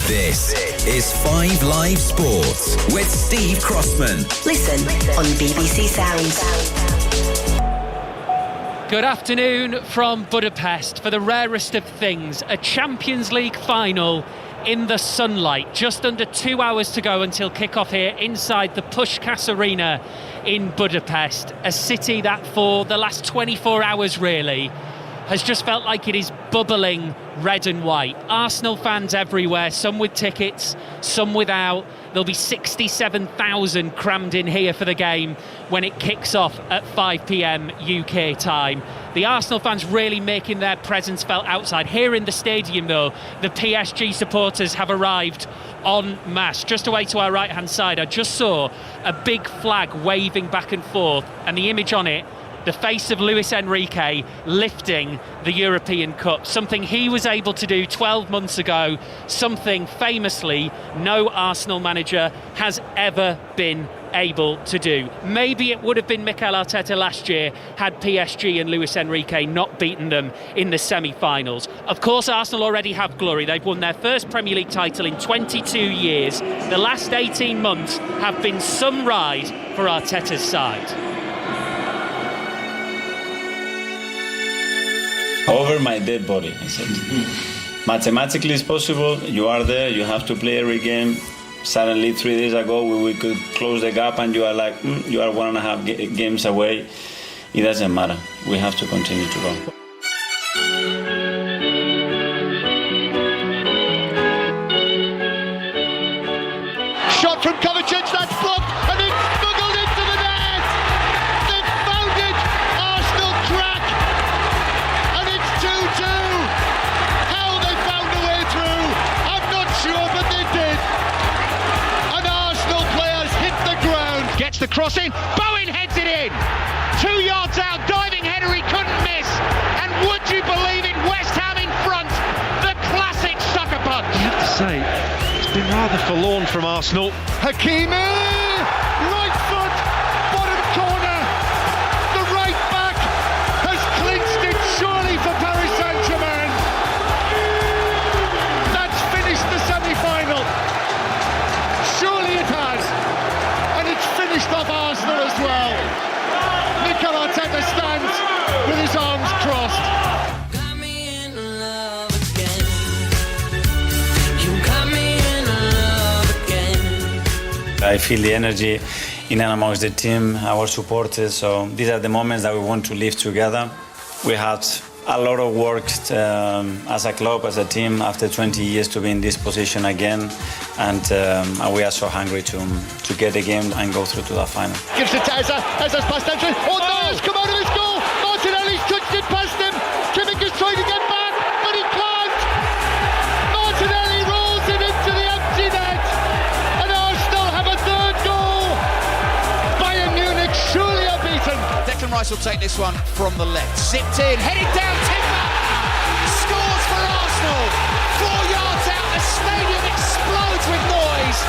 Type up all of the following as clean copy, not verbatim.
This is 5 Live Sports with Steve Crossman. Listen on BBC Sounds. Good afternoon from Budapest. For the rarest of things, a Champions League final in the sunlight. Just under 2 hours to go until kick-off here inside the Puskás Arena in Budapest. A city that for the last 24 hours really has just felt like it is bubbling red and white. Arsenal fans everywhere, some with tickets, some without. There'll be 67,000 crammed in here for the game when it kicks off at 5 p.m. UK time. The Arsenal fans really making their presence felt outside. Here in the stadium, though, the PSG supporters have arrived en masse. Just away to our right-hand side, I just saw a big flag waving back and forth, and the image on it, the face of Luis Enrique lifting the European Cup, something he was able to do 12 months ago, something famously no Arsenal manager has ever been able to do. Maybe it would have been Mikel Arteta last year had PSG and Luis Enrique not beaten them in the semi-finals. Of course, Arsenal already have glory. They've won their first Premier League title in 22 years. The last 18 months have been some ride for Arteta's side. Over my dead body, I said. Mathematically it's possible. You are there, you have to play every game. Suddenly 3 days ago we could close the gap and you are like, you are 1.5 games away. It doesn't matter. We have to continue to go. Shot from Kovacic, that's blocked, and it's smuggled into the net! They've found it! Arsenal crack! And it's 2-2! How they found a way through, I'm not sure, but they did! And Arsenal players hit the ground! Gets the cross in, Bowen heads it in! 2 yards out, diving header he couldn't miss! And would you believe it, West Ham in front! The classic sucker punch! I have to say, been rather forlorn from Arsenal. Hakimi! Right foot! Bottom corner! The right back has clinched it surely for Paris Saint-Germain! That's finished the semi-final! Surely it has! And it's finished off Arsenal as well! Mikel Arteta stands with his arms crossed. I feel the energy in and amongst the team, our supporters. So these are the moments that we want to live together. We had a lot of work as a club, as a team, after 20 years to be in this position again. And we are so hungry to get the game and go through to the final. Gives it to Eza. Eza's passed entry. Oh, Neuer's come out of his goal. Martinelli's touched it past him. Kimmich is trying to get back, but he can't. Martinelli rolls it into the empty net. And Arsenal have a third goal. Bayern Munich surely are beaten. Declan Rice will take this one from the left. Zipped in, heading down, Timber. Scores for Arsenal. 4 yards out, the stadium explodes with noise.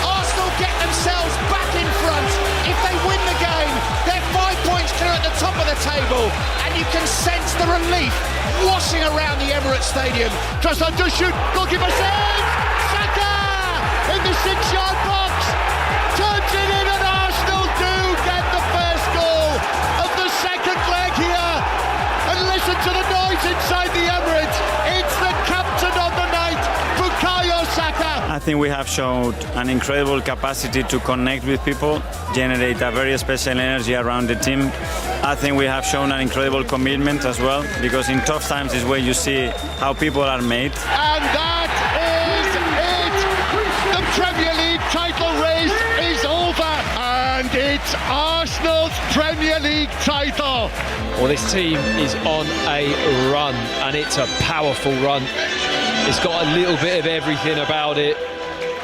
Arsenal get themselves back in front. If they win the game, they're 5 points clear at the top of the table. And you can sense the relief washing around the Emirates Stadium. Trossard does shoot. Goalkeeper saves. Saka in the 6-yard box. Turns it in and Arsenal do get the first goal of the second leg here. And listen to the noise inside the Emirates. It's the captain of the night, Bukayo Saka. I think we have shown an incredible capacity to connect with people, generate a very special energy around the team. I think we have shown an incredible commitment as well, because in tough times is where you see how people are made. And that is it. The Premier League title race is over. And it's Arsenal's Premier League title. Well, this team is on a run, and it's a powerful run. It's got a little bit of everything about it.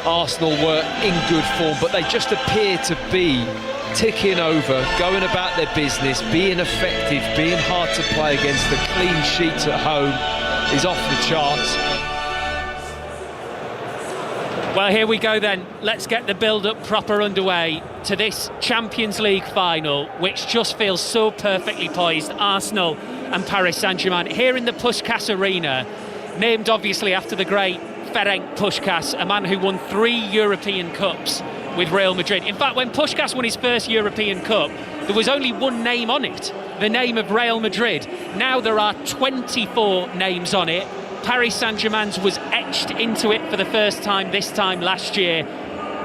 Arsenal were in good form, but they just appear to be ticking over, going about their business, being effective, being hard to play against. The clean sheets at home is off the charts. Well, here we go then. Let's get the build-up proper underway to this Champions League final, which just feels so perfectly poised. Arsenal and Paris Saint-Germain here in the Puskás Arena, named obviously after the great Ferenc Puskás, a man who won 3 European Cups with Real Madrid. In fact, when Puskás won his first European Cup, there was only one name on it, the name of Real Madrid. Now there are 24 names on it. Paris Saint-Germain's was etched into it for the first time this time last year,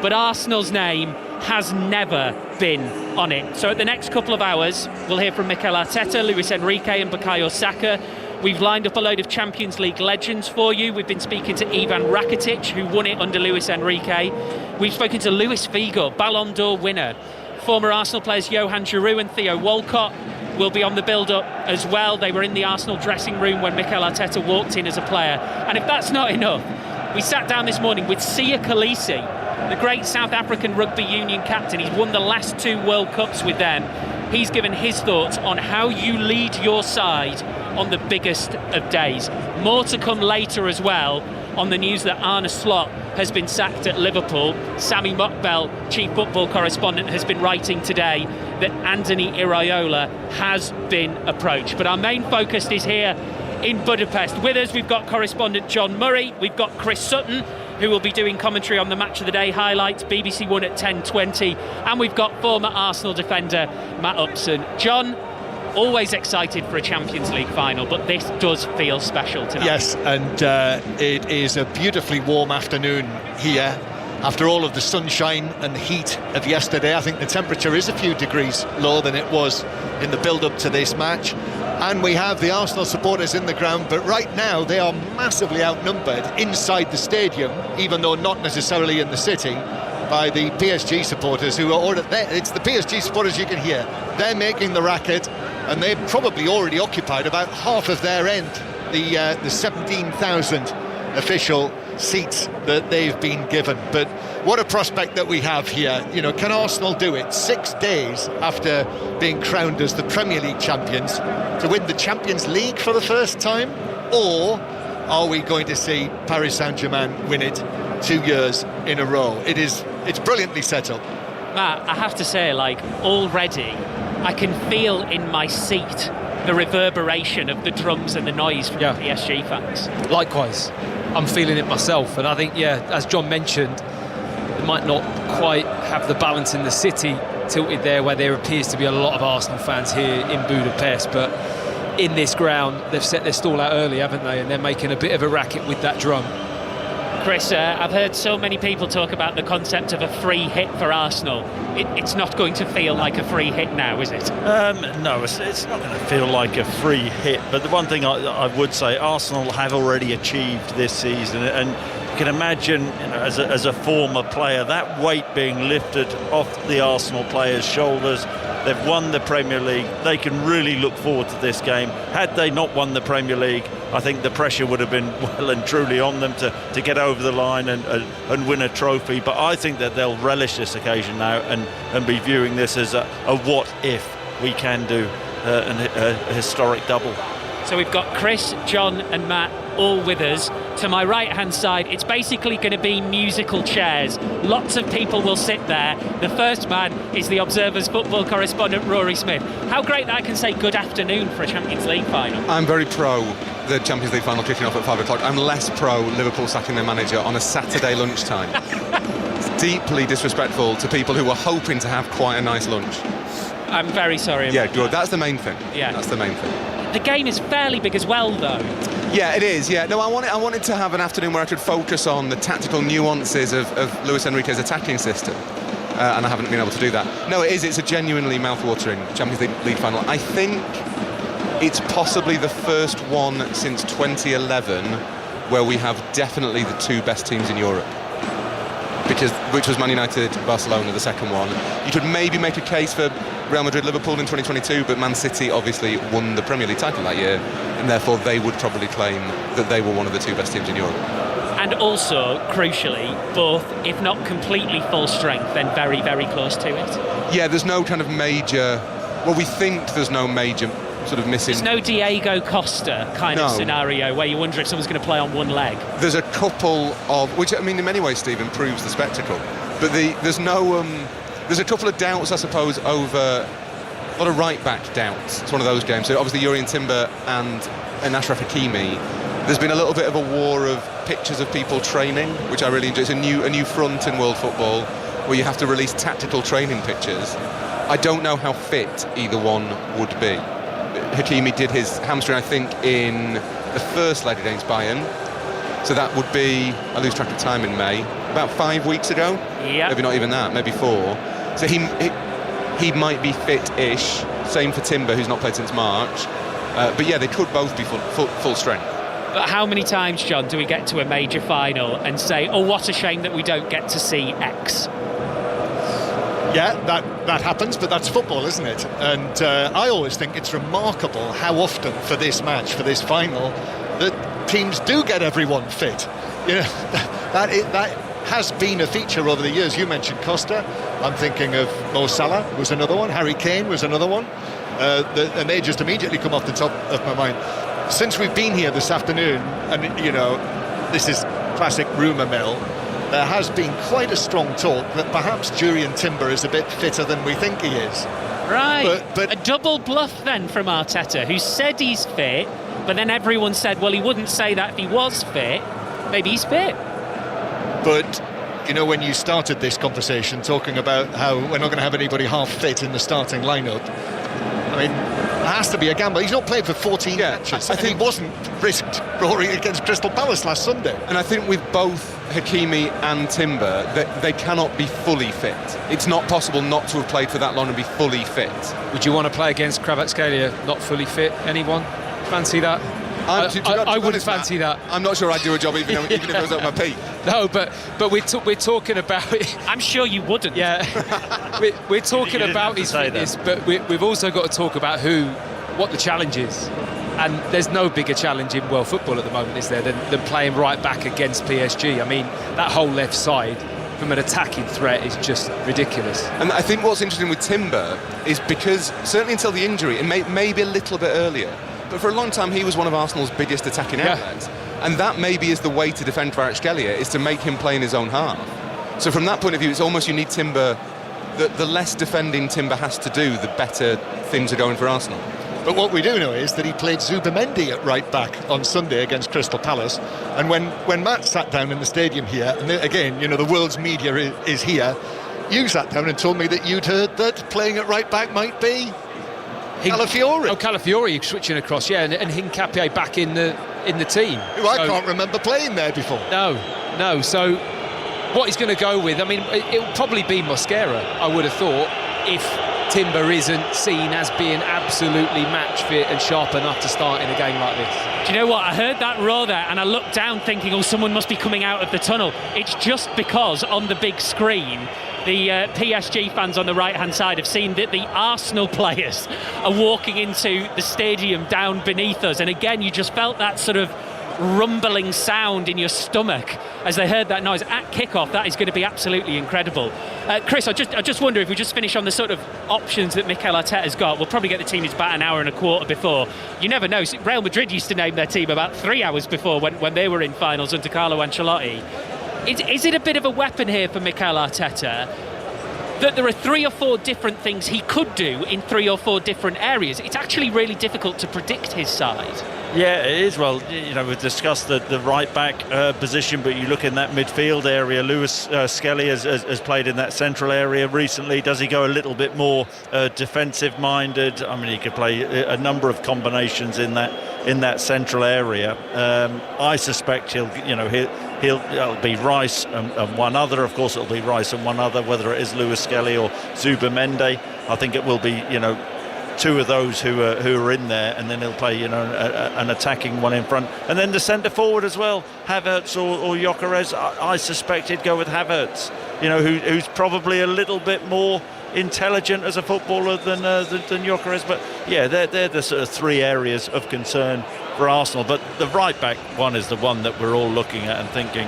but Arsenal's name has never been on it. So at the next couple of hours, we'll hear from Mikel Arteta, Luis Enrique and Bukayo Saka. We've lined up a load of Champions League legends for you. We've been speaking to Ivan Rakitic, who won it under Luis Enrique. We've spoken to Luis Figo, Ballon d'Or winner. Former Arsenal players Johan Giroud and Theo Walcott will be on the build-up as well. They were in the Arsenal dressing room when Mikel Arteta walked in as a player. And if that's not enough, we sat down this morning with Sia Kolisi, the great South African rugby union captain. He's won the last 2 World Cups with them. He's given his thoughts on how you lead your side on the biggest of days. More to come later as well on the news that Arne Slot has been sacked at Liverpool. Sami Mokbel, chief football correspondent, has been writing today that Anthony Iraola has been approached. But our main focus is here in Budapest. With us, we've got correspondent John Murray, we've got Chris Sutton, who will be doing commentary on the Match of the Day highlights, BBC One at 10:20, and we've got former Arsenal defender Matt Upson. John, always excited for a Champions League final, but this does feel special tonight. Yes, and it is a beautifully warm afternoon here. After all of the sunshine and the heat of yesterday, I think the temperature is a few degrees lower than it was in the build-up to this match. And we have the Arsenal supporters in the ground, but right now they are massively outnumbered inside the stadium, even though not necessarily in the city, by the PSG supporters who are already there. It's the PSG supporters you can hear. They're making the racket, and they've probably already occupied about half of their end, the 17,000 official seats that they've been given. But what a prospect that we have here. You know, can Arsenal do it 6 days after being crowned as the Premier League champions to win the Champions League for the first time? Or are we going to see Paris Saint-Germain win it 2 years in a row? It's brilliantly set up. Matt, I have to say, already I can feel in my seat the reverberation of the drums and the noise from the PSG fans. Likewise, I'm feeling it myself, and I think, as John mentioned, it might not quite have the balance in the city tilted there, where there appears to be a lot of Arsenal fans here in Budapest, but in this ground they've set their stall out early, haven't they, and they're making a bit of a racket with that drum. Chris, I've heard so many people talk about the concept of a free hit for Arsenal. It's not going to feel like a free hit now, is it? No, it's not going to feel like a free hit. But the one thing I would say, Arsenal have already achieved this season, and you can imagine, as a former player, that weight being lifted off the Arsenal players' shoulders. They've won the Premier League. They can really look forward to this game. Had they not won the Premier League, I think the pressure would have been well and truly on them to get over the line and win a trophy. But I think that they'll relish this occasion now and be viewing this as a what if we can do a historic double. So we've got Chris, John and Matt all with us. To my right-hand side, it's basically going to be musical chairs. Lots of people will sit there. The first man is the Observer's football correspondent, Rory Smith. How great that I can say good afternoon for a Champions League final. I'm very pro the Champions League final kicking off at 5 o'clock. I'm less pro Liverpool sacking their manager on a Saturday lunchtime. It's deeply disrespectful to people who were hoping to have quite a nice lunch. I'm very sorry. Yeah, good. That's the main thing. Yeah. That's the main thing. The game is fairly big as well, though. Yeah, it is. Yeah, no, I wanted to have an afternoon where I could focus on the tactical nuances of Luis Enrique's attacking system, and I haven't been able to do that. No, it is. It's a genuinely mouth-watering Champions League final. I think it's possibly the first one since 2011 where we have definitely the 2 best teams in Europe. Which was Man United, Barcelona, the second one. You could maybe make a case for Real Madrid, Liverpool in 2022, but Man City obviously won the Premier League title that year, and therefore they would probably claim that they were one of the 2 best teams in Europe. And also, crucially, both, if not completely full strength, then very, very close to it. Yeah, there's no kind of major... Well, we think there's no major sort of missing... There's no Diego Costa kind of scenario where you wonder if someone's going to play on one leg. There's a couple of... Which, I mean, in many ways, Steve, improves the spectacle. But there's no... there's a couple of doubts, I suppose, over... A lot of right-back doubts. It's one of those games. So obviously, Jurrien Timber and Achraf Hakimi There's been a little bit of a war of pictures of people training, which I really enjoy. It's a new front in world football where you have to release tactical training pictures. I don't know how fit either one would be. Hakimi did his hamstring, I think, in the first leg against Bayern. So that would be, I lose track of time in May, about 5 weeks ago. Yeah. Maybe not even that, maybe 4. So he might be fit-ish. Same for Timber, who's not played since March. But yeah, they could both be full strength. But how many times, John, do we get to a major final and say, oh, what a shame that we don't get to see X? Yeah, that happens, but that's football, isn't it? And I always think it's remarkable how often for this match, for this final, that teams do get everyone fit. You know, that has been a feature over the years. You mentioned Costa. I'm thinking of Mo Salah was another one. Harry Kane was another one. And they just immediately come off the top of my mind. Since we've been here this afternoon, and you know, this is classic rumour mill, there has been quite a strong talk that perhaps Jurriën Timber is a bit fitter than we think he is. Right, but a double bluff then from Arteta, who said he's fit, but then everyone said, well, he wouldn't say that if he was fit. Maybe he's fit. But, you know, when you started this conversation talking about how we're not going to have anybody half fit in the starting lineup, I mean, there has to be a gamble. He's not played for 14 matches. I think he wasn't risked Rory against Crystal Palace last Sunday. And I think with both Hakimi and Timber, that they cannot be fully fit. It's not possible not to have played for that long and be fully fit. Would you want to play against Kvaratskhelia not fully fit? Anyone fancy that? I wouldn't fancy that. I'm not sure I'd do a job even if I was at my peak. No, but we're talking about it. I'm sure you wouldn't. Yeah, we're talking about his fitness, but we've also got to talk about what the challenge is. And there's no bigger challenge in world football at the moment, is there, than playing right back against PSG. I mean, that whole left side from an attacking threat is just ridiculous. And I think what's interesting with Timber is because, certainly until the injury, and maybe a little bit earlier, but for a long time he was one of Arsenal's biggest attacking outlets. And that maybe is the way to defend Kvaratskhelia, is to make him play in his own half. So from that point of view, it's almost you need Timber, the less defending Timber has to do, the better things are going for Arsenal. But what we do know is that he played Zubimendi at right back on Sunday against Crystal Palace. And when Matt sat down in the stadium here, and again, you know, the world's media is here, you sat down and told me that you'd heard that playing at right back might be Calafiori. Oh, Calafiori switching across, yeah, and Hincapié back in the team. Who I can't remember playing there before. No. So what he's going to go with, I mean, it'll probably be Mosquera, I would have thought, if Timber isn't seen as being absolutely match fit and sharp enough to start in a game like this. Do you know what? I heard that roar there and I looked down thinking, oh, someone must be coming out of the tunnel. It's just because on the big screen, the PSG fans on the right-hand side have seen that the Arsenal players are walking into the stadium down beneath us. And again, you just felt that sort of rumbling sound in your stomach as they heard that noise at kickoff. That is going to be absolutely incredible. Chris, I just wonder if we just finish on the sort of options that Mikel Arteta's got. We'll probably get the team about an hour and a quarter before. You never know. Real Madrid used to name their team about 3 hours before when they were in finals under Carlo Ancelotti. Is it a bit of a weapon here for Mikel Arteta that there are 3 or 4 different things he could do in 3 or 4 different areas? It's actually really difficult to predict his side. Yeah, it is. Well, you know, we've discussed the right back position, but you look in that midfield area. Lewis Skelly has played in that central area recently. Does he go a little bit more defensive minded? I mean, he could play a number of combinations in that central area. I suspect he'll be Rice and one other. Of course, it'll be Rice and one other, whether it is Lewis Skelly or Zubimendi. I think it will be, 2 of those who are in there, and then he'll play, an attacking one in front, and then the centre forward as well, Havertz or Gyökeres. I suspect he'd go with Havertz, who's probably a little bit more intelligent as a footballer than Gyökeres. But yeah, they're the sort of 3 areas of concern for Arsenal. But the right back one is the one that we're all looking at and thinking,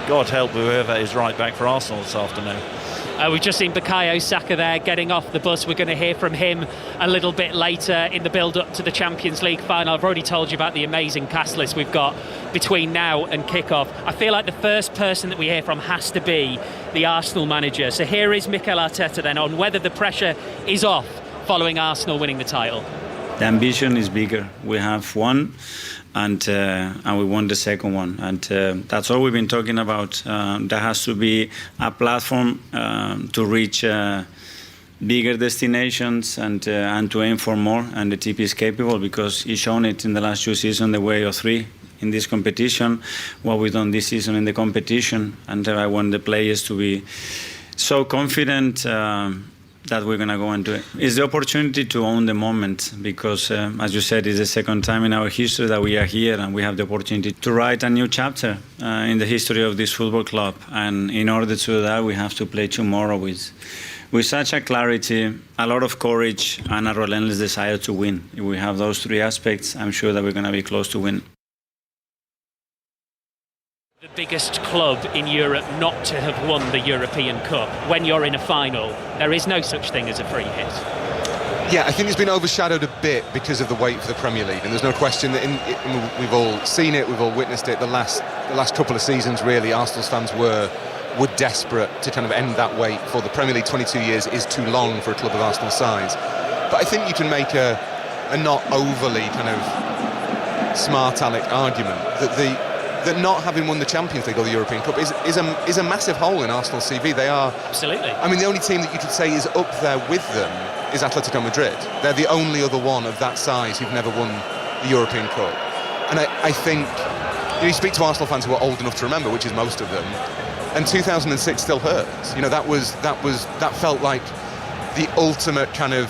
God help whoever is right back for Arsenal this afternoon. We've just seen Bukayo Saka there getting off the bus. We're going to hear from him a little bit later in the build-up to the Champions League final. I've already told you about the amazing cast list we've got between now and kick-off. I feel like the first person that we hear from has to be the Arsenal manager. So here is Mikel Arteta then on whether the pressure is off following Arsenal winning the title. The ambition is bigger. We have one, and we won the second one, and that's all we've been talking about. There has to be a platform to reach bigger destinations and to aim for more, and the TP is capable because he's shown it in the last 2 seasons, the way of 3 in this competition, what we've done this season in the competition, and I want the players to be so confident that we're going to go and do it. It's the opportunity to own the moment because, as you said, it's the second time in our history that we are here and we have the opportunity to write a new chapter in the history of this football club. And in order to do that, we have to play tomorrow with such a clarity, a lot of courage and a relentless desire to win. If we have those 3 aspects, I'm sure that we're going to be close to win. The biggest club in Europe not to have won the European Cup. When you're in a final, there is no such thing as a free hit. Yeah, I think it's been overshadowed a bit because of the wait for the Premier League, and there's no question that we've all seen it, we've all witnessed it. The last couple of seasons, really, Arsenal's fans were desperate to kind of end that wait for the Premier League. 22 years is too long for a club of Arsenal's size. But I think you can make a not overly kind of smart-aleck argument that not having won the Champions League or the European Cup is a massive hole in Arsenal's CV. They are... Absolutely. I mean, the only team that you could say is up there with them is Atletico Madrid. They're the only other one of that size who've never won the European Cup. And I think... You speak to Arsenal fans who are old enough to remember, which is most of them, and 2006 still hurts. That felt like the ultimate kind of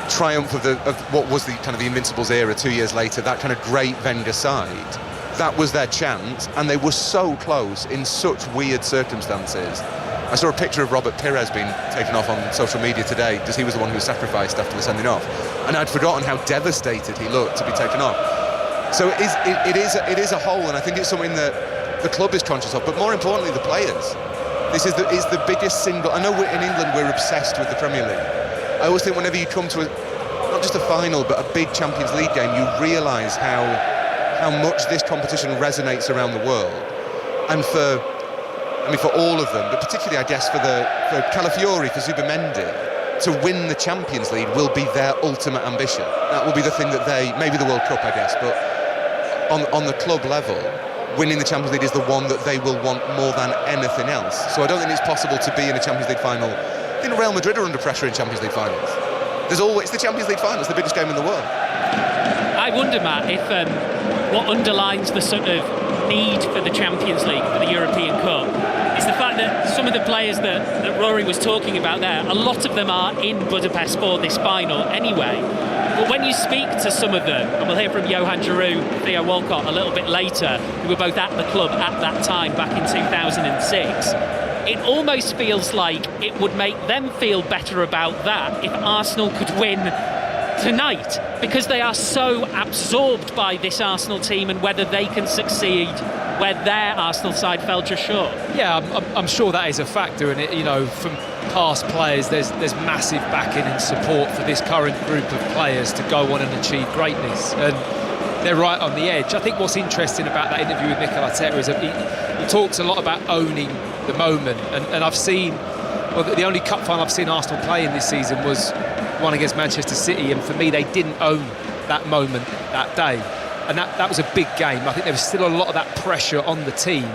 triumph of what was the kind of the Invincibles era 2 years later, that kind of great Wenger side. That was their chance, and they were so close in such weird circumstances. I saw a picture of Robert Pires being taken off on social media today because he was the one who was sacrificed after the sending off, and I'd forgotten how devastated he looked to be taken off. So it is a hole, and I think it's something that the club is conscious of, but more importantly the players. This is the biggest single... I know in England we're obsessed with the Premier League. I always think whenever you come to not just a final but a big Champions League game, you realise how much this competition resonates around the world. And for all of them, but particularly I guess for Calafiori, for Zubimendi, to win the Champions League will be their ultimate ambition. That will be the thing that maybe the World Cup I guess, but on the club level, winning the Champions League is the one that they will want more than anything else. So I don't think it's possible to be in a Champions League final. I think Real Madrid are under pressure in Champions League finals. There's always the Champions League final, it's the biggest game in the world. I wonder, Matt, if what underlines the sort of need for the Champions League, for the European Cup, is the fact that some of the players that Rory was talking about there, a lot of them are in Budapest for this final anyway. But when you speak to some of them, and we'll hear from Johan Giroud, Theo Walcott a little bit later, who were both at the club at that time back in 2006, it almost feels like it would make them feel better about that if Arsenal could win tonight, because they are so absorbed by this Arsenal team and whether they can succeed where their Arsenal side fell just short. Yeah, I'm sure that is a factor, and from past players, there's massive backing and support for this current group of players to go on and achieve greatness, and they're right on the edge. I think what's interesting about that interview with Mikel Arteta is that he talks a lot about owning the moment, and I've seen, the only cup final I've seen Arsenal play in this season was one against Manchester City, and for me they didn't own that moment that day, and that was a big game. I think there was still a lot of that pressure on the team.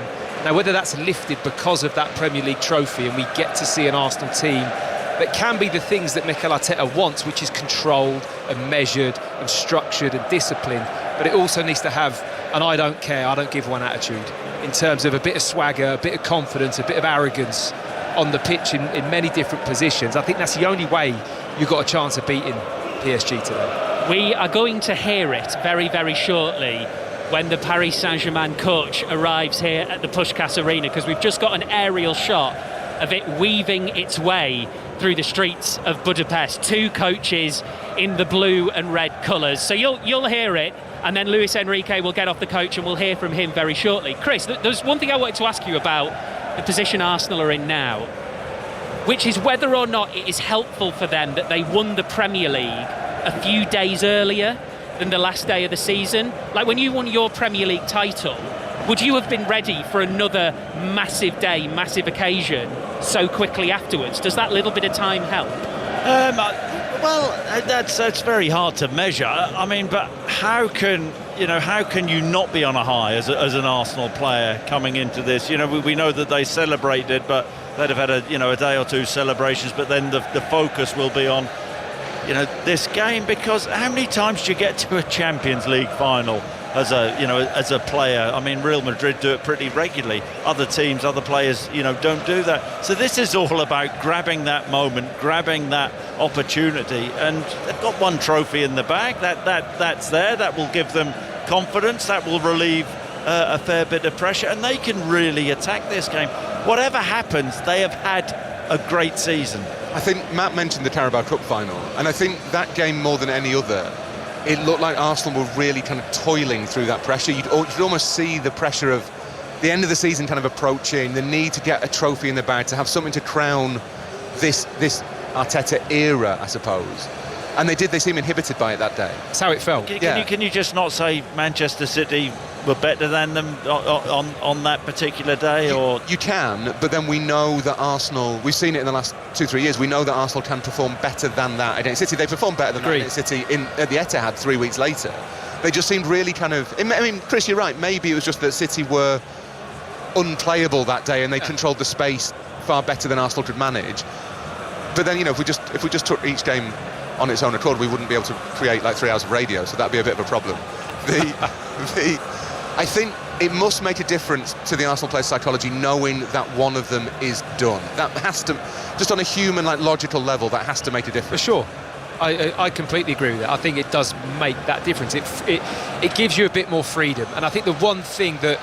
Now whether that's lifted because of that Premier League trophy and we get to see an Arsenal team that can be the things that Mikel Arteta wants, which is controlled and measured and structured and disciplined, but it also needs to have an I don't care, I don't give one attitude, in terms of a bit of swagger, a bit of confidence, a bit of arrogance on the pitch in many different positions. I think that's the only way you've got a chance of beating PSG today. We are going to hear it very, very shortly when the Paris Saint-Germain coach arrives here at the Puskás Arena, because we've just got an aerial shot of it weaving its way through the streets of Budapest. 2 coaches in the blue and red colours. So you'll hear it, and then Luis Enrique will get off the coach and we'll hear from him very shortly. Chris, there's one thing I wanted to ask you about the position Arsenal are in now, which is whether or not it is helpful for them that they won the Premier League a few days earlier than the last day of the season. Like when you won your Premier League title, would you have been ready for another massive day, massive occasion so quickly afterwards? Does that little bit of time help? Well, that's very hard to measure. I mean, but how can you not be on a high as an Arsenal player coming into this? We know that they celebrated, but they'd have had a day or two celebrations. But then the focus will be on this game, because how many times do you get to a Champions League final as a player? I mean, Real Madrid do it pretty regularly. Other teams, other players, don't do that. So this is all about grabbing that moment, grabbing that opportunity, and they've got one trophy in the bag. That's there. That will give them confidence. That will relieve a fair bit of pressure, and they can really attack this game. Whatever happens, they have had a great season. I think Matt mentioned the Carabao Cup final, and I think that game more than any other, it looked like Arsenal were really kind of toiling through that pressure. You'd almost see the pressure of the end of the season kind of approaching, the need to get a trophy in the bag, to have something to crown this Arteta era, I suppose. And they seem inhibited by it that day. That's how it felt. Can you just not say Manchester City were better than them on that particular day? You can, but then we know that Arsenal, we've seen it in the last 2-3 years, we know that Arsenal can perform better than that against City. They performed better than that against City at the Etihad 3 weeks later. They just seemed really kind of... I mean, Chris, you're right, maybe it was just that City were unplayable that day and they controlled the space far better than Arsenal could manage. But then, if we just took each game on its own accord, we wouldn't be able to create like 3 hours of radio, so that'd be a bit of a problem. I think it must make a difference to the Arsenal players' psychology knowing that one of them is done. That has to, just on a human, logical level, that has to make a difference. For sure. I completely agree with that. I think it does make that difference. It gives you a bit more freedom, and I think the one thing that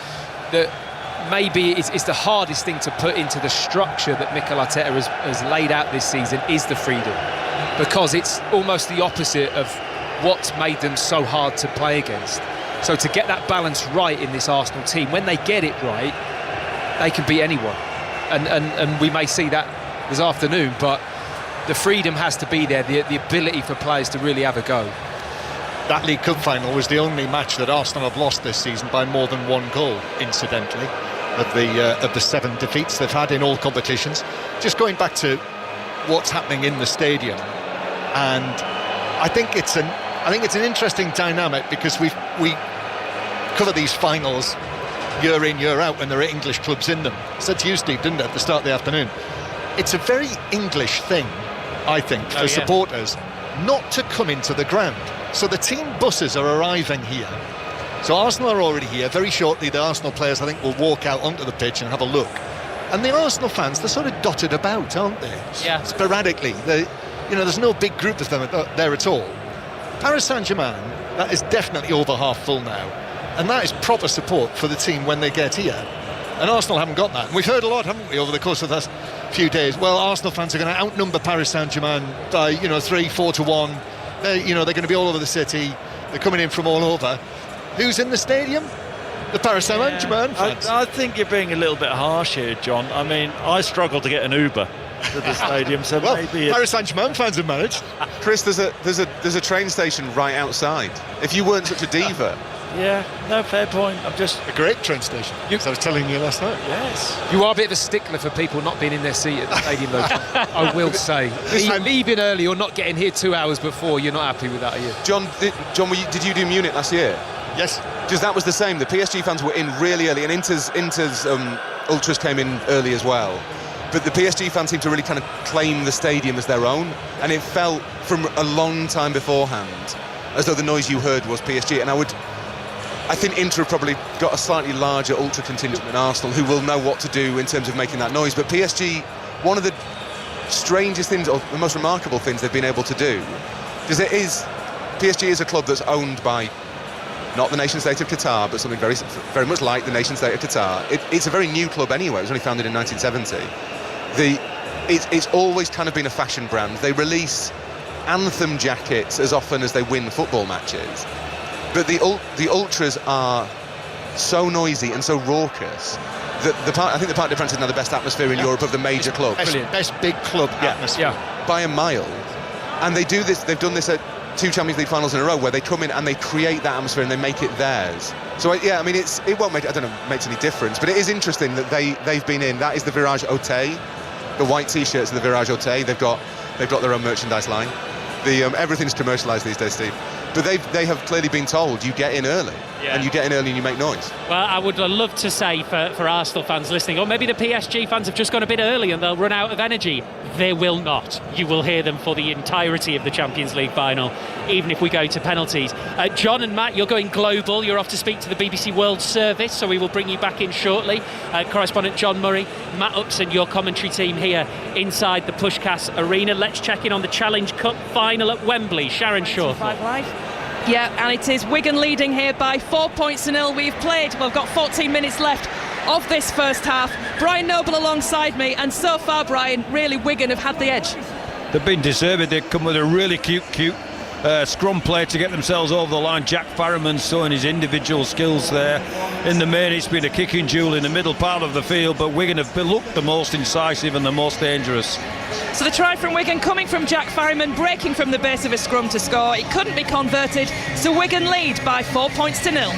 maybe is the hardest thing to put into the structure that Mikel Arteta has laid out this season is the freedom, because it's almost the opposite of what's made them so hard to play against. So to get that balance right in this Arsenal team, when they get it right, they can beat anyone. And we may see that this afternoon, but the freedom has to be there, the ability for players to really have a go. That League Cup final was the only match that Arsenal have lost this season by more than one goal, incidentally, of the 7 defeats they've had in all competitions. Just going back to what's happening in the stadium, and I think it's an interesting dynamic, because we cover these finals year in, year out when there are English clubs in them. I said to you, Steve, didn't I, at the start of the afternoon, it's a very English thing, I think, for supporters not to come into the ground. So the team buses are arriving here. So Arsenal are already here. Very shortly, the Arsenal players, I think, will walk out onto the pitch and have a look. And the Arsenal fans, they're sort of dotted about, aren't they? Yeah. Sporadically. There's no big group of them there at all. Paris Saint-Germain, that is definitely over half full now. And that is proper support for the team when they get here. And Arsenal haven't got that. And we've heard a lot, haven't we, over the course of the last few days? Well, Arsenal fans are going to outnumber Paris Saint-Germain by, 3-4 to 1. They're going to be all over the city. They're coming in from all over. Who's in the stadium? The Paris Saint-Germain fans. I think you're being a little bit harsh here, John. I mean, I struggle to get an Uber to the stadium, so well, maybe Paris Saint-Germain fans have managed. Chris, there's a train station right outside. If you weren't such a diva. Yeah, no, fair point. I'm just a great train station, as I was telling you last night. Yes. You are a bit of a stickler for people not being in their seat at the stadium, though, John. I will say. Leaving early or not getting here 2 hours before, you're not happy with that, are you? John, did you do Munich last year? Yes. Because that was the same. The PSG fans were in really early, and Inter's ultras came in early as well. But the PSG fans seemed to really kind of claim the stadium as their own, and it felt from a long time beforehand as though the noise you heard was PSG. And I think Inter have probably got a slightly larger ultra contingent than Arsenal, who will know what to do in terms of making that noise. But PSG, one of the strangest things, or the most remarkable things they've been able to do, because PSG is a club that's owned by not the nation state of Qatar, but something very, very much like the nation state of Qatar. It's a very new club anyway. It was only founded in 1970. It's always kind of been a fashion brand. They release anthem jackets as often as they win football matches. But the ultras are so noisy and so raucous that I think the Parc des Princes is now the best atmosphere in Europe of the major clubs. Best big club atmosphere. By a mile. And they do this. They've done this at 2 Champions League finals in a row, where they come in and they create that atmosphere and they make it theirs. So I mean, it won't make, I don't know, makes any difference. But it is interesting that they've been in. That is the Virage Haute, the white T-shirts of the Virage Haute. They've got their own merchandise line. Everything's commercialised these days, Steve. But they have clearly been told you get in early, and you get in early and you make noise. Well, I would love to say for Arsenal fans listening, or maybe the PSG fans have just gone a bit early and they'll run out of energy. They will not. You will hear them for the entirety of the Champions League final, even if we go to penalties. John and Matt, you're going global. You're off to speak to the BBC World Service, so we will bring you back in shortly. Correspondent John Murray, Matt Upson, your commentary team here inside the Puskás Arena. Let's check in on the Challenge Cup final at Wembley. Sharon Shaw. Yeah, and it is Wigan leading here by 4 points to 0. We've got 14 minutes left of this first half. Brian Noble alongside me, and so far, Brian, really Wigan have had the edge. They've been deserved. They've come with a really cute scrum play to get themselves over the line. Jack Farriman's showing his individual skills there. In the main, it's been a kicking duel in the middle part of the field, but Wigan have looked the most incisive and the most dangerous. So the try from Wigan coming from Jack Farriman, breaking from the base of a scrum to score. It couldn't be converted, so Wigan lead by 4 points to 0.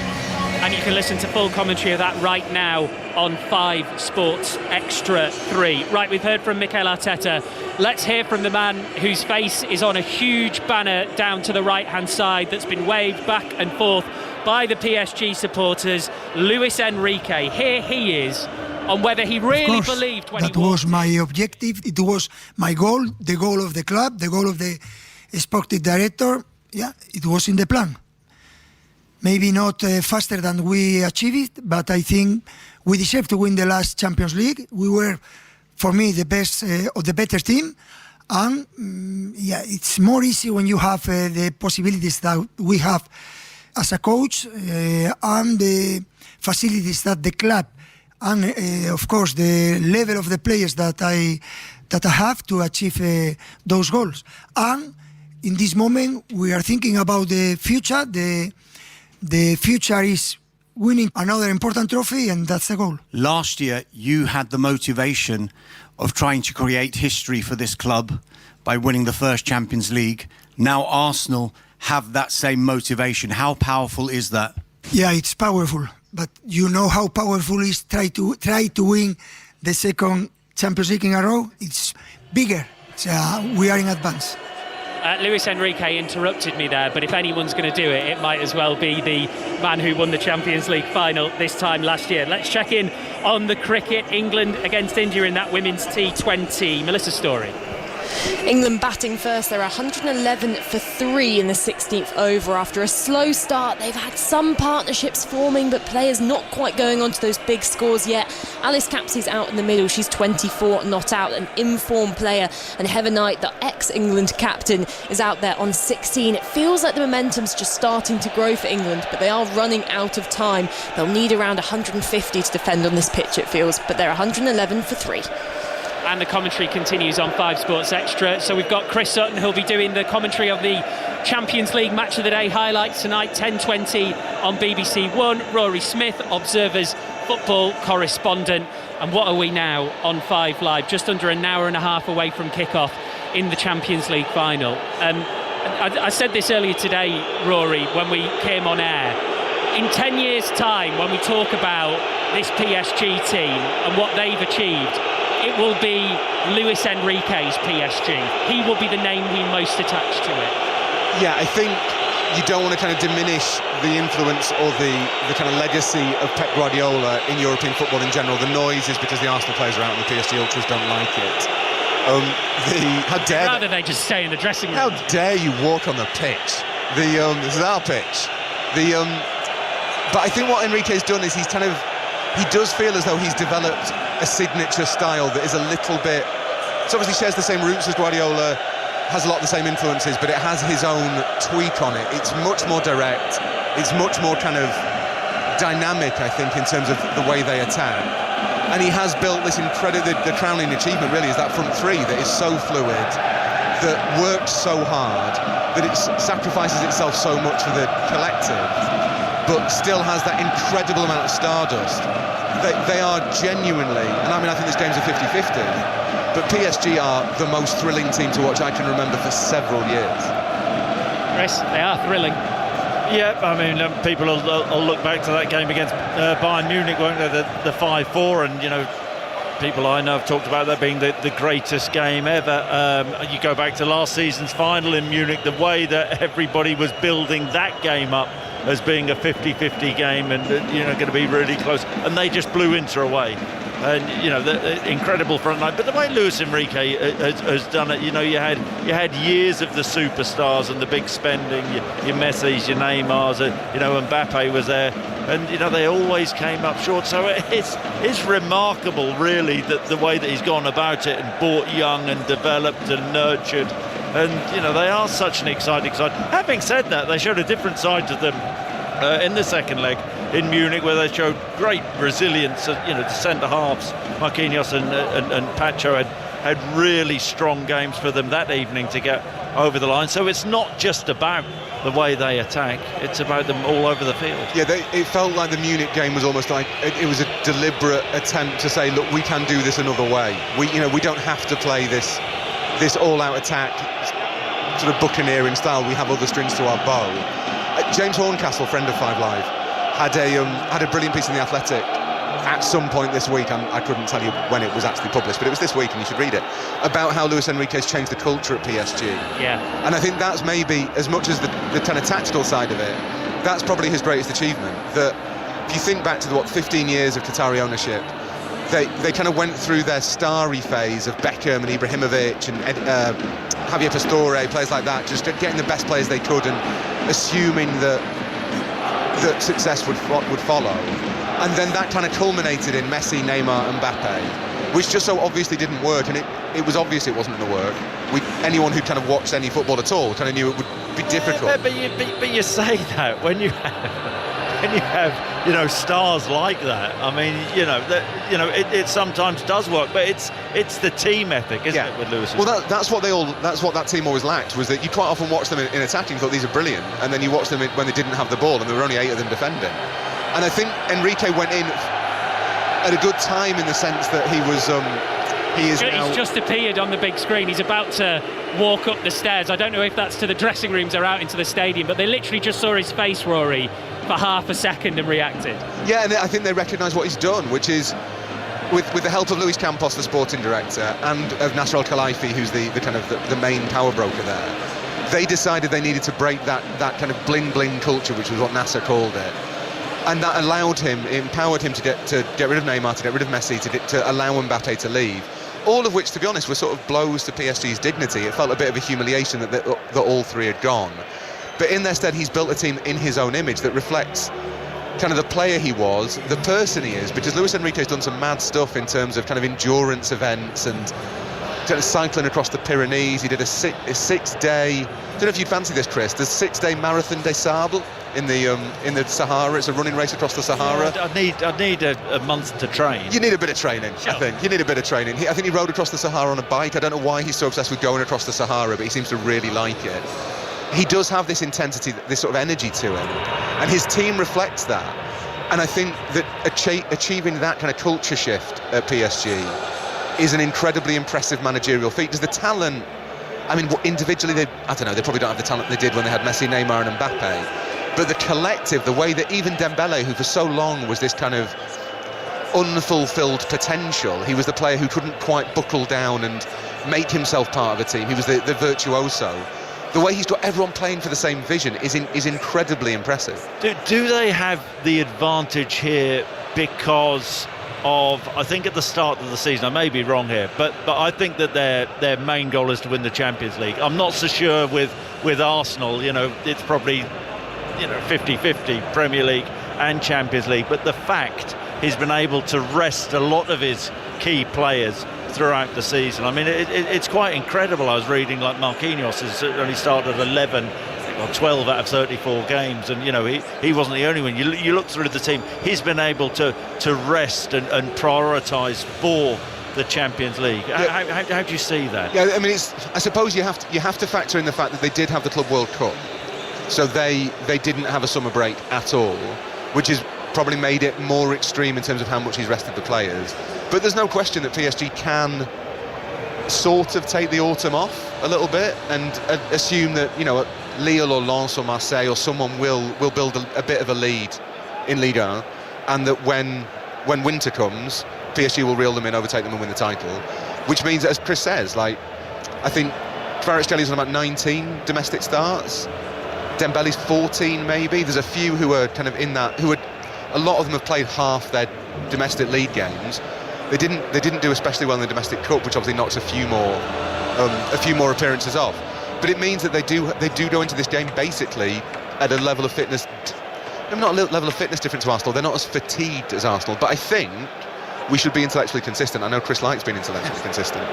And you can listen to full commentary of that right now on 5 Sports Extra 3. Right, we've heard from Mikel Arteta. Let's hear from the man whose face is on a huge banner down to the right-hand side that's been waved back and forth by the PSG supporters, Luis Enrique. Here he is on whether he really believed when that was my objective. It was my goal, the goal of the club, the goal of the sporting director. Yeah, it was in the plan. Maybe not faster than we achieved it, but I think we deserve to win the last Champions League. We were, for me, the best or the better team. And it's more easy when you have the possibilities that we have as a coach and the facilities that the club and of course the level of the players that I have to achieve those goals. And in this moment we are thinking about the future. The future is winning another important trophy, and that's the goal. Last year you had the motivation of trying to create history for this club by winning the first Champions League. Now Arsenal have that same motivation. How powerful is that? Yeah, it's powerful. But you know how powerful it is try to win the second Champions League in a row? It's bigger. So we are in advance. Luis Enrique interrupted me there, but if anyone's going to do it, it might as well be the man who won the Champions League final this time last year. Let's check in on the cricket. England against India in that women's T20. Melissa Story. England batting first. They're 111 for 3 in the 16th over. After a slow start, they've had some partnerships forming, but players not quite going on to those big scores yet. Alice Capsey's out in the middle. She's 24 not out, an informed player. And Heather Knight, the ex-England captain, is out there on 16. It feels like the momentum's just starting to grow for England, but they are running out of time. They'll need around 150 to defend on this pitch, it feels, but they're 111 for 3. And the commentary continues on 5 Sports Extra. So we've got Chris Sutton, who'll be doing the commentary of the Champions League Match of the Day highlights tonight, 10:20 on BBC One. Rory Smith, Observer's football correspondent. And what are we now on 5 Live? Just under an hour and a half away from kick-off in the Champions League final. I said this earlier today, Rory, when we came on air. In 10 years' time, when we talk about this PSG team and what they've achieved, it will be Luis Enrique's PSG. He will be the name we most attached to it. Yeah, I think you don't want to kind of diminish the influence or the kind of legacy of Pep Guardiola in European football in general. The noise is because the Arsenal players are out and the PSG ultras don't like it. How dare rather they just stay in the dressing room. How dare you walk on the pitch? This is our pitch. But I think what Enrique's done is he does feel as though he's developed a signature style that is a little bit... It obviously shares the same roots as Guardiola, has a lot of the same influences, but it has his own tweak on it. It's much more direct. It's much more kind of dynamic, I think, in terms of the way they attack. And he has built this incredible... The crowning achievement, really, is that front three that is so fluid, that works so hard, that it sacrifices itself so much for the collective, but still has that incredible amount of stardust. They are genuinely, and I mean, I think this game's a 50-50, but PSG are the most thrilling team to watch I can remember for several years. Chris, they are thrilling. Yeah, I mean, people will look back to that game against Bayern Munich, won't they? The 5-4, and, you know, people I know have talked about that being the greatest game ever. You go back to last season's final in Munich, the way that everybody was building that game up as being a 50-50 game and going to be really close, and they just blew Inter away. And the incredible front line, but the way Luis Enrique has done it, you had years of the superstars and the big spending, your Messi's, your Neymar's, Mbappe was there, and they always came up short. So it's remarkable, really, that the way that he's gone about it and bought young and developed and nurtured, and they are such an exciting side. Having said that, they showed a different side to them in the second leg in Munich, where they showed great resilience. The centre halves, Marquinhos and Pacho had really strong games for them that evening to get over the line. So it's not just about the way they attack, it's about them all over the field. Yeah, it felt like the Munich game was almost like it was a deliberate attempt to say, look, we can do this another way. We don't have to play this all-out attack sort of buccaneering style. We have other strings to our bow. James Horncastle, friend of Five Live, had a brilliant piece in The Athletic at some point this week. I couldn't tell you when it was actually published, but it was this week and you should read it, about how Luis Enrique's changed the culture at PSG. Yeah. And I think that's maybe, as much as the kind of tactical side of it, that's probably his greatest achievement. That if you think back to the 15 years of Qatari ownership, they kind of went through their starry phase of Beckham and Ibrahimovic and Javier Pastore, players like that, just getting the best players they could and assuming that success would follow. And then that kind of culminated in Messi, Neymar and Mbappe, which just so obviously didn't work, and it was obvious it wasn't going to work. Anyone who kind of watched any football at all kind of knew it would be difficult. But you say that when you have stars like that. I mean, it sometimes does work, but it's the team ethic, isn't it, with Lewis? Well, that's what that team always lacked, was that you quite often watch them in attacking, thought these are brilliant, and then you watch them when they didn't have the ball, and there were only 8 of them defending. And I think Enrique went in at a good time, in the sense that he's just appeared on the big screen. He's about to walk up the stairs. I don't know if that's to the dressing rooms or out into the stadium, but they literally just saw his face, Rory, for half a second and reacted. Yeah, and I think they recognise what he's done, which is with the help of Luis Campos, the sporting director, and of Nasser Al-Khelaifi, who's the main power broker there. They decided they needed to break that kind of bling bling culture, which was what Nasser called it. And that empowered him to get rid of Neymar, to get rid of Messi, to allow Mbappe to leave. All of which, to be honest, were sort of blows to PSG's dignity. It felt a bit of a humiliation that all three had gone. But in their stead, he's built a team in his own image that reflects kind of the player he was, the person he is, because Luis Enrique's done some mad stuff in terms of kind of endurance events and kind of cycling across the Pyrenees. He did a 6-day, I don't know if you'd fancy this, Chris, the 6-day Marathon des Sables in the Sahara. It's a running race across the Sahara. I'd need a month to train. You need a bit of training, sure. I think. You need a bit of training. I think he rode across the Sahara on a bike. I don't know why he's so obsessed with going across the Sahara, but he seems to really like it. He does have this intensity, this sort of energy to him, and his team reflects that. And I think that achieving that kind of culture shift at PSG is an incredibly impressive managerial feat. Does the talent, I mean, individually, they probably don't have the talent they did when they had Messi, Neymar and Mbappe, but the collective, the way that even Dembele, who for so long was this kind of unfulfilled potential, he was the player who couldn't quite buckle down and make himself part of a team. He was the virtuoso. The way he's got everyone playing for the same vision is incredibly impressive. Do they have the advantage here because of, I think at the start of the season, I may be wrong here, but I think that their main goal is to win the Champions League. I'm not so sure with Arsenal, it's probably 50-50 Premier League and Champions League, but the fact he's been able to rest a lot of his key players throughout the season. I mean, it's quite incredible. I was reading like Marquinhos has only started 11 or 12 out of 34 games, and he wasn't the only one. You look through the team, he's been able to rest and prioritise for the Champions League. How do you see that? Yeah, I mean, I suppose you have to factor in the fact that they did have the Club World Cup, so they didn't have a summer break at all, which has probably made it more extreme in terms of how much he's rested the players. But there's no question that PSG can sort of take the autumn off a little bit and assume that Lille or Lens or Marseille or someone will build a bit of a lead in Ligue 1, and that when winter comes, PSG will reel them in, overtake them and win the title, which means, as Chris says, like, I think Kvaratskhelia on about 19 domestic starts, Dembele's 14 maybe. There's a few who are kind of in that, a lot of them have played half their domestic league games. They didn't do especially well in the domestic cup, which obviously knocks a few more appearances off. But it means that they do go into this game basically at a level of fitness, not a level of fitness different to Arsenal. They're not as fatigued as Arsenal, but I think we should be intellectually consistent. I know Chris likes being intellectually consistent.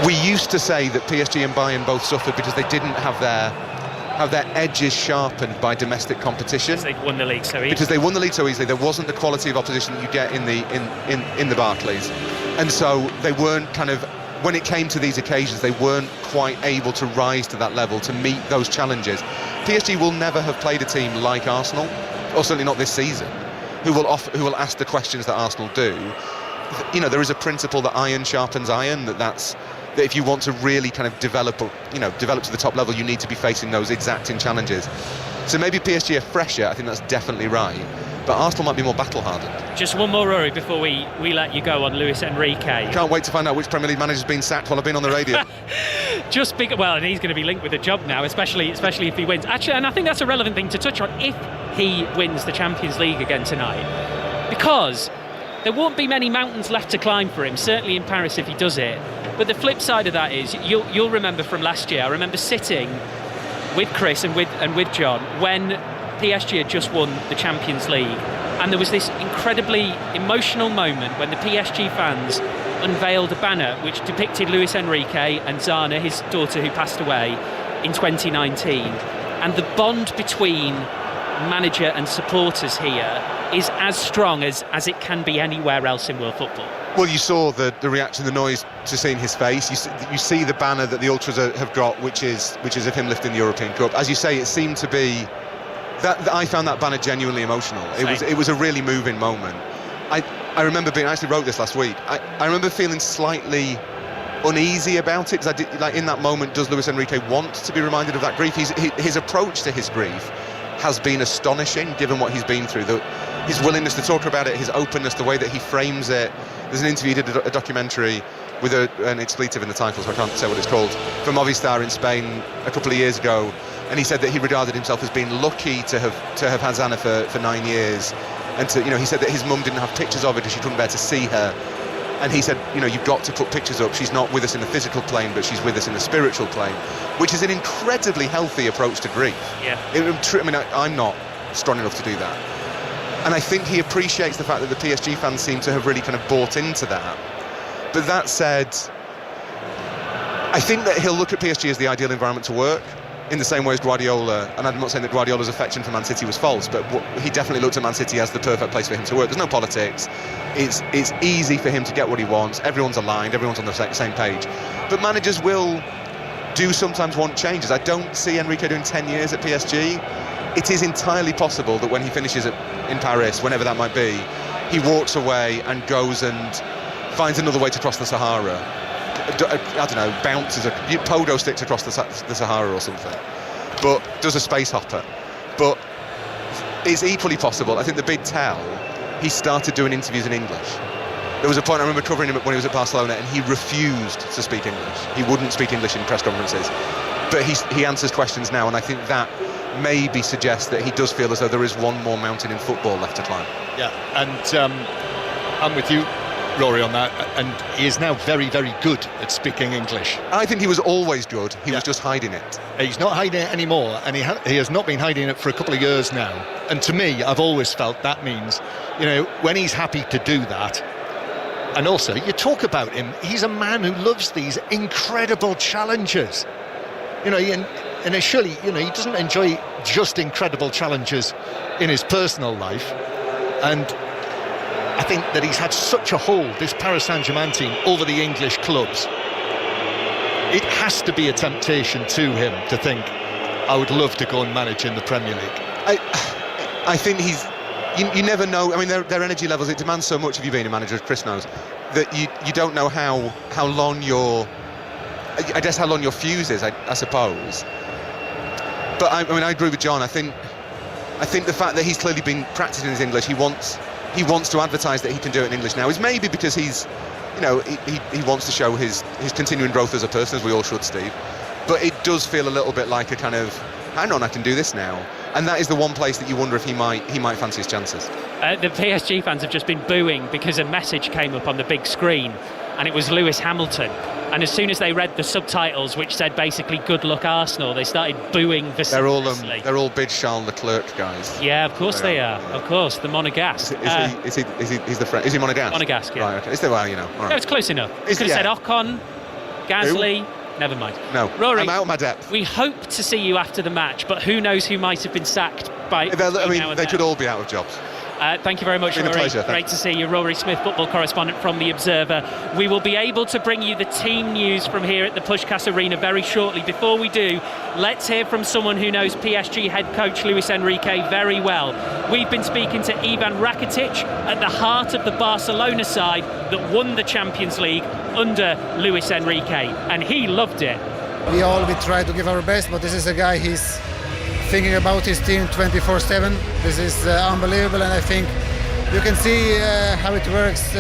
We used to say that PSG and Bayern both suffered because they didn't have their edges sharpened by domestic competition. Because they won the league so easily. Because they won the league so easily, there wasn't the quality of opposition that you get in the Barclays, and so they weren't kind of, when it came to these occasions, they weren't quite able to rise to that level to meet those challenges. PSG will never have played a team like Arsenal, or certainly not this season, who will ask the questions that Arsenal do. You know, there is a principle that iron sharpens iron. That if you want to really kind of develop to the top level, you need to be facing those exacting challenges. So maybe PSG are fresher. I think that's definitely right. But Arsenal might be more battle-hardened. Just one more, Rory, before we let you go on Luis Enrique. Can't wait to find out which Premier League manager's been sacked while I've been on the radio. And he's going to be linked with a job now, especially if he wins. Actually, and I think that's a relevant thing to touch on, if he wins the Champions League again tonight. Because there won't be many mountains left to climb for him, certainly in Paris if he does it. But the flip side of that is, you'll remember from last year, I remember sitting with Chris and with John when PSG had just won the Champions League, and there was this incredibly emotional moment when the PSG fans unveiled a banner which depicted Luis Enrique and Zana, his daughter who passed away in 2019, and the bond between manager and supporters here is as strong as it can be anywhere else in world football. Well, you saw the reaction, the noise to seeing his face. You see the banner that the ultras have got, which is of him lifting the European Cup. As you say, it seemed to be that I found that banner genuinely emotional. It was a really moving moment. I remember I actually wrote this last week. I remember feeling slightly uneasy about it, because in that moment, does Luis Enrique want to be reminded of that grief? His approach to his grief has been astonishing, given what he's been through. His willingness to talk about it, his openness, the way that he frames it. There's an interview, he did a documentary with an expletive in the title, so I can't say what it's called, from Movistar in Spain a couple of years ago, and he said that he regarded himself as being lucky to have had Zana for 9 years, and he said that his mum didn't have pictures of her because she couldn't bear to see her, and he said, you've got to put pictures up. She's not with us in the physical plane, but she's with us in the spiritual plane, which is an incredibly healthy approach to grief. Yeah. I'm not strong enough to do that. And I think he appreciates the fact that the PSG fans seem to have really kind of bought into that. But that said, I think that he'll look at PSG as the ideal environment to work, in the same way as Guardiola. And I'm not saying that Guardiola's affection for Man City was false, but he definitely looked at Man City as the perfect place for him to work. There's no politics. It's easy for him to get what he wants. Everyone's aligned. Everyone's on the same page. But managers do sometimes want changes. I don't see Enrique doing 10 years at PSG. It is entirely possible that when he finishes in Paris, whenever that might be, he walks away and goes and finds another way to cross the Sahara. I don't know, bounces, pogo sticks across the Sahara or something, but does a space hopper. But it's equally possible, I think the big tell, he started doing interviews in English. There was a point, I remember covering him when he was at Barcelona, and he refused to speak English. He wouldn't speak English in press conferences. But he answers questions now, and I think that maybe suggests that he does feel as though there is one more mountain in football left to climb. Yeah, and I'm with you, Rory, on that, and he is now very, very good at speaking English. I think he was always good, he was just hiding it. He's not hiding it anymore, and he has not been hiding it for a couple of years now. And to me, I've always felt that means, when he's happy to do that. And also, you talk about him, he's a man who loves these incredible challenges. And surely, he doesn't enjoy just incredible challenges in his personal life. And I think that he's had such a hold, this Paris Saint-Germain team, over the English clubs. It has to be a temptation to him to think, I would love to go and manage in the Premier League. I think you never know. I mean, their energy levels, it demands so much of you being a manager, as Chris knows, that you don't know how long your fuse is, I suppose. But I agree with John. I think the fact that he's clearly been practicing his English, he wants he wants to advertise that he can do it in English now is maybe because he's, you know, he wants to show his continuing growth as a person, as we all should, Steve. But it does feel a little bit like a kind of, hang on, I can do this now. And that is the one place that you wonder if he might fancy his chances. The PSG fans have just been booing because a message came up on the big screen, and it was Lewis Hamilton. And as soon as they read the subtitles, which said basically "Good luck, Arsenal," they started booing vociferously. They're all big Charles Leclerc guys. Yeah, of course they are. Of course, the Monegasque. He's the friend? Is he Monegasque? Monegasque, yeah. Right, okay. It's the, well, you know. All right. No, it's close enough. You could have said Ocon, Gasly. Never mind. No, Rory, I'm out of my depth. We hope to see you after the match, but who knows who might have been sacked by. They could all be out of jobs. Thank you very much, Rory. Pleasure. Great to see you, Rory Smith, football correspondent from The Observer. We will be able to bring you the team news from here at the Puskás Arena very shortly. Before we do, let's hear from someone who knows PSG head coach Luis Enrique very well. We've been speaking to Ivan Rakitic at the heart of the Barcelona side that won the Champions League under Luis Enrique, and he loved it. We try to give our best, but this is a guy, he's thinking about his team 24/7. This is unbelievable, and I think you can see how it works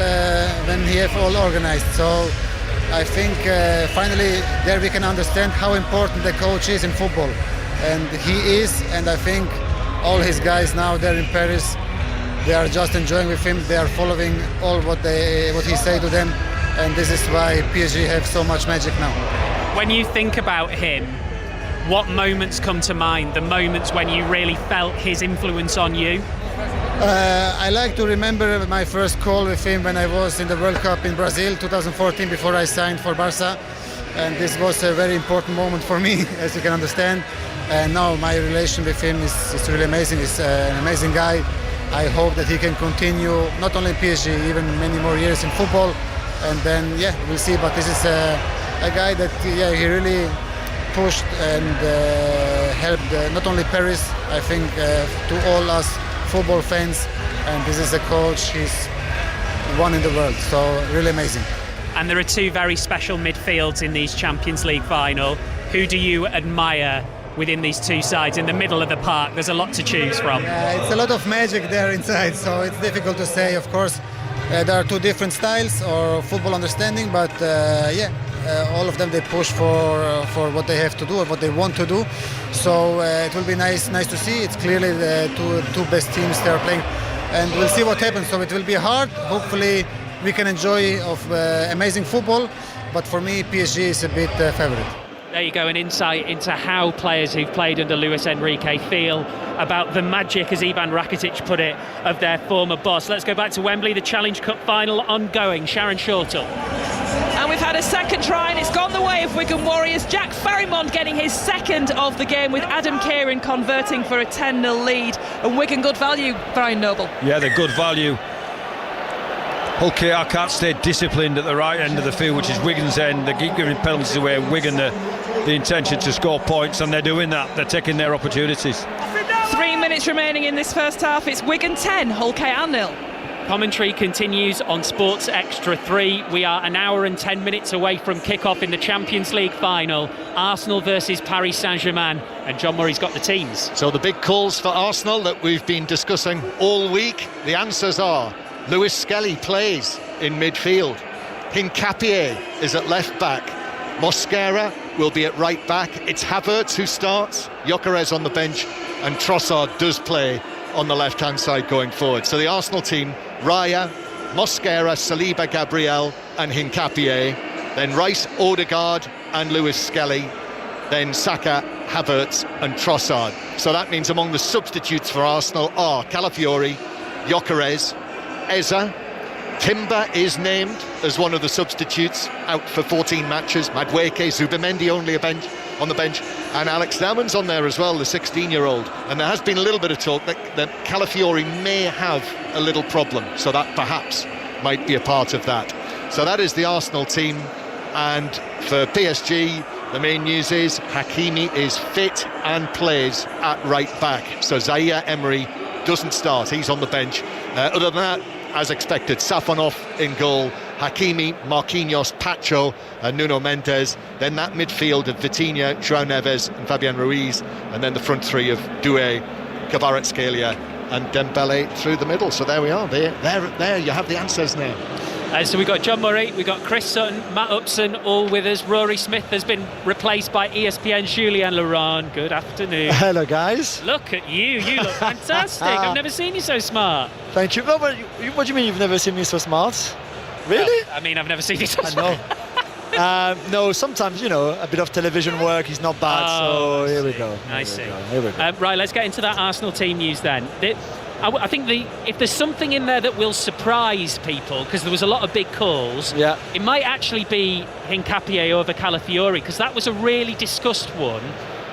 when he have all organized. So I think finally there we can understand how important the coach is in football, and he is. And I think all his guys now there in Paris, they are just enjoying with him. They are following all what he say to them, and this is why PSG have so much magic now. When you think about him, what moments come to mind, the moments when you really felt his influence on you? I like to remember my first call with him when I was in the World Cup in Brazil 2014, before I signed for Barca, and this was a very important moment for me, as you can understand. And now my relation with him is really amazing. He's an amazing guy. I hope that he can continue not only in PSG, even many more years in football, and then we'll see. But this is a guy that he really pushed and helped not only Paris, I think to all us football fans, and this is a coach, he's one in the world, so really amazing. And there are two very special midfields in these Champions League final. Who do you admire within these two sides in the middle of the park? There's a lot to choose from. Yeah, it's a lot of magic there inside, so it's difficult to say. Of course, there are two different styles or football understanding, but all of them, they push for what they have to do or what they want to do. So it will be nice to see. It's clearly the two best teams they are playing, and we'll see what happens. So it will be hard. Hopefully we can enjoy of amazing football, but for me PSG is a bit favourite. There you go, an insight into how players who've played under Luis Enrique feel about the magic, as Ivan Rakitic put it, of their former boss. Let's go back to Wembley, the Challenge Cup final ongoing. Sharon Shortall. And we've had a second try, and it's gone the way of Wigan Warriors. Jack Ferrymont getting his second of the game, with Adam Kieran converting for a 10-0 lead. And Wigan good value, Brian Noble. Yeah, they're good value. Hull KR can't stay disciplined at the right end of the field, which is Wigan's end. They keep giving penalties away. Wigan the intention to score points, and they're doing that. They're taking their opportunities. 3 minutes remaining in this first half. It's Wigan 10, Hull KR 0. Commentary continues on Sports Extra 3. We are an hour and 10 minutes away from kick-off in the Champions League final. Arsenal versus Paris Saint-Germain, and John Murray's got the teams. So the big calls for Arsenal that we've been discussing all week, the answers are: Lewis Skelly plays in midfield, Hincapié is at left back, Mosquera will be at right back, it's Havertz who starts, Gyökeres on the bench, and Trossard does play on the left hand side going forward. So the Arsenal team: Raya, Mosquera, Saliba, Gabriel and Hincapié, then Rice, Odegaard and Lewis Skelly, then Saka, Havertz and Trossard. So that means among the substitutes for Arsenal are Calafiori, Gyökeres, Eza, Timber is named as one of the substitutes, out for 14 matches. Madueke, Zubimendi only on the bench, and Alex Salmon's on there as well, the 16-year-old. And there has been a little bit of talk that Calafiori may have a little problem, so that perhaps might be a part of that. So that is the Arsenal team, and for PSG, the main news is Hakimi is fit and plays at right back. So Zaire Emery doesn't start, he's on the bench. Other than that, as expected, Safonov in goal, Hakimi, Marquinhos, Pacho and Nuno Mendes. Then that midfield of Vitinha, João Neves and Fabian Ruiz, and then the front three of Doué, Kvaratskhelia and Dembele through the middle. So there we are. There you have the answers now. So we've got John Murray, we've got Chris Sutton, Matt Upson, all with us. Rory Smith has been replaced by ESPN Julien Laurent. Good afternoon. Hello, guys. Look at you. You look fantastic. I've never seen you so smart. Thank you. No, but what do you mean you've never seen me so smart? Really? Well, I mean, I've never seen you so smart. No, sometimes, a bit of television work is not bad. So here we go. I see. Right, let's get into that Arsenal team news then. I think if there's something in there that will surprise people, because there was a lot of big calls, it might actually be Hincapié over Calafiori, because that was a really discussed one,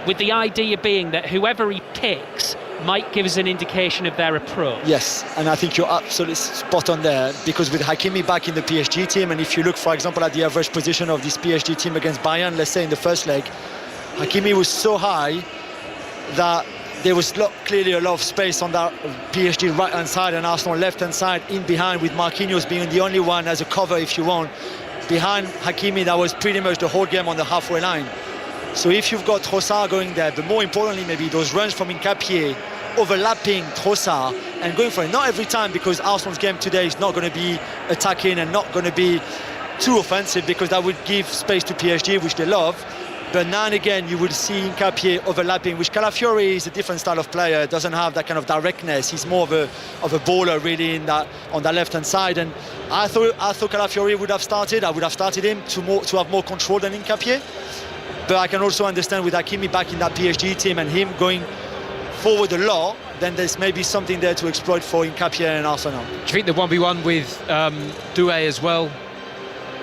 with the idea being that whoever he picks might give us an indication of their approach. Yes, and I think you're absolutely spot on there, because with Hakimi back in the PSG team, and if you look, for example, at the average position of this PSG team against Bayern, let's say in the first leg, Hakimi was so high that there was clearly a lot of space on that PSG right-hand side and Arsenal left-hand side in behind, with Marquinhos being the only one as a cover, if you want. Behind Hakimi, that was pretty much the whole game on the halfway line. So if you've got Trossard going there, but more importantly maybe those runs from Hincapié, overlapping Trossard and going for it. Not every time, because Arsenal's game today is not going to be attacking and not going to be too offensive, because that would give space to PSG, which they love. But now and again you will see Hincapié overlapping, which Calafiori is a different style of player, doesn't have that kind of directness. He's more of a baller really on that left hand side. And I thought Calafiori would have started. I would have started him to have more control than Hincapié. But I can also understand with Hakimi back in that PSG team and him going forward a lot, then there's maybe something there to exploit for Hincapié and Arsenal. Do you think the 1v1 with Doué as well?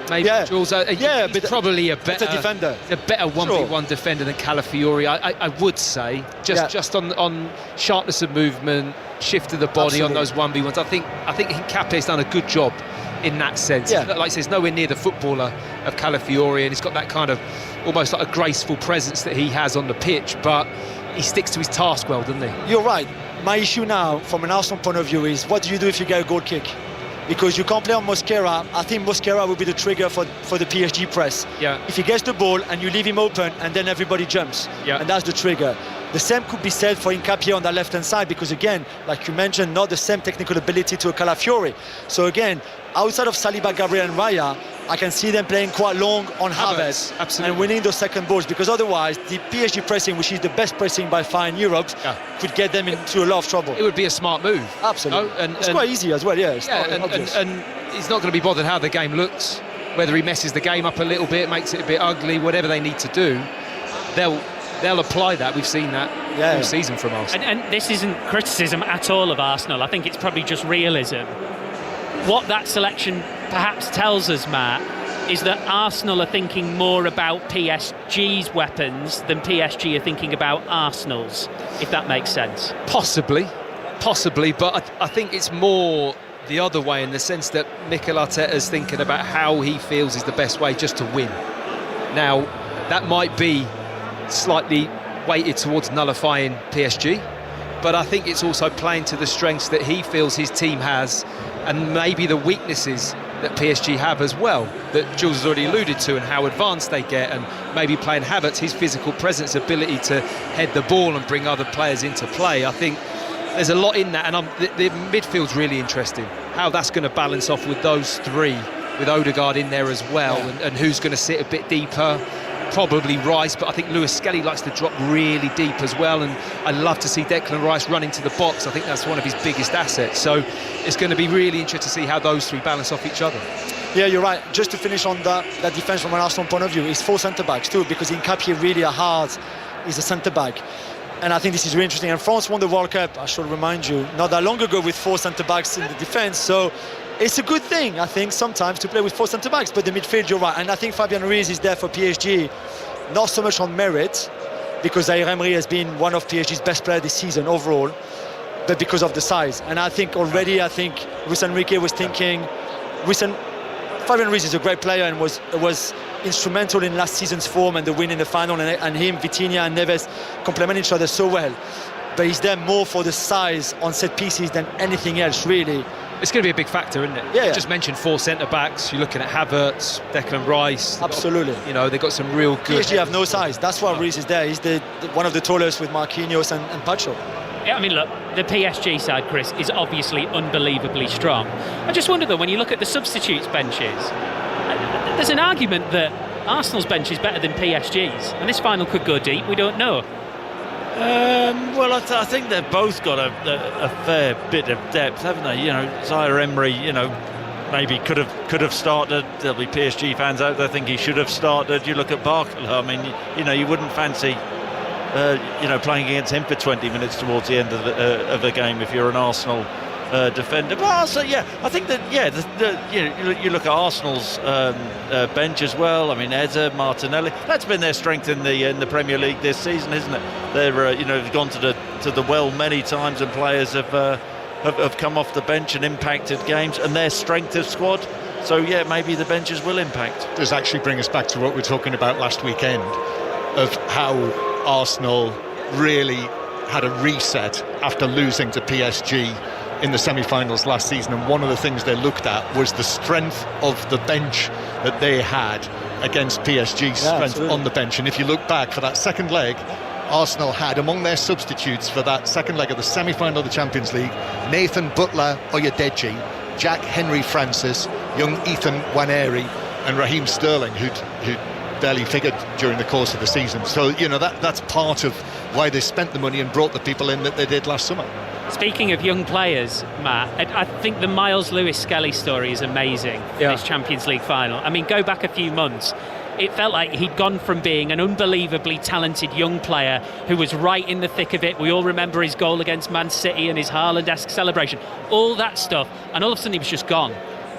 Maybe Jules, but probably a better defender, a better 1v1 defender than Calafiori. I would say just on sharpness of movement, shift of the body on those 1v1s. I think Hincapié's done a good job in that sense. Like I said, he's nowhere near the footballer of Calafiori, and he's got that kind of almost like a graceful presence that he has on the pitch, but he sticks to his task well, doesn't he? You're right. My issue now, from an Arsenal point of view, is what do you do if you get a goal kick? Because you can't play on Mosquera. I think Mosquera will be the trigger for the PSG press. If he gets the ball and you leave him open and then everybody jumps, and that's the trigger. The same could be said for Hincapié on the left-hand side, because again, like you mentioned, not the same technical ability to a Calafiori. So again, outside of Saliba, Gabriel and Raya, I can see them playing quite long on Havertz and winning those second balls, because otherwise the PSG pressing, which is the best pressing by far in Europe, could get them into a lot of trouble. It would be a smart move. Absolutely. And it's quite easy as well, and he's not going to be bothered how the game looks, whether he messes the game up a little bit, makes it a bit ugly, whatever they need to do, they'll apply that. We've seen that all season from Arsenal. And this isn't criticism at all of Arsenal. I think it's probably just realism. What that selection perhaps tells us, Matt, is that Arsenal are thinking more about PSG's weapons than PSG are thinking about Arsenal's, if that makes sense. Possibly, but I think it's more the other way, in the sense that Mikel Arteta's thinking about how he feels is the best way just to win. Now, that might be slightly weighted towards nullifying PSG, but I think it's also playing to the strengths that he feels his team has, and maybe the weaknesses that PSG have as well, that Jules has already alluded to, and how advanced they get, and maybe playing Havertz, his physical presence, ability to head the ball and bring other players into play. I think there's a lot in that, and the midfield's really interesting, how that's going to balance off with those three, with Odegaard in there as well, and who's going to sit a bit deeper. Probably Rice, but I think Lewis Skelly likes to drop really deep as well, and I love to see Declan Rice run into the box. I think that's one of his biggest assets, so it's going to be really interesting to see how those three balance off each other. Yeah, you're right. Just to finish on that defence from an Arsenal point of view, it's 4 centre-backs too, because Hincapié really a is a centre-back. And I think this is really interesting. And France won the World Cup, I should remind you, not that long ago, with 4 centre-backs in the defence. So it's a good thing, I think, sometimes to play with 4 centre-backs. But the midfield, you're right. And I think Fabian Ruiz is there for PSG, not so much on merit, because Zaire Emery has been one of PSG's best players this season overall, but because of the size. And I think already, Luis Enrique was thinking, Fabian Ruiz is a great player and was instrumental in last season's form and the win in the final, and him, Vitinha and Neves complement each other so well. But he's there more for the size on set pieces than anything else, really. It's going to be a big factor, isn't it? Yeah. You just mentioned 4 centre-backs. You're looking at Havertz, Declan Rice. Absolutely. They've got some real good... PSG have no size. That's why Ruiz is there. He's one of the tallest with Marquinhos and Pacho. Yeah, I mean, look, the PSG side, Chris, is obviously unbelievably strong. I just wonder, though, when you look at the substitutes benches, there's an argument that Arsenal's bench is better than PSG's, and this final could go deep. We don't know. Well, I think they've both got a fair bit of depth, haven't they? You know, Zaire Emery, you know, maybe could have started. There'll be PSG fans out there think he should have started. You look at Barkley. I mean, you know, you wouldn't fancy playing against him for 20 minutes towards the end of the game if you're an Arsenal defender. But also, I think that you look at Arsenal's bench as well. I mean, Eze, Martinelli. That's been their strength in the Premier League this season, isn't it? They've gone to the well many times, and players have come off the bench and impacted games, and their strength of squad. So maybe the benches will impact. Does actually bring us back to what we were talking about last weekend, of how Arsenal really had a reset after losing to PSG in the semi-finals last season, and one of the things they looked at was the strength of the bench that they had against PSG's strength absolutely. On the bench. And if you look back for that second leg, Arsenal had among their substitutes for that second leg of the semi-final of the Champions League, Nathan Butler-Oyedeji, Jack Henry-Francis, young Ethan Nwaneri, and Raheem Sterling, who'd barely figured during the course of the season. So, you know, that's part of why they spent the money and brought the people in that they did last summer. Speaking of young players, Matt, I think the Miles Lewis-Skelly story is amazing in this Champions League final. I mean, go back a few months, it felt like he'd gone from being an unbelievably talented young player who was right in the thick of it. We all remember his goal against Man City and his Haaland-esque celebration, all that stuff, and all of a sudden he was just gone.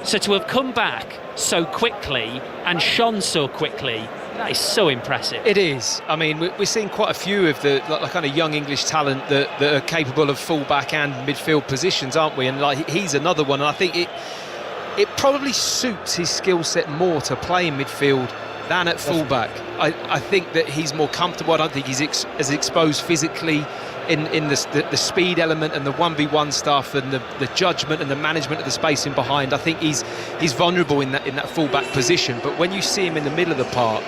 So to have come back so quickly and shone so quickly, that is so impressive. It is. I mean, we're seeing quite a few of the kind of young English talent that are capable of full-back and midfield positions, aren't we? And like he's another one. And I think it probably suits his skill set more to play in midfield than at full-back. I think that he's more comfortable. I don't think he's as exposed physically in the speed element and the 1v1 stuff and the judgment and the management of the space in behind. I think he's vulnerable in that full-back position. But when you see him in the middle of the park,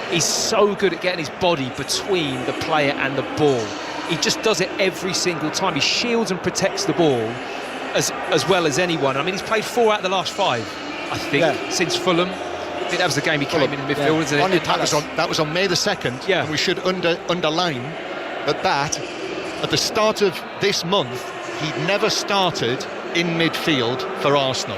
he's so good at getting his body between the player and the ball. He just does it every single time. He shields and protects the ball as well as anyone. I mean, he's played 4 out of the last 5, I think, since Fulham. I think that was the game he came in midfield, wasn't it? That was on May the 2nd, and we should underline that at the start of this month, he'd never started in midfield for Arsenal.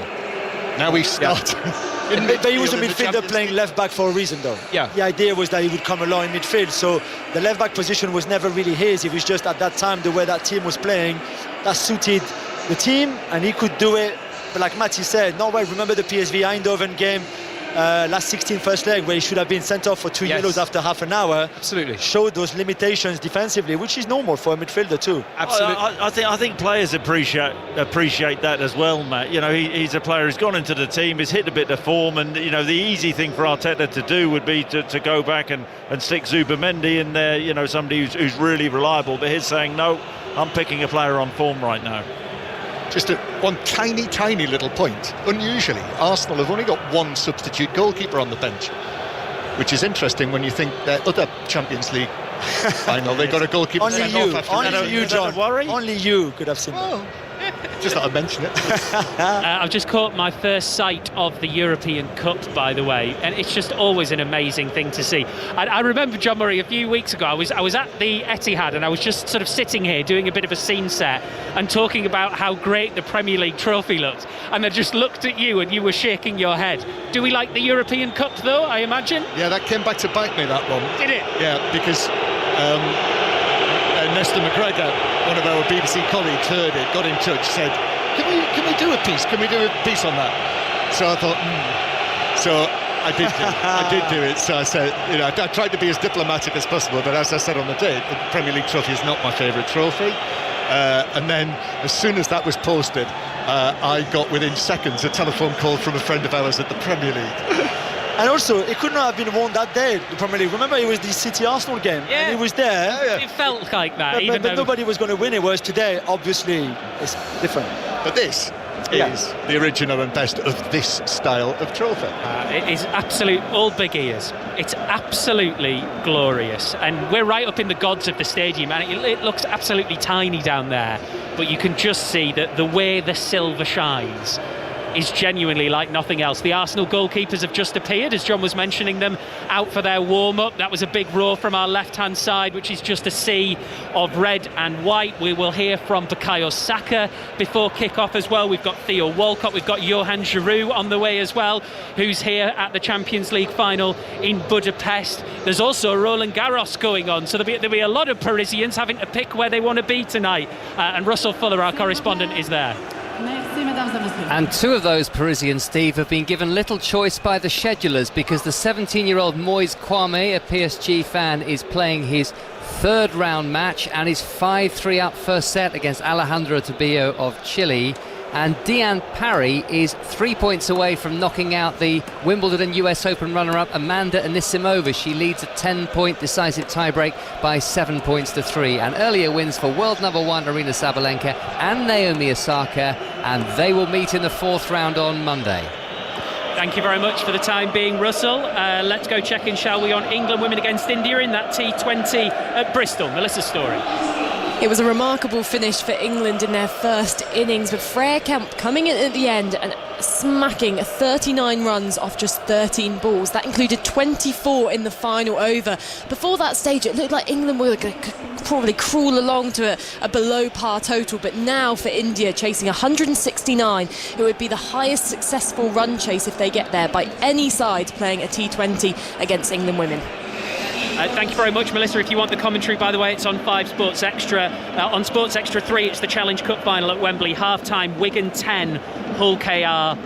Now he started. But he was a midfielder playing left back for a reason, though. Yeah. The idea was that he would come along in midfield, so the left back position was never really his. It was just at that time the way that team was playing that suited the team, and he could do it. But like Matty said, remember the PSV Eindhoven game last 16 first leg where he should have been sent off for 2 yellows after half an hour. Absolutely. Showed those limitations defensively, which is normal for a midfielder too. Absolutely. I think players appreciate that as well, Matt. You know, he's a player who's gone into the team, he's hit a bit of form, and you know the easy thing for Arteta to do would be to go back and stick Zubimendi in there. You know, somebody who's really reliable. But he's saying no, I'm picking a player on form right now. Just one tiny little point. Unusually, Arsenal have only got one substitute goalkeeper on the bench, which is interesting when you think that other Champions League final they got a goalkeeper sent off after only you, John. Only you could have seen that. Just thought I'd mention it. I've just caught my first sight of the European Cup, by the way, and it's just always an amazing thing to see. I remember, John Murray, a few weeks ago I was at the Etihad, and I was just sort of sitting here doing a bit of a scene set and talking about how great the Premier League trophy looked, and I just looked at you and you were shaking your head. Do we like the European Cup though, I imagine? Yeah, that came back to bite me, that one. Did it? Yeah, because Nestor McGregor, one of our BBC colleagues, heard it, got in touch, said, can we do a piece? Can we do a piece on that? So I thought, So I did do it. So I said, you know, I tried to be as diplomatic as possible, but as I said on the day, the Premier League trophy is not my favourite trophy. And then as soon as that was posted, I got within seconds a telephone call from a friend of ours at the Premier League. And also, it could not have been won that day, the Premier League. Remember, it was the City-Arsenal game. Yeah. And he was there. It felt like that. But nobody was going to win it, whereas today, obviously, it's different. But this is the original and best of this style of trophy. It is all big ears. It's absolutely glorious, and we're right up in the gods of the stadium, and it looks absolutely tiny down there, but you can just see that the way the silver shines is genuinely like nothing else. The Arsenal goalkeepers have just appeared, as John was mentioning them, out for their warm-up. That was a big roar from our left-hand side, which is just a sea of red and white. We will hear from Bukayo Saka before kick-off as well. We've got Theo Walcott, we've got Johan Giroud on the way as well, who's here at the Champions League final in Budapest. There's also Roland Garros going on, so there'll be a lot of Parisians having to pick where they want to be tonight. And Russell Fuller, our correspondent, is there. And two of those Parisians, Steve, have been given little choice by the schedulers, because the 17-year-old Moise Kwame, a PSG fan, is playing his third round match and is 5-3 up first set against Alejandro Tobio of Chile. And Diane Parry is 3 points away from knocking out the Wimbledon and US Open runner-up Amanda Anisimova. She leads a 10-point decisive tiebreak by 7 points to 3. And earlier wins for world number 1 Arina Sabalenka and Naomi Osaka, and they will meet in the fourth round on Monday. Thank you very much for the time being, Russell. Let's go check in, shall we, on England women against India in that T20 at Bristol. Melissa Story. It was a remarkable finish for England in their first innings, with Freya Kemp coming in at the end and smacking 39 runs off just 13 balls. That included 24 in the final over. Before that stage, it looked like England were going to probably crawl along to a below par total, but now for India, chasing 169, it would be the highest successful run chase if they get there by any side playing a T20 against England women. Thank you very much, Melissa. If you want the commentary, by the way, it's on 5 Sports Extra. On Sports Extra 3, it's the Challenge Cup final at Wembley. Half-time, Wigan 10, Hull KR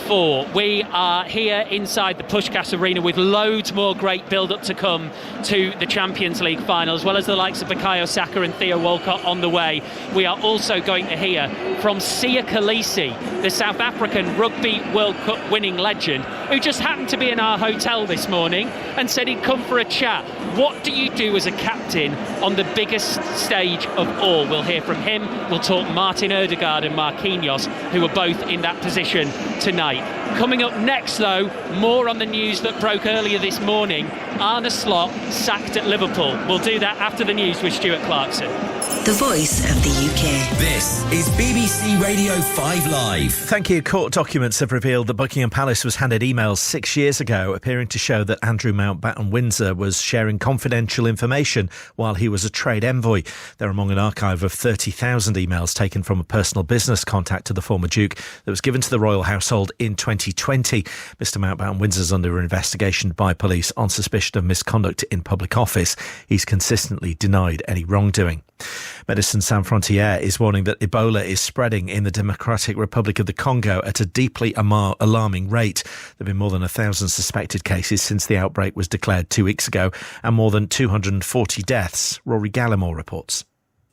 4. We are here inside the Puskás Arena with loads more great build-up to come to the Champions League final, as well as the likes of Bukayo Saka and Theo Walcott on the way. We are also going to hear from Sia Khaleesi, the South African Rugby World Cup winning legend, who just happened to be in our hotel this morning and said he'd come for a chat. What do you do as a captain on the biggest stage of all? We'll hear from him. We'll talk Martin Ødegaard and Marquinhos, who are both in that position tonight. Coming up next, though, more on the news that broke earlier this morning. Arne Slot sacked at Liverpool. We'll do that after the news with Stuart Clarkson. The voice of the UK. This is BBC Radio 5 Live. Thank you. Court documents have revealed that Buckingham Palace was handed emails 6 years ago appearing to show that Andrew Mountbatten Windsor was sharing confidential information while he was a trade envoy. They're among an archive of 30,000 emails taken from a personal business contact to the former Duke that was given to the royal household in 2020. Mr Mountbatten Windsor is under investigation by police on suspicion of misconduct in public office. He's consistently denied any wrongdoing. Médecins Sans Frontières is warning that Ebola is spreading in the Democratic Republic of the Congo at a deeply alarming rate. There have been more than 1,000 suspected cases since the outbreak was declared 2 weeks ago, and more than 240 deaths. Rory Gallimore reports.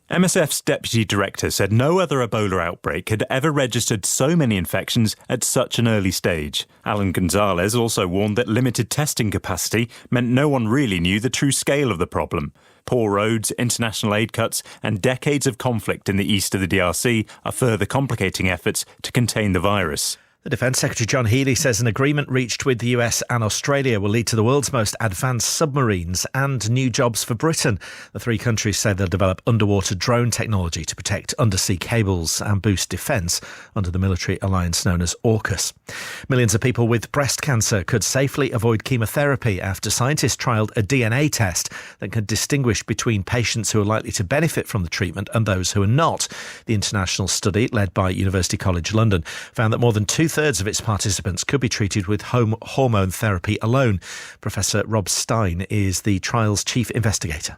MSF's deputy director said no other Ebola outbreak had ever registered so many infections at such an early stage. Alan Gonzalez also warned that limited testing capacity meant no one really knew the true scale of the problem. Poor roads, international aid cuts and decades of conflict in the east of the DRC are further complicating efforts to contain the virus. The Defence Secretary John Healey says an agreement reached with the US and Australia will lead to the world's most advanced submarines and new jobs for Britain. The three countries say they'll develop underwater drone technology to protect undersea cables and boost defence under the military alliance known as AUKUS. Millions of people with breast cancer could safely avoid chemotherapy after scientists trialled a DNA test that can distinguish between patients who are likely to benefit from the treatment and those who are not. The international study, led by University College London, found that more than two-thirds of its participants could be treated with hormone therapy alone. Professor Rob Stein is the trial's chief investigator.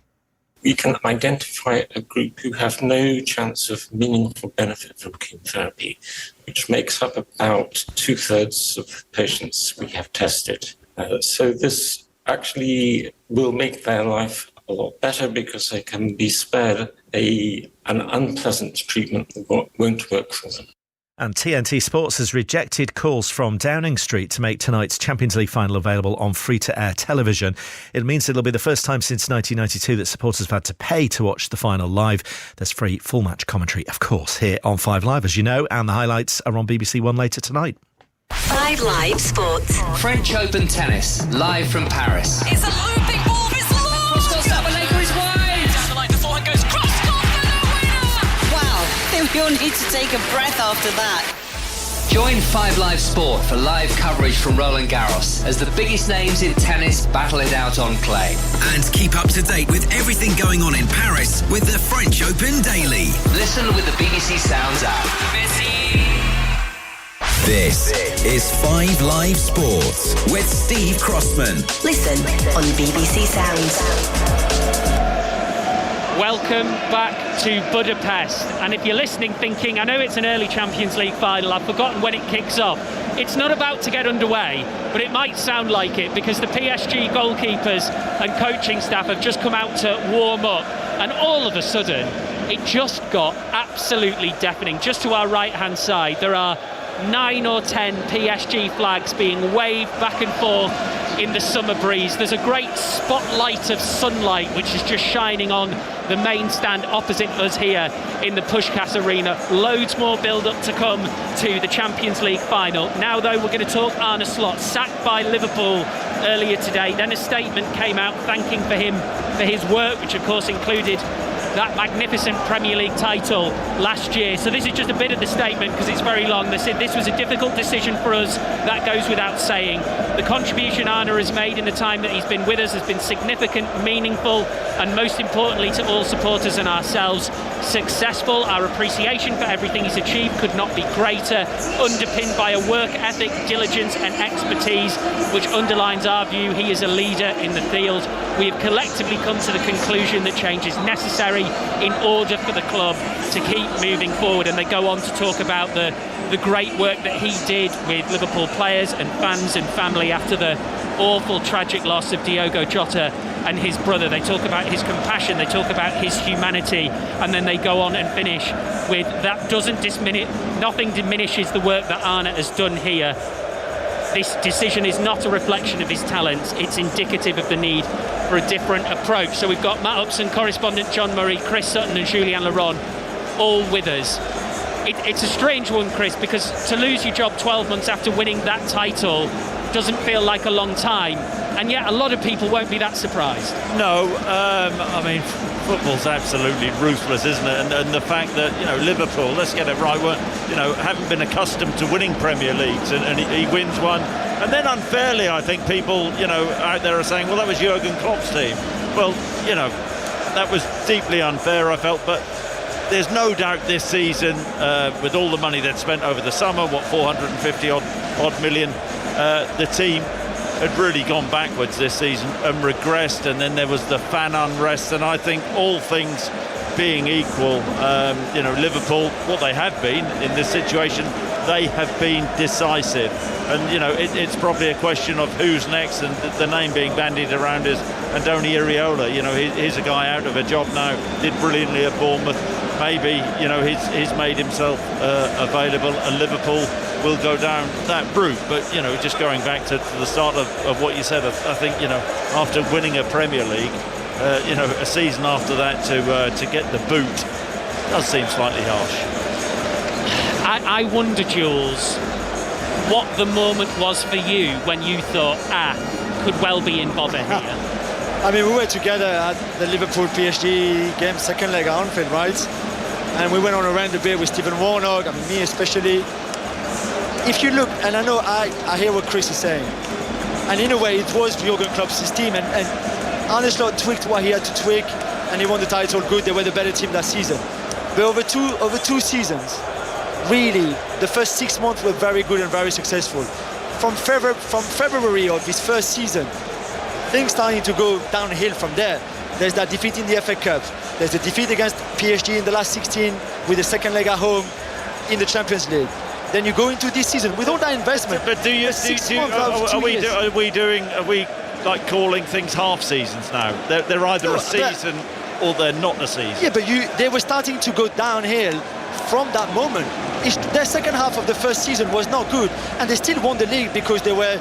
We can identify a group who have no chance of meaningful benefit from chemotherapy, which makes up about 2/3 of patients we have tested. So this actually will make their life a lot better because they can be spared an unpleasant treatment that won't work for them. And TNT Sports has rejected calls from Downing Street to make tonight's Champions League final available on free-to-air television. It means it'll be the first time since 1992 that supporters have had to pay to watch the final live. There's free full-match commentary, of course, here on 5 Live, as you know, and the highlights are on BBC One later tonight. 5 Live Sports. French Open tennis, live from Paris. It's a looping ball, it's long! Cross-court Sabalenka is wide! Down the line, the forehand goes cross-court for the winner! Wow, I think we all need to take a breath after that. Join 5 Live Sport for live coverage from Roland Garros as the biggest names in tennis battle it out on clay. And keep up to date with everything going on in Paris with the French Open Daily. Listen with the BBC Sounds app. This is 5 Live Sports with Steve Crossman. Listen on BBC Sounds. Welcome back to Budapest. And if you're listening thinking, I know it's an early Champions League final, I've forgotten when it kicks off. It's not about to get underway, but it might sound like it because the PSG goalkeepers and coaching staff have just come out to warm up. And all of a sudden, it just got absolutely deafening. Just to our right-hand side, there are 9 or 10 PSG flags being waved back and forth in the summer breeze. There's a great spotlight of sunlight which is just shining on the main stand opposite us here in the Puskás Arena. Loads more build-up to come to the Champions League final. Now, though, we're going to talk Arne Slot, sacked by Liverpool earlier today. Then a statement came out thanking for him for his work, which of course included that magnificent Premier League title last year. So this is just a bit of the statement because it's very long. They said this was a difficult decision for us. That goes without saying. The contribution Arne has made in the time that he's been with us has been significant, meaningful, and most importantly to all supporters and ourselves, successful. Our appreciation for everything he's achieved could not be greater, underpinned by a work ethic, diligence and expertise which underlines our view he is a leader in the field. We have collectively come to the conclusion that change is necessary in order for the club to keep moving forward. And they go on to talk about the great work that he did with Liverpool players and fans and family after the awful tragic loss of Diogo Jota and his brother. They talk about his compassion, they talk about his humanity, and then they go on and finish with that doesn't diminish, nothing diminishes the work that Arne has done here. This decision is not a reflection of his talents, it's indicative of the need for a different approach. So we've got Matt Upson, correspondent John Murray, Chris Sutton and Julian Laurent all with us. It's a strange one, Chris, because to lose your job 12 months after winning that title doesn't feel like a long time, and yet a lot of people won't be that surprised. No, I mean, football's absolutely ruthless, isn't it? And the fact that, Liverpool, let's get it right, haven't been accustomed to winning Premier Leagues, and he wins one. And then unfairly, I think people, out there are saying, well, that was Jurgen Klopp's team. Well, that was deeply unfair, I felt, but there's no doubt this season, with all the money they'd spent over the summer, 450 odd million, the team had really gone backwards this season and regressed, and then there was the fan unrest. And I think all things being equal, Liverpool, what they have been in this situation, they have been decisive. And it's probably a question of who's next, and the name being bandied around is Andoni Iraola. He's a guy out of a job now, did brilliantly at Bournemouth. Maybe he's made himself available, and Liverpool will go down that route. But just going back to the start of what you said, I think after winning a Premier League, a season after that to get the boot does seem slightly harsh. I wonder, Jules, what the moment was for you when you thought, could well be in bother here. I mean, we were together at the Liverpool PSG game, second leg at Anfield, right? And we went on around a bit with Stephen Warnock, me especially. If you look, and I know I hear what Chris is saying, and in a way it was Jurgen Klopp's team, and Arne Slot tweaked what he had to tweak, and he won the title. Good, they were the better team that season. But over two seasons, really, the first 6 months were very good and very successful. From February of his first season, things starting to go downhill from there. There's that defeat in the FA Cup. There's a defeat against PSG in the last 16 with the second leg at home in the Champions League. Then you go into this season with all that investment. But are we like calling things half seasons now? They're either a season or they're not a season. Yeah, but they were starting to go downhill from that moment, their second half of the first season was not good, and they still won the league because they were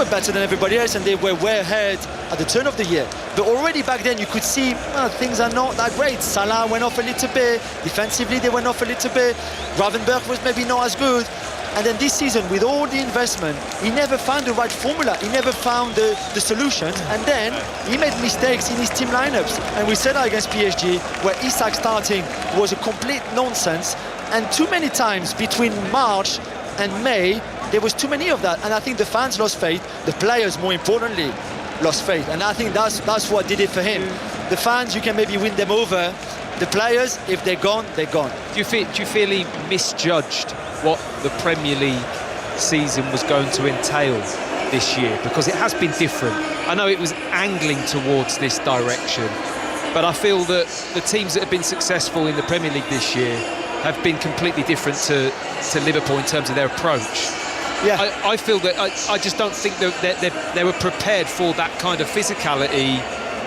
better than everybody else, and they were way ahead at the turn of the year. But already back then you could see things are not that great. Salah went off a little bit, defensively they went off a little bit, Gravenberch was maybe not as good. And then this season, with all the investment, he never found the right formula. He never found the solutions. And then he made mistakes in his team lineups. And we said that against PSG, where Isak starting was a complete nonsense. And too many times between March and May, there was too many of that. And I think the fans lost faith. The players, more importantly, lost faith. And I think that's what did it for him. The fans, you can maybe win them over. The players, if they're gone, they're gone. Do you feel he misjudged what the Premier League season was going to entail this year? Because it has been different. I know it was angling towards this direction, but I feel that the teams that have been successful in the Premier League this year have been completely different to Liverpool in terms of their approach. Yeah. I feel that I just don't think that they were prepared for that kind of physicality,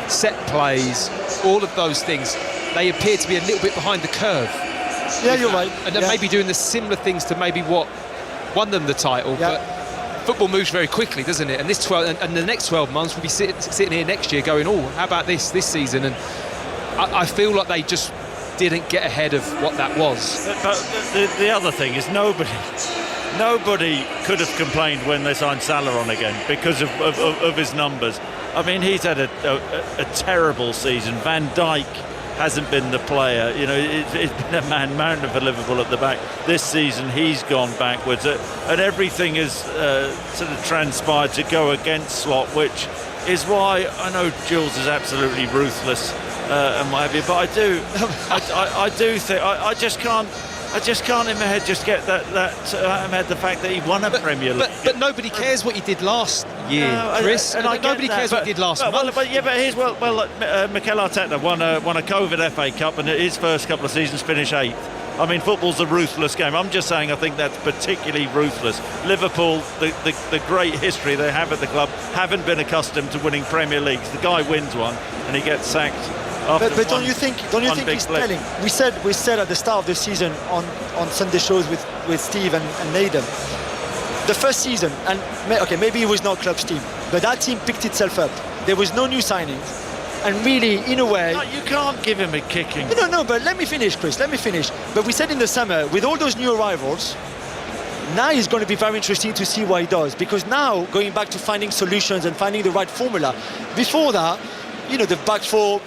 set plays, all of those things. They appear to be a little bit behind the curve. Yeah, you're right. And then maybe doing the similar things to maybe what won them the title. But football moves very quickly, doesn't it? And this and the next 12 months we'll be sitting here next year going, oh, how about this season? And I feel like they just didn't get ahead of what that was. But the other thing is nobody could have complained when they signed Salah on again because of his numbers. I mean, he's had a terrible season. Van Dijk hasn't been the player. You know, it's been a man mountain for Liverpool at the back. This season he's gone backwards, and everything has sort of transpired to go against Slot, which is why I know Jules is absolutely ruthless and what have you, but I do think I just can't in my head just get that in my head the fact that he won a Premier League. But nobody cares what he did last year, Chris. And nobody cares what he did last month. But here's Mikel Arteta won a COVID FA Cup, and his first couple of seasons finished 8th. I mean, football's a ruthless game. I'm just saying I think that's particularly ruthless. Liverpool, the great history they have at the club, haven't been accustomed to winning Premier Leagues. The guy wins one and he gets sacked. But don't you think he's telling? We said at the start of the season on Sunday shows with Steve and Nathan, the first season, and maybe it was not club's team, but that team picked itself up. There was no new signings, and really, in a way, you can't give him a kicking. No, but let me finish, Chris. Let me finish. But we said in the summer, with all those new arrivals, now it's going to be very interesting to see what he does, because now going back to finding solutions and finding the right formula. Before that, the back four.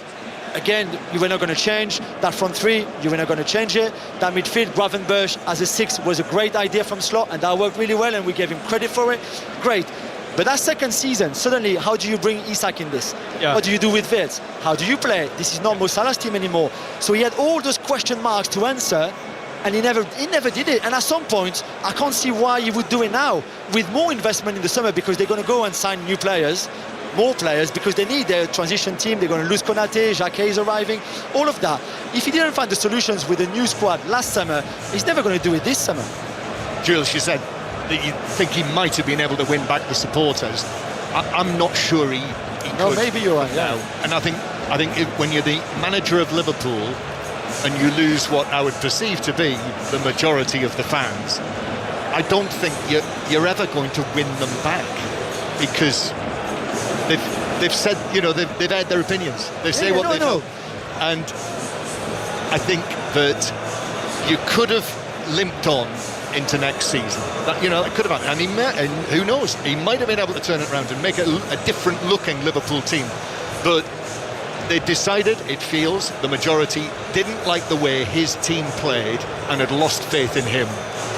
Again, you were not going to change. That front three, you were not going to change it. That midfield, Gravenberch as a 6 was a great idea from Slot, and that worked really well, and we gave him credit for it. Great. But that second season, suddenly, how do you bring Isak in this? Yeah. What do you do with Wirtz? How do you play? This is not Mo Salah's team anymore. So he had all those question marks to answer, and he never did it. And at some point, I can't see why he would do it now with more investment in the summer, because they're going to go and sign new players. More players, because they need their transition team. They're going to lose Konate, Jacquet is arriving, all of that. If he didn't find the solutions with the new squad last summer, he's never going to do it this summer. Jules, you said that you think he might have been able to win back the supporters. I'm not sure he could. No, maybe you're right. Yeah. And I think when you're the manager of Liverpool and you lose what I would perceive to be the majority of the fans, I don't think you're ever going to win them back, because they've said, they've had their opinions. They say what they feel. And I think that you could have limped on into next season. That could have happened. And who knows? He might have been able to turn it around and make it a different looking Liverpool team. But they decided, it feels, the majority didn't like the way his team played and had lost faith in him.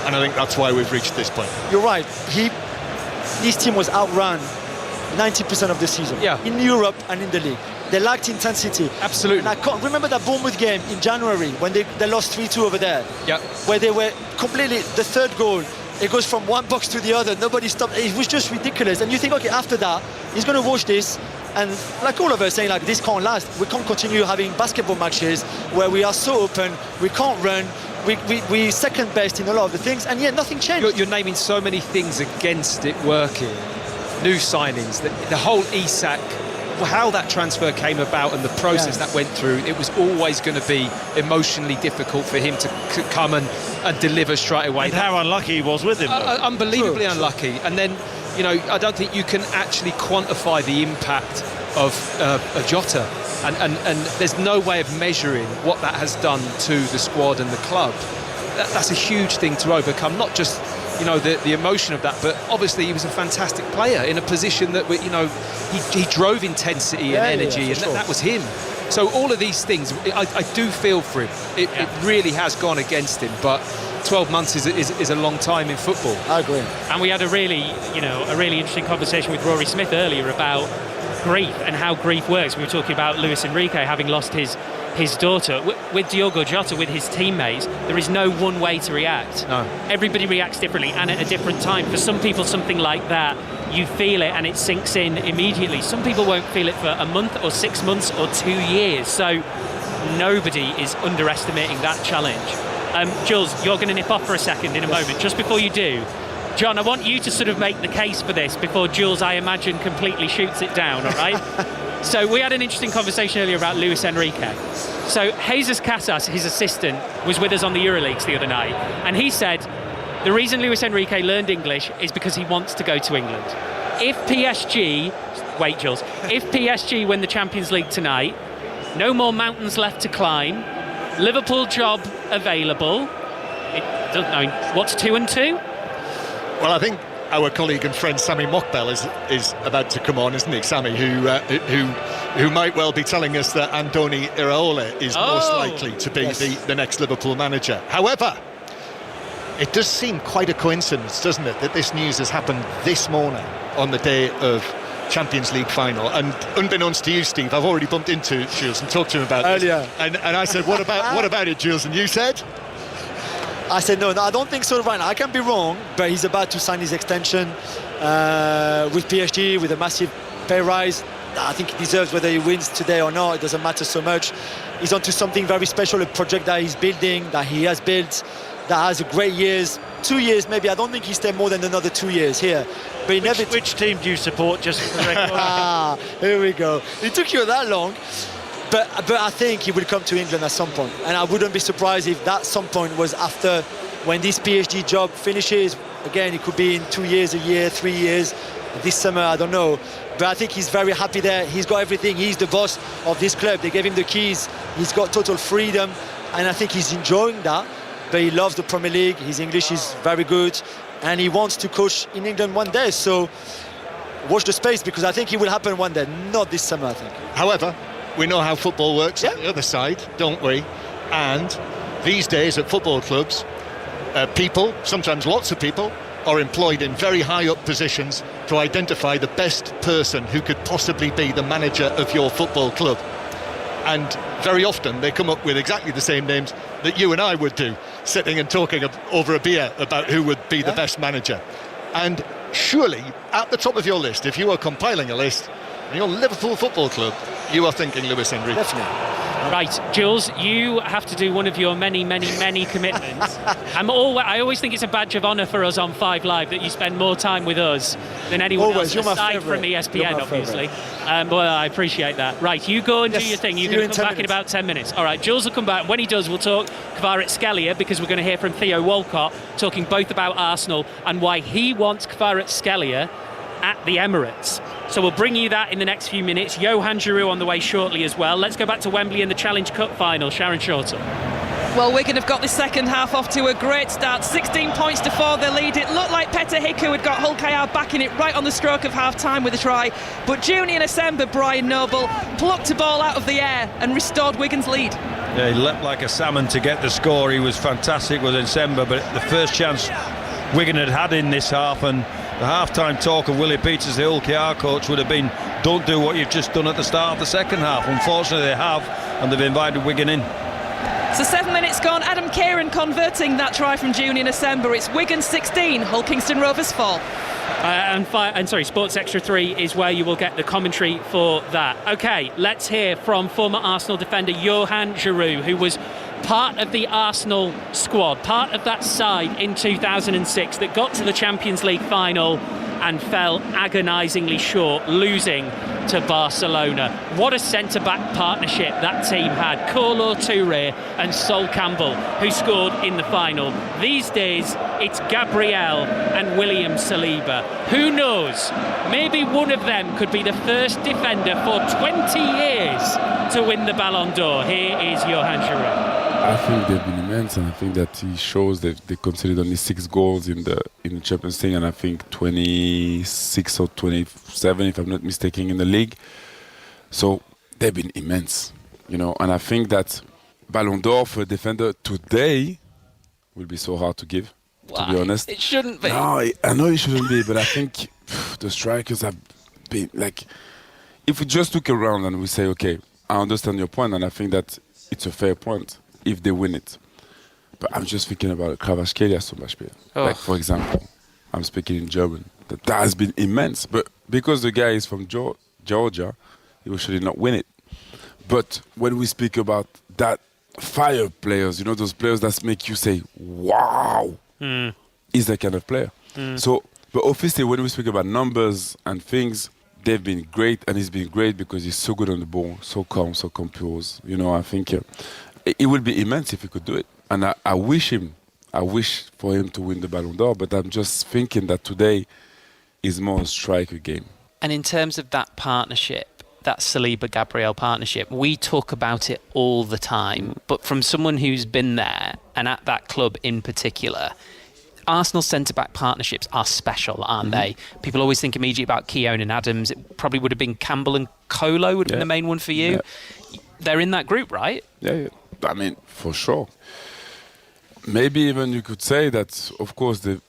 And I think that's why we've reached this point. You're right. His team was outrun 90% of the season, in Europe and in the league. They lacked intensity. Absolutely. And I can't remember that Bournemouth game in January when they lost 3-2 over there, where they were completely, the third goal, it goes from one box to the other, nobody stopped. It was just ridiculous. And you think, okay, after that, he's going to watch this, and like all of us saying, like, this can't last. We can't continue having basketball matches where we are so open, we can't run, we second best in a lot of the things, and yet nothing changed. You're naming so many things against it working. New signings, the whole Isak how that transfer came about and the process that went through, it was always going to be emotionally difficult for him to come and deliver straight away. And how unlucky he was with him. Unbelievably unlucky. And then, I don't think you can actually quantify the impact of Jota. And there's no way of measuring what that has done to the squad and the club. That's a huge thing to overcome, not just the emotion of that, but obviously he was a fantastic player in a position that he drove intensity and energy, and that was him. So all of these things, I do feel for him. It really has gone against him, but 12 months is a long time in football. I agree. And we had a really interesting conversation with Rory Smith earlier about grief and how grief works. We were talking about Luis Enrique having lost his daughter. With Diogo Jota, with his teammates, there is no one way to react. No. Everybody reacts differently and at a different time. For some people, something like that, you feel it and it sinks in immediately. Some people won't feel it for a month or 6 months or 2 years. So nobody is underestimating that challenge. Jules, you're going to nip off for a second in a moment. Just before you do, John, I want you to sort of make the case for this before Jules, I imagine, completely shoots it down, all right? So we had an interesting conversation earlier about Luis Enrique. So Jesus Casas, his assistant, was with us on the EuroLeagues the other night, and he said the reason Luis Enrique learned English is because he wants to go to England. If PSG win the Champions League tonight, no more mountains left to climb, Liverpool job available. What's 2 and 2? Well, I think our colleague and friend Sami Mokbel is about to come on, isn't he, Sami? Who might well be telling us that Andoni Iraola is most likely to be the next Liverpool manager. However, it does seem quite a coincidence, doesn't it, that this news has happened this morning on the day of Champions League final. And unbeknownst to you, Steve, I've already bumped into Jules and talked to him about this. And I said, what about it, Jules? And you said? I said, no, I don't think so right now. I can be wrong, but he's about to sign his extension with PSG, with a massive pay rise. I think he deserves, whether he wins today or not, it doesn't matter so much. He's onto something very special, a project that he's building, that he has built, that has a great years. 2 years maybe. I don't think he stayed more than another 2 years here. But which team do you support, just for the record? Here we go. It took you that long. But I think he will come to England at some point. And I wouldn't be surprised if that some point was after, when this PSG job finishes. Again, it could be in 2 years, a year, 3 years. This summer, I don't know. But I think he's very happy there. He's got everything. He's the boss of this club. They gave him the keys. He's got total freedom. And I think he's enjoying that. But he loves the Premier League. His English is very good. And he wants to coach in England one day. So watch the space, because I think it will happen one day. Not this summer, I think. However, we know how football works on the other side, don't we? And these days at football clubs, people, sometimes lots of people, are employed in very high up positions to identify the best person who could possibly be the manager of your football club. And very often they come up with exactly the same names that you and I would do, sitting and talking over a beer about who would be the best manager. And surely at the top of your list, if you are compiling a list, your Liverpool Football Club, you are thinking Luis Enrique. Definitely. Right, Jules, you have to do one of your many commitments. I always think it's a badge of honour for us on 5 Live that you spend more time with us than anyone else, aside from ESPN, obviously. Well, I appreciate that. Right, you go and do your thing. You're going to come back in about 10 minutes. All right, Jules will come back. When he does, we'll talk Kvaratskhelia, because we're going to hear from Theo Walcott talking both about Arsenal and why he wants Kvaratskhelia at the Emirates. So we'll bring you that in the next few minutes. Johan Giroud on the way shortly as well. Let's go back to Wembley in the Challenge Cup final. Sharon Shorter. Well, Wigan have got the second half off to a great start. 16 points to 4 the lead. It looked like Petr Hiku had got Hull KR backing it right on the stroke of half-time with a try. But Junior Nasemba, Brian Noble, plucked a ball out of the air and restored Wigan's lead. Yeah, he leapt like a salmon to get the score. He was fantastic with Nasemba, but the first chance Wigan had in this half, and the half-time talk of Willie Peters, the Hull KR coach, would have been, don't do what you've just done at the start of the second half. Unfortunately they have, and they've invited Wigan in. So 7 minutes gone, Adam Kieran converting that try from Junior Nasemba. It's Wigan 16, Hull Kingston Rovers 4. Sports Extra 3 is where you will get the commentary for that. OK, let's hear from former Arsenal defender Johan Giroud, who was part of the Arsenal squad, part of that side in 2006 that got to the Champions League final and fell agonisingly short, losing to Barcelona. What a centre-back partnership that team had. Kolo Touré and Sol Campbell, who scored in the final. These days, it's Gabriel and William Saliba. Who knows? Maybe one of them could be the first defender for 20 years to win the Ballon d'Or. Here is Johan Giroud. I think they've been immense, and I think that he shows that they conceded only 6 goals in the Champions League, and I think 26 or 27, if I'm not mistaken, in the league. So they've been immense, And I think that Ballon d'Or for a defender today will be so hard to give. Why? To be honest, It shouldn't be. No, I know it shouldn't be, but I think the strikers have been like. If we just look around and we say, okay, I understand your point, and I think that it's a fair point if they win it. But I'm just thinking about Kvaratskhelia zum Beispiel. Oh. Like, for example, I'm speaking in German. That has been immense. But because the guy is from Georgia, he will surely not win it. But when we speak about that fire players, those players that make you say, wow, he's that kind of player. So, but obviously when we speak about numbers and things, they've been great, and he's been great because he's so good on the ball, so calm, so composed. I think it would be immense if he could do it. And I wish for him to win the Ballon d'Or, but I'm just thinking that today is more a striker game. And in terms of that partnership, that Saliba-Gabriel partnership, we talk about it all the time. But from someone who's been there, and at that club in particular, Arsenal centre-back partnerships are special, aren't they? People always think immediately about Keown and Adams. It probably would have been Campbell and Kolo would have been the main one for you. Yeah. They're in that group, right? Yeah. I mean, for sure. Maybe even you could say that, of course, the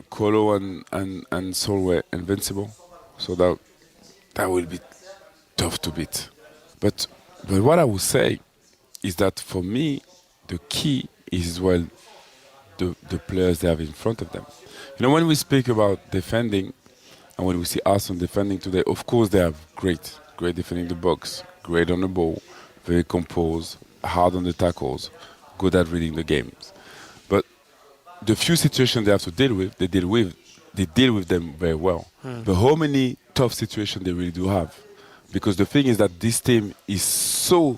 Kolo and Sol were invincible. So that will be tough to beat. But what I would say is that for me, the key is the players they have in front of them. When we speak about defending, and when we see Arsenal defending today, of course they have great defending the box, great on the ball, very composed, hard on the tackles, good at reading the games. But the few situations they have to deal with, they deal with them very well. But how many tough situations they really do have? Because the thing is that this team is so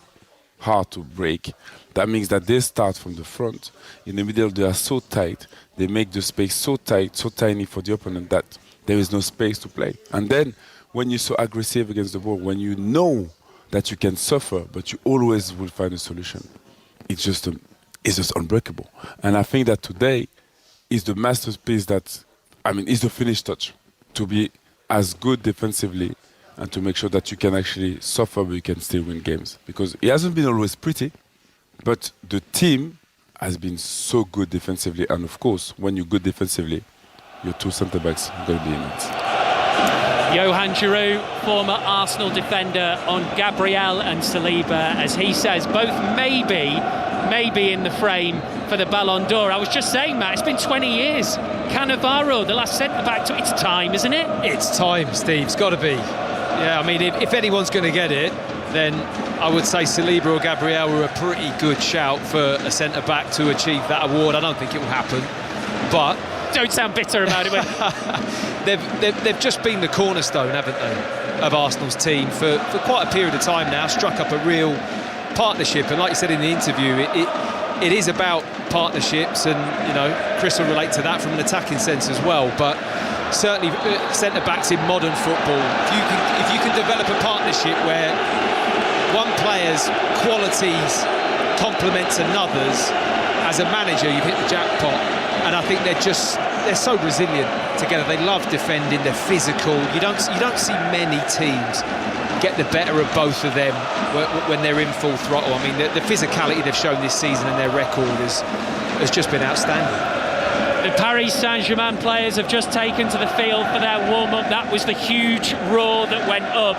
hard to break. That means that they start from the front. In the middle, they are so tight. They make the space so tight, so tiny for the opponent that there is no space to play. And then when you're so aggressive against the ball, when you know that you can suffer, but you always will find a solution, it's just unbreakable. And I think that today is the masterpiece is the finished touch to be as good defensively and to make sure that you can actually suffer, but you can still win games. Because it hasn't been always pretty, but the team has been so good defensively. And of course, when you're good defensively, your two centre-backs are going to be immense. Johan Giroud, former Arsenal defender, on Gabriel and Saliba, as he says, both maybe in the frame for the Ballon d'Or. I was just saying, Matt, it's been 20 years. Cannavaro, the last centre-back, it's time, isn't it? It's time, Steve. It's got to be. Yeah, I mean, if anyone's going to get it, then I would say Saliba or Gabriel were a pretty good shout for a centre-back to achieve that award. I don't think it will happen, but... Don't sound bitter about it. They've just been the cornerstone, haven't they, of Arsenal's team for quite a period of time now, struck up a real partnership. And like you said in the interview, it is about partnerships, and Chris will relate to that from an attacking sense as well. But certainly centre-backs in modern football, if you can develop a partnership where one player's qualities complements another's, as a manager you've hit the jackpot. And I think they're so resilient together. They love defending, they're physical. You don't see many teams get the better of both of them when they're in full throttle. I mean, the physicality they've shown this season and their record has just been outstanding. The Paris Saint-Germain players have just taken to the field for their warm-up. That was the huge roar that went up.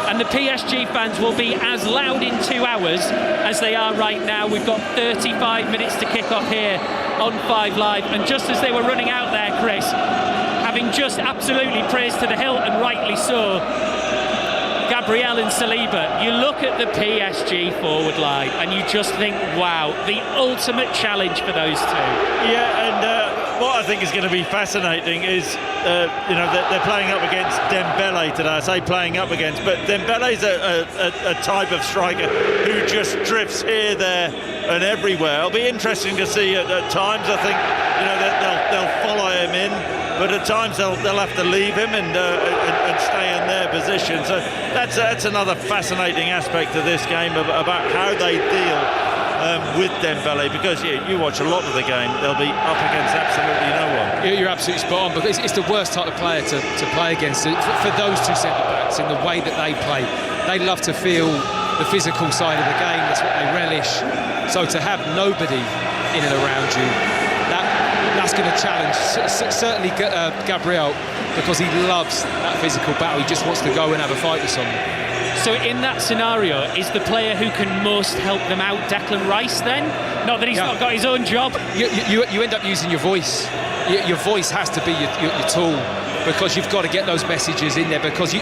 And the PSG fans will be as loud in 2 hours as they are right now. We've got 35 minutes to kick off here on 5 Live. And just as they were running out there, Chris, having just absolutely praised to the hilt, and rightly so, Gabriel and Saliba, you look at the PSG forward line and you just think, wow, the ultimate challenge for those two. Yeah, and what I think is going to be fascinating is, they're playing up against Dembele today. I say playing up against, but Dembele's a type of striker who just drifts here, there, and everywhere. It'll be interesting to see at times. I think they'll follow him in, but at times they'll have to leave him and stay in their position. So that's another fascinating aspect of this game about how they deal with Dembele, because you watch a lot of the game, they'll be up against absolutely no one. You're absolutely spot on, because it's the worst type of player to play against. For those two centre-backs, in the way that they play, they love to feel the physical side of the game. That's what they relish. So to have nobody in and around you, that's going to challenge certainly Gabriel, because he loves that physical battle. He just wants to go and have a fight with someone. So in that scenario, is the player who can most help them out Declan Rice then? Not that he's not got his own job. You end up using your voice. Your voice has to be your tool, because you've got to get those messages in there, because you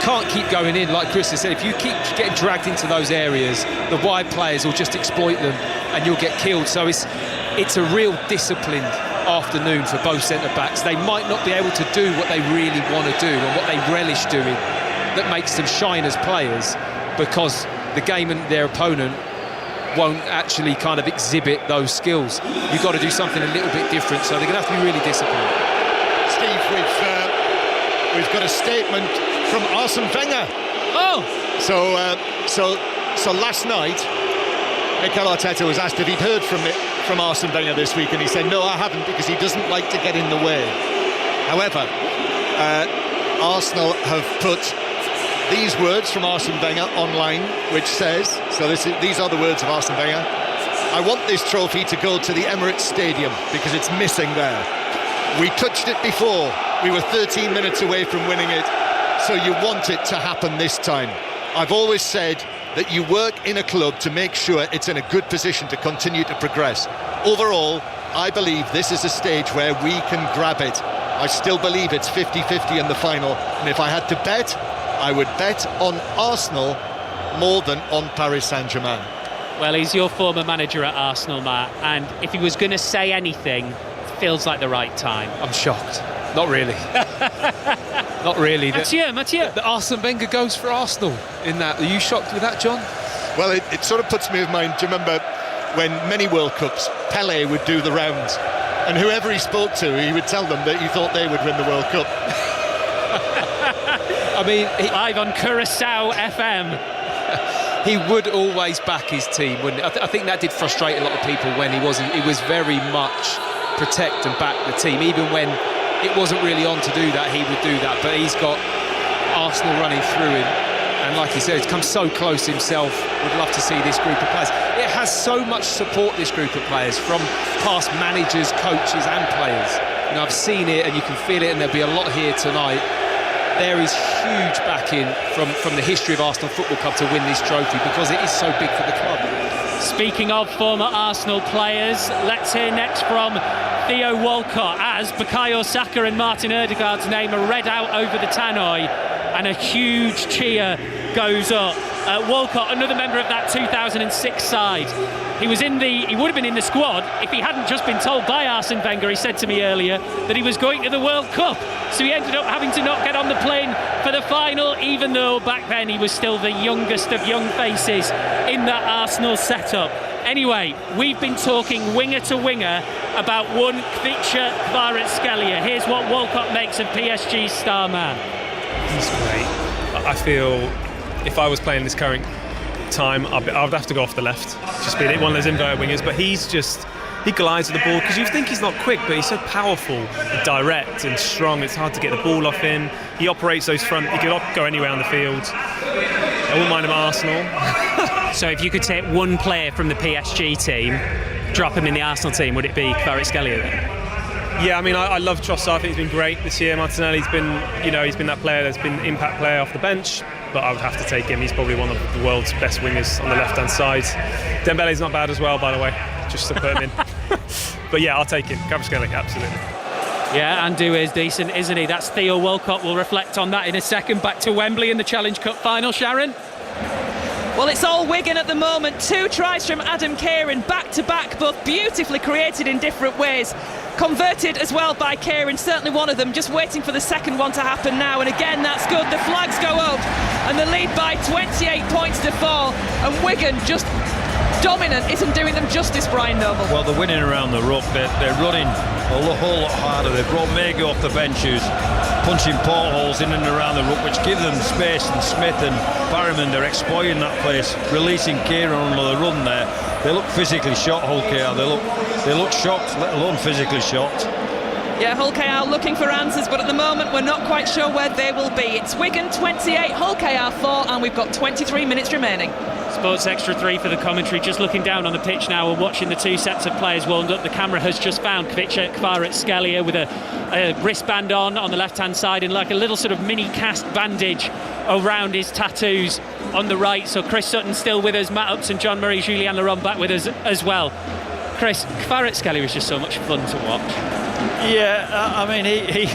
can't keep going in, like Chris has said. If you keep getting dragged into those areas, the wide players will just exploit them and you'll get killed. So it's a real disciplined afternoon for both centre-backs. They might not be able to do what they really want to do and what they relish doing, that makes them shine as players, because the game and their opponent won't actually kind of exhibit those skills. You've got to do something a little bit different, so they're going to have to be really disciplined. Steve, we've got a statement from Arsene Wenger. Oh! So last night, Mikel Arteta was asked if he'd heard from Arsene Wenger this week, and he said, no, I haven't, because he doesn't like to get in the way. However, Arsenal have put these words from Arsene Wenger online, which says, these are the words of Arsene Wenger: I want this trophy to go to the Emirates Stadium because it's missing there. We touched it before. We were 13 minutes away from winning it, so you want it to happen this time. I've always said that you work in a club to make sure it's in a good position to continue to progress. Overall, I believe this is a stage where we can grab it. I still believe it's 50-50 in the final, and if I had to bet, I would bet on Arsenal more than on Paris Saint-Germain. Well, he's your former manager at Arsenal, Matt, and if he was going to say anything, it feels like the right time. I'm shocked. Not really. Not really. Mathieu. The Arsene Wenger goes for Arsenal in that. Are you shocked with that, John? Well, it sort of puts me of mind. Do you remember when many World Cups, Pelé would do the rounds, and whoever he spoke to, he would tell them that he thought they would win the World Cup. I mean, live on Curaçao FM. He would always back his team, wouldn't he? I think that did frustrate a lot of people when he was very much protect and back the team. Even when it wasn't really on to do that, he would do that. But he's got Arsenal running through him. And like he said, he's come so close himself. Would love to see this group of players. It has so much support, this group of players, from past managers, coaches and players. You know, I've seen it and you can feel it, and there'll be a lot here tonight. There is huge backing from the history of Arsenal Football Club to win this trophy, because it is so big for the club. Speaking of former Arsenal players, let's hear next from Theo Walcott as Bukayo Saka and Martin Ødegaard's name are read out over the tannoy, and a huge cheer goes up. Walcott, another member of that 2006 side. He would have been in the squad if he hadn't just been told by Arsene Wenger, he said to me earlier, that he was going to the World Cup. So he ended up having to not get on the plane for the final, even though back then he was still the youngest of young faces in that Arsenal setup. Anyway, we've been talking winger to winger about one Kvicha Kvaratskhelia. Here's what Walcott makes of PSG's star man. He's great. I feel if I was playing this current time, I would have to go off the left, just be one of those inverted wingers. But he glides with the ball, because you think he's not quick, but he's so powerful, and direct and strong. It's hard to get the ball off him. He operates those front. He could go anywhere on the field. I wouldn't mind him at Arsenal. So if you could take one player from the PSG team, drop him in the Arsenal team, would it be Kvaratskhelia then? Yeah, I mean, I love Trossard. I think he's been great this year. Martinelli's been, he's been that player that's been impact player off the bench. But I would have to take him. He's probably one of the world's best wingers on the left-hand side. Dembele's not bad as well, by the way, just to put him in. But yeah, I'll take him. Kvaratskhelia, absolutely. Yeah, Andu is decent, isn't he? That's Theo Walcott. We'll reflect on that in a second. Back to Wembley in the Challenge Cup final, Sharon. Well, it's all Wigan at the moment. 2 tries from Adam Kieran, back-to-back, both beautifully created in different ways. Converted as well by Kieran, certainly one of them, just waiting for the second one to happen now. And again, that's good. The flags go up and the lead by 28 points to 4. And Wigan just dominant isn't doing them justice, Brian Noble. Well, they're winning around the ruck. They're running a whole lot harder. They've brought Mago off the benches, punching portholes in and around the ruck, which give them space. And Smith and Barrowman, they're exploiting that place, releasing Kieran on the run there. They look physically shot, Hull KR. They look shocked, let alone physically shocked. Yeah, Hull KR looking for answers, but at the moment we're not quite sure where they will be. It's Wigan 28, Hull KR 4, and we've got 23 minutes remaining. Sports Extra 3 for the commentary, just looking down on the pitch now and watching the 2 sets of players warmed up. The camera has just found Kvaratskhelia with a wristband on the left-hand side and like a little sort of mini cast bandage around his tattoos on the right. So Chris Sutton still with us, Matt Upson, John Murray, Julien Laurent back with us as well. Chris, Kvaratskhelia is just so much fun to watch. Yeah, I mean, he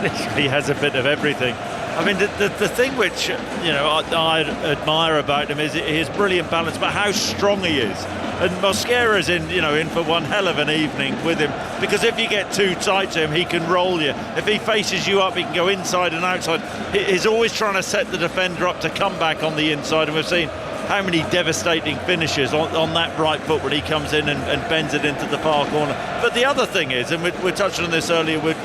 literally has a bit of everything. I mean, the thing which, I admire about him is his brilliant balance, but how strong he is. And Mosquera's in for one hell of an evening with him, because if you get too tight to him, he can roll you. If he faces you up, he can go inside and outside. He's always trying to set the defender up to come back on the inside, and we've seen how many devastating finishes on that right foot when he comes in and bends it into the far corner. But the other thing is, and we touched on this earlier with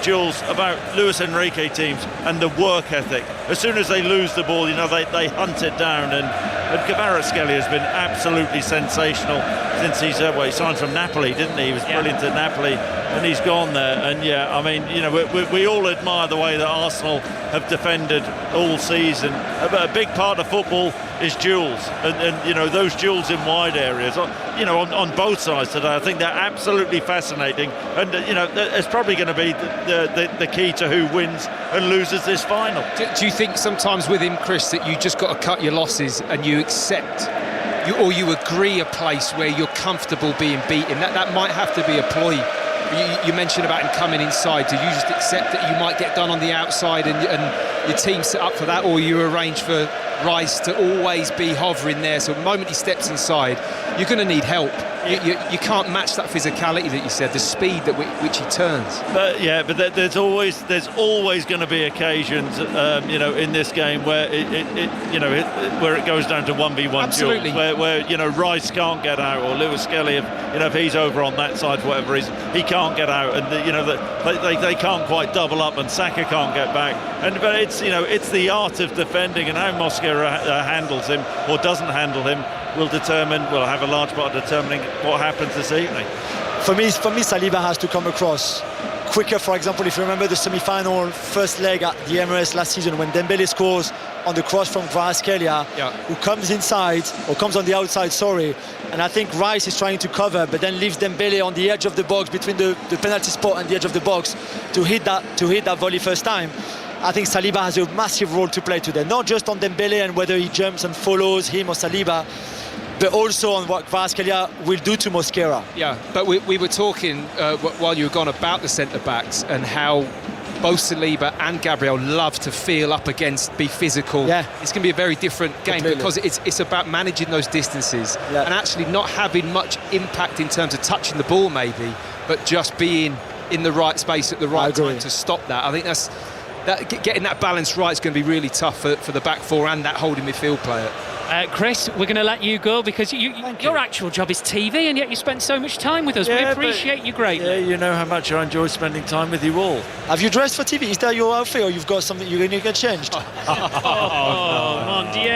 Jules, about Luis Enrique teams and the work ethic. As soon as they lose the ball, they hunt it down, and Kvaratskhelia has been absolutely sensational since he signed from Napoli, didn't he? He was brilliant at Napoli, and he's gone there. And yeah, I mean, we all admire the way that Arsenal have defended all season. A big part of football is duels, and those duels in wide areas, on both sides today. I think they're absolutely fascinating, and it's probably going to be the key to who wins and loses this final. Do you think sometimes with him, Chris, that you just got to cut your losses and you accept, or you agree a place where you're comfortable being beaten? That might have to be a ploy. You mentioned about him coming inside. Do you just accept that you might get done on the outside and your team set up for that, or you arrange for Rice to always be hovering there, so the moment he steps inside, you're going to need help. You can't match that physicality that you said, the speed at which he turns. But there's always going to be occasions, in this game where where it goes down to 1v1 duels, where Rice can't get out, or Lewis Skelly, if he's over on that side for whatever reason, he can't get out, and they can't quite double up, and Saka can't get back. But it's the art of defending, and how Mosquera handles him or doesn't handle him will have a large part of determining what happens this evening. For me, Saliba has to come across quicker. For example, if you remember the semi-final first leg at the Emirates last season, when Dembele scores on the cross from Kvaratskhelia, who comes inside, or comes on the outside, and I think Rice is trying to cover, but then leaves Dembele on the edge of the box, between the penalty spot and the edge of the box, to hit that volley first time. I think Saliba has a massive role to play today, not just on Dembele and whether he jumps and follows him or Saliba, but also on what Kvaratskhelia will do to Mosquera. Yeah, but we were talking while you were gone about the centre-backs and how both Saliba and Gabriel love to feel up against, be physical. Yeah. It's going to be a very different game because it's about managing those distances and actually not having much impact in terms of touching the ball maybe, but just being in the right space at the right time to stop that. I think getting that balance right is going to be really tough for the back four and that holding midfield player. Chris, we're going to let you go because your actual job is TV, and yet you spent so much time with us. We appreciate you greatly. Yeah, you know how much I enjoy spending time with you all. Have you dressed for TV? Is that your outfit, or you've got something you need to get changed? Mon Dieu!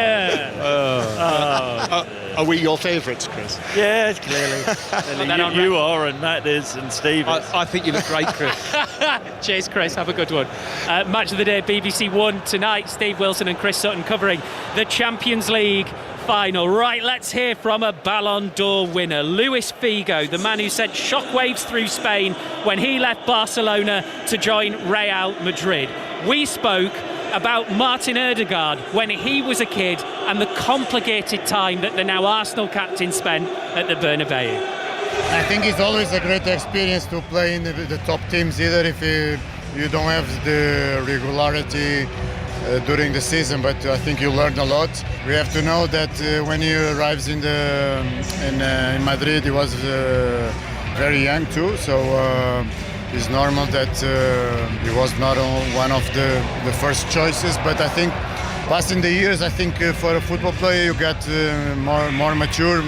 Are we your favourites, Chris? Yeah, clearly. You are, and Matt is, and Steve is. I think you look great, Chris. Cheers, Chris. Have a good one. Match of the day, BBC One tonight. Steve Wilson and Chris Sutton covering the Champions League final. Right, let's hear from a Ballon d'Or winner, Luis Figo, the man who sent shockwaves through Spain when he left Barcelona to join Real Madrid. We spoke about Martin Ødegaard when he was a kid and the complicated time that the now Arsenal captain spent at the Bernabeu. I think it's always a great experience to play in the top teams, either if you don't have the regularity during the season, but I think you learned a lot. We have to know that when he arrives in Madrid, he was very young too, so it's normal that he was not one of the first choices. But I think passing the years, I think for a football player you get more mature,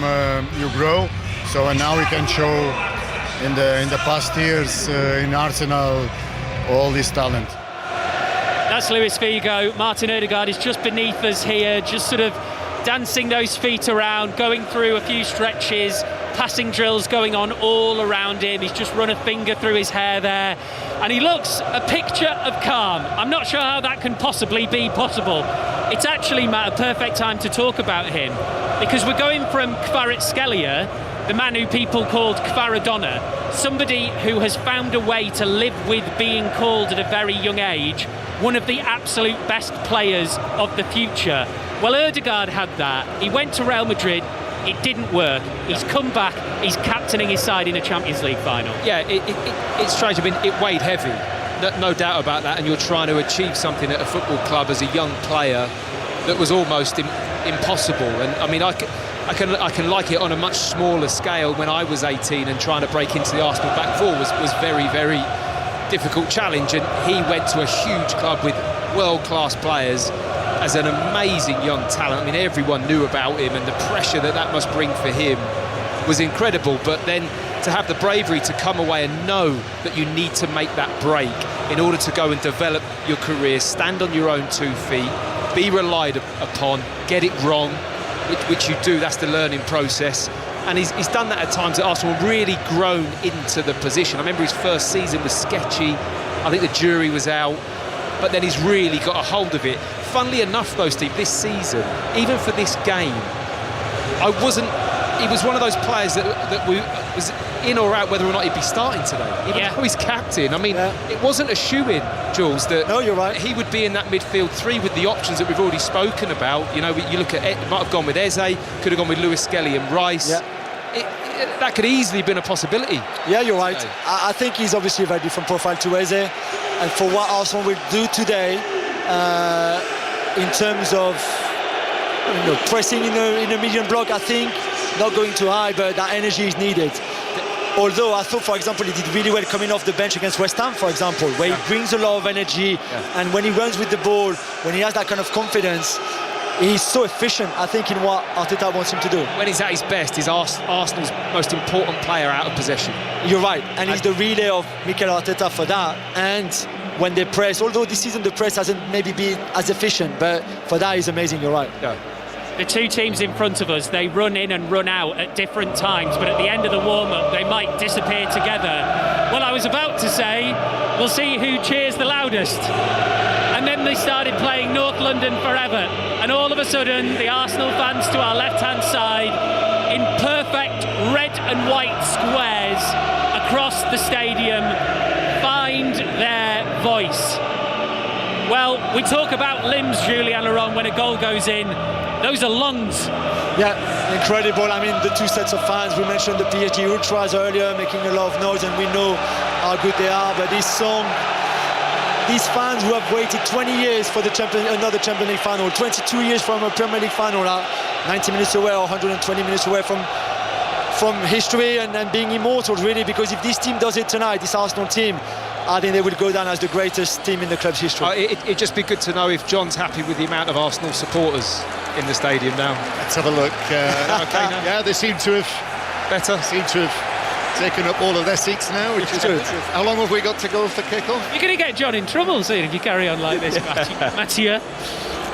you grow. So and now we can show in the past years in Arsenal all this talent. That's Luis Figo. Martin Ødegaard is just beneath us here, just sort of dancing those feet around, going through a few stretches, passing drills going on all around him. He's just run a finger through his hair there, and he looks a picture of calm. I'm not sure how that can possibly be possible. It's actually, Matt, a perfect time to talk about him, because we're going from Kvaratskhelia, the man who people called Kvaradonna, somebody who has found a way to live with being called at a very young age one of the absolute best players of the future. Well, Ødegaard had that. He went to Real Madrid. It didn't work. He's come back. He's captaining his side in a Champions League final. Yeah, it's strange. I mean, it weighed heavy. No doubt about that. And you're trying to achieve something at a football club as a young player that was almost impossible. And I mean, I can like it on a much smaller scale. When I was 18 and trying to break into the Arsenal back four was very, very difficult challenge, and he went to a huge club with world-class players as an amazing young talent. I mean, everyone knew about him, and the pressure that must bring for him was incredible. But then to have the bravery to come away and know that you need to make that break in order to go and develop your career, stand on your own 2 feet, be relied upon, get it wrong, which you do. That's the learning process. And he's done that at times at Arsenal, really grown into the position. I remember his first season was sketchy. I think the jury was out. But then he's really got a hold of it. Funnily enough, though, Steve, this season, even for this game, he was one of those players that was in or out whether or not he'd be starting today. Even though he's captain. I mean, it wasn't a shoe-in, Jules, that you're right. He would be in that midfield three with the options that we've already spoken about. You know, you look at it, might have gone with Eze, could have gone with Lewis Skelly and Rice. Yeah. That could easily have been a possibility. Yeah, you're right. I think he's obviously a very different profile to Eze. And for what Arsenal will do today, in terms of pressing in a medium block, I think not going too high, but that energy is needed. Although I thought, for example, he did really well coming off the bench against West Ham, for example, where he brings a lot of energy, and when he runs with the ball, when he has that kind of confidence, he's so efficient, I think, in what Arteta wants him to do. When he's at his best, he's Arsenal's most important player out of possession. You're right, and he's the relay of Mikel Arteta for that. And when they press, although this season the press hasn't maybe been as efficient, but for that he's amazing, you're right. Yeah. The two teams in front of us, they run in and run out at different times, but at the end of the warm-up they might disappear together. Well, I was about to say, we'll see who cheers the loudest. And then they started playing North London Forever, and all of a sudden the Arsenal fans to our left-hand side in perfect red and white squares across the stadium find their voice. Well, we talk about limbs, Julien Laurent, when a goal goes in. Those are lungs. Yeah, incredible. I mean, the two sets of fans, we mentioned the PSG Ultras earlier, making a lot of noise, and we know how good they are, but this song, these fans who have waited 20 years for another Champions League final, 22 years from a Premier League final, 90 minutes away or 120 minutes away from history and being immortal, really, because if this team does it tonight, this Arsenal team, I think they will go down as the greatest team in the club's history. It'd just be good to know if John's happy with the amount of Arsenal supporters in the stadium now. Let's have a look. Okay now? Yeah, they seem to have taken up all of their seats now, which is good. How long have we got to go for kick-off? You're going to get John in trouble soon if you carry on like this, Mathieu.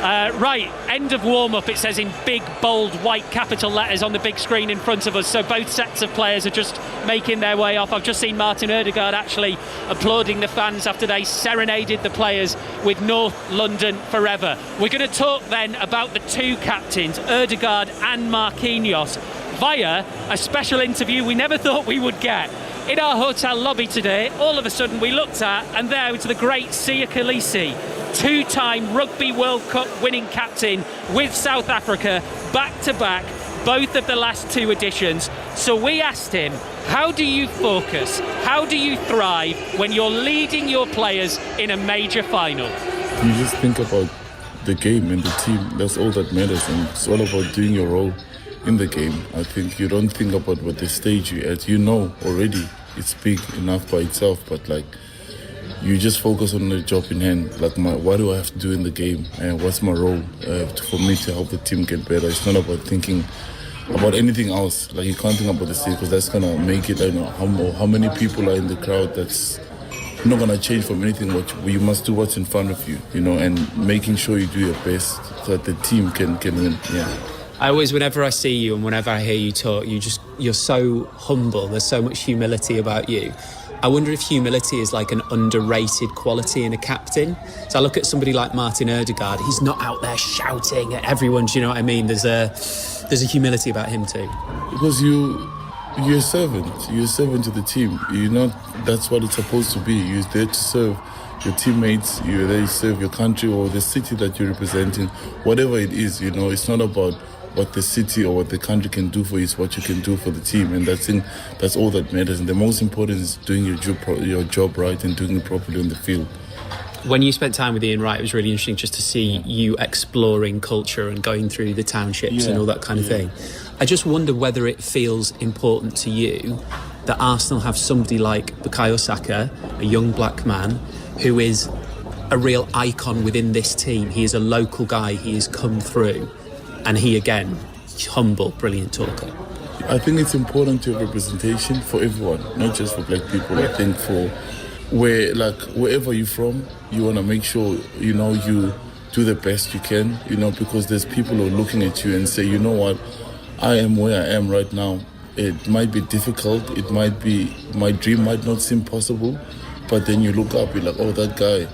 Right, end of warm-up, it says in big, bold, white capital letters on the big screen in front of us, so both sets of players are just making their way off. I've just seen Martin Ødegaard actually applauding the fans after they serenaded the players with North London Forever. We're going to talk then about the two captains, Ødegaard and Marquinhos, via a special interview we never thought we would get. In our hotel lobby today, all of a sudden we looked at, and there was the great Sia Khaleesi, two-time Rugby World Cup winning captain with South Africa, back-to-back, both of the last two editions. So we asked him, how do you focus, how do you thrive when you're leading your players in a major final? You just think about the game and the team. That's all that matters, and it's all about doing your role in the game. I think you don't think about what the stage you're at. You know already it's big enough by itself, but like you just focus on the job in hand. Like, what do I have to do in the game, and what's my role for me to help the team get better? It's not about thinking about anything else. Like, you can't think about the stage, because that's gonna make it. I know how many people are in the crowd. That's not gonna change from anything. You must do what's in front of you, and making sure you do your best so that the team can win. Yeah. I always, whenever I see you and whenever I hear you talk, you're so humble. There's so much humility about you. I wonder if humility is like an underrated quality in a captain. So I look at somebody like Martin Ødegaard. He's not out there shouting at everyone. Do you know what I mean? There's a humility about him too. Because you're a servant. You're a servant to the team. That's what it's supposed to be. You're there to serve your teammates. You're there to serve your country or the city that you're representing. Whatever it is, it's not about what the city or what the country can do for you, it's what you can do for the team, and that's all that matters. And the most important is doing your job right and doing it properly on the field. When you spent time with Ian Wright, it was really interesting just to see you exploring culture and going through the townships and all that kind of thing. I just wonder whether it feels important to you that Arsenal have somebody like Bukayo Saka, a young black man, who is a real icon within this team. He is a local guy, he has come through. And he, again, humble, brilliant talker. I think it's important to have representation for everyone, not just for black people. I think for wherever you're from, you want to make sure, you do the best you can, because there's people who are looking at you and say, you know what, I am where I am right now. It might be difficult. It might be, my dream might not seem possible, but then you look up, you're like, oh, that guy,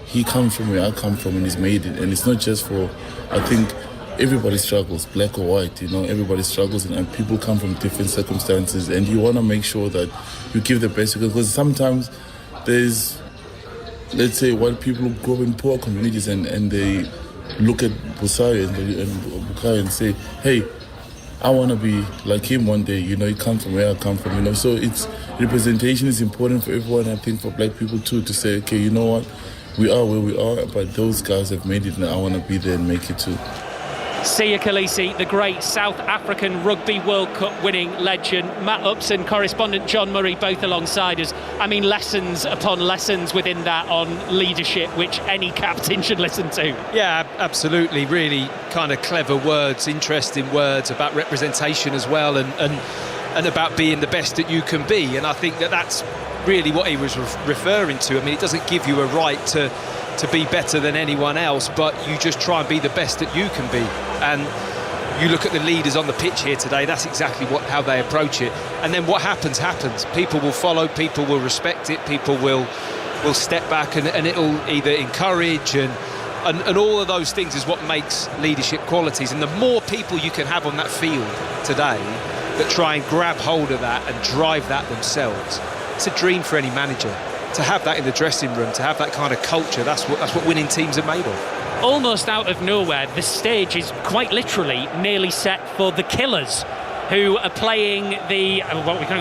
he comes from where I come from and he's made it. And it's not just for, I think, everybody struggles, black or white, everybody struggles, and people come from different circumstances, and you want to make sure that you give the best you can, because sometimes there's, let's say, white people who grow in poor communities and they look at Bukayo and say, hey, I want to be like him one day, he comes from where I come from, so it's representation is important for everyone. I think for black people too, to say, okay, you know what, we are where we are, but those guys have made it and I want to be there and make it too. Siya Kolisi, the great South African Rugby World Cup winning legend, Matt Upson, correspondent John Murray, both alongside us. I mean, lessons upon lessons within that on leadership, which any captain should listen to. Yeah, absolutely. Really kind of clever words, interesting words about representation as well, and about being the best that you can be. And I think that's really what he was referring to. I mean, it doesn't give you a right to be better than anyone else, but you just try and be the best that you can be. And you look at the leaders on the pitch here today, that's exactly how they approach it. And then what happens. People will follow, people will respect it, people will step back, and it'll either encourage and all of those things is what makes leadership qualities. And the more people you can have on that field today that try and grab hold of that and drive that themselves, it's a dream for any manager. To have that in the dressing room, to have that kind of culture, that's what winning teams are made of. Almost out of nowhere, the stage is quite literally nearly set for the Killers, who are playing the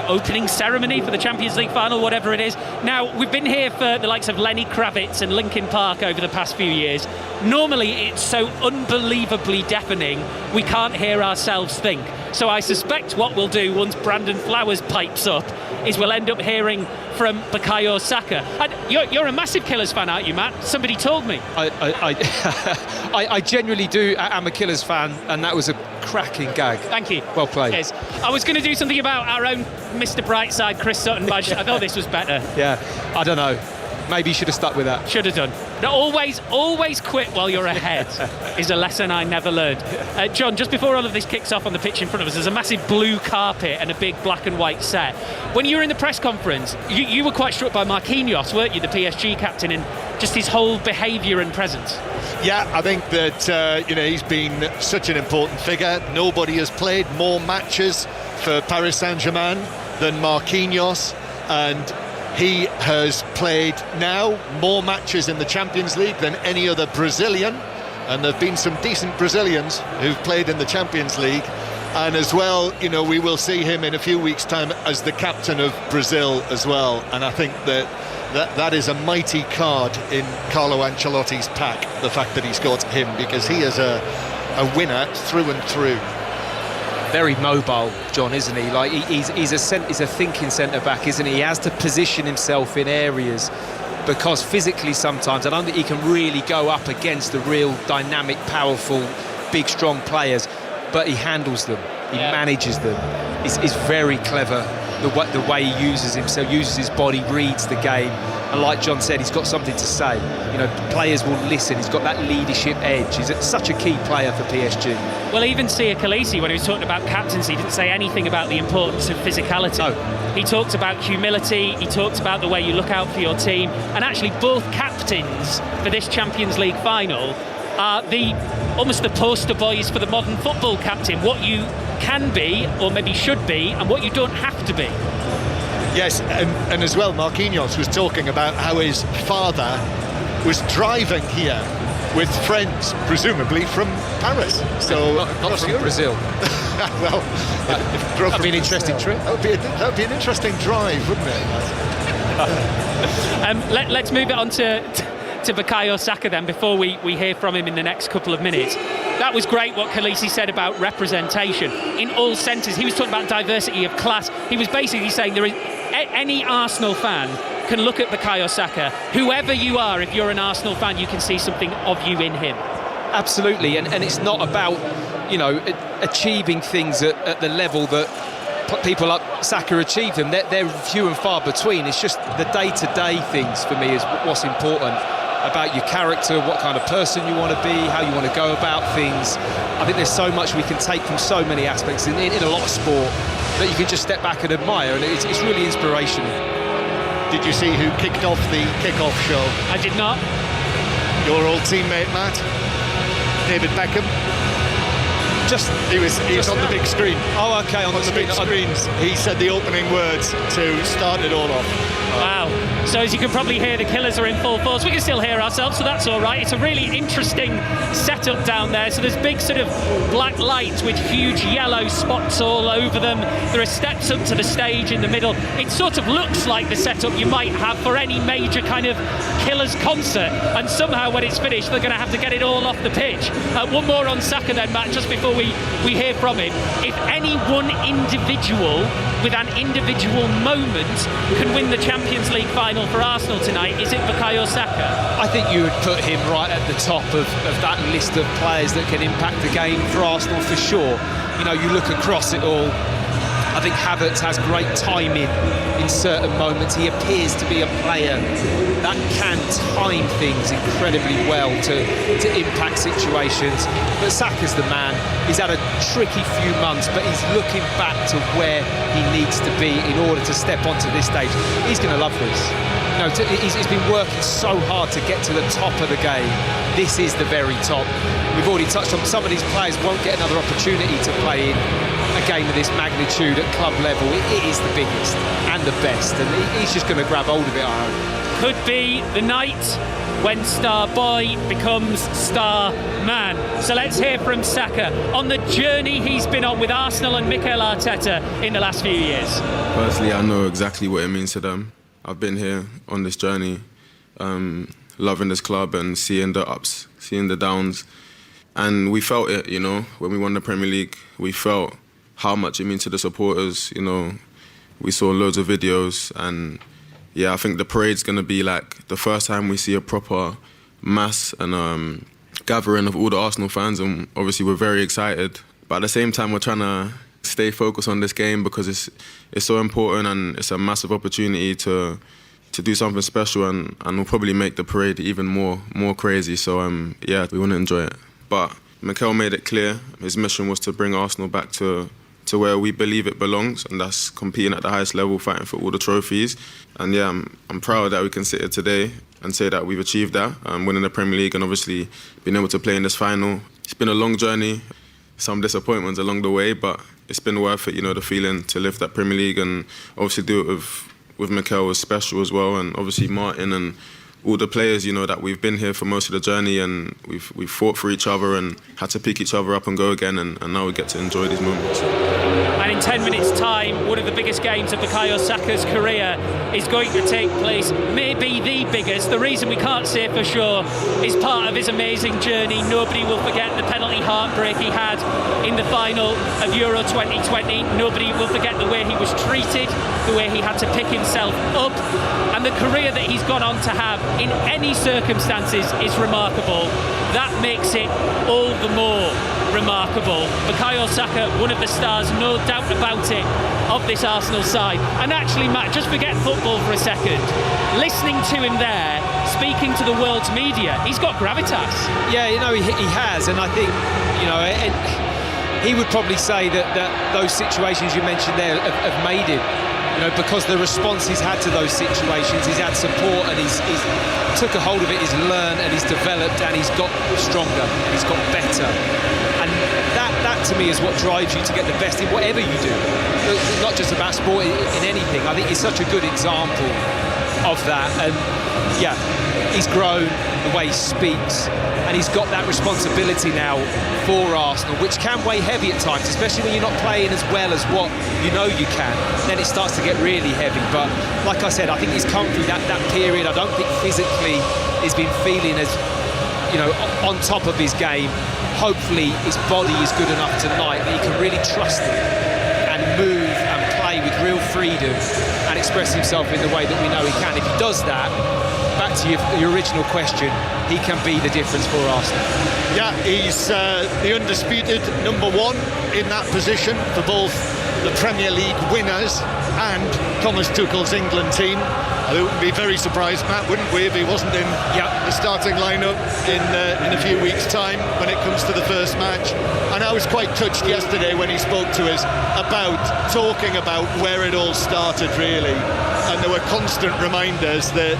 opening ceremony for the Champions League final, whatever it is. Now, we've been here for the likes of Lenny Kravitz and Linkin Park over the past few years. Normally, it's so unbelievably deafening, we can't hear ourselves think. So I suspect what we'll do once Brandon Flowers pipes up is we'll end up hearing from Bukayo Saka. And you're a massive Killers fan, aren't you, Matt? Somebody told me. I genuinely do. I'm a Killers fan, and that was a cracking gag. Thank you. Well played. Cheers. I was going to do something about our own Mr. Brightside, Chris Sutton, but I thought this was better. Yeah, I don't know. Maybe you should have stuck with that. Should have done. No, always quit while you're ahead is a lesson I never learned. John, just before all of this kicks off on the pitch in front of us, there's a massive blue carpet and a big black and white set. When you were in the press conference, you were quite struck by Marquinhos, weren't you, the PSG captain, and just his whole behaviour and presence? Yeah, I think that he's been such an important figure. Nobody has played more matches for Paris Saint-Germain than Marquinhos, and he has played now more matches in the Champions League than any other Brazilian, and there have been some decent Brazilians who've played in the Champions League. And as well, we will see him in a few weeks' time as the captain of Brazil as well. And I think that that is a mighty card in Carlo Ancelotti's pack, the fact that he's got him, because he is a winner through and through. Very mobile, John, isn't he? Like he's a thinking centre back, isn't he? He has to position himself in areas, because physically sometimes I don't think he can really go up against the real dynamic, powerful, big, strong players, but he handles them, he manages them. He's very clever, the way he uses himself, uses his body, reads the game, and like John said, he's got something to say. You know, players will listen. He's got that leadership edge. He's such a key player for PSG. Well, even Sia Khaleesi, when he was talking about captaincy, didn't say anything about the importance of physicality. No. He talked about humility, he talked about the way you look out for your team, and actually both captains for this Champions League final are almost the poster boys for the modern football captain, what you can be, or maybe should be, and what you don't have to be. Yes, and as well, Marquinhos was talking about how his father was driving here with friends, presumably from Paris. So not from Brazil. Well, that'd be an interesting trip. That'd be an interesting drive, wouldn't it? Let's move it on to Bukayo Saka then, before we hear from him in the next couple of minutes. That was great what Khaleesi said about representation in all senses. He was talking about diversity of class. He was basically saying there is any Arsenal fan can look at Bukayo Saka, whoever you are. If you're an Arsenal fan, you can see something of you in him. Absolutely, and it's not about, you know, achieving things at the level that people like Saka achieve them. They're few and far between. It's just the day-to-day things for me is what's important. About your character, what kind of person you want to be, how you want to go about things. I think there's so much we can take from so many aspects in a lot of sport that you can just step back and admire, and it's really inspirational. Did you see who kicked off the kick-off show? I did not. Your old teammate, Matt? David Beckham? He was on the big screen. Oh, okay, on the big screens. He said the opening words to start it all off. Wow. So as you can probably hear, the Killers are in full force. We can still hear ourselves, so that's all right. It's a really interesting setup down there. So there's big sort of black lights with huge yellow spots all over them. There are steps up to the stage in the middle. It sort of looks like the setup you might have for any major kind of Killers concert. And somehow when it's finished, they're going to have to get it all off the pitch. One more on Saka then, Matt, just before we hear from him. If any one individual with an individual moment can win the Champions League final for Arsenal tonight, is it Bukayo Saka? I think you would put him right at the top of that list of players that can impact the game for Arsenal for sure. You know, you look across it all, I think Havertz has great timing in certain moments. He appears to be a player that can time things incredibly well to impact situations. But Saka's the man. He's had a tricky few months, but he's looking back to where he needs to be in order to step onto this stage. He's going to love this. You know, he's been working so hard to get to the top of the game. This is the very top. We've already touched on some of these players won't get another opportunity to play in a game of this magnitude at club level. It is the biggest and the best, and he's just going to grab hold of it, I hope. Could be the night when star boy becomes star man. So let's hear from Saka on the journey he's been on with Arsenal and Mikel Arteta in the last few years. Personally, I know exactly what it means to them. I've been here on this journey, loving this club and seeing the ups, seeing the downs. And we felt it, you know, when we won the Premier League. We felt how much it means to the supporters, you know. We saw loads of videos, and yeah, I think the parade's going to be like the first time we see a proper mass and gathering of all the Arsenal fans, and obviously we're very excited. But at the same time, we're trying to stay focused on this game because it's so important, and it's a massive opportunity to do something special, and we'll probably make the parade even more crazy. So yeah, we want to enjoy it. But Mikel made it clear his mission was to bring Arsenal back to where we believe it belongs, and that's competing at the highest level, fighting for all the trophies. And yeah, I'm proud that we can sit here today and say that we've achieved that, winning the Premier League and obviously being able to play in this final. It's been a long journey, some disappointments along the way, but it's been worth it, you know, the feeling to lift that Premier League, and obviously do it with Mikel was special as well, and obviously Martin and all the players, you know, that we've been here for most of the journey, and we've fought for each other and had to pick each other up and go again, and now we get to enjoy these moments. And in in 10 minutes' time, one of the biggest games of Bukayo Saka's career is going to take place, maybe the biggest. The reason we can't say for sure is part of his amazing journey. Nobody will forget the penalty heartbreak he had in the final of Euro 2020. Nobody will forget the way he was treated, the way he had to pick himself up, and the career that he's gone on to have in any circumstances is remarkable. That makes it all the more remarkable. Bukayo Saka, one of the stars, no doubt about it, of this Arsenal side. And actually, Matt, just forget football for a second. Listening to him there, speaking to the world's media, he's got gravitas. Yeah, he has, and I think, he would probably say that those situations you mentioned there have made him. Because the response he's had to those situations, he's had support, and he's took a hold of it, he's learned and he's developed and he's got stronger and he's got better. And that to me is what drives you to get the best in whatever you do. Not just about sport, in anything. I think he's such a good example of that. And yeah, he's grown, the way he speaks, and he's got that responsibility now for Arsenal, which can weigh heavy at times, especially when you're not playing as well as what you can. Then it starts to get really heavy. But like I said, I think he's come through that period. I don't think physically he's been feeling as on top of his game. Hopefully his body is good enough tonight that he can really trust it and move and play with real freedom and express himself in the way that we know he can. If he does that, back to your original question, he can be the difference for Arsenal. Yeah, he's the undisputed number one in that position for both the Premier League winners and Thomas Tuchel's England team. I would be very surprised, Matt, wouldn't we, if he wasn't in the starting lineup in a few weeks' time when it comes to the first match. And I was quite touched yesterday when he spoke to us about talking about where it all started, really. And there were constant reminders that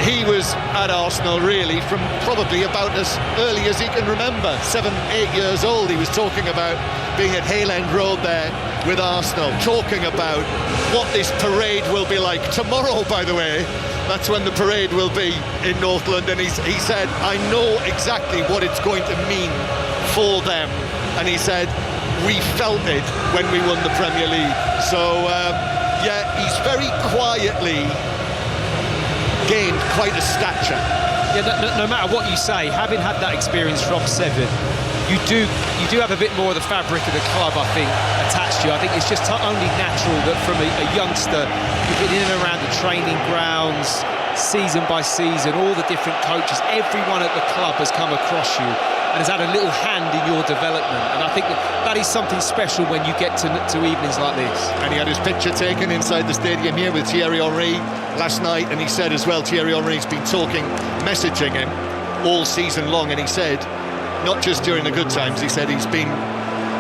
he was at Arsenal really from probably about as early as he can remember. 7-8 years old, he was talking about being at Hale End Road there with Arsenal, talking about what this parade will be like tomorrow, by the way. That's when the parade will be in North London. He said, I know exactly what it's going to mean for them. And he said, we felt it when we won the Premier League. So yeah, he's very quietly gained quite a stature. Yeah, no matter what you say, having had that experience from 7, you do have a bit more of the fabric of the club, I think, attached to you. I think it's just only natural that from a youngster, you've been in and around the training grounds, season by season, all the different coaches, everyone at the club has come across you and has had a little hand in your development. And I think that is something special when you get to evenings like this. And he had his picture taken inside the stadium here with Thierry Henry last night, and he said as well, Thierry Henry's been messaging him all season long, and he said, not just during the good times, he said he's been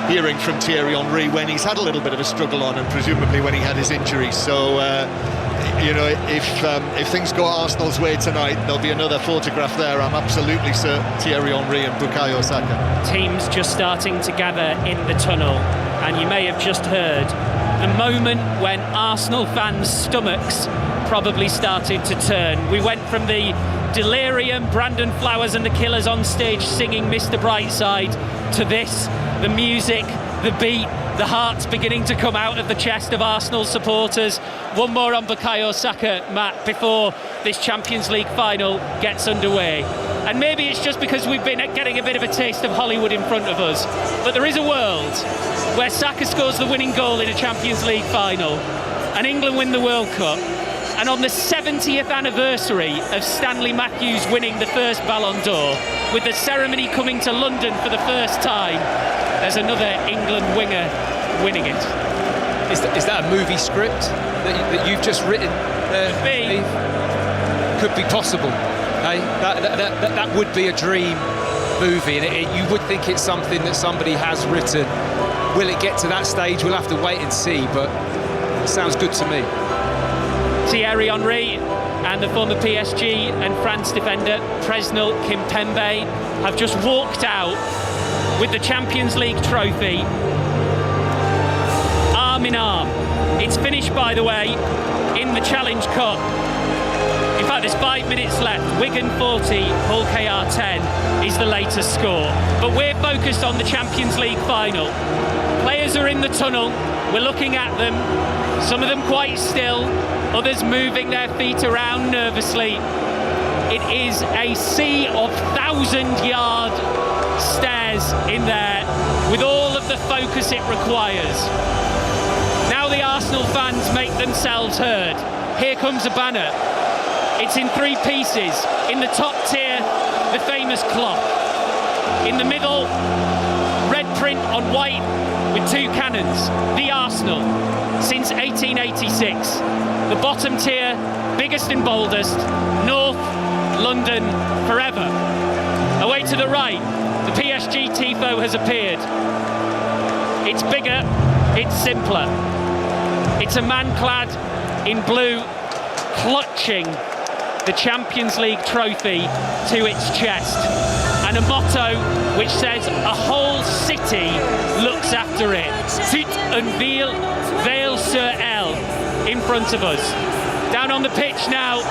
hearing from Thierry Henry when he's had a little bit of a struggle on, and presumably when he had his injury. So if things go Arsenal's way tonight, there'll be another photograph there, I'm absolutely certain. Thierry Henry and Bukayo Saka. Teams just starting to gather in the tunnel, and you may have just heard the moment when Arsenal fans' stomachs probably started to turn. We went from the delirium, Brandon Flowers and the Killers on stage singing Mr. Brightside, to this, the music, the beat, the hearts beginning to come out of the chest of Arsenal supporters. One more on Bukayo Saka, Matt, before this Champions League final gets underway. And maybe it's just because we've been getting a bit of a taste of Hollywood in front of us, but there is a world where Saka scores the winning goal in a Champions League final and England win the World Cup. And on the 70th anniversary of Stanley Matthews winning the first Ballon d'Or, with the ceremony coming to London for the first time, there's another England winger winning it. Is that a movie script that you've just written? Could be possible. Hey? That would be a dream movie, and you would think it's something that somebody has written. Will it get to that stage? We'll have to wait and see, but it sounds good to me. Thierry Henry and the former PSG and France defender Presnel Kimpembe have just walked out with the Champions League trophy arm in arm. It's finished, by the way, in the Challenge Cup. In fact, there's 5 minutes left. Wigan 40, Hull KR 10 is the latest score. But we're focused on the Champions League final. Players are in the tunnel. We're looking at them. Some of them quite still, others moving their feet around nervously. It is a sea of 1,000-yard stares in there with all of the focus it requires. Now the Arsenal fans make themselves heard. Here comes a banner. It's in 3 pieces. In the top tier, the famous clock. In the middle, red print on white with 2 cannons. The Arsenal, since 1886. The bottom tier, biggest and boldest, North London forever. Away to the right, the PSG tifo has appeared. It's bigger, it's simpler. It's a man clad in blue, clutching the Champions League trophy to its chest, and a motto which says a whole city looks after it. Tout un ville veille sur elle in front of us. Down on the pitch now,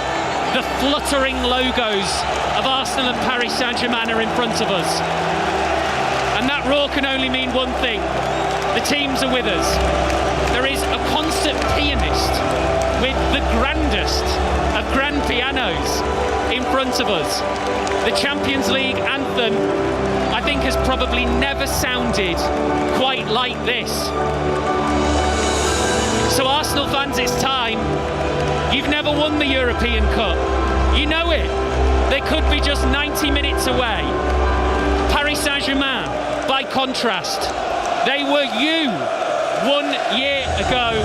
the fluttering logos of Arsenal and Paris Saint-Germain are in front of us. And that roar can only mean one thing. The teams are with us. There is a concert pianist with the grandest of grand pianos in front of us. The Champions League anthem, I think, has probably never sounded quite like this. So Arsenal fans, it's time. You've never won the European Cup. You know it. They could be just 90 minutes away. Paris Saint-Germain, by contrast, they were you 1 year ago.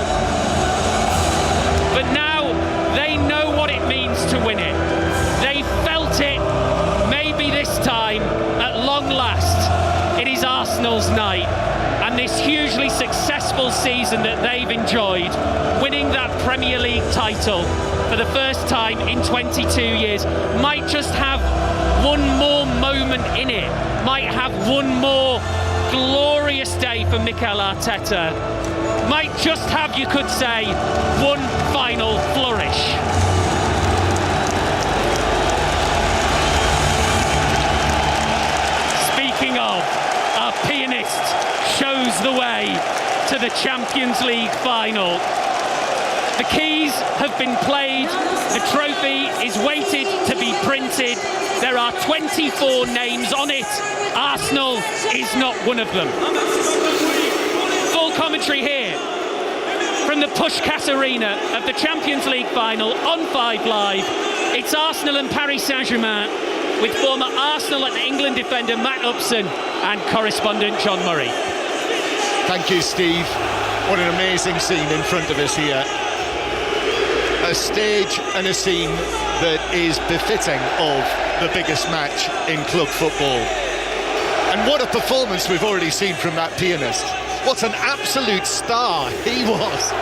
But now they know what it means to win it. They felt it. Maybe this time, at long last, it is Arsenal's night. And this hugely successful season that they've enjoyed, winning that Premier League title for the first time in 22 years, might just have one more moment in it, might have one more glorious day for Mikel Arteta, might just have, you could say, one final flourish. Speaking of, our pianist shows the way to the Champions League final. The keys have been played, the trophy is waited to be printed. There are 24 names on it. Arsenal is not one of them. Full commentary here from the Pushkas Arena of the Champions League final on 5 Live. It's Arsenal and Paris Saint-Germain with former Arsenal and England defender Matt Upson and correspondent John Murray. Thank you, Steve. What an amazing scene in front of us here. A stage and a scene that is befitting of the biggest match in club football. And what a performance we've already seen from that pianist. What an absolute star he was.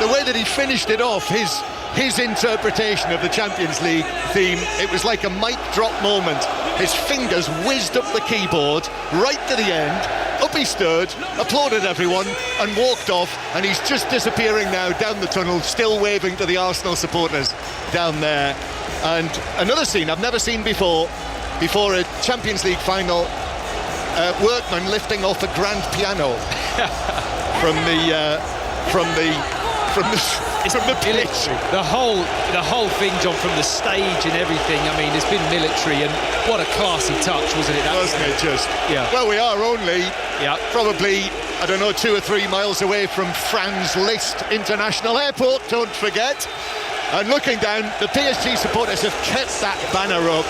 The way that he finished it off, his interpretation of the Champions League theme, it was like a mic drop moment. His fingers whizzed up the keyboard right to the end. Up he stood, applauded everyone and walked off, and he's just disappearing now down the tunnel, still waving to the Arsenal supporters down there. And another scene I've never seen before a Champions League final, workman lifting off a grand piano from the pitch. The whole thing, John, from the stage and everything. I mean, it's been military, and what a classy touch, wasn't it? Wasn't it just? Yeah. Well, we are only probably, I don't know, 2 or 3 miles away from Franz Liszt International Airport, don't forget. And looking down, the PSG supporters have kept that banner up,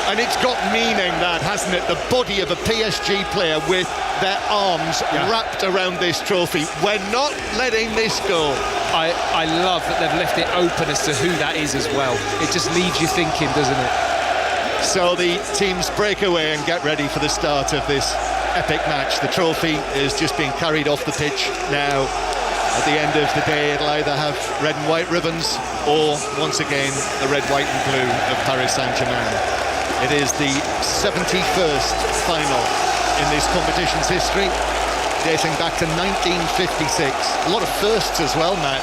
and it's got meaning, that, hasn't it? The body of a PSG player with their arms wrapped around this trophy. We're not letting this go. I love that they've left it open as to who that is as well. It just leaves you thinking, doesn't it? So the teams break away and get ready for the start of this epic match. The trophy is just being carried off the pitch now. At the end of the day, it'll either have red and white ribbons or, once again, the red, white and blue of Paris Saint-Germain. It is the 71st final in this competition's history, dating back to 1956. A lot of firsts as well, Matt.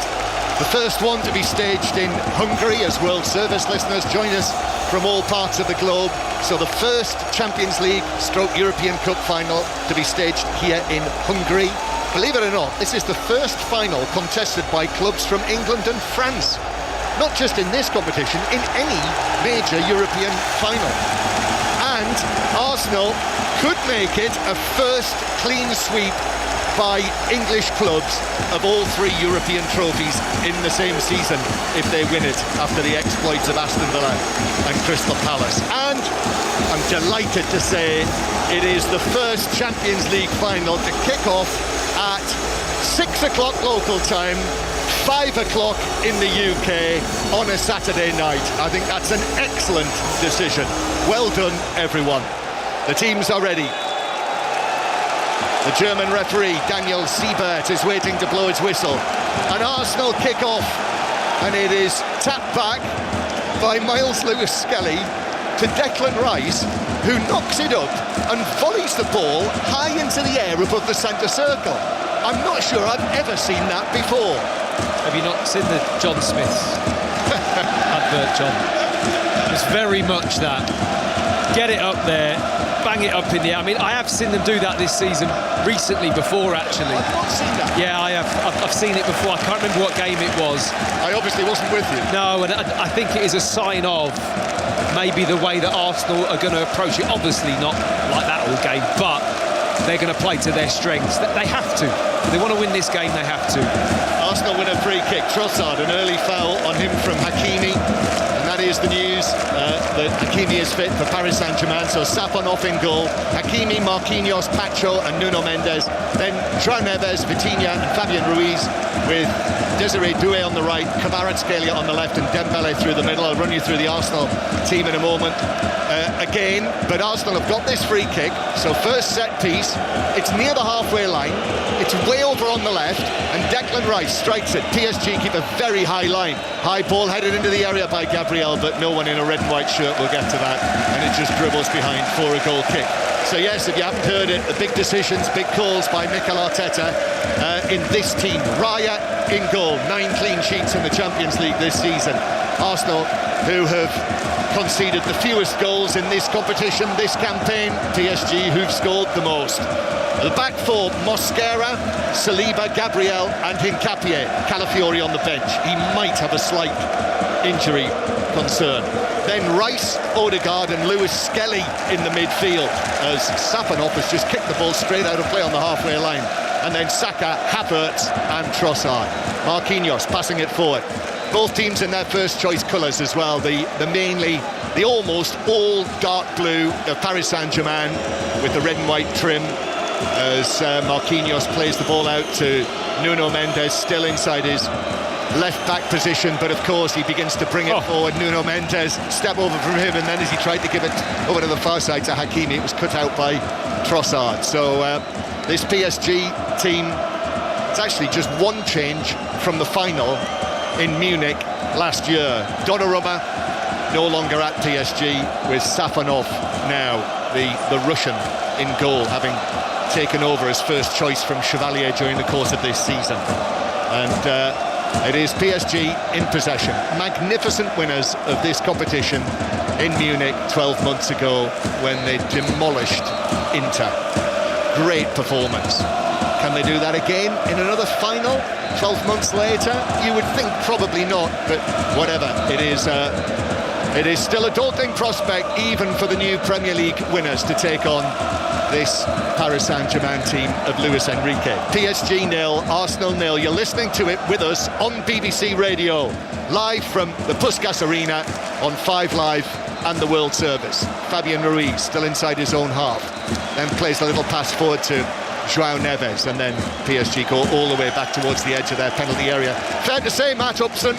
The first one to be staged in Hungary, as World Service listeners join us from all parts of the globe. So the first Champions League / European Cup final to be staged here in Hungary. Believe it or not, this is the first final contested by clubs from England and France. Not just in this competition, in any major European final. And Arsenal could make it a first clean sweep by English clubs of all 3 European trophies in the same season if they win it after the exploits of Aston Villa and Crystal Palace. And I'm delighted to say it is the first Champions League final to kick off at 6 o'clock local time, 5 o'clock in the UK on a Saturday night. I think that's an excellent decision. Well done, everyone. The teams are ready. The German referee, Daniel Siebert, is waiting to blow his whistle. An Arsenal kick-off, and it is tapped back by Miles Lewis-Skelly to Declan Rice, who knocks it up and volleys the ball high into the air above the centre circle. I'm not sure I've ever seen that before. Have you not seen the John Smith's advert, John? It's very much that. Get it up there, bang it up in the air. I mean, I have seen them do that this season recently before, actually. I've not seen that. Yeah, I have. I've seen it before. I can't remember what game it was. I obviously wasn't with you. No, and I think it is a sign of maybe the way that Arsenal are going to approach it. Obviously not like that all game, but they're going to play to their strengths. They have to. If they want to win this game, they have to. Arsenal win a free kick. Trossard, an early foul on him from Hakimi. And that is the news that Hakimi is fit for Paris Saint-Germain. So Saponov in goal. Hakimi, Marquinhos, Pacho and Nuno Mendes. Then João Neves, Vitinha and Fabian Ruiz with Desiree Doué on the right, Kvaratskhelia on the left and Dembele through the middle. I'll run you through the Arsenal team in a moment. Again, but Arsenal have got this free kick. So first set piece, it's near the halfway line. It's way over on the left and Declan Rice strikes it. PSG keep a very high line. High ball headed into the area by Gabriel, but no one in a red and white shirt will get to that, and it just dribbles behind for a goal kick. So yes, if you haven't heard it, the big decisions, big calls by Mikel Arteta in this team. Raya in goal, 9 clean sheets in the Champions League this season. Arsenal, who have conceded the fewest goals in this competition, this campaign. PSG, who've scored the most. The back four, Mosquera, Saliba, Gabriel and Hincapié. Calafiori on the bench. He might have a slight injury concern. Then Rice, Odegaard and Lewis-Skelly in the midfield, as Saponov has just kicked the ball straight out of play on the halfway line. And then Saka, Havertz and Trossard. Marquinhos passing it forward. Both teams in their first choice colours as well, the almost all dark blue of Paris Saint-Germain with the red and white trim, as Marquinhos plays the ball out to Nuno Mendes, still inside his left back position, but of course he begins to bring it forward. Nuno Mendes, step over from him, and then as he tried to give it over to the far side to Hakimi, it was cut out by Trossard. So this PSG team, it's actually just one change from the final in Munich last year. Donnarumma no longer at PSG, with Safonov now, the Russian, in goal, having taken over as first choice from Chevalier during the course of this season. And it is PSG in possession. Magnificent winners of this competition in Munich 12 months ago when they demolished Inter. Great performance. Can they do that again in another final 12 months later? You would think probably not, but whatever. It is still a daunting prospect even for the new Premier League winners to take on this Paris Saint-Germain team of Luis Enrique. PSG 0, Arsenal 0. You're listening to it with us on BBC Radio, live from the Puskas Arena on 5 Live and the World Service. Fabian Ruiz still inside his own half, then plays a little pass forward to João Neves, and then PSG go all the way back towards the edge of their penalty area. Fair to say, Matt Upson,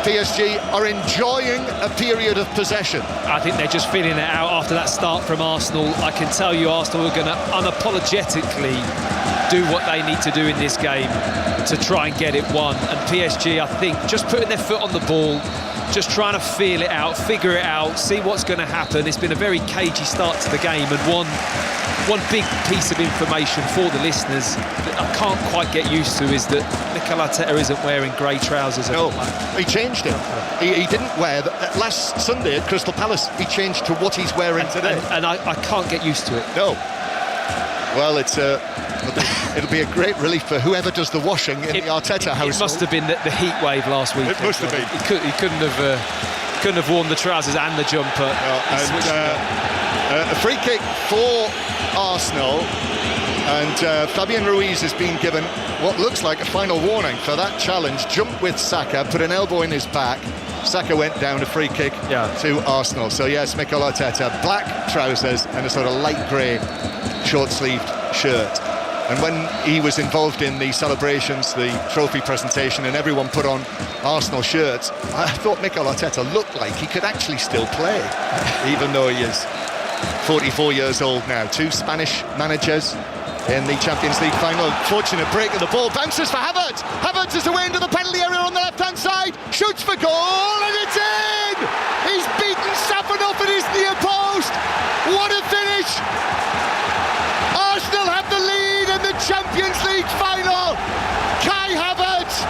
PSG are enjoying a period of possession. I think they're just feeling it out after that start from Arsenal. I can tell you Arsenal are going to unapologetically do what they need to do in this game to try and get it won. And PSG, I think, just putting their foot on the ball, just trying to feel it out, figure it out, see what's going to happen. It's been a very cagey start to the game, and one one big piece of information for the listeners that I can't quite get used to is that Mikel Arteta isn't wearing grey trousers. No, he changed it. He didn't wear last Sunday at Crystal Palace. He changed to what he's wearing today, and I can't get used to it. No. Well, it'll be a great relief for whoever does the washing in the Arteta household. It must have been the heat wave last week. It must have been. He couldn't have worn the trousers and the jumper. A free kick for Arsenal, and Fabian Ruiz has been given what looks like a final warning for that challenge. Jumped with Saka, put an elbow in his back. Saka went down, a free kick to Arsenal. So yes, Mikel Arteta, black trousers and a sort of light grey short-sleeved shirt. And when he was involved in the celebrations, the trophy presentation, and everyone put on Arsenal shirts, I thought Mikel Arteta looked like he could actually still play, even though he is 44 years old now. Two Spanish managers in the Champions League final. Fortunate break of the ball, bounces for Havertz. Havertz is away into the penalty area on the left-hand side, shoots for goal, and it's in! He's beaten Safanov at his near post. What a finish! Arsenal have the lead in the Champions League final. Kai Havertz,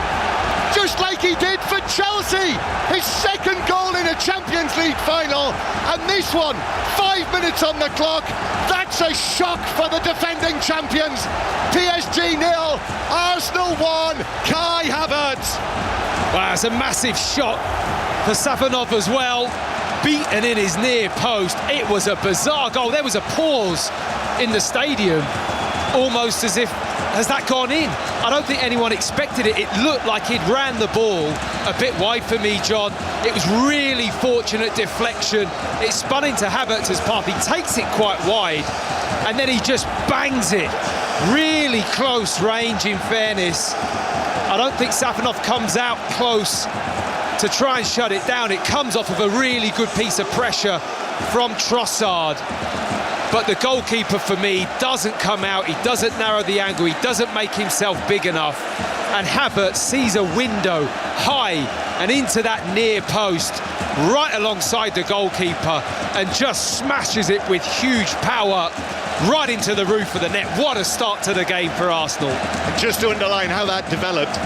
just like he did for Chelsea, his second goal in a Champions League final, and this one, 5 minutes on the clock. That's a shock for the defending champions. PSG 0, Arsenal 1, Kai Havertz. Wow, it's a massive shot for Safanov as well, beaten in his near post. It was a bizarre goal. There was a pause in the stadium, almost as if, has that gone in? I don't think anyone expected it. It looked like he'd ran the ball a bit wide for me, John. It was really fortunate deflection. It spun into Havertz's path. He takes it quite wide, and then he just bangs it. Really close range, in fairness. I don't think Safanov comes out close to try and shut it down. It comes off of a really good piece of pressure from Trossard. But the goalkeeper, for me, doesn't come out. He doesn't narrow the angle. He doesn't make himself big enough. And Havertz sees a window high and into that near post, right alongside the goalkeeper, and just smashes it with huge power right into the roof of the net. What a start to the game for Arsenal. And just to underline how that developed,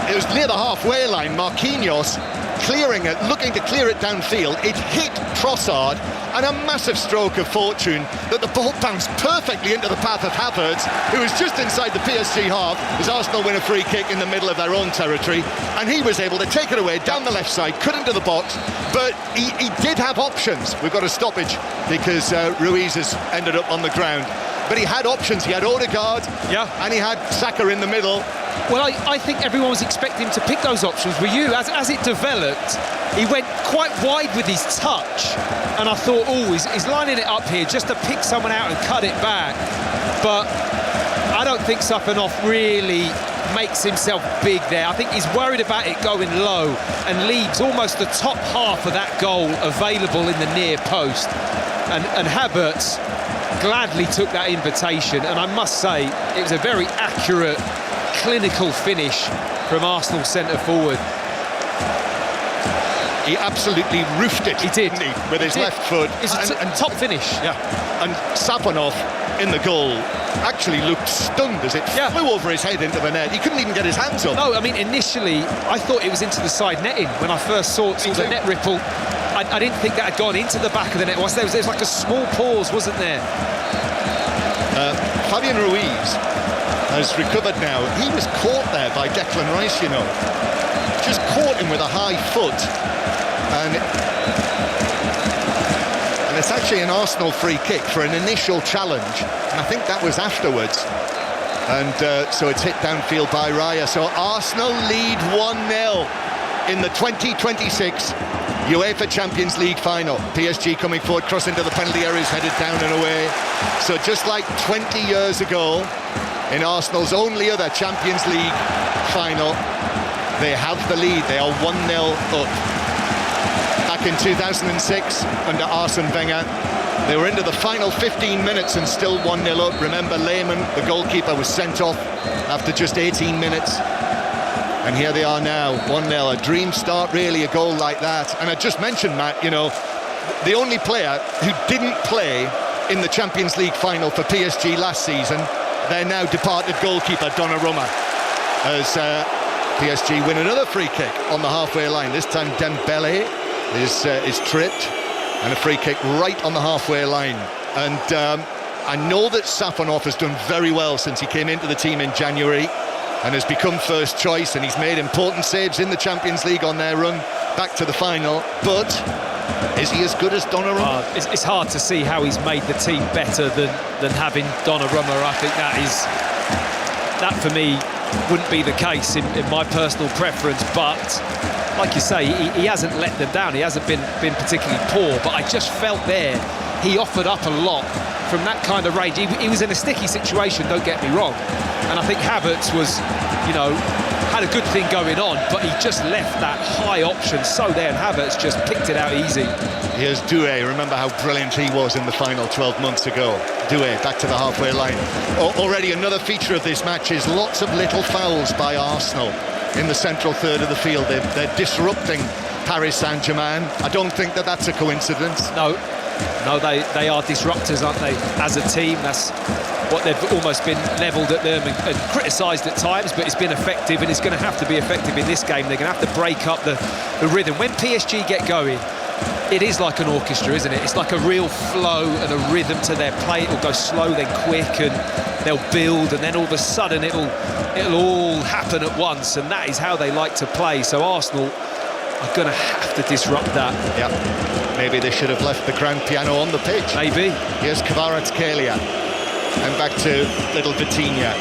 it was near the halfway line. Marquinhos clearing it, looking to clear it downfield. It hit Trossard, and a massive stroke of fortune that the ball bounced perfectly into the path of Havertz, who was just inside the PSG half as Arsenal win a free kick in the middle of their own territory, and he was able to take it away down the left side, cut into the box, but he did have options. We've got a stoppage because Ruiz has ended up on the ground, but he had options. He had Odegaard, and he had Saka in the middle. Well, I think everyone was expecting him to pick those options. Were you? As it developed, he went quite wide with his touch, and I thought, oh, he's lining it up here just to pick someone out and cut it back. But I don't think Safanov really makes himself big there. I think he's worried about it going low and leaves almost the top half of that goal available in the near post. And Havertz gladly took that invitation, and I must say it was a very accurate, clinical finish from Arsenal centre forward. He absolutely roofed it. He did, didn't he, with his left foot. It's a top finish. Yeah, and Safanov in the goal actually looked stunned as it flew over his head into the net. He couldn't even get his hands up. No, I mean, initially I thought it was into the side netting when I first saw the net ripple. I didn't think that had gone into the back of the net. There was like a small pause, wasn't there? Fabian Ruiz has recovered now. He was caught there by Declan Rice, you know. Just caught him with a high foot. And it's actually an Arsenal free kick for an initial challenge. And I think that was afterwards. And so it's hit downfield by Raya. So Arsenal lead 1-0 in the 2026 UEFA Champions League final. PSG coming forward, cross into the penalty areas, headed down and away. So just like 20 years ago, in Arsenal's only other Champions League final, they have the lead. They are 1-0 up. Back in 2006, under Arsene Wenger, they were into the final 15 minutes and still 1-0 up. Remember, Lehmann, the goalkeeper, was sent off after just 18 minutes. And here they are now, 1-0. A dream start, really, a goal like that. And I just mentioned, Matt, you know, the only player who didn't play in the Champions League final for PSG last season, their now departed goalkeeper Donnarumma, as PSG win another free kick on the halfway line. This time Dembele is tripped, and a free kick right on the halfway line. And I know that Safonov has done very well since he came into the team in January and has become first choice, and he's made important saves in the Champions League on their run back to the final. But is he as good as Donnarumma? It's hard to see how he's made the team better than having Donnarumma. I think that for me wouldn't be the case in my personal preference, but like you say, he hasn't let them down. He hasn't been particularly poor, but I just felt there he offered up a lot from that kind of range. He was in a sticky situation, don't get me wrong, and I think Havertz was, had a good thing going on, but he just left that high option so there, and Havertz just picked it out easy. Here's Doué. Remember how brilliant he was in the final 12 months ago. Doué back to the halfway line. Already another feature of this match is lots of little fouls by Arsenal in the central third of the field. They're disrupting Paris Saint-Germain. I don't think that's a coincidence. No, they are disruptors, aren't they? As a team, that's what they've almost been levelled at them and criticised at times, but it's been effective, and it's going to have to be effective in this game. They're going to have to break up the rhythm. When PSG get going, it is like an orchestra, isn't it? It's like a real flow and a rhythm to their play. It'll go slow, then quick, and they'll build, and then all of a sudden it'll all happen at once, and that is how they like to play. So Arsenal are going to have to disrupt that. Yeah, maybe they should have left the grand piano on the pitch. Maybe. Here's Kvaratskhelia, and back to little Vitinha,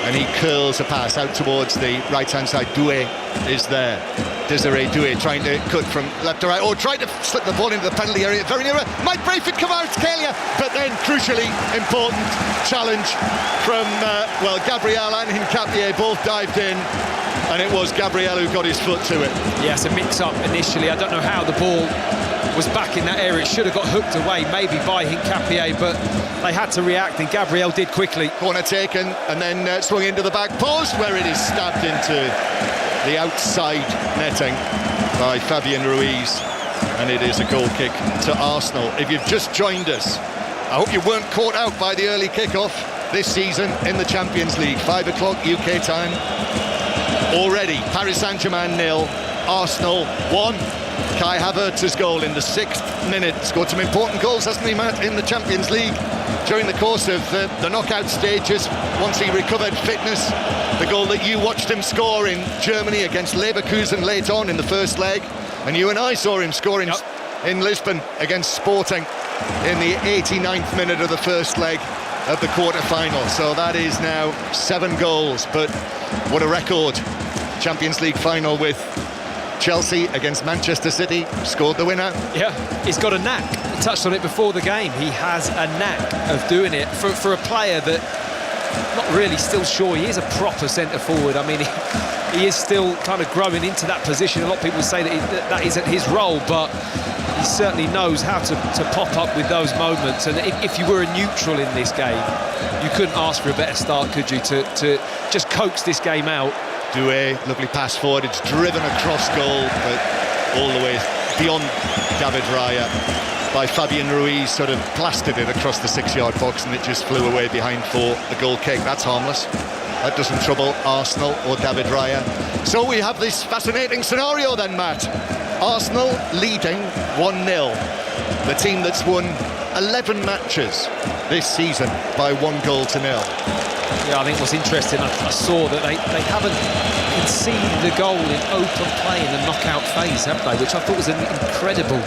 and he curls a pass out towards the right-hand side. Doué is there. Desiree Doué trying to cut from left to right, or trying to slip the ball into the penalty area. Very near it. Might break for Kvaratskhelia, but then crucially important challenge from Gabriel and Hincapié both dived in, and it was Gabriel who got his foot to it. Yes, a mix-up initially. I don't know how the ball was back in that area. It should have got hooked away, maybe by Hincapié, but they had to react, and Gabriel did quickly. Corner taken, and then swung into the back post, where it is stabbed into the outside netting by Fabian Ruiz, and it is a goal kick to Arsenal. If you've just joined us, I hope you weren't caught out by the early kick-off this season in the Champions League. 5 o'clock UK time. Already Paris Saint-Germain 0, Arsenal 1. Kai Havertz's goal in the 6th minute. Scored some important goals, hasn't he, Matt, in the Champions League during the course of the knockout stages, once he recovered fitness. The goal that you watched him score in Germany against Leverkusen late on in the first leg, and you and I saw him scoring in Lisbon against Sporting in the 89th minute of the first leg of the quarter-final. So that is now 7 goals, but what a record. Champions League final with Chelsea against Manchester City, scored the winner. Yeah, he's got a knack. We touched on it before the game. He has a knack of doing it for a player that, not really still sure he is a proper centre-forward. I mean, he is still kind of growing into that position. A lot of people say that isn't his role, but he certainly knows how to pop up with those moments. And if you were a neutral in this game, you couldn't ask for a better start, could you, to just coax this game out. Doué, lovely pass forward, it's driven across goal, but all the way beyond David Raya by Fabian Ruiz, sort of blasted it across the 6-yard box, and it just flew away behind for a goal kick. That's harmless. That doesn't trouble Arsenal or David Raya. So we have this fascinating scenario then, Matt. Arsenal leading 1-0. The team that's won 11 matches this season by 1-0. Yeah, I think what's interesting, I saw that they haven't conceded the goal in open play in the knockout phase, have they? Which I thought was an incredible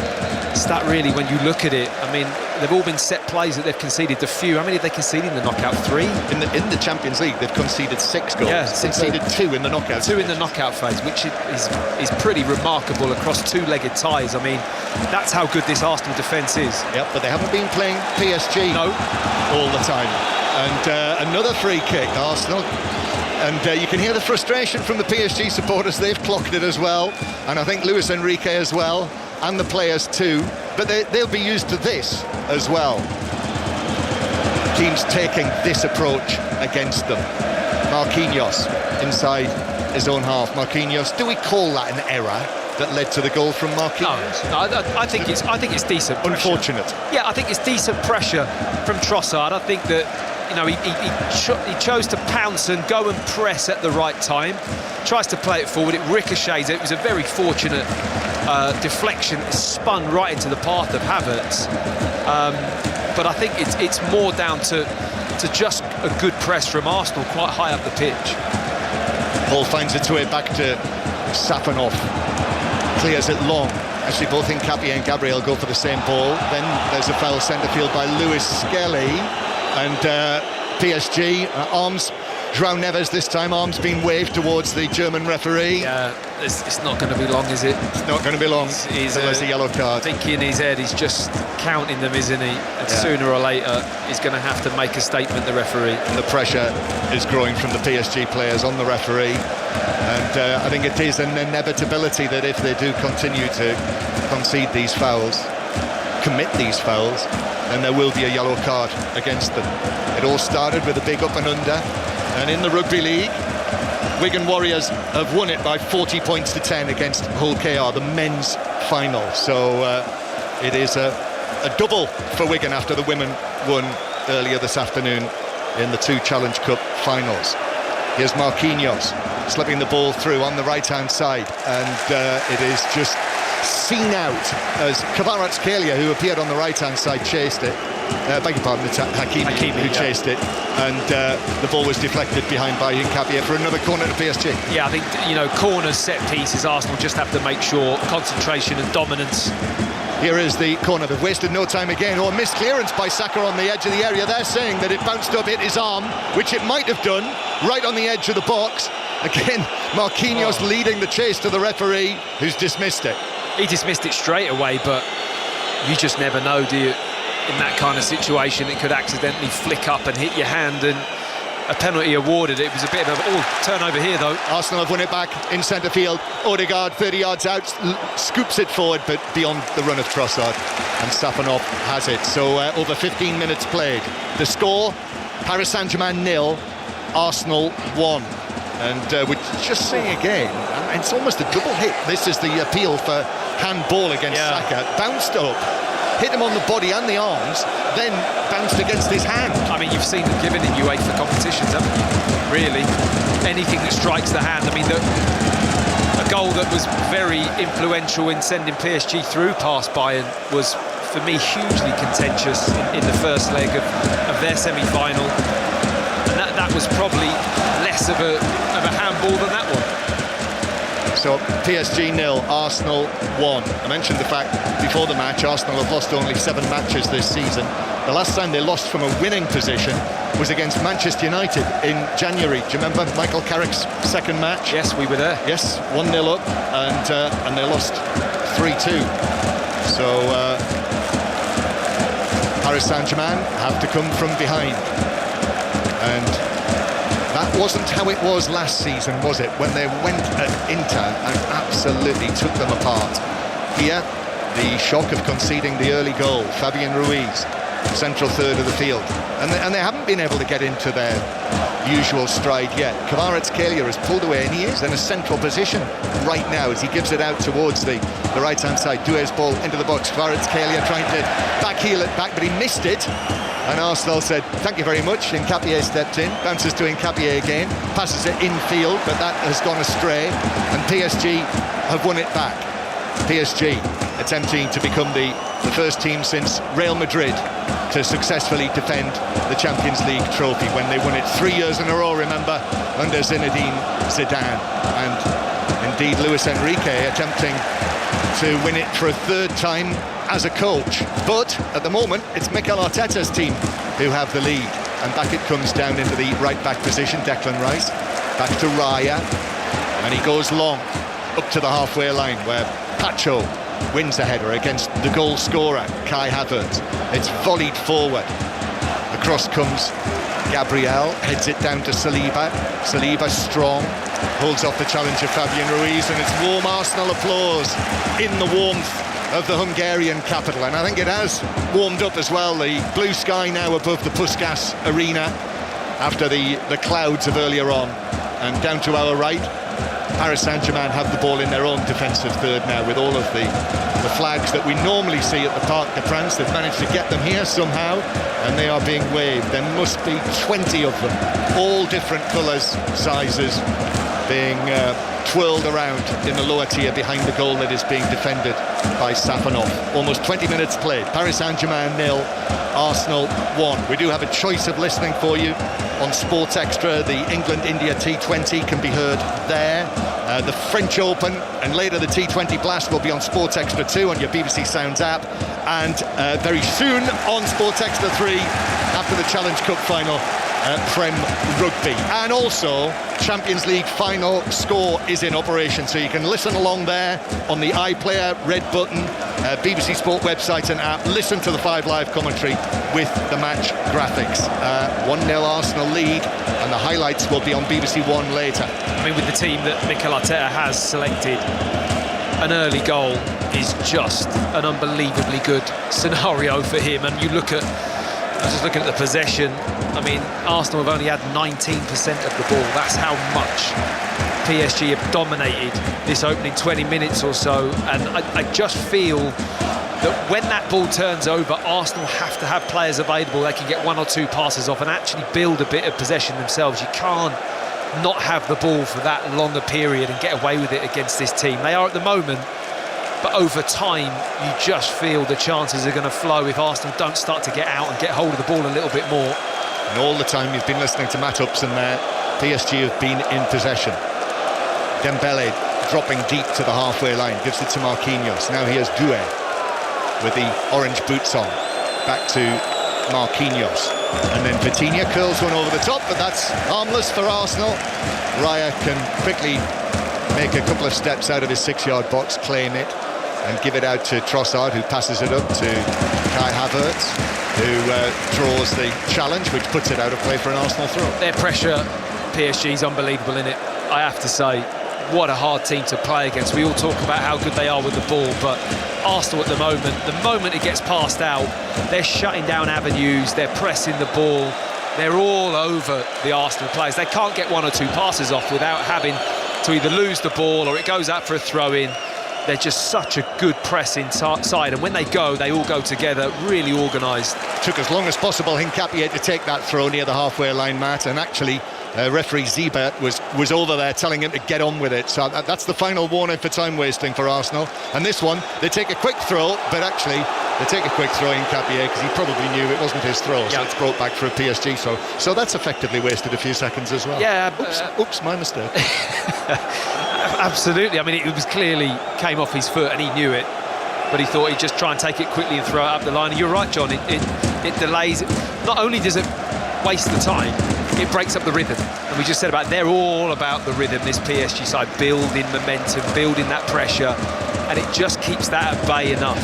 stat, really, when you look at it. I mean, they've all been set plays that they've conceded a few. How many have they conceded in the knockout? 3? In the Champions League, they've conceded 6 goals. Yeah, conceded 2 in the knockout. 2 in the knockout phase, which is pretty remarkable across 2-legged ties. I mean, that's how good this Arsenal defence is. Yep, but they haven't been playing PSG all the time. And another free kick, Arsenal. And you can hear the frustration from the PSG supporters. They've clocked it as well. And I think Luis Enrique as well, and the players too. But they'll be used to this as well. Teams taking this approach against them. Marquinhos inside his own half. Marquinhos, do we call that an error? that led to the goal from Marquinhos? No, I think it's decent pressure. Unfortunate. Yeah, I think it's decent pressure from Trossard. I think that, you know, he chose to pounce and go and press at the right time. Tries to play it forward, it ricochets. It was a very fortunate deflection. It spun right into the path of Havertz. But I think it's more down to just a good press from Arsenal quite high up the pitch. Ball finds its way back to Safanov. Clears it long. Actually, both Nkapie and Gabriel go for the same ball. Then there's a foul centre field by Lewis Skelly. And PSG, arms, João Neves this time, arms being waved towards the German referee. Yeah, it's not going to be long, is it? It's not going to be long. He's there's a yellow card. Thinking in his head, he's just counting them, isn't he? And sooner or later, he's going to have to make a statement, the referee. And the pressure is growing from the PSG players on the referee. And I think it is an inevitability that if they do continue to concede these fouls, commit these fouls, then there will be a yellow card against them. It all started with a big up and under, and in the Rugby League, Wigan Warriors have won it by 40 points to 10 against Hull KR, the men's final. So it is a double for Wigan after the women won earlier this afternoon in the 2 Challenge Cup finals. Here's Marquinhos slipping the ball through on the right-hand side, and it is just seen out as Kvaratskhelia, who appeared on the right-hand side, chased it. Beg your pardon, it's Hakimi who chased it, and the ball was deflected behind by Nkapie for another corner to PSG. Yeah, I think, you know, corners, set pieces, Arsenal just have to make sure concentration and dominance. Here is the corner. They've wasted no time again. Or missed clearance by Saka on the edge of the area. They're saying that it bounced up, hit his arm, which it might have done, right on the edge of the box. Again, Marquinhos leading the chase to the referee, who's dismissed it. He dismissed it straight away, but you just never know, do you? In that kind of situation, it could accidentally flick up and hit your hand, and a penalty awarded. It was a bit of a turnover here, though. Arsenal have won it back in centre field. Odegaard, 30 yards out, scoops it forward, but beyond the run of Trossard, and Safanov has it. So over 15 minutes played. The score: Paris Saint-Germain 0, Arsenal 1. And we're just saying again, it's almost a double hit. This is the appeal for handball against Saka. Bounced up, hit him on the body and the arms, then bounced against his hand. I mean, you've seen them given in UEFA competitions, haven't you? Really, anything that strikes the hand. I mean, a goal that was very influential in sending PSG through past Bayern was, for me, hugely contentious in the first leg of their semi-final. And that was probably less of a handball than that one. So PSG 0, Arsenal 1. I mentioned the fact before the match Arsenal have lost only 7 matches this season. The last time they lost from a winning position was against Manchester United in January. Do you remember Michael Carrick's second match? Yes, we were there. Yes, 1-0 up, and they lost 3-2. So Paris Saint-Germain have to come from behind. And that wasn't how it was last season, was it? When they went at Inter and absolutely took them apart. Here, the shock of conceding the early goal. Fabian Ruiz, central third of the field. And they haven't been able to get into their usual stride yet. Kvaratskhelia has pulled away, and he is in a central position right now as he gives it out towards the right-hand side. Doué's ball into the box. Kvaratskhelia trying to backheel it back, but he missed it. And Arsenal said, thank you very much. Nkapie stepped in, bounces to Nkapie again, passes it infield, but that has gone astray. And PSG have won it back. PSG attempting to become the first team since Real Madrid to successfully defend the Champions League trophy when they won it 3 years in a row, remember, under Zinedine Zidane. And indeed, Luis Enrique attempting to win it for a 3rd time as a coach. But at the moment, it's Mikel Arteta's team who have the lead. And back it comes down into the right-back position, Declan Rice. Back to Raya. And he goes long up to the halfway line where Pacho wins the header against the goal scorer, Kai Havertz. It's volleyed forward. The cross comes. Gabriel heads it down to Saliba. Saliba strong. Holds off the challenge of Fabian Ruiz, and it's warm Arsenal applause in the warmth of the Hungarian capital, and I think it has warmed up as well. The blue sky now above the Puskás arena after the clouds of earlier on. And down to our right, Paris Saint-Germain have the ball in their own defensive third now, with all of the flags that we normally see at the Parc des Princes. They've managed to get them here somehow, and they are being waved. There must be 20 of them, all different colours, sizes, being twirled around in the lower tier behind the goal that is being defended by Safanov. Almost 20 minutes played. Paris Saint-Germain 0, Arsenal 1. We do have a choice of listening for you on Sports Extra. The England-India T20 can be heard there. The French Open and later the T20 Blast will be on Sports Extra 2 on your BBC Sounds app, and very soon on Sports Extra 3 after the Challenge Cup final, Prem Rugby. And also Champions League final score is in operation, so you can listen along there on the iPlayer, red button, BBC Sport website and app. Listen to the 5 Live commentary with the match graphics. 1-0 Arsenal lead, and the highlights will be on BBC One later. I mean, with the team that Mikel Arteta has selected, an early goal is just an unbelievably good scenario for him. And you look at, I was just looking at the possession. I mean, Arsenal have only had 19% of the ball. That's how much PSG have dominated this opening 20 minutes or so. And I just feel that when that ball turns over, Arsenal have to have players available. They can get 1 or 2 passes off and actually build a bit of possession themselves. You can't not have the ball for that longer period and get away with it against this team. They are at the moment, but over time you just feel the chances are going to flow if Arsenal don't start to get out and get hold of the ball a little bit more. And all the time you've been listening to Matt Upson there, PSG have been in possession. Dembele dropping deep to the halfway line, gives it to Marquinhos. Now here's Doué with the orange boots on, back to Marquinhos. And then Vitinha curls one over the top, but that's harmless for Arsenal. Raya can quickly make a couple of steps out of his 6-yard box, claim it, and give it out to Trossard, who passes it up to Kai Havertz, who draws the challenge, which puts it out of play for an Arsenal throw. Their pressure, PSG's unbelievable in it, I have to say. What a hard team to play against. We all talk about how good they are with the ball, but Arsenal at the moment it gets passed out, they're shutting down avenues, they're pressing the ball, they're all over the Arsenal players. They can't get 1 or 2 passes off without having to either lose the ball or it goes out for a throw-in. They're just such a good pressing side, and when they all go together, really organised. Took as long as possible Hincapié to take that throw near the halfway line, Matt, and actually referee Zibert was over there telling him to get on with it. So that's the final warning for time wasting for Arsenal. And this one, they take a quick throw, but actually they take a quick throw in Hincapié because he probably knew it wasn't his throw, so it's brought back for a PSG. So that's effectively wasted a few seconds as well. Yeah. Oops, my mistake. Absolutely. I mean, it was clearly came off his foot and he knew it, but he thought he'd just try and take it quickly and throw it up the line. And you're right, John, it delays. Not only does it waste the time, it breaks up the rhythm. And we just said they're all about the rhythm, this PSG side, building momentum, building that pressure, and it just keeps that at bay enough.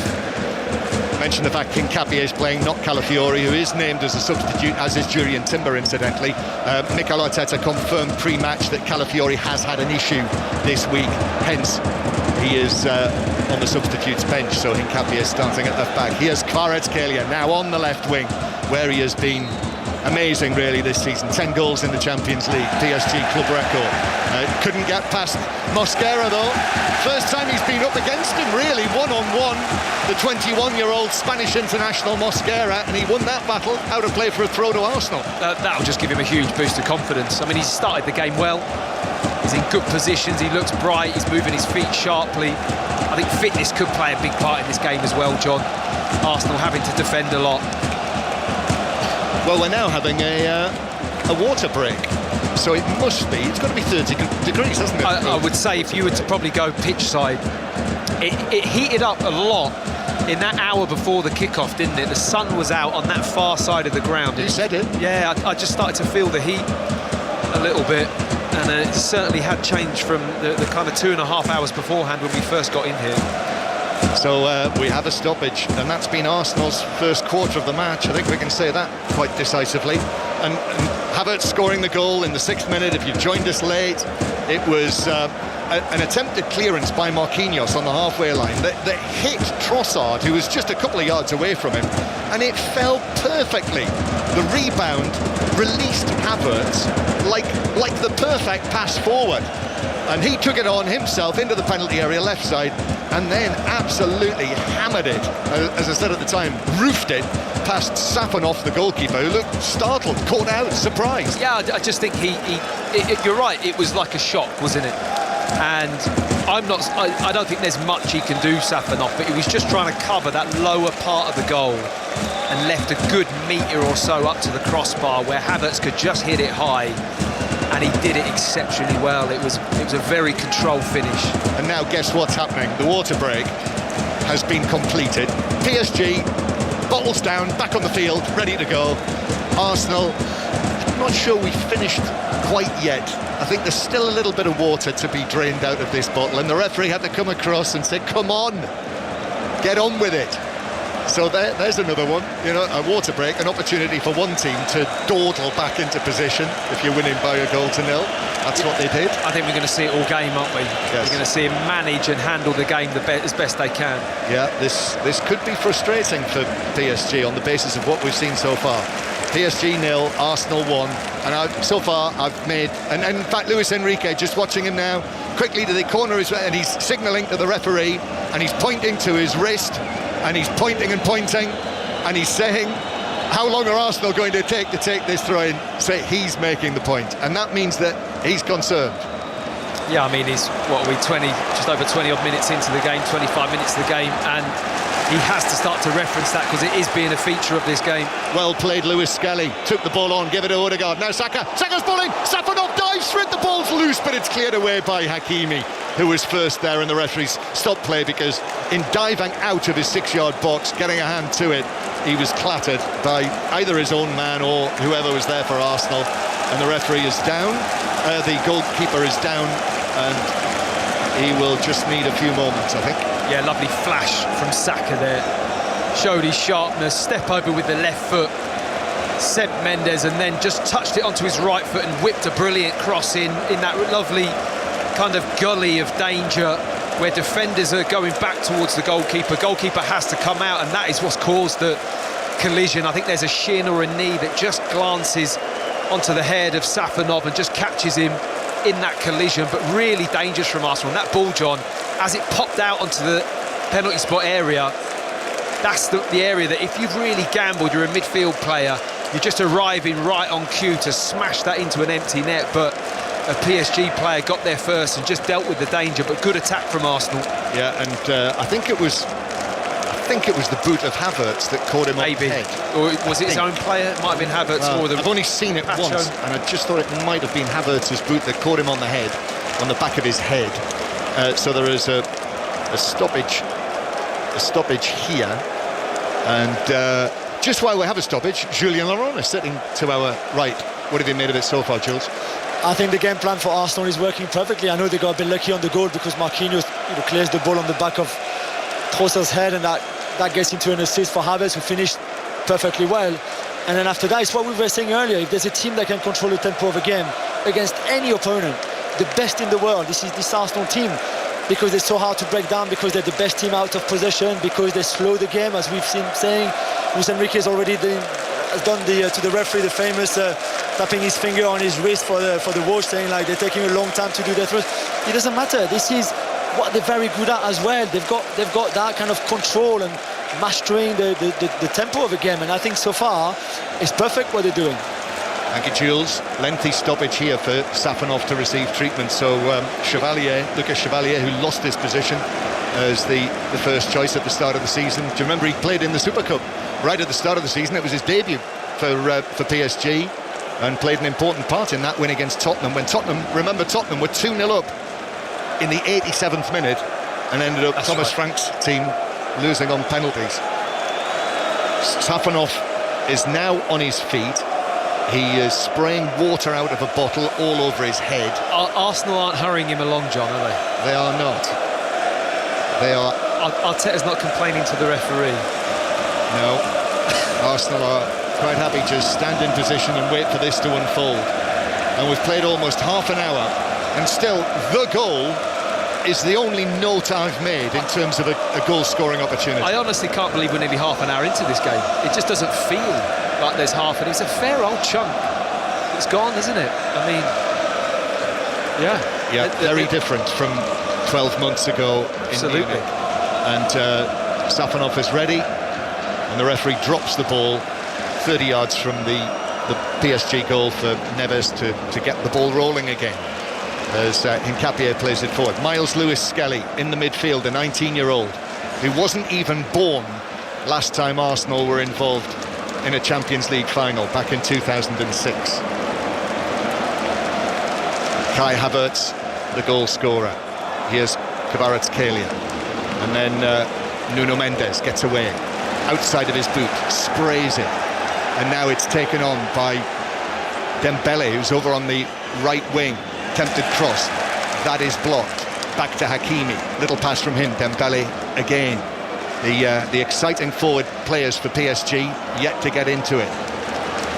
Mention the fact Hincapié is playing, not Calafiori, who is named as a substitute, as is Jurien Timber, incidentally. Mikel Arteta confirmed pre-match that Calafiori has had an issue this week, hence he is on the substitutes bench, so Hincapié is starting at left back. Here's Kvaratskhelia now on the left wing, where he has been amazing really this season. 10 goals in the Champions League, PSG club record. Couldn't get past Mosquera though. First time he's been up against him really, one-on-one, the 21-year-old Spanish international Mosquera, and he won that battle out of play for a throw to Arsenal. That'll just give him a huge boost of confidence. I mean, he's started the game well, he's in good positions, he looks bright, he's moving his feet sharply. I think fitness could play a big part in this game as well, John. Arsenal having to defend a lot. Well, we're now having a water break, so it must be, it's got to be 30 degrees, hasn't it? I would say if you were to probably go pitch side, it heated up a lot in that hour before the kickoff, didn't it? The sun was out on that far side of the ground. You said it. Yeah, I just started to feel the heat a little bit, and it certainly had changed from the kind of 2.5 hours beforehand when we first got in here. So we have a stoppage, and that's been Arsenal's first quarter of the match. I think we can say that quite decisively. And Havertz scoring the goal in the 6th minute. If you've joined us late, it was an attempted clearance by Marquinhos on the halfway line that hit Trossard, who was just a couple of yards away from him, and it fell perfectly. The rebound released Havertz like the perfect pass forward. And he took it on himself into the penalty area, left side, and then absolutely hammered it, as I said at the time, roofed it past Safanov, the goalkeeper, who looked startled, caught out, surprised. Yeah, I just think you're right, it was like a shock, wasn't it? And I don't think there's much he can do, Safanov, but he was just trying to cover that lower part of the goal and left a good metre or so up to the crossbar where Havertz could just hit it high, and he did it exceptionally well. It was a very controlled finish. And now guess what's happening? The water break has been completed. PSG, bottles down, back on the field, ready to go. Arsenal, I'm not sure we finished quite yet. I think there's still a little bit of water to be drained out of this bottle, and the referee had to come across and say, come on, get on with it. So there's another one, you know, a water break, an opportunity for one team to dawdle back into position if you're winning by 1-0. That's what they did. I think we're going to see it all game, aren't we? Yes. We're going to see him manage and handle the game as best they can. Yeah, this could be frustrating for PSG on the basis of what we've seen so far. PSG 0, Arsenal 1, and so far I've made, and in fact Luis Enrique, just watching him now, quickly to the corner, and he's signalling to the referee, and he's pointing to his wrist, and he's pointing and pointing, and he's saying, how long are Arsenal going to take this throw-in? So he's making the point, and that means that he's concerned. Yeah, I mean, he's, just over 20 odd minutes into the game, 25 minutes of the game, and he has to start to reference that because it is being a feature of this game. Well played, Lewis Skelly. Took the ball on, give it to Odegaard. Now Saka's balling. Safanov dives for it. The ball's loose, but it's cleared away by Hakimi, who was first there, and the referees stopped play because in diving out of his 6-yard box, getting a hand to it, he was clattered by either his own man or whoever was there for Arsenal. And the referee is down. The goalkeeper is down, and he will just need a few moments, I think. Yeah, lovely flash from Saka there. Showed his sharpness, step over with the left foot, sent Mendes, and then just touched it onto his right foot and whipped a brilliant cross in that lovely kind of gully of danger where defenders are going back towards the goalkeeper. Goalkeeper has to come out, and that is what's caused the collision. I think there's a shin or a knee that just glances onto the head of Safanov and just catches him in that collision, but really dangerous from Arsenal. And that ball, John, as it popped out onto the penalty spot area, that's the area that if you've really gambled, you're a midfield player, you're just arriving right on cue to smash that into an empty net. But a PSG player got there first and just dealt with the danger, but good attack from Arsenal. Yeah, and I think it was the boot of Havertz that caught him on the head. Or was it his own player? It might have been Havertz. I've only seen it once, and I just thought it might have been Havertz's boot that caught him on the head, on the back of his head. So there is a stoppage here, and just while we have a stoppage, Julien Laurent is sitting to our right. What have you made of it so far, Jules? I think the game plan for Arsenal is working perfectly. I know they got a bit lucky on the goal because Marquinhos clears the ball on the back of Trosser's head, and that gets into an assist for Havertz, who finished perfectly well. And then after that, it's what we were saying earlier, if there's a team that can control the tempo of a game against any opponent, the best in the world, this is this Arsenal team, because they're so hard to break down, because they're the best team out of possession, because they slow the game, as we've seen saying. Luis Enrique has already done to the referee the famous tapping his finger on his wrist for the watch, saying like they're taking a long time to do their throws. It doesn't matter. This is what they're very good at as well. They've got that kind of control and mastering the tempo of a game, and I think so far it's perfect what they're doing. Thank you, Jules. Lengthy stoppage here for Safanov to receive treatment. So Lucas Chevalier, who lost his position as the first choice at the start of the season. Do you remember he played in the Super Cup right at the start of the season? It was his debut for PSG, and played an important part in that win against Tottenham, when Tottenham were 2-0 up in the 87th minute, and ended up Thomas Frank's team losing on penalties. Safanov is now on his feet. He is spraying water out of a bottle all over his head. Arsenal aren't hurrying him along, John, are they? They are not. They are. Arteta's not complaining to the referee. No. Arsenal are quite happy to stand in position and wait for this to unfold. And we've played almost half an hour, and still the goal is the only note I've made in terms of a goal-scoring opportunity. I honestly can't believe we're nearly half an hour into this game. It just doesn't feel like there's half, and it's a fair old chunk. It's gone, isn't it? I mean, yeah. Yeah, very different from 12 months ago in Munich. And Safonov is ready, and the referee drops the ball 30 yards from the PSG goal for Neves to get the ball rolling again, as Hincapié plays it forward. Miles Lewis-Skelly in the midfield, a 19-year-old who wasn't even born last time Arsenal were involved in a Champions League final back in 2006. Kai Havertz, the goal scorer. Here's Kvaratskhelia, and then Nuno Mendes gets away outside of his boot, sprays it, and now it's taken on by Dembele, who's over on the right wing. Attempted cross, that is blocked. Back to Hakimi, little pass from him. Dembele again. The exciting forward players for PSG yet to get into it.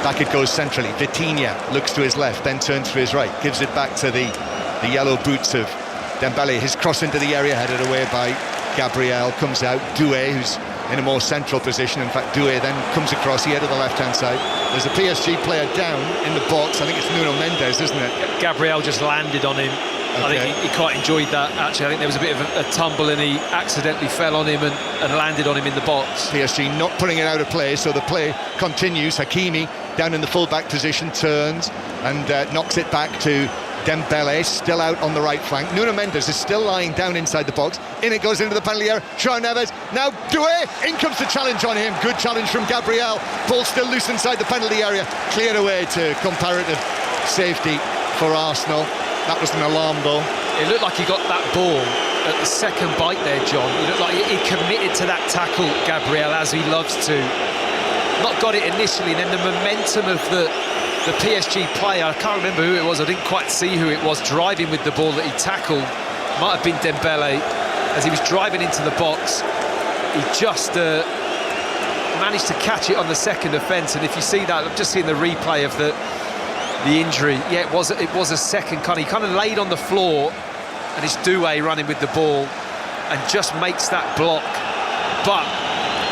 Back it goes centrally. Vitinha looks to his left, then turns to his right, gives it back to the yellow boots of Dembele. His cross into the area, headed away by Gabriel. Comes out. Doué, who's in a more central position. In fact, Doué then comes across here to the left-hand side. There's a PSG player down in the box. I think it's Nuno Mendes, isn't it? Gabriel just landed on him. Okay. I think he quite enjoyed that, actually. I think there was a bit of a tumble, and he accidentally fell on him and landed on him in the box. PSG not putting it out of play, so the play continues. Hakimi down in the full-back position, turns and knocks it back to Dembele, still out on the right flank. Nuno Mendes is still lying down inside the box. In it goes into the penalty area. João Neves, now Doué, in comes the challenge on him. Good challenge from Gabriel. Ball still loose inside the penalty area. Cleared away to comparative safety for Arsenal. That was an alarm though. It looked like he got that ball at the second bite there, John. He looked like he committed to that tackle, Gabriel, as he loves to. Not got it initially, and then the momentum of the PSG player, I can't remember who it was, I didn't quite see who it was, driving with the ball that he tackled. Might have been Dembele. As he was driving into the box, he just managed to catch it on the second offence. And if you see that, I've just seen the replay of the injury. Yeah, it was a second he kind of laid on the floor, and it's Doué running with the ball and just makes that block. But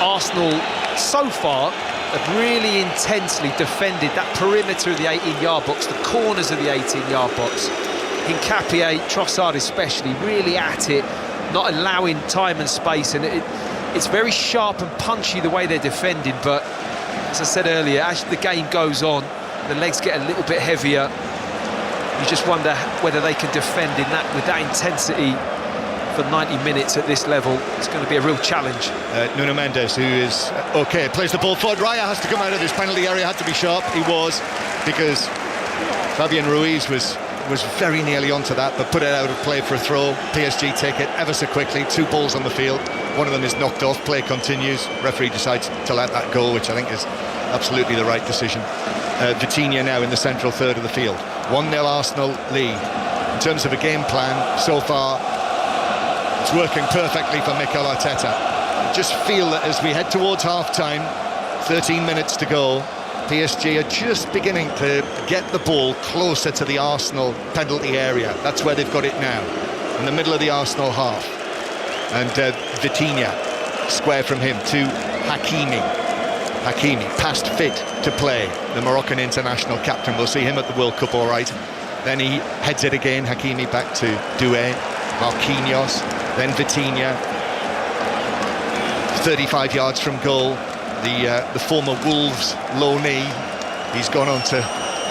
Arsenal so far have really intensely defended that perimeter of the 18-yard box, the corners of the 18-yard box. Hincapié, Trossard especially, really at it, not allowing time and space, and it's very sharp and punchy the way they're defending. But as I said earlier, as the game goes on, the legs get a little bit heavier. You just wonder whether they can defend with that intensity for 90 minutes at this level. It's going to be a real challenge. Nuno Mendes, who is okay, plays the ball forward. Raya has to come out of this penalty area, had to be sharp. He was, because Fabian Ruiz was very nearly onto that, but put it out of play for a throw. PSG take it ever so quickly. 2 balls on the field. One of them is knocked off. Play continues. Referee decides to let that go, which I think is absolutely the right decision. Vitinha now in the central third of the field. 1-0 Arsenal lead. In terms of a game plan, so far it's working perfectly for Mikel Arteta. I just feel that as we head towards half-time, 13 minutes to go, PSG are just beginning to get the ball closer to the Arsenal penalty area. That's where they've got it now, in the middle of the Arsenal half. And Vitinha, square from him to Hakimi. Hakimi, past fit to play, the Moroccan international captain. We'll see him at the World Cup, all right. Then he heads it again, Hakimi back to Doué, Marquinhos, then Vitinha. 35 yards from goal, the former Wolves loanee. He's gone on to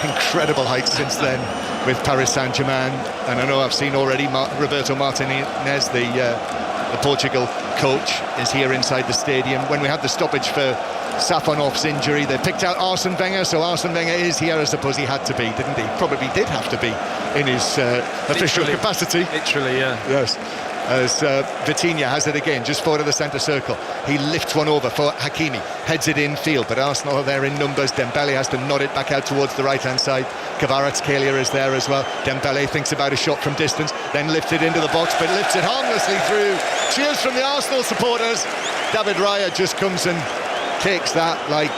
incredible heights since then with Paris Saint-Germain. And I know I've seen already Roberto Martinez, the Portugal coach, is here inside the stadium. When we had the stoppage for Safonov's injury, they picked out Arsene Wenger, so Arsene Wenger is here. I suppose he had to be, didn't he? Probably did have to be in his official capacity. Literally, yeah. Yes. As Vitinha has it again, just forward of the centre circle. He lifts one over for Hakimi, heads it in field, but Arsenal are there in numbers. Dembele has to nod it back out towards the right-hand side. Kvaratskhelia is there as well. Dembele thinks about a shot from distance, then lifts it into the box, but lifts it harmlessly through. Cheers from the Arsenal supporters. David Raya just comes and takes that like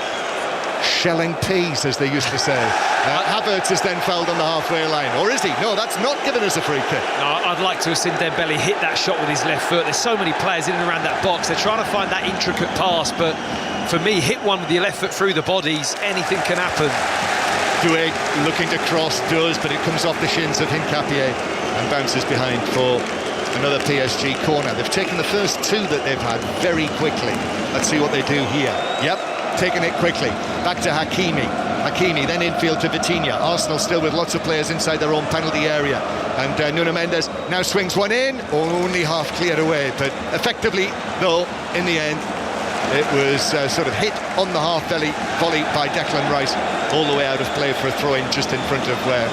shelling peas, as they used to say. Havertz is then fouled on the halfway line, or is he? No, that's not given us a free kick. No, I'd like to have seen Dembele hit that shot with his left foot. There's so many players in and around that box. They're trying to find that intricate pass, but for me, hit one with your left foot through the bodies, anything can happen. Doué looking to cross, does, but it comes off the shins of Hincapié. and bounces behind for another PSG corner. They've taken the first two that they've had very quickly. Let's see what they do here. Yep, taking it quickly. Back to Hakimi. Hakimi, then infield to Vitinha. Arsenal still with lots of players inside their own penalty area. And Nuno Mendes now swings one in, only half cleared away. But effectively, though, in the end, it was sort of hit on the half-volley by Declan Rice, all the way out of play for a throw-in just in front of where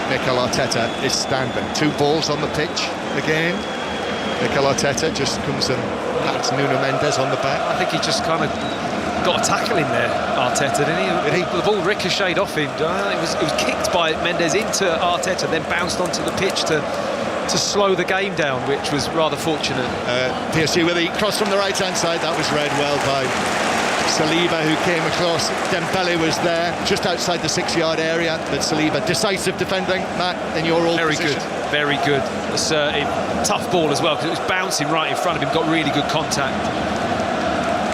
Mikel Arteta is standing. Two balls on the pitch again. Mikel Arteta just comes and pats Nuno Mendes on the back. I think he just kind of got a tackle in there, Arteta, didn't he? The ball ricocheted off him. It was kicked by Mendes into Arteta, then bounced onto the pitch to slow the game down, which was rather fortunate. PSG with a cross from the right-hand side. That was read well by Saliba, who came across. Dembele was there, just outside the 6-yard area. But Saliba, decisive defending, Matt, in your old position. Very good. Assertive. Tough ball as well, because it was bouncing right in front of him, got really good contact.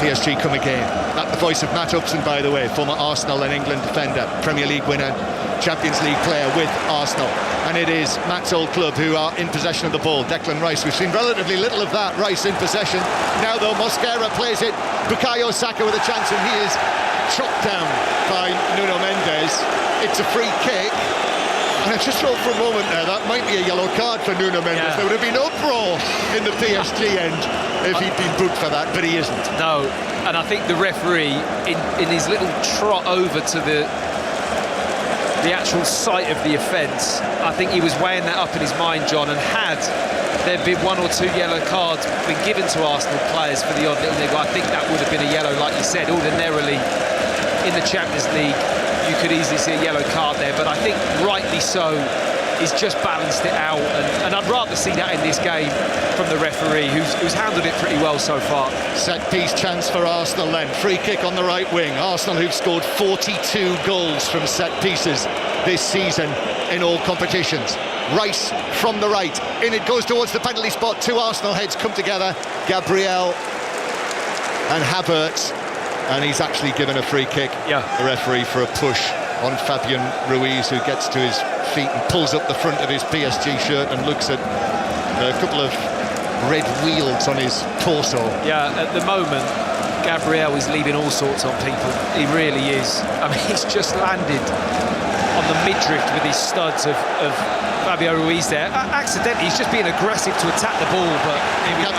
PSG come again. That's the voice of Matt Upson, by the way, former Arsenal and England defender, Premier League winner, Champions League player with Arsenal. And it is Matt's old club who are in possession of the ball. Declan Rice, we've seen relatively little of that. Rice in possession. Now, though, Mosquera plays it. Bukayo Saka with a chance, and he is chopped down by Nuno Mendes. It's a free kick. And I just thought for a moment there, that might be a yellow card for Nuno Mendes. Yeah. There would have been uproar in the PSG end if he'd been booked for that, but he isn't. No, and I think the referee, in his little trot over to the actual site of the offence, I think he was weighing that up in his mind, John, and had there been one or two yellow cards been given to Arsenal players for the odd little niggle, I think that would have been a yellow, like you said. Ordinarily, in the Champions League, you could easily see a yellow card there, but I think rightly so, he's just balanced it out, and I'd rather see that in this game from the referee, who's handled it pretty well so far. Set piece chance for Arsenal then. Free kick on the right wing. Arsenal, who've scored 42 goals from set pieces this season in all competitions. Rice from the right. In it goes towards the penalty spot. Two Arsenal heads come together. Gabriel and Havertz. And he's actually given a free kick, the referee, for a push on Fabian Ruiz, who gets to his feet and pulls up the front of his PSG shirt and looks at a couple of red wheels on his torso. Yeah, at the moment, Gabriel is leaving all sorts on people. He really is. I mean, he's just landed on the midriff with his studs of Fabio Ruiz there. Accidentally, he's just being aggressive to attack the ball, but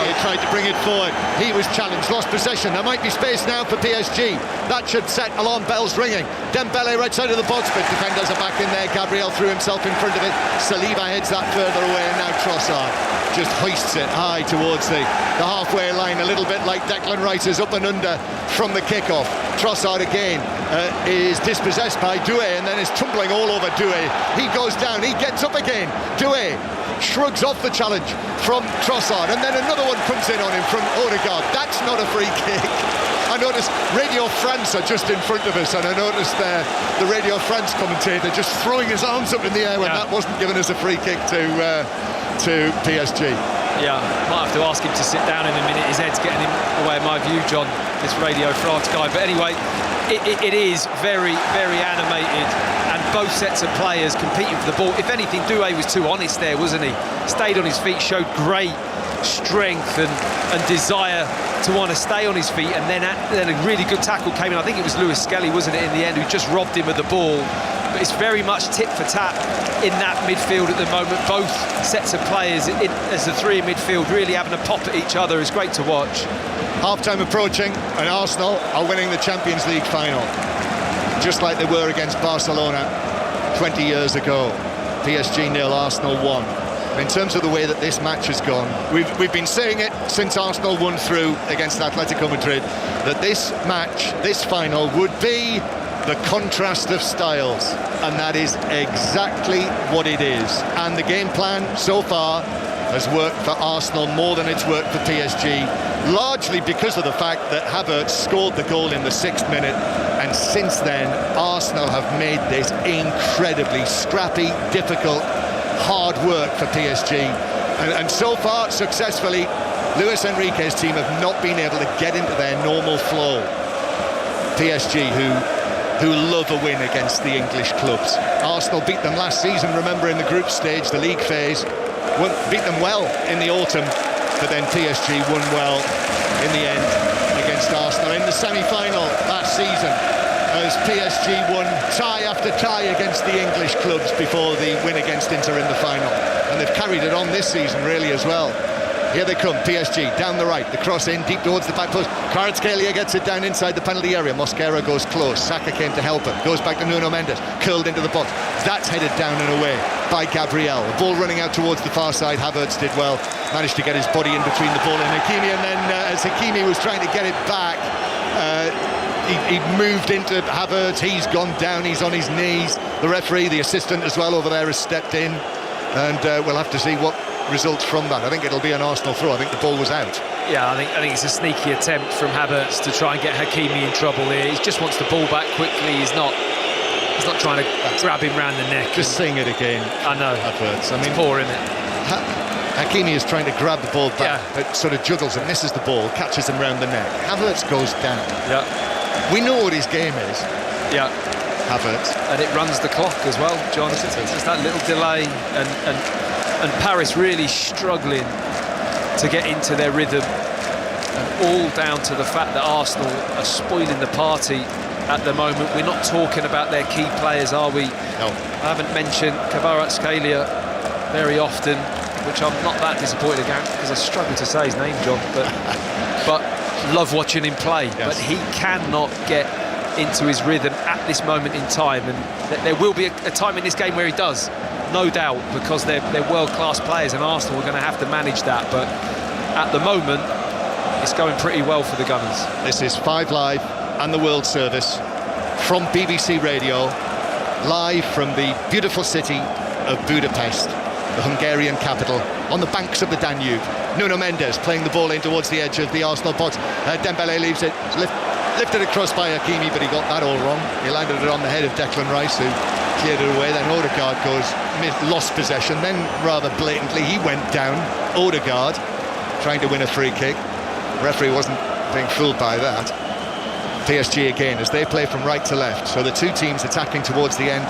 he tried to bring it forward. He was challenged, lost possession. There might be space now for PSG. That should set alarm bells ringing. Dembele right side of the box, but defenders are back in there. Gabriel threw himself in front of it. Saliba heads that further away, and now Trossard just hoists it high towards the halfway line, a little bit like Declan Rice is up and under from the kickoff. Trossard again is dispossessed by Doué, and then is tumbling all over Doué. He goes down, he gets up again. Doué shrugs off the challenge from Trossard, and then another one comes in on him from Odegaard. That's not a free kick. I noticed Radio France are just in front of us, and I noticed the Radio France commentator just throwing his arms up in the air when that wasn't given as a free kick to PSG. Yeah, might have to ask him to sit down in a minute. His head's getting in the way of my view, John, this Radio France guy. But anyway, it is very, very animated, and both sets of players competing for the ball. If anything, Doué was too honest there, wasn't he? Stayed on his feet, showed great strength and desire to want to stay on his feet, and then a really good tackle came in. I think it was Lewis Skelly, wasn't it, in the end, who just robbed him of the ball. But it's very much tit for tat in that midfield at the moment. Both sets of players as the three in midfield really having a pop at each other. It's great to watch. Half-time approaching, and Arsenal are winning the Champions League final, just like they were against Barcelona 20 years ago. PSG 0, Arsenal 1. In terms of the way that this match has gone, we've been saying it since Arsenal won through against Atletico Madrid, that this match, this final, would be the contrast of styles, and that is exactly what it is. And the game plan so far has worked for Arsenal more than it's worked for PSG, largely because of the fact that Havertz scored the goal in the 6th minute, and since then Arsenal have made this incredibly scrappy, difficult, hard work for PSG, and so far successfully. Luis Enrique's team have not been able to get into their normal flow. PSG, who love a win against the English clubs. Arsenal beat them last season, remember, in the group stage, the league phase. beat them well in the autumn, but then PSG won well in the end against Arsenal in the semi-final last season, as PSG won tie after tie against the English clubs before the win against Inter in the final, and they've carried it on this season really as well. Here they come, PSG, down the right, the cross in, deep towards the back post. Kvaratskhelia gets it down inside the penalty area. Mosquera goes close, Saka came to help him. Goes back to Nuno Mendes, curled into the box. That's headed down and away by Gabriel. The ball running out towards the far side. Havertz did well, managed to get his body in between the ball and Hakimi, and then as Hakimi was trying to get it back, he moved into Havertz. He's gone down, he's on his knees. The referee, the assistant as well over there, has stepped in, and we'll have to see what results from that. I think it'll be an Arsenal throw. I think the ball was out. Yeah, I think it's a sneaky attempt from Havertz to try and get Hakimi in trouble here. He just wants the ball back quickly. He's not trying to grab him round the neck. Just seeing it again. I know. Havertz. I mean, it's poor, isn't it? Hakimi is trying to grab the ball back, but sort of juggles and misses the ball, catches him round the neck. Havertz goes down. Yeah. We know what his game is. Yeah. Havertz. And it runs the clock as well, John. It's just that little delay, and Paris really struggling to get into their rhythm, and all down to the fact that Arsenal are spoiling the party at the moment. We're not talking about their key players, are we? No. I haven't mentioned Kvaratskhelia very often, which I'm not that disappointed against because I struggle to say his name, John, but love watching him play. Yes. But he cannot get into his rhythm at this moment in time, and there will be a time in this game where he does, no doubt, because they're world-class players, and Arsenal are going to have to manage that. But at the moment, it's going pretty well for the Gunners. This is 5 Live and the World Service from BBC Radio, live from the beautiful city of Budapest, the Hungarian capital, on the banks of the Danube. Nuno Mendes playing the ball in towards the edge of the Arsenal box. Dembele leaves it, lifted across by Hakimi, but he got that all wrong. He landed it on the head of Declan Rice, who cleared it away. Then Odegaard lost possession. Then rather blatantly he went down. Odegaard trying to win a free kick. The referee wasn't being fooled by that. PSG again as they play from right to left. So the two teams attacking towards the end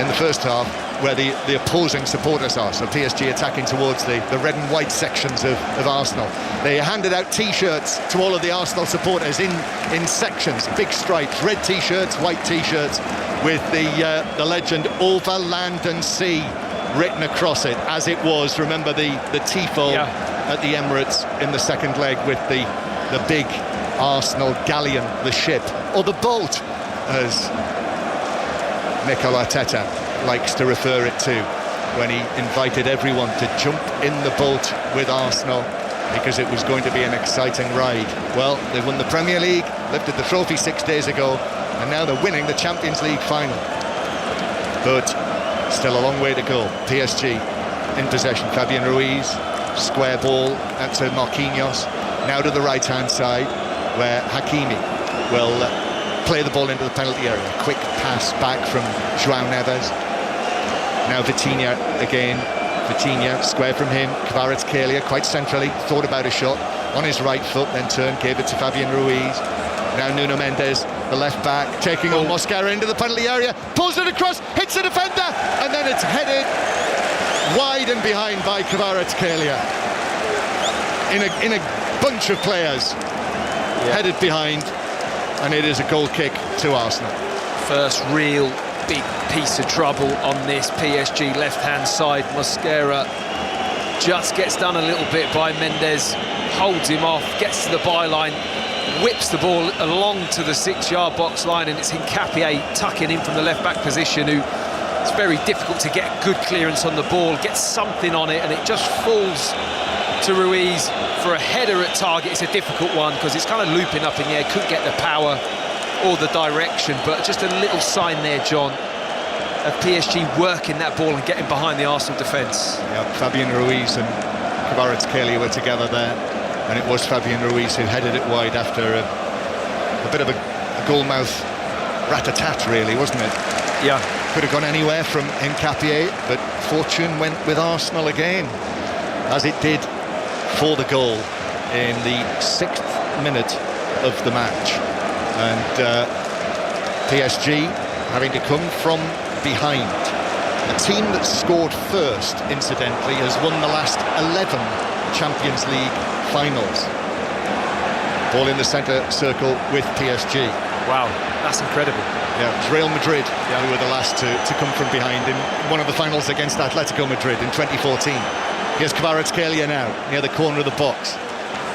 in the first half, where the opposing supporters are. So PSG attacking towards the red and white sections of Arsenal. They handed out T-shirts to all of the Arsenal supporters in sections, big stripes, red T-shirts, white T-shirts, with the legend "Over Land and Sea" written across it, as it was. Remember the tifo at the Emirates in the second leg with the big Arsenal galleon, the ship, or the boat, as Mikel Arteta likes to refer it to, when he invited everyone to jump in the boat with Arsenal because it was going to be an exciting ride. Well, they won the Premier League, lifted the trophy 6 days ago, and now they're winning the Champions League final. But still a long way to go. PSG in possession. Fabian Ruiz, square ball out to Marquinhos, now to the right-hand side, where Hakimi will play the ball into the penalty area. Quick pass back from João Neves. Now Vitinha again. Vitinha, square from him. Kvaratskhelia quite centrally, thought about a shot on his right foot, then turned, gave it to Fabian Ruiz. Now Nuno Mendes, the left back, taking on Mosquera into the penalty area, pulls it across, hits a defender, and then it's headed wide and behind by Kvaratskhelia. In a bunch of players, headed behind, and it is a goal kick to Arsenal. First real big piece of trouble on this PSG left-hand side. Mosquera just gets done a little bit by Mendes, holds him off, gets to the byline, whips the ball along to the 6-yard box line, and it's Nkapie tucking in from the left-back position, who it's very difficult to get good clearance on the ball, gets something on it, and it just falls to Ruiz for a header at target. It's a difficult one because it's kind of looping up in the air, couldn't get the power or the direction, but just a little sign there, John, of PSG working that ball and getting behind the Arsenal defence. Yeah, Fabian Ruiz and Kvaratskhelia were together there, and it was Fabian Ruiz who headed it wide after a bit of a goalmouth rat-a-tat, really, wasn't it? Yeah. Could have gone anywhere from Nkapie, but fortune went with Arsenal again, as it did for the goal in the 6th minute of the match. And PSG having to come from behind A team that scored first, incidentally, has won the last 11 Champions League finals. Ball in the centre circle with PSG. Wow, that's incredible. Yeah, it was Real Madrid who were the last to come from behind in one of the finals against Atletico Madrid in 2014. Here's Kvaratskhelia now, near the corner of the box.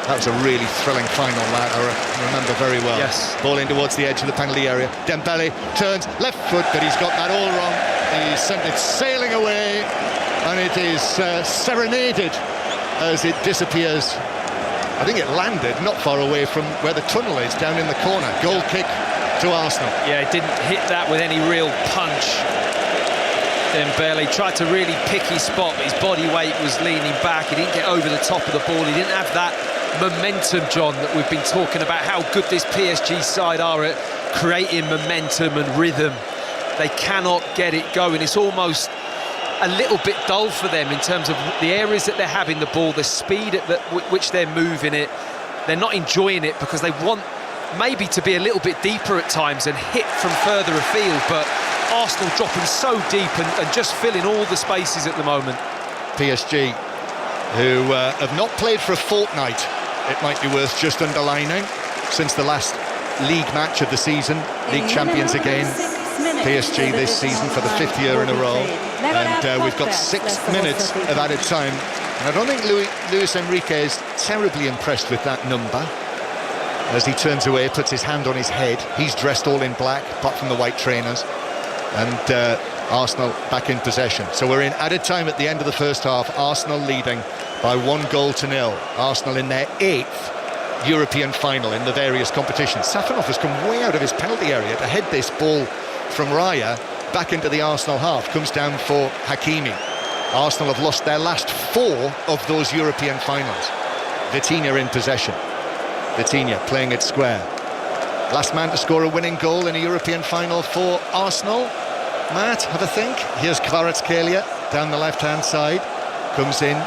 That was a really thrilling final, that I remember very well. Yes. Ball in towards the edge of the penalty area. Dembele turns left foot, but he's got that all wrong. He sent it sailing away, and it is serenaded as it disappears. I think it landed not far away from where the tunnel is, down in the corner. Goal kick to Arsenal. Yeah, it didn't hit that with any real punch. Dembele tried to really pick his spot, but his body weight was leaning back. He didn't get over the top of the ball. He didn't have that momentum, John, that we've been talking about, how good this PSG side are at creating momentum and rhythm. They cannot get it going. It's almost a little bit dull for them in terms of the areas that they're having the ball, the speed at which they're moving it. They're not enjoying it because they want maybe to be a little bit deeper at times and hit from further afield, but Arsenal dropping so deep and just filling all the spaces at the moment. PSG, who have not played for a fortnight, it might be worth just underlining, since the last league match of the season. League champions again. PSG this season for the 5th year in a row, and we've got 6 minutes of added time, and I don't think Luis Enrique is terribly impressed with that number. As he turns away, puts his hand on his head. He's dressed all in black, apart from the white trainers, and Arsenal back in possession. So we're in added time at the end of the first half. Arsenal leading by 1-0. Arsenal in their 8th European final in the various competitions. Safanov has come way out of his penalty area to head this ball from Raya back into the Arsenal half. Comes down for Hakimi. Arsenal have lost their last 4 of those European finals. Vitinha in possession. Vitinha playing it square. Last man to score a winning goal in a European final for Arsenal. Matt, have a think. Here's Kvaratskhelia down the left-hand side. Comes in,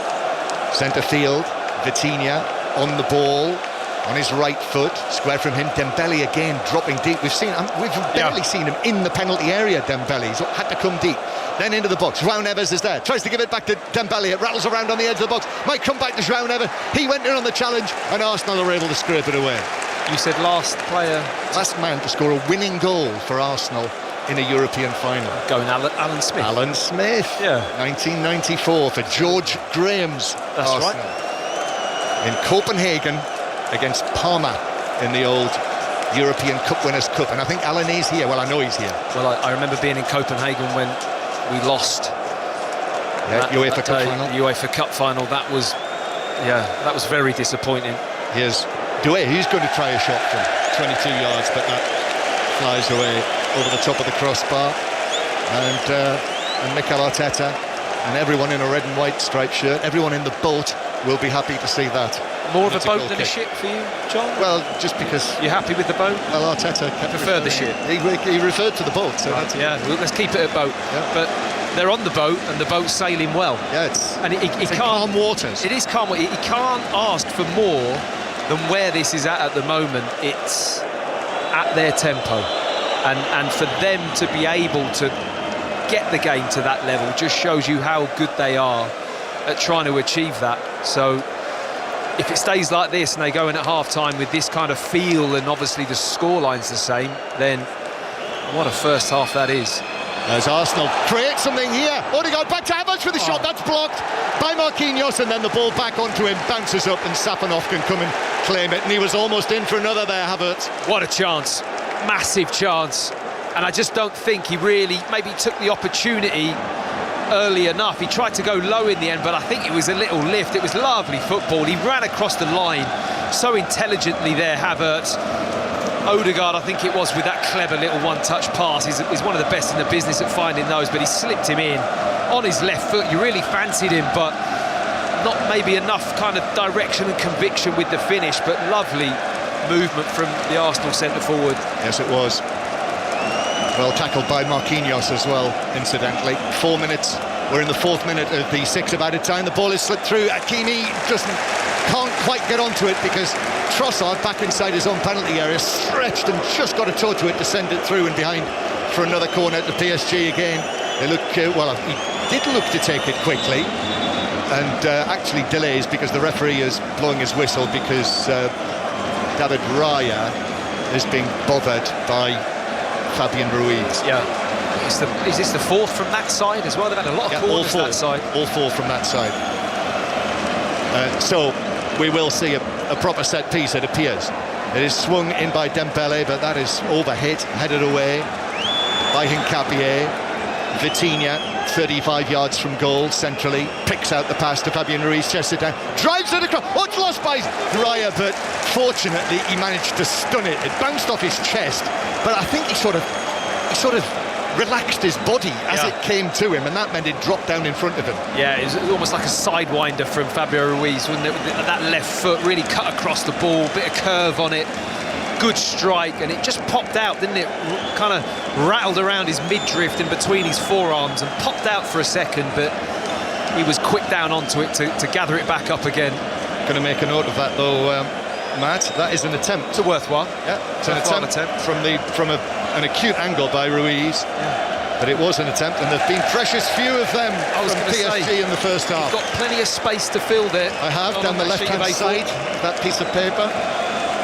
centre field. Vitinha on the ball, on his right foot, square from him. Dembele again dropping deep. We've barely seen him in the penalty area. Dembele, he's had to come deep. Then into the box. João Neves is there, tries to give it back to Dembele. It rattles around on the edge of the box. Might come back to João Neves. He went in on the challenge, and Arsenal are able to scrape it away. You said last man to score a winning goal for Arsenal in a European final. Going Alan Smith. Alan Smith. Yeah. 1994 for George Graham's Arsenal. Right. In Copenhagen against Parma in the old European Cup Winners' Cup. And I think Alan is here. Well, I know he's here. Well, I remember being in Copenhagen when we lost. UEFA Cup final. UEFA Cup final. That was very disappointing. Here's Doué. He's going to try a shot from 22 yards, but that flies away over the top of the crossbar. And Mikel Arteta and everyone in a red and white striped shirt, everyone in the boat will be happy to see that. More of a boat than a ship for you, John? Well, just because... You're happy with the boat? Well, Arteta preferred the ship. He referred to the boat. So right, well, let's keep it a boat. Yeah. But they're on the boat, and the boat's sailing well. Yeah, it's calm waters. It is calm. He can't ask for more than where this is at the moment. It's at their tempo. And for them to be able to get the game to that level just shows you how good they are at trying to achieve that. So if it stays like this and they go in at half-time with this kind of feel, and obviously the scoreline's the same, then what a first half that is. As Arsenal create something here. Odegaard back to Havertz with the shot. That's blocked by Marquinhos, and then the ball back onto him, bounces up, and Safanov can come and claim it. And he was almost in for another there, Havertz. What a chance. Massive chance. And I just don't think he really maybe took the opportunity early enough. He tried to go low in the end, but I think it was a little lift. It was lovely football. He ran across the line so intelligently there, Havertz. Odegaard, I think it was, with that clever little one-touch pass. He's one of the best in the business at finding those, but he slipped him in on his left foot. You really fancied him, but not maybe enough kind of direction and conviction with the finish, but lovely movement from the Arsenal centre-forward. Yes, it was. Well tackled by Marquinhos as well, incidentally. 4 minutes. We're in the 4th minute of the 6 of added time. The ball is slipped through. Hakimi can't quite get onto it because Trossard, back inside his own penalty area, stretched and just got a toe to it to send it through and behind for another corner to PSG again. They look, well, he did look to take it quickly, and actually delays because the referee is blowing his whistle because David Raya is being bothered by Fabian Ruiz. Yeah. Is this the fourth from that side as well? They've had a lot of corners that side. All four from that side. So we will see a proper set piece, it appears. It is swung in by Dembele, but that is overhit, headed away by Hincapié. Vitinha, 35 yards from goal, centrally, picks out the pass to Fabian Ruiz, chests it down, drives it across. Oh, it's lost by Raya, but fortunately he managed to stun it. It bounced off his chest, but I think he sort of relaxed his body as it came to him, and that meant it dropped down in front of him. Yeah, it was almost like a sidewinder from Fabio Ruiz, wasn't it? That left foot really cut across the ball, bit of curve on it, good strike, and it just popped out, didn't it? Kind of rattled around his midriff in between his forearms and popped out for a second, but he was quick down onto it to gather it back up again. Going to make a note of that though, Matt. That is an attempt. It's a worthwhile. Yeah, it's an attempt from an acute angle by Ruiz. Yeah. But it was an attempt, and there've been precious few of them from PSG in the first half. You've got plenty of space to fill there. I have, down the left-hand side, that piece of paper.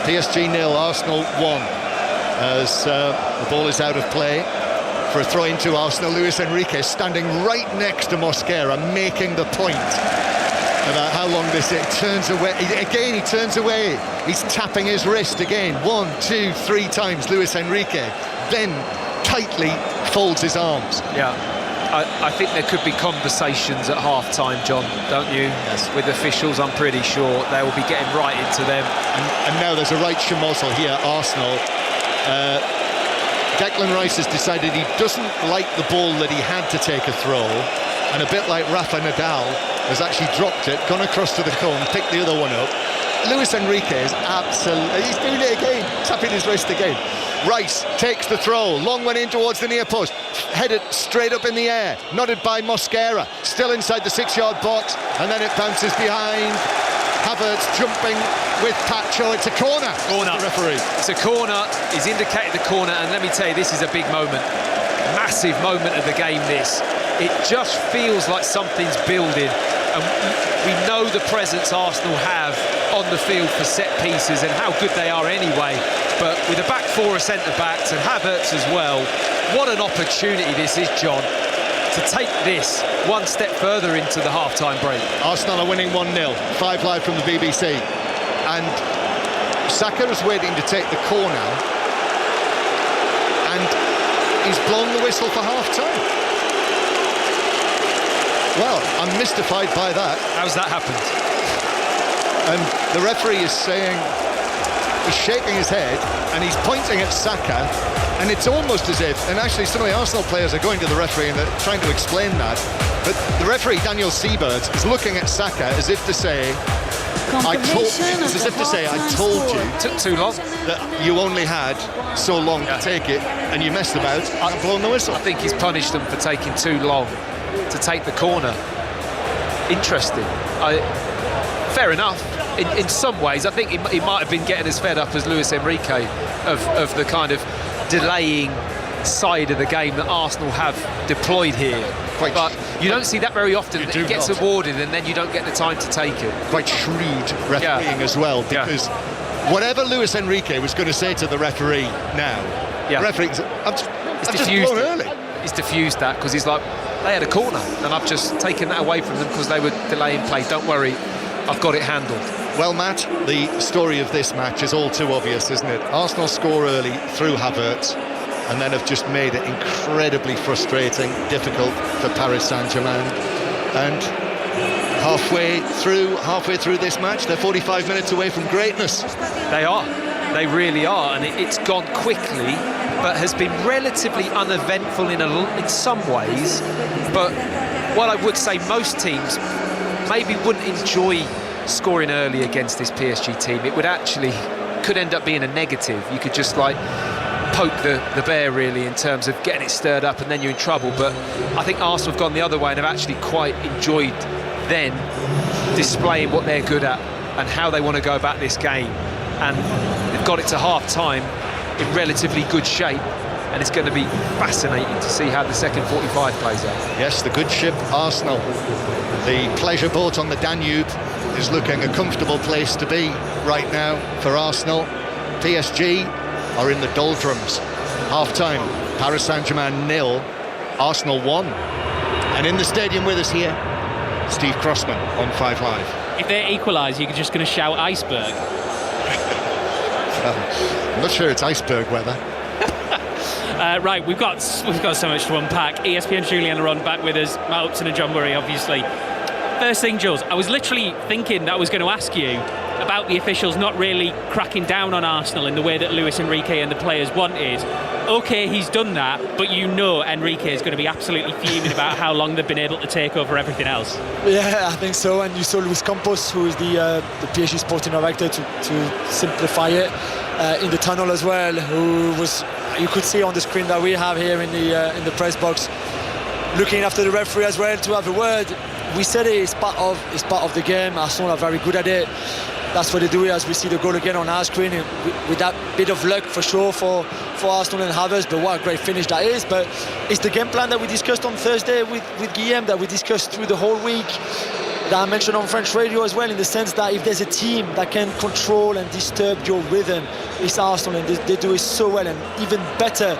PSG 0, Arsenal 1. As the ball is out of play for a throw into Arsenal. Luis Enrique standing right next to Mosquera, making the point about how long this is. Turns away again. He turns away. He's tapping his wrist again. 1, 2, 3 times. Luis Enrique then tightly folds his arms. Yeah, I think there could be conversations at half-time, John, don't you? Yes. With officials, I'm pretty sure they will be getting right into them. And now there's a right schmozzle here, Arsenal. Declan Rice has decided he doesn't like the ball that he had to take a throw, and a bit like Rafa Nadal has actually dropped it, gone across to the cone, picked the other one up. Luis Enrique is absolutely, he's doing it again, tapping his wrist again. Rice takes the throw, long one in towards the near post, headed straight up in the air, nodded by Mosquera, still inside the 6-yard box, and then it bounces behind. Havertz jumping with Pacho. It's a corner. The referee. It's a corner. He's indicated the corner, and let me tell you, this is a big moment. Massive moment of the game, this. It just feels like something's building, and we know the presence Arsenal have on the field for set pieces and how good they are anyway, but with a back four of centre-backs and Havertz as well, what an opportunity this is, John, to take this one step further into the half-time break. Arsenal are winning 1-0, 5 live from the BBC, and Saka is waiting to take the corner, and he's blown the whistle for half-time. Well, I'm mystified by that. How's that happened? And the referee is saying, he's shaking his head and he's pointing at Saka, and it's almost as if, and actually some of the Arsenal players are going to the referee and they're trying to explain that, but the referee, Daniel Seabird, is looking at Saka as if to say, I told you took too long, that you only had so long to take it, and you messed about and blown the whistle. I think he's punished them for taking too long to take the corner. Interesting. Fair enough. In some ways, I think he might have been getting as fed up as Luis Enrique of the kind of delaying side of the game that Arsenal have deployed here. But you don't see that very often. It gets awarded and then you don't get the time to take it. Quite shrewd refereeing as well, because whatever Luis Enrique was going to say to the referee now, the referee, I've just blown early. He's diffused that because he's like, they had a corner and I've just taken that away from them because they were delaying play. Don't worry, I've got it handled. Well, Matt, the story of this match is all too obvious, isn't it? Arsenal score early through Havertz and then have just made it incredibly frustrating, difficult for Paris Saint-Germain. And halfway through this match, they're 45 minutes away from greatness. They are. They really are. And it's gone quickly, but has been relatively uneventful in some ways. But what I would say, most teams maybe wouldn't enjoy scoring early against this PSG team. It would actually could end up being a negative. You could just like poke the bear really in terms of getting it stirred up and then you're in trouble. But I think Arsenal have gone the other way and have actually quite enjoyed then displaying what they're good at and how they want to go about this game, and they've got it to half time in relatively good shape, and it's going to be fascinating to see how the second 45 plays out. Yes, the good ship Arsenal, the pleasure boat on the Danube, is looking a comfortable place to be right now for Arsenal. PSG are in the doldrums. Half-time, Paris Saint-Germain 0, Arsenal 1. And in the stadium with us here, Steve Crossman on 5 Live. If they equalise, you're just going to shout iceberg. I'm not sure it's iceberg weather. Right, we've got so much to unpack. ESPN's Julian Laurent back with us, Matt Upton and John Murray, obviously. First thing, Jules, I was literally thinking that I was going to ask you about the officials not really cracking down on Arsenal in the way that Luis Enrique and the players wanted. OK, he's done that, but you know Enrique is going to be absolutely fuming about how long they've been able to take over everything else. Yeah, I think so. And you saw Luis Campos, who is the PSG sporting director, to simplify it, in the tunnel as well, who was, you could see on the screen that we have here in the press box, looking after the referee as well to have a word. We said it's part of the game. Arsenal are very good at it. That's what they do as we see the goal again on our screen, with that bit of luck for sure for Arsenal and Havertz, but what a great finish that is. But it's the game plan that we discussed on Thursday with Guillaume, that we discussed through the whole week, that I mentioned on French radio as well, in the sense that if there's a team that can control and disturb your rhythm, it's Arsenal, and they do it so well, and even better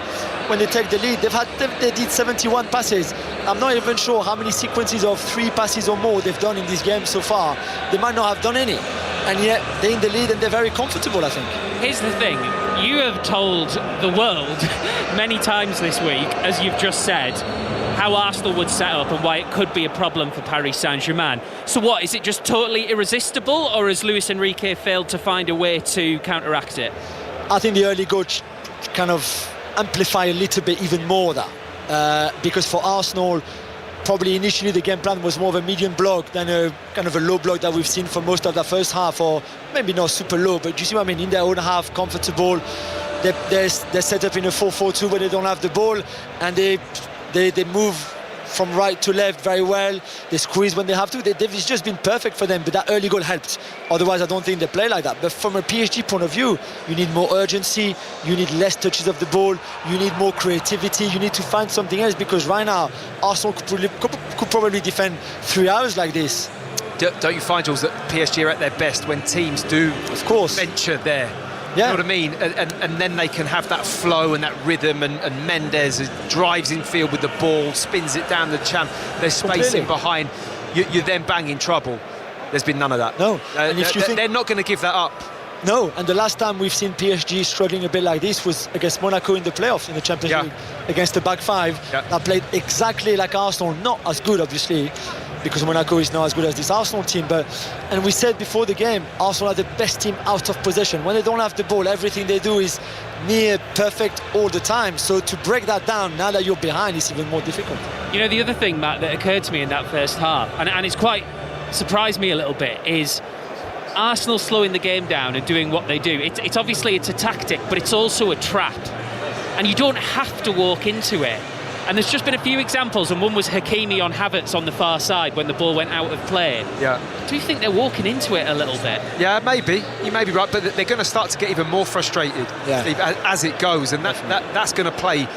when they take the lead. They did 71 passes. I'm not even sure how many sequences of 3 passes or more they've done in this game so far. They might not have done any, and yet they're in the lead and they're very comfortable, I think. Here's the thing, you have told the world many times this week, as you've just said, how Arsenal would set up and why it could be a problem for Paris Saint-Germain. So what, is it just totally irresistible, or has Luis Enrique failed to find a way to counteract it? I think the early goal kind of amplify a little bit even more that, because for Arsenal, probably initially the game plan was more of a medium block than a kind of a low block that we've seen for most of the first half, or maybe not super low, but you see what I mean, in their own half, comfortable. They're set up in a 4-4-2 where they don't have the ball, and they move from right to left very well. They squeeze when they have to. It's just been perfect for them, but that early goal helped. Otherwise, I don't think they play like that. But from a PSG point of view, you need more urgency, you need less touches of the ball, you need more creativity, you need to find something else, because right now, Arsenal could probably defend 3 hours like this. Don't you find, Jules, that PSG are at their best when teams do, of course, venture there? Yeah. You know what I mean? And then they can have that flow and that rhythm, and Mendes drives in field with the ball, spins it down the channel. There's spacing behind. You're then banging trouble. There's been none of that. No. And if you think they're not going to give that up. No, and the last time we've seen PSG struggling a bit like this was against Monaco in the playoffs, in the Champions League, against the back five that played exactly like Arsenal. Not as good, obviously, because Monaco is not as good as this Arsenal team, and we said before the game, Arsenal are the best team out of possession. When they don't have the ball, everything they do is near perfect all the time. So to break that down, now that you're behind, is even more difficult. You know, the other thing, Matt, that occurred to me in that first half, and it's quite surprised me a little bit, is Arsenal slowing the game down and doing what they do. It's obviously it's a tactic, but it's also a trap, and you don't have to walk into it. And there's just been a few examples, and one was Hakimi on Havertz on the far side when the ball went out of play. Yeah. Do you think they're walking into it a little bit? Yeah, maybe. You may be right, but they're going to start to get even more frustrated as it goes, and that's going to play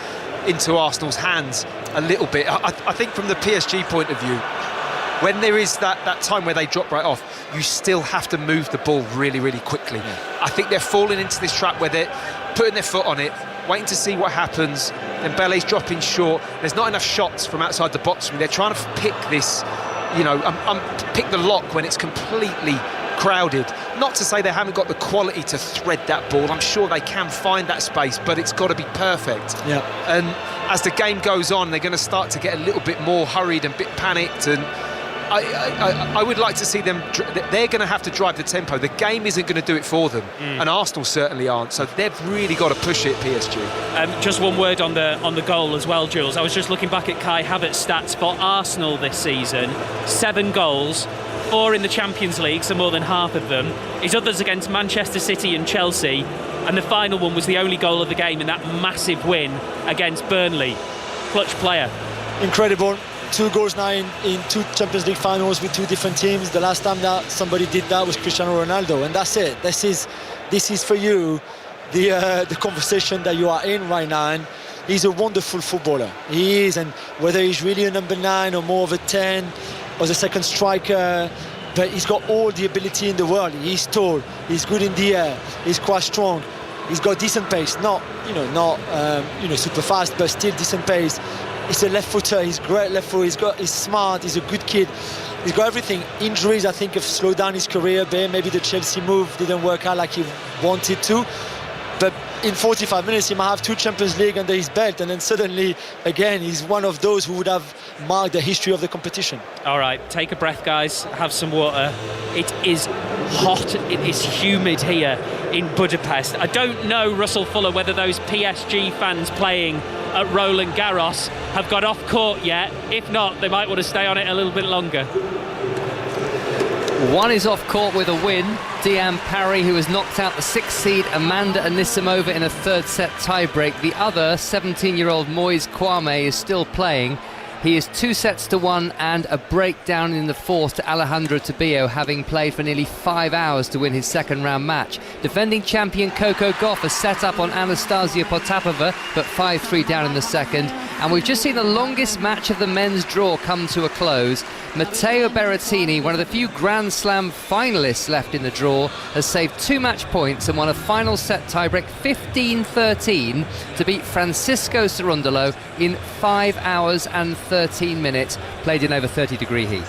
into Arsenal's hands a little bit. I think from the PSG point of view, when there is that time where they drop right off, you still have to move the ball really, really quickly. Yeah. I think they're falling into this trap where they're putting their foot on it, waiting to see what happens. Then Dembele's dropping short. There's not enough shots from outside the box. They're trying to pick this, pick the lock when it's completely crowded. Not to say they haven't got the quality to thread that ball. I'm sure they can find that space, but it's got to be perfect. Yeah. And as the game goes on, they're going to start to get a little bit more hurried and a bit panicked, and I would like to see them. They're going to have to drive the tempo. The game isn't going to do it for them, and Arsenal certainly aren't. So they've really got to push it, PSG. Just one word on the goal as well, Jules. I was just looking back at Kai Havertz's stats for Arsenal this season. 7 goals, 4 in the Champions League, so more than half of them. His others against Manchester City and Chelsea, and the final one was the only goal of the game in that massive win against Burnley. Clutch player. Incredible. 2 goals now in 2 Champions League finals with 2 different teams. The last time that somebody did that was Cristiano Ronaldo, and that's it. This is for you the conversation that you are in right now. And he's a wonderful footballer. He is, and whether he's really a number 9 or more of a 10 or the second striker, but he's got all the ability in the world. He's tall, he's good in the air, he's quite strong, he's got decent pace, not super fast, but still decent pace. He's a left footer, he's great left foot, he's smart, he's a good kid. He's got everything. Injuries, I think, have slowed down his career a bit. Maybe the Chelsea move didn't work out like he wanted to. But in 45 minutes, he might have 2 Champions League under his belt. And then suddenly, again, he's one of those who would have marked the history of the competition. All right, take a breath, guys. Have some water. It is hot. It is humid here in Budapest. I don't know, Russell Fuller, whether those PSG fans playing at Roland Garros have got off court yet. If not, they might want to stay on it a little bit longer. One is off court with a win. Diane Parry, who has knocked out the 6th seed Amanda Anisimova in a 3rd set tiebreak. The other, 17-year-old Moise Kwame, is still playing. He is 2-1 and a breakdown in the 4th to Alejandro Tobio, having played for nearly 5 hours to win his 2nd round match. Defending champion Coco Gauff has set up on Anastasia Potapova, but 5-3 down in the 2nd. And we've just seen the longest match of the men's draw come to a close. Matteo Berrettini, one of the few Grand Slam finalists left in the draw, has saved 2 match points and won a final set tiebreak 15-13 to beat Francisco Cerundolo in 5 hours and 13 minutes, played in over 30-degree heat.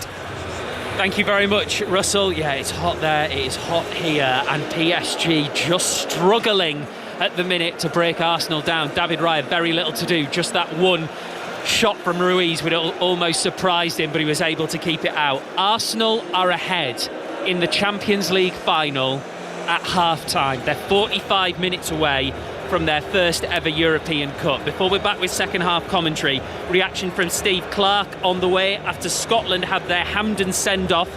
Thank you very much, Russell. Yeah, it's hot there, it is hot here, and PSG just struggling at the minute to break Arsenal down. David Raya, very little to do, just that one shot from Ruiz would have almost surprised him, but he was able to keep it out. Arsenal are ahead in the Champions League final at half-time. They're 45 minutes away from their first ever European Cup. Before we're back with second half commentary, reaction from Steve Clarke on the way after Scotland had their Hampden send-off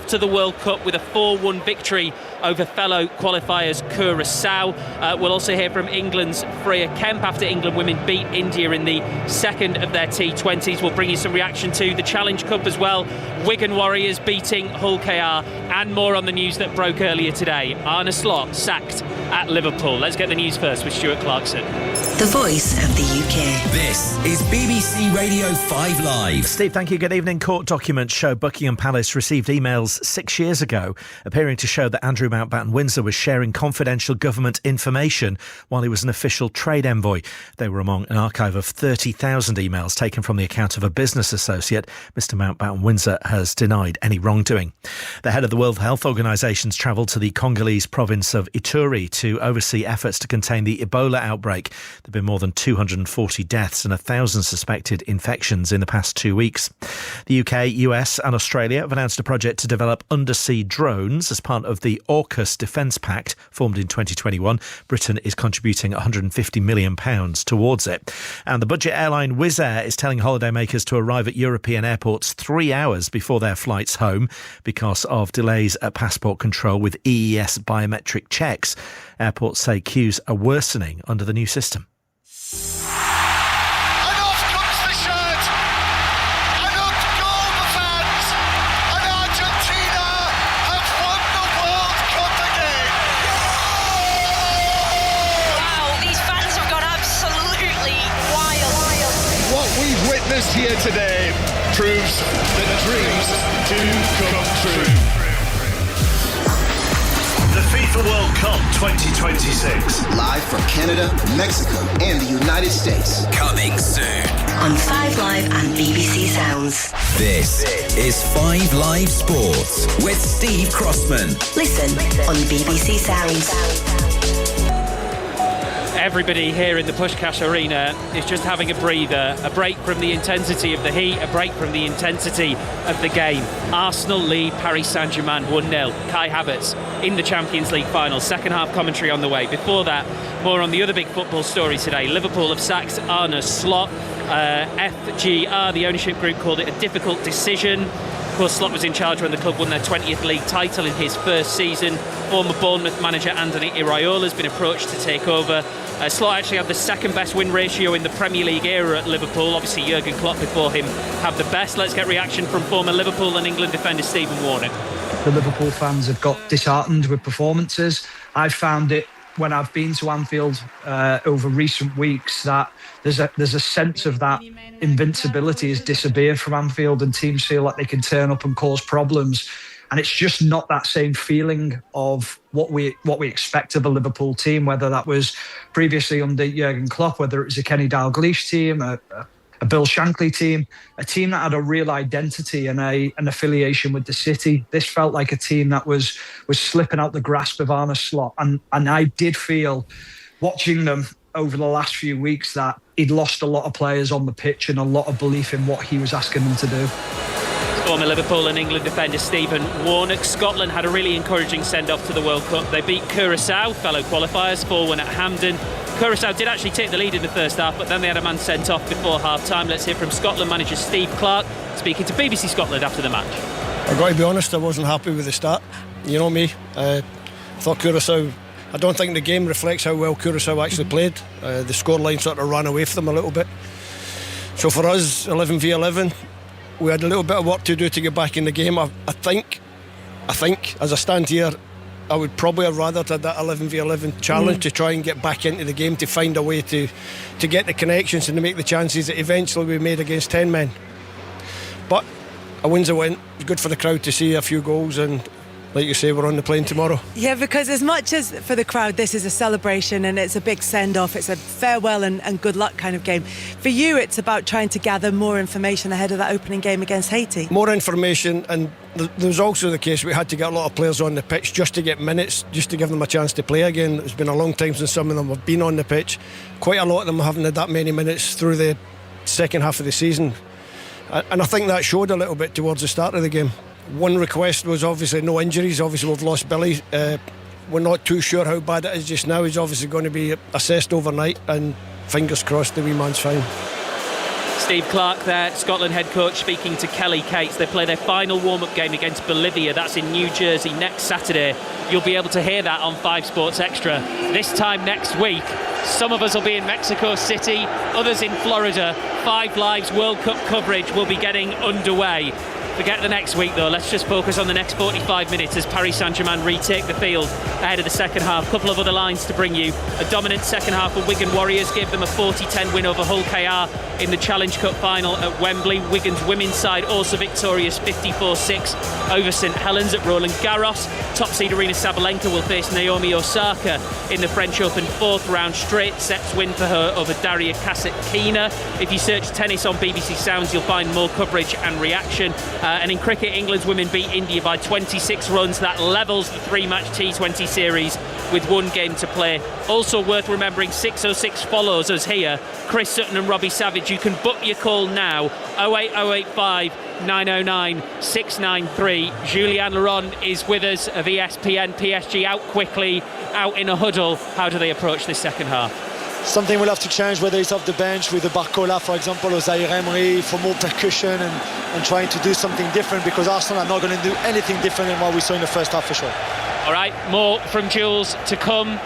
to the World Cup with a 4-1 victory over fellow qualifiers Curaçao. We'll also hear from England's Freya Kemp after England women beat India in the second of their T20s. We'll bring you some reaction to the Challenge Cup as well. Wigan Warriors beating Hull KR, and more on the news that broke earlier today. Arne Slot sacked at Liverpool. Let's get the news first with Stuart Clarkson. The voice of the UK. This is BBC Radio 5 Live. Steve, thank you. Good evening. Court documents show Buckingham Palace received emails 6 years ago appearing to show that Andrew Mountbatten Windsor was sharing confidential government information while he was an official trade envoy. They were among an archive of 30,000 emails taken from the account of a business associate. Mr Mountbatten Windsor has denied any wrongdoing. The head of the World Health Organisation's travelled to the Congolese province of Ituri to oversee efforts to contain the Ebola outbreak. There have been more than 240 deaths and 1,000 suspected infections in the past 2 weeks. The UK, US and Australia have announced a project to develop undersea drones as part of the AUKUS Defence Pact formed in 2021. Britain is contributing £150 million towards it. And the budget airline Wizz Air is telling holidaymakers to arrive at European airports 3 hours before their flights home because of delays at passport control with EES biometric checks. Airports say queues are worsening under the new system. And off comes the shirt. And up go the fans. And Argentina have won the World Cup again. Wow, these fans have gone absolutely wild. What we've witnessed here today proves that dreams do come true. The FIFA World Cup 2026. Live from Canada, Mexico, and the United States. Coming soon. On 5 Live and BBC Sounds. This is 5 Live Sports with Steve Crossman. Listen on BBC Sounds. Everybody here in the Pushkash Arena is just having a breather, a break from the intensity of the heat, a break from the intensity of the game. Arsenal lead Paris Saint-Germain 1-0. Kai Havertz in the Champions League final. Second half commentary on the way. Before that, more on the other big football story today. Liverpool have sacked Arne Slot. FGR, the ownership group, called it a difficult decision. Of course, Slot was in charge when the club won their 20th league title in his first season. Former Bournemouth manager Anthony Iraola has been approached to take over. Slot actually had the second best win ratio in the Premier League era at Liverpool. Obviously, Jurgen Klopp before him had the best. Let's get reaction from former Liverpool and England defender Stephen Warnock. The Liverpool fans have got disheartened with performances. I found it when I've been to Anfield over recent weeks that there's a sense of that invincibility has disappeared from Anfield, and teams feel like they can turn up and cause problems. And it's just not that same feeling of what we expect of a Liverpool team, whether that was previously under Jurgen Klopp, whether it was a Kenny Dalglish team, a Bill Shankly team, a team that had a real identity and an affiliation with the city. This felt like a team that was slipping out the grasp of Arne Slot. And I did feel, watching them over the last few weeks, that he'd lost a lot of players on the pitch and a lot of belief in what he was asking them to do. Former Liverpool and England defender Stephen Warnock. Scotland had a really encouraging send-off to the World Cup. They beat Curaçao, fellow qualifiers, 4-1 at Hampden. Curaçao did actually take the lead in the first half, but then they had a man sent off before half-time. Let's hear from Scotland manager Steve Clarke speaking to BBC Scotland after the match. I've got to be honest, I wasn't happy with the start. You know me, I thought Curaçao, I don't think the game reflects how well Curaçao actually played. The scoreline sort of ran away from them a little bit. So for us, 11v11, we had a little bit of work to do to get back in the game. I think, as I stand here, I would probably have rather had that 11v11 challenge to try and get back into the game, to find a way to get the connections and to make the chances that eventually we made against 10 men. But a win's a win. It's good for the crowd to see a few goals, and like you say, we're on the plane tomorrow. Yeah, because as much as for the crowd this is a celebration and it's a big send-off, it's a farewell and good luck kind of game. For you, it's about trying to gather more information ahead of that opening game against Haiti. More information, and there was also the case we had to get a lot of players on the pitch just to get minutes, just to give them a chance to play again. It's been a long time since some of them have been on the pitch. Quite a lot of them haven't had that many minutes through the second half of the season. And I think that showed a little bit towards the start of the game. One request was obviously no injuries. Obviously we've lost Billy. We're not too sure how bad it is just now. He's obviously going to be assessed overnight, and fingers crossed the wee man's fine. Steve Clarke there, Scotland head coach, speaking to Kelly Cates. They play their final warm-up game against Bolivia. That's in New Jersey next Saturday. You'll be able to hear that on 5 Sports Extra. This time next week, some of us will be in Mexico City, others in Florida. 5 Live's World Cup coverage will be getting underway. Forget the next week though, let's just focus on the next 45 minutes as Paris Saint-Germain retake the field ahead of the second half. A couple of other lines to bring you. A dominant second half for Wigan Warriors gave them a 40-10 win over Hull KR in the Challenge Cup final at Wembley. Wigan's women's side also victorious 54-6 over St Helens at Roland Garros. Top seed Arina Sabalenka will face Naomi Osaka in the French Open 4th round. Straight sets win for her over Daria Kasatkina. If you search tennis on BBC Sounds, you'll find more coverage and reaction. And in cricket, England's women beat India by 26 runs. That levels the 3-match T20 series with 1 game to play. Also worth remembering, 606 follows us here. Chris Sutton and Robbie Savage. You can book your call now. 08085 909 693. Julianne Laurent is with us of ESPN. PSG out quickly, out in a huddle. How do they approach this second half? Something we'll have to change, whether it's off the bench with the Barcola, for example, or Zaire Emery, for more percussion and trying to do something different, because Arsenal are not going to do anything different than what we saw in the first half for sure. All right, more from Jules to come.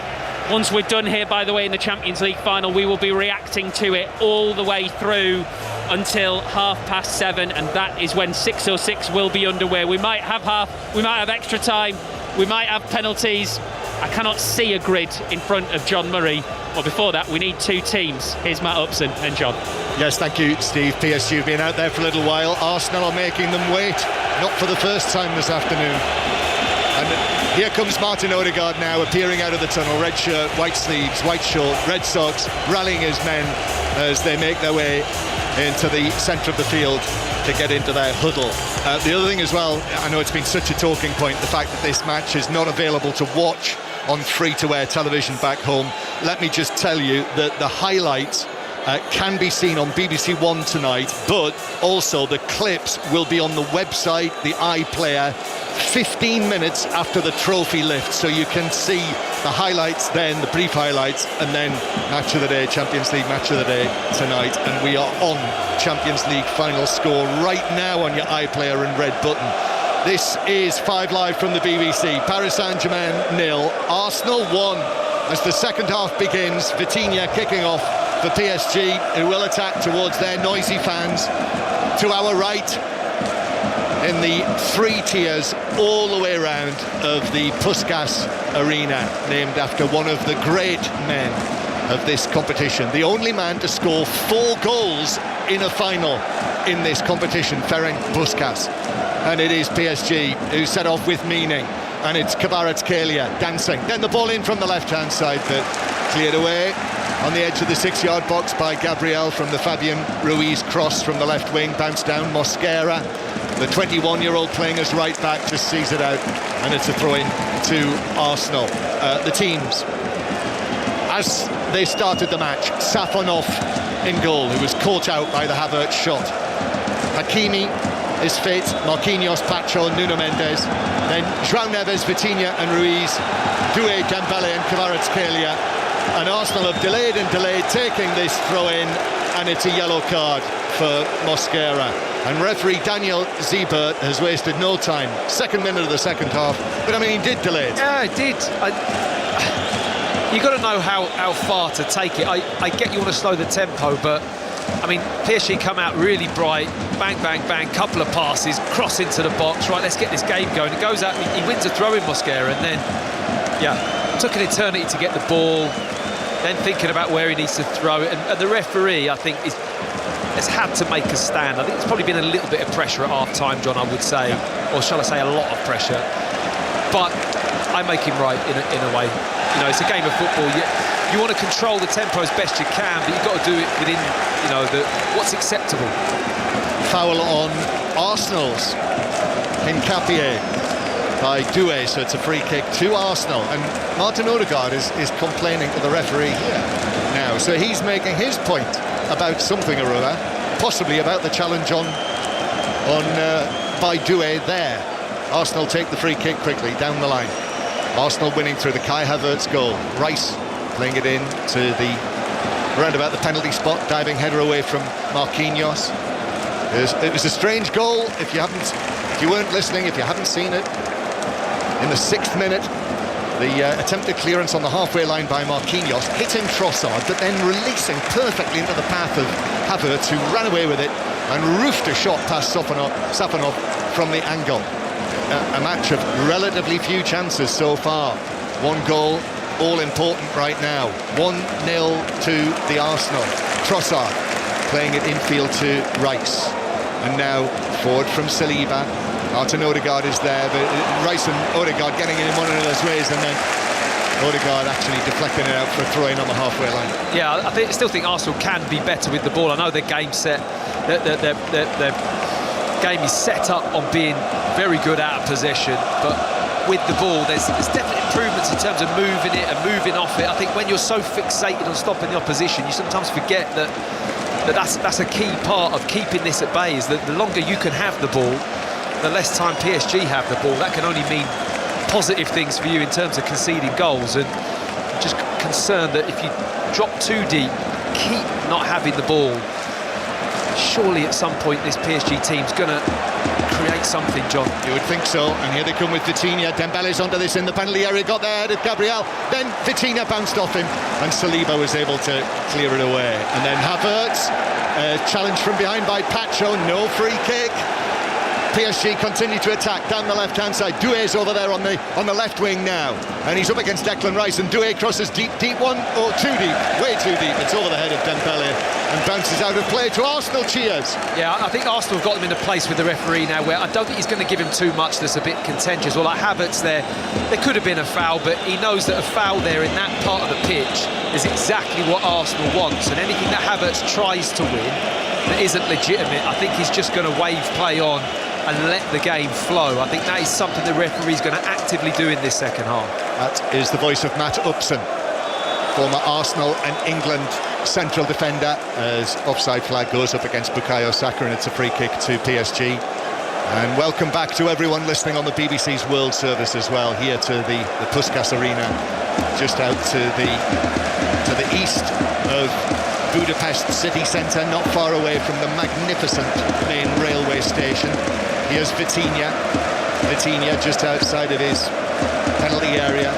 Once we're done here, by the way, in the Champions League final, we will be reacting to it all the way through until 7:30, and that is when 6:06 will be underway. We might have extra time, we might have penalties. I cannot see a grid in front of John Murray. Well, before that, we need 2 teams. Here's Matt Upson and John. Yes, thank you, Steve. PSG have been out there for a little while. Arsenal are making them wait, not for the first time this afternoon. And here comes Martin Odegaard now, appearing out of the tunnel. Red shirt, white sleeves, white short, red socks, rallying his men as they make their way into the centre of the field to get into their huddle. The other thing as well, I know it's been such a talking point, the fact that this match is not available to watch on free-to-air television back home. Let me just tell you that the highlights can be seen on BBC One tonight, but also the clips will be on the website, the iPlayer, 15 minutes after the trophy lift, so you can see the highlights then, the brief highlights, and then match of the day, Champions League match of the day tonight. And we are on Champions League final score right now on your iPlayer and red button. This is 5 Live from the BBC. Paris Saint-Germain 0, Arsenal 1 as the second half begins. Vitinha kicking off for PSG, who will attack towards their noisy fans. To our right, in the 3 tiers all the way around of the Puskás Arena, named after one of the great men of this competition. The only man to score 4 goals in a final in this competition, Ferenc Puskás. And it is PSG who set off with meaning. And it's Kvaratskhelia dancing. Then the ball in from the left-hand side, but cleared away on the edge of the 6-yard box by Gabriel from the Fabian Ruiz cross from the left wing. Bounced down. Mosquera, the 21-year-old playing as right back, just sees it out, and it's a throw-in to Arsenal. The teams, as they started the match, Safonov in goal, who was caught out by the Havertz shot. Hakimi is fit, Marquinhos, Pacho, Nuno Mendes, then João Neves, Vitinha and Ruiz, Doué, Dembele and Kvaratskhelia. And Arsenal have delayed and delayed taking this throw-in, and it's a yellow card for Mosquera. And referee Daniel Siebert has wasted no time. 2nd minute of the second half, but I mean, he did delay it. Yeah, it did. You've got to know how far to take it. I get you want to slow the tempo, but I mean, PSG come out really bright, bang, bang, bang, couple of passes, cross into the box, right, let's get this game going. It goes out, he wins a throw in Mosquera, and then, yeah, took an eternity to get the ball, then thinking about where he needs to throw it. And the referee, I think, has had to make a stand. I think there's probably been a little bit of pressure at half-time, John, I would say, or shall I say a lot of pressure. But I make him right in a way. You know, it's a game of football. You want to control the tempo as best you can, but you've got to do it within, you know, what's acceptable. Foul on Arsenal's Hincapié by Doué, so it's a free kick to Arsenal. And Martin Odegaard is complaining to the referee here now. So he's making his point about something or other, possibly about the challenge on by Doué there. Arsenal take the free kick quickly down the line. Arsenal winning through the Kai Havertz goal. Rice playing it in to the round about the penalty spot, diving header away from Marquinhos. It was a strange goal. If you weren't listening, if you haven't seen it, in the 6th minute, the attempted clearance on the halfway line by Marquinhos, hitting Trossard, but then releasing perfectly into the path of Havertz, who ran away with it and roofed a shot past Safonov from the angle. A match of relatively few chances so far. 1 goal, all important right now. 1-0 to the Arsenal. Trossard playing it infield to Rice. And now forward from Saliba. Martin Odegaard is there, but Rice and Odegaard getting it in one of those ways, and then Odegaard actually deflecting it out for a throw-in on the halfway line. Yeah, I still think Arsenal can be better with the ball. I know their game set, their game is set up on being very good out of possession, but with the ball, there's definite improvements in terms of moving it and moving off it. I think when you're so fixated on stopping the opposition, you sometimes forget that's a key part of keeping this at bay, is that the longer you can have the ball, the less time PSG have the ball. That can only mean positive things for you in terms of conceding goals. And I'm just concerned that if you drop too deep, keep not having the ball, surely at some point this PSG team's going to create something, John. You would think so. And here they come with Vitinha. Dembele's onto this in the penalty area, got there to Gabriel, then Vitinha bounced off him and Saliba was able to clear it away. And then Havertz, challenged from behind by Pacho, no free kick. PSG continue to attack down the left-hand side. Doué's over there on the left wing now, and he's up against Declan Rice, and Doué crosses deep, one or too deep, way too deep. It's over the head of Dembele and bounces out of play to Arsenal cheers. Yeah, I think Arsenal have got them in a place with the referee now where I don't think he's going to give him too much that's a bit contentious. Well, like Havertz there could have been a foul, but he knows that a foul there in that part of the pitch is exactly what Arsenal wants, and anything that Havertz tries to win that isn't legitimate, I think he's just going to wave play on and let the game flow. I think that is something the referee's going to actively do in this second half. That is the voice of Matt Upson, former Arsenal and England central defender, as offside flag goes up against Bukayo Saka, and it's a free kick to PSG. And welcome back to everyone listening on the BBC's World Service as well, here to the Puskás Arena, just out to the east of Budapest city centre, not far away from the magnificent main railway station. Here's Vitinha just outside of his penalty area.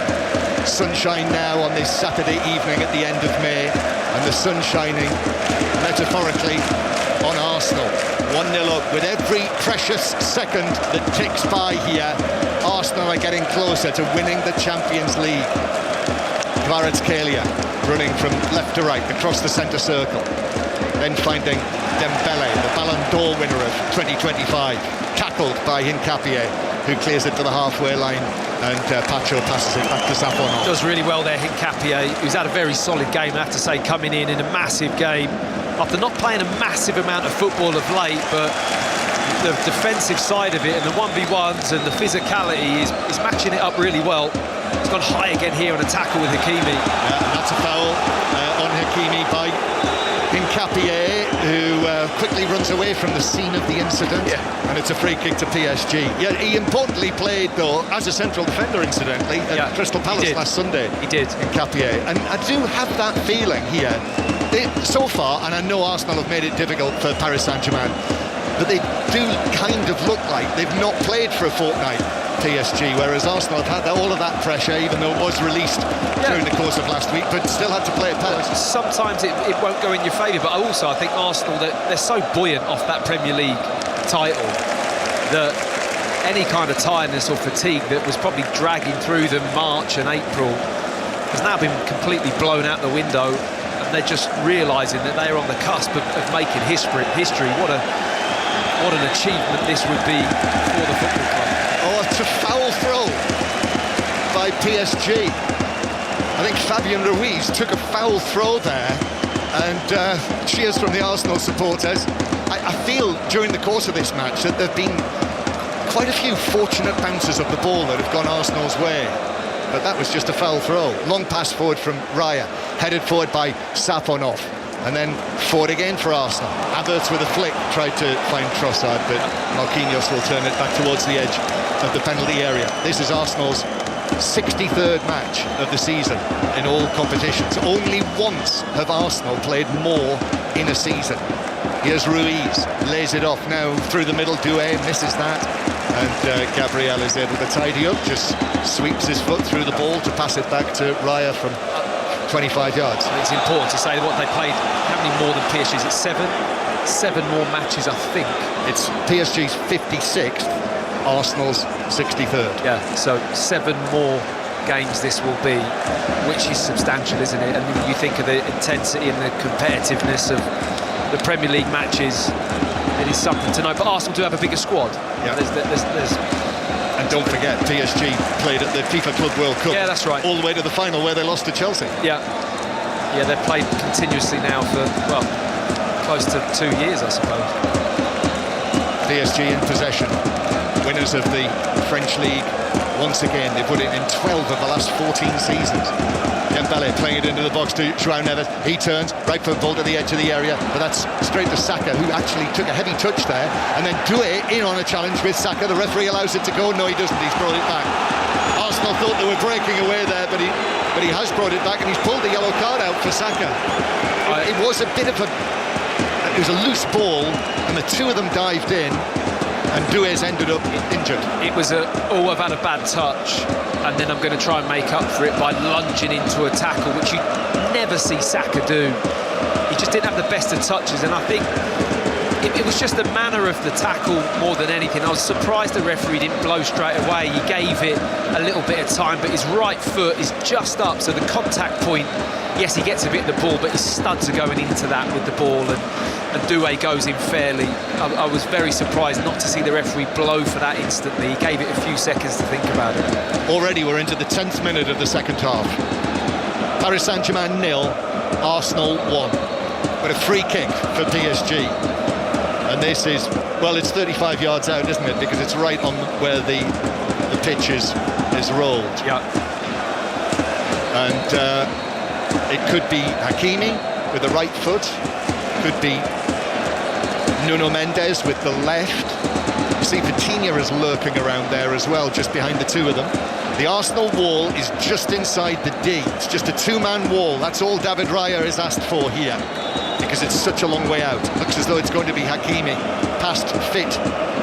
Sunshine now on this Saturday evening at the end of May, and the sun shining metaphorically on Arsenal. 1-0 up. With every precious second that ticks by here, Arsenal are getting closer to winning the Champions League. Kvaratskhelia running from left to right across the centre circle. Then finding Dembele, the Ballon d'Or winner of 2025, tackled by Hincapié, who clears it to the halfway line, and Pacho passes it back to Safonov. Does really well there, Hincapié, who's had a very solid game, I have to say, coming in a massive game after not playing a massive amount of football of late, but the defensive side of it and the 1v1s and the physicality is matching it up really well. He's gone high again here on a tackle with Hakimi. Yeah, that's a foul on Hakimi by Hincapié, who quickly runs away from the scene of the incident, and it's a free kick to PSG. Yeah, he importantly played, though, as a central defender, incidentally, at Crystal Palace last Sunday. He did. Hincapié. And I do have that feeling here. So far, and I know Arsenal have made it difficult for Paris Saint-Germain, but they do kind of look like they've not played for a fortnight, PSG, whereas Arsenal have had all of that pressure, even though it was released during the course of last week, but still had to play at Palace. Sometimes it won't go in your favour, but also I think Arsenal, they're so buoyant off that Premier League title that any kind of tiredness or fatigue that was probably dragging through them March and April has now been completely blown out the window, and they're just realising that they are on the cusp of making history. What an achievement this would be for the football club. Oh, it's a foul throw by PSG. I think Fabian Ruiz took a foul throw there, and cheers from the Arsenal supporters. I feel during the course of this match that there have been quite a few fortunate bounces of the ball that have gone Arsenal's way, but that was just a foul throw. Long pass forward from Raya, headed forward by Safonov, and then forward again for Arsenal. Havertz with a flick tried to find Trossard, but Marquinhos will turn it back towards the edge of the penalty area. This is Arsenal's 63rd match of the season in all competitions. Only once have Arsenal played more in a season. Here's Ruiz, lays it off now through the middle. Doué misses that, and Gabriel is able to tidy up, just sweeps his foot through the ball to pass it back to Raya from 25 yards. It's important to say what they played. How many more than PSG's? It's seven more matches, I think. It's PSG's 56th, Arsenal's 63rd. Yeah, so 7 more games this will be, which is substantial, isn't it? And you think of the intensity and the competitiveness of the Premier League matches, it is something to know. But Arsenal do have a bigger squad. Yeah. There's And don't forget, PSG played at the FIFA Club World Cup. Yeah, that's right. All the way to the final where they lost to Chelsea. Yeah, they've played continuously now for, well, close to 2 years, I suppose. PSG in possession. Winners of the French League once again. They put it in 12 of the last 14 seasons. Dembele playing it into the box to João Neves. He turns, right foot ball to the edge of the area, but that's straight to Saka, who actually took a heavy touch there. And then Doué in on a challenge with Saka. The referee allows it to go. No, he doesn't. He's brought it back. Arsenal thought they were breaking away there, but he has brought it back, and he's pulled the yellow card out for Saka. It was a bit of it was a loose ball, and the two of them dived in, and Doué's ended up injured. It was I've had a bad touch, and then I'm going to try and make up for it by lunging into a tackle, which you never see Saka do. He just didn't have the best of touches, and I think it was just the manner of the tackle more than anything. I was surprised the referee didn't blow straight away. He gave it a little bit of time, but his right foot is just up, so the contact point, yes, he gets a bit of the ball, but his studs are going into that with the ball, and Doué goes in fairly. I was very surprised not to see the referee blow for that instantly. He gave it a few seconds to think about it. Already we're into the 10th minute of the second half. Paris Saint-Germain 0, Arsenal 1. But a free kick for PSG. And this is, well, it's 35 yards out, isn't it? Because it's right on where the pitch is rolled. Yeah. And it could be Hakimi with the right foot. Could be Nuno Mendes with the left. You see Vitinha is lurking around there as well, just behind the two of them. The Arsenal wall is just inside the D. It's just a two-man wall. That's all David Raya is asked for here, because it's such a long way out. Looks as though it's going to be Hakimi, past fit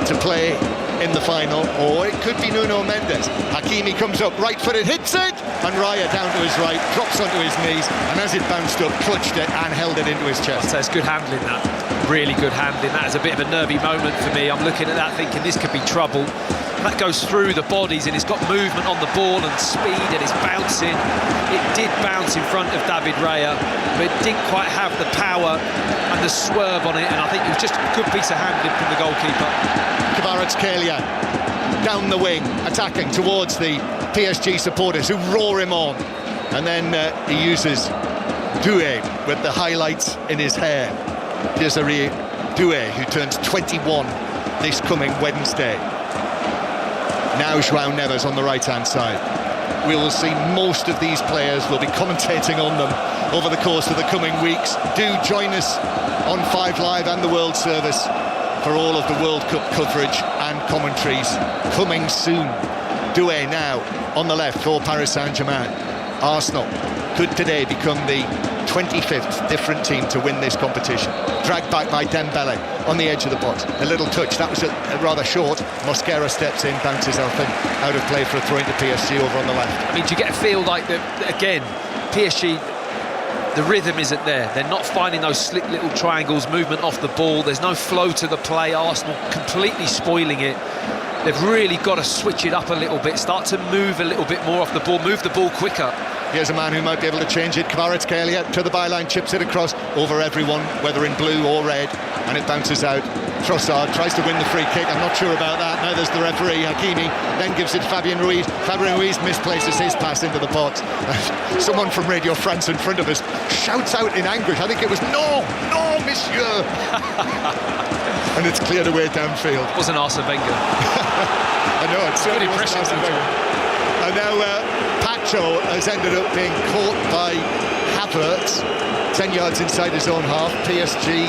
to play in the final, or it could be Nuno Mendes. Hakimi comes up, right-footed, hits it, and Raya down to his right, drops onto his knees, and as it bounced up, clutched it and held it into his chest. So it's good handling that. really good handling. That is a bit of a nervy moment for me. I'm looking at that thinking this could be trouble. That goes through the bodies and it's got movement on the ball and speed and it's bouncing. It did bounce in front of David Raya, but it didn't quite have the power and the swerve on it, and I think it was just a good piece of handling from the goalkeeper. Kvaratskhelia down the wing, attacking towards the PSG supporters who roar him on, and then he uses Doué with the highlights in his hair. Desiree Doué, who turns 21 this coming Wednesday. Now João Neves on the right-hand side. We will see most of these players. We'll be commentating on them over the course of the coming weeks. Do join us on 5 Live and the World Service for all of the World Cup coverage and commentaries coming soon. Doué now on the left for Paris Saint-Germain. Arsenal could today become the 25th different team to win this competition. Dragged back by Dembele on the edge of the box. A little touch, that was rather short. Mosquera steps in, bounces off him, out of play for a throw into PSG over on the left. I mean, do you get a feel like that again, PSG, the rhythm isn't there. They're not finding those slick little triangles, movement off the ball. There's no flow to the play. Arsenal completely spoiling it. They've really got to switch it up a little bit, start to move a little bit more off the ball, move the ball quicker. Here's a man who might be able to change it. Kvaratskhelia to the byline, chips it across over everyone, whether in blue or red, and it bounces out. Trossard tries to win the free kick. I'm not sure about that. Now there's the referee, Hakimi, then gives it to Fabien Ruiz. Fabien Ruiz misplaces his pass into the box. Someone from Radio France in front of us shouts out in anguish. I think it was, "No, no, monsieur!" And it's cleared away downfield. It wasn't Arsene Wenger. I know, it's so impressive. And now Pacho has ended up being caught by Havertz, 10 yards inside his own half. PSG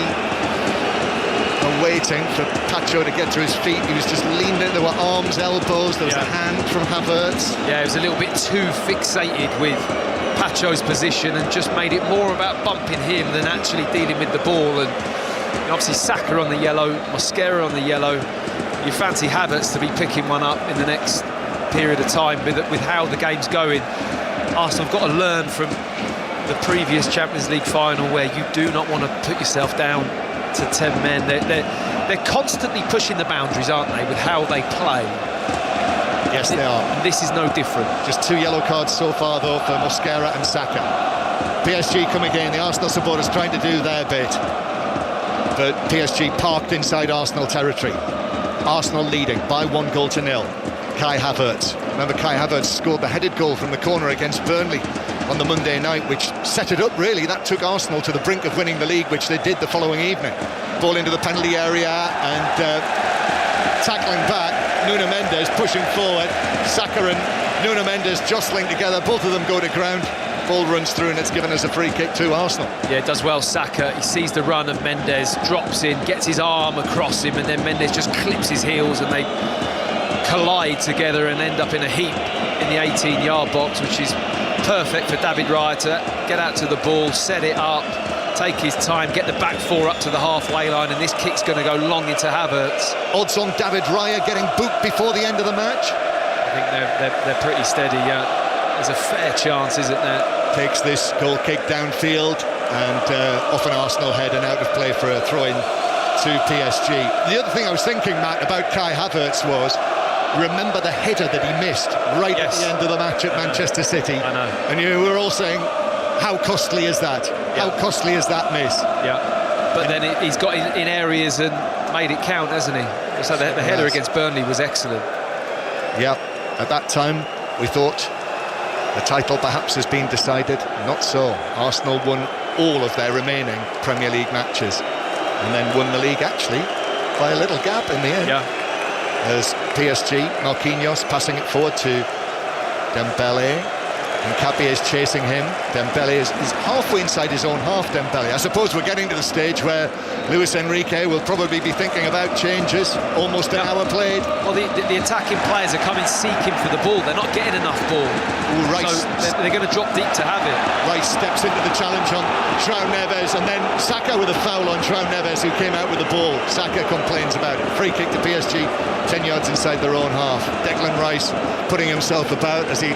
are waiting for Pacho to get to his feet. He was just leaning, there were arms, elbows, there was a hand from Havertz. Yeah, he was a little bit too fixated with Pacho's position and just made it more about bumping him than actually dealing with the ball. And obviously Saka on the yellow, Mosquera on the yellow. You fancy Havertz to be picking one up in the next period of time with how the game's going. Arsenal have got to learn from the previous Champions League final where you do not want to put yourself down to 10 men. They're constantly pushing the boundaries, aren't they, with how they play? Yes, they are. And this is no different. Just 2 yellow cards so far, though, for Mosquera and Saka. PSG come again, the Arsenal supporters trying to do their bit. But PSG parked inside Arsenal territory. Arsenal leading by 1-0. Kai Havertz. Remember, Kai Havertz scored the headed goal from the corner against Burnley on the Monday night, which set it up, really. That took Arsenal to the brink of winning the league, which they did the following evening. Ball into the penalty area and tackling back. Nuno Mendes pushing forward. Saka and Nuno Mendes jostling together. Both of them go to ground. Ball runs through and it's given us a free kick to Arsenal. Yeah, it does well. Saka, he sees the run of Mendes, drops in, gets his arm across him, and then Mendes just clips his heels and they collide together and end up in a heap in the 18-yard box, which is perfect for David Raya to get out to the ball, set it up, take his time, get the back 4 up to the halfway line, and this kick's going to go long into Havertz. Odds on David Raya getting booked before the end of the match? I think they're pretty steady, yeah. There's a fair chance, isn't there? Takes this goal kick downfield and off an Arsenal head and out of play for a throw-in to PSG. The other thing I was thinking, Matt, about Kai Havertz was, remember the header that he missed right at the end of the match at Manchester City? I know. And you were all saying, how costly is that? Yeah. How costly is that miss? Yeah. But then he's got in areas and made it count, hasn't he? So the header against Burnley was excellent. Yeah. At that time, we thought the title perhaps has been decided. Not so. Arsenal won all of their remaining Premier League matches and then won the league actually by a little gap in the end. Yeah. As PSG, Marquinhos passing it forward to Dembele, and Kapi is chasing him. Dembele is halfway inside his own half, Dembele. I suppose we're getting to the stage where Luis Enrique will probably be thinking about changes. Almost an hour played. Well, the attacking players are coming seeking for the ball. They're not getting enough ball. Ooh, Rice. So they're going to drop deep to have it. Rice steps into the challenge on João Neves, and then Saka with a foul on João Neves, who came out with the ball. Saka complains about it. Free kick to PSG, 10 yards inside their own half. Declan Rice putting himself about as he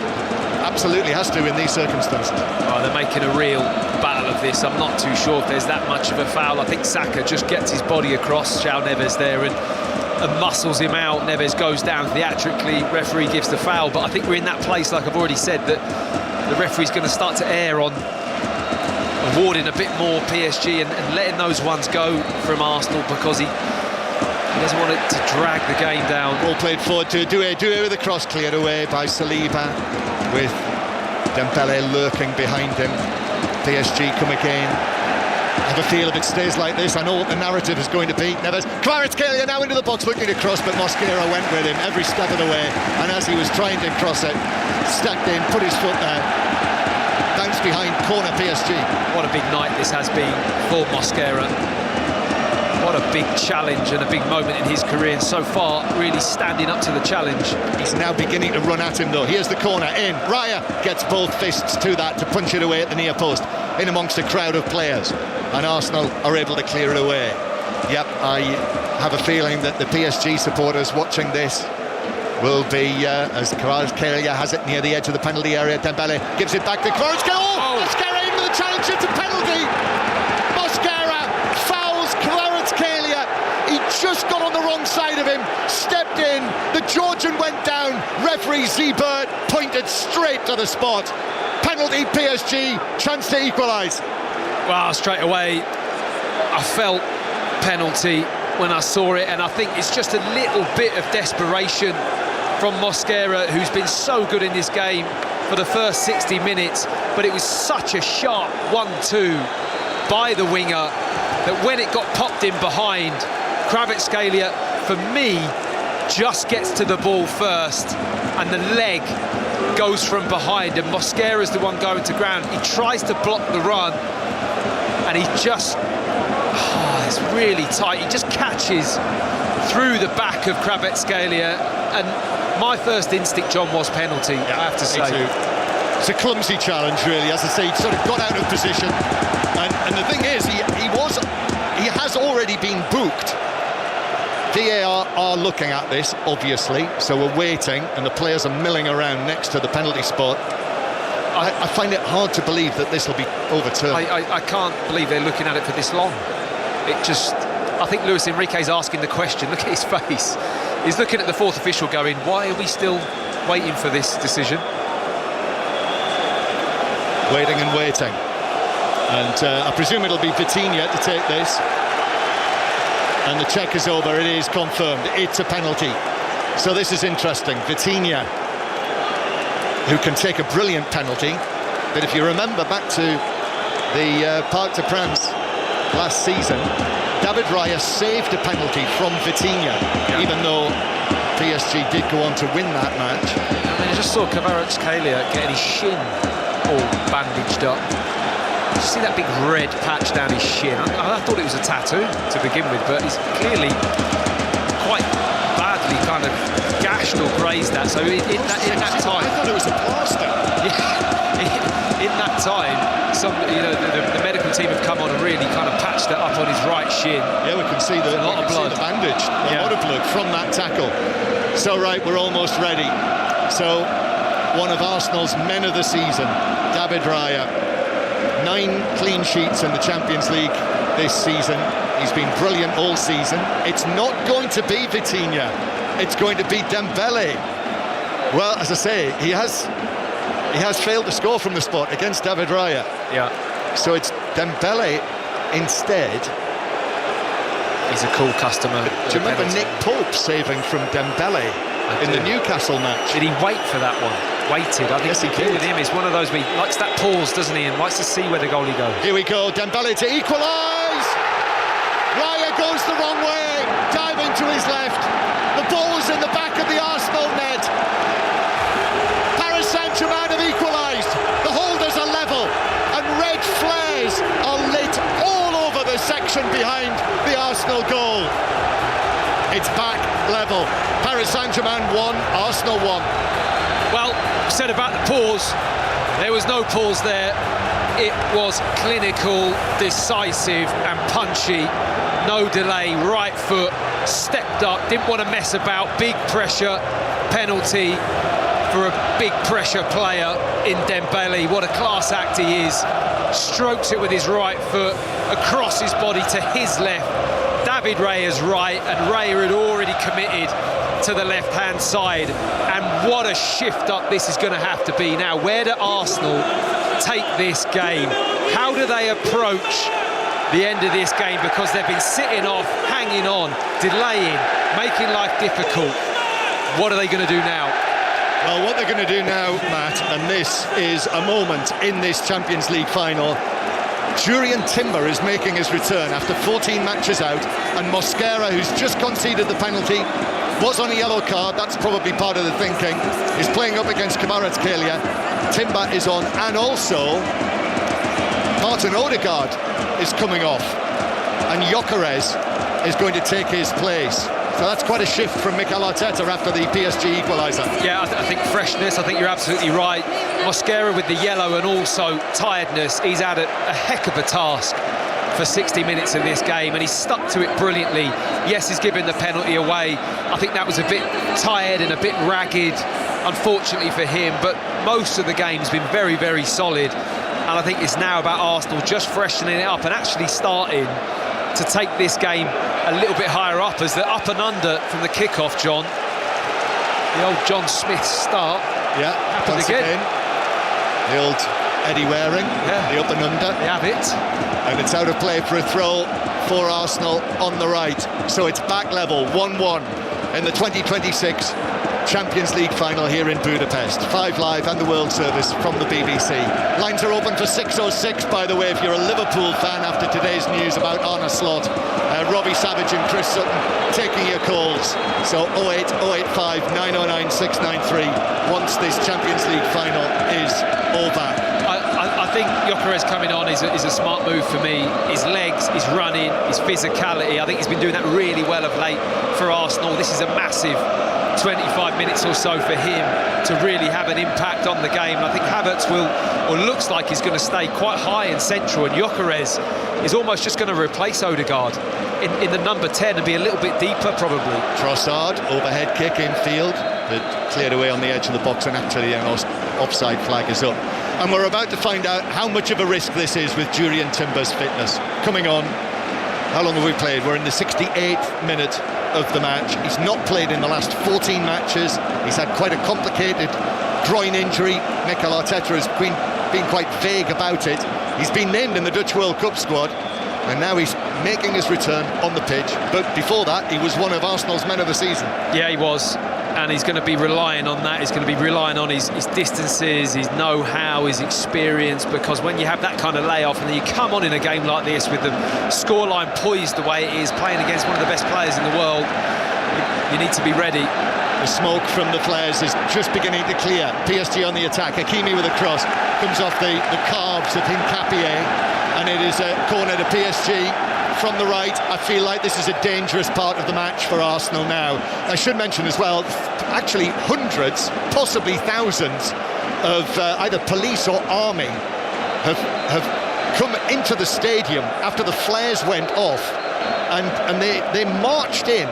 absolutely has to in these circumstances. Oh, they're making a real battle of this. I'm not too sure if there's that much of a foul. I think Saka just gets his body across João Neves there and muscles him out. Neves goes down theatrically, referee gives the foul, but I think we're in that place, like I've already said, that the referee's going to start to err on awarding a bit more PSG and letting those ones go from Arsenal, because he doesn't want it to drag the game down. Ball played forward to Doué with a cross, cleared away by Saliba, with Dembele lurking behind him. PSG come again. I have a feel if it stays like this, I know what the narrative is going to be. Neves, Kvaratskhelia now into the box looking to cross, but Mosquera went with him every step of the way, and as he was trying to cross it, stepped in, put his foot there, bounced behind, corner PSG. What a big night this has been for Mosquera. What a big challenge and a big moment in his career, and so far really standing up to the challenge. He's now beginning to run at him though. Here's the corner in. Raya gets both fists to that to punch it away at the near post, in amongst a crowd of players, and Arsenal are able to clear it away. Yep, I have a feeling that the PSG supporters watching this will be, as Kvaratskhelia has it near the edge of the penalty area, Dembele gives it back to Kvaratskhelia. Oh! Mosquera in with the challenge, it's a penalty! Mosquera fouls Kvaratskhelia. He just got on the wrong side of him, stepped in, the Georgian went down, referee Zebert pointed straight to the spot. Penalty PSG, chance to equalise. Well, straight away I felt penalty when I saw it, and I think it's just a little bit of desperation from Mosquera, who's been so good in this game for the first 60 minutes, but it was such a sharp 1-2 by the winger that when it got popped in behind, Kvaratskhelia, for me, just gets to the ball first, and the leg goes from behind, and Mosquera's the one going to ground. He tries to block the run, and he just, it's really tight. He just catches through the back of Kvaratskhelia, and my first instinct, John, was penalty, I have to say. It's a clumsy challenge, really. As I say, he sort of got out of position, and the thing is, he has already been booked. VAR are looking at this, obviously, so we're waiting, and the players are milling around next to the penalty spot. I find it hard to believe that this will be overturned. I can't believe they're looking at it for this long. It just, I think Luis Enrique's asking the question. Look at his face. He's looking at the fourth official going, why are we still waiting for this decision? Waiting and waiting. And I presume it'll be Vitinha to take this. And the check is over, it is confirmed, it's a penalty. So this is interesting. Vitinha, who can take a brilliant penalty, but if you remember back to the Parc des Princes last season, David Raya saved a penalty from Vitinha, even though PSG did go on to win that match. I mean, I just saw Kvaratskhelia getting his shin all bandaged up. You see that big red patch down his shin? I thought it was a tattoo to begin with, but he's clearly quite badly kind of gashed or grazed that. So in that time, I thought it was a plaster. In that time, the medical team have come on and really kind of patched it up on his right shin. Yeah, we can see a lot of blood, the bandage, a lot of blood from that tackle. So right, we're almost ready. So one of Arsenal's men of the season, David Raya. 9 clean sheets in the Champions League this season. He's been brilliant all season. It's not going to be Vitinha. It's going to be Dembele. Well, as I say, he has failed to score from the spot against David Raya. Yeah. So it's Dembele instead. He's a cool customer. Do you remember Nick Pope saving from Dembele in the Newcastle match? Did he wait for that one? Waited. I think yes, he did. With him, it's one of those where he likes that pause, doesn't he, and likes to see where the goalie goes. Here we go, Dembele to equalise. Raya goes the wrong way, diving to his left. The ball was in the back of the Arsenal net. Paris Saint-Germain have equalised. The holders are level, and red flares are lit all over the section behind the Arsenal goal. It's back level. Paris Saint-Germain 1, Arsenal 1. Well, said about the pause, there was no pause there. It was clinical, decisive and punchy. No delay, right foot, stepped up, didn't want to mess about, big pressure, penalty for a big pressure player in Dembele. What a class act he is. Strokes it with his right foot across his body to his left. David Raya's right, and Raya had already committed to the left-hand side. And what a shift up this is going to have to be now. Where do Arsenal take this game? How do they approach the end of this game? Because they've been sitting off, hanging on, delaying, making life difficult. What are they going to do now? Well, what they're going to do now, Matt, and this is a moment in this Champions League final. Jurrien Timber is making his return after 14 matches out, and Mosquera, who's just conceded the penalty, was on a yellow card, that's probably part of the thinking, is playing up against Kvaratskhelia. Timber is on, and also Martin Odegaard is coming off, and Gyökeres is going to take his place. So that's quite a shift from Mikel Arteta after the PSG equaliser. Yeah, I think freshness, I think you're absolutely right. Mosquera with the yellow and also tiredness, he's had a heck of a task for 60 minutes of this game, and he's stuck to it brilliantly. Yes, he's given the penalty away. I think that was a bit tired and a bit ragged, unfortunately for him, but most of the game's been very, very solid. And I think it's now about Arsenal just freshening it up and actually starting to take this game a little bit higher up, as the up and under from the kickoff, John. The old John Smith start. Yeah, happened again. The old Eddie Waring, the up and under. They have it. And it's out of play for a throw for Arsenal on the right. So it's back level, 1-1 in the 2026 Champions League final here in Budapest. 5 Live and the World Service from the BBC. Lines are open for 606, by the way, if you're a Liverpool fan after today's news about Arne Slot. Robbie Savage and Chris Sutton taking your calls. So 08 085 909 693 once this Champions League final is over. I think Gyökeres coming on is a smart move for me. His legs, his running, his physicality, I think he's been doing that really well of late for Arsenal. This is a massive 25 minutes or so for him to really have an impact on the game. And I think Havertz looks like he's going to stay quite high and central, and Gyökeres is almost just going to replace Odegaard in the number 10 and be a little bit deeper probably. Trossard, overhead kick infield, but cleared away on the edge of the box, and actually an offside flag is up. And we're about to find out how much of a risk this is with Jurrien Timber's fitness. Coming on, how long have we played? We're in the 68th minute of the match. He's not played in the last 14 matches. He's had quite a complicated groin injury. Mikel Arteta has been quite vague about it. He's been named in the Dutch World Cup squad, and now he's making his return on the pitch. But before that, he was one of Arsenal's men of the season. Yeah, he was. And he's going to be relying on that. He's going to be relying on his distances, his know-how, his experience, because when you have that kind of layoff and then you come on in a game like this with the scoreline poised the way it is, playing against one of the best players in the world, you need to be ready. The smoke from the flares is just beginning to clear. PSG on the attack. Hakimi with a cross. Comes off the calves of Hincapié, and it is a corner to PSG. From the right, I feel like this is a dangerous part of the match for Arsenal now. I should mention as well, actually hundreds, possibly thousands of either police or army have come into the stadium after the flares went off, and they marched in.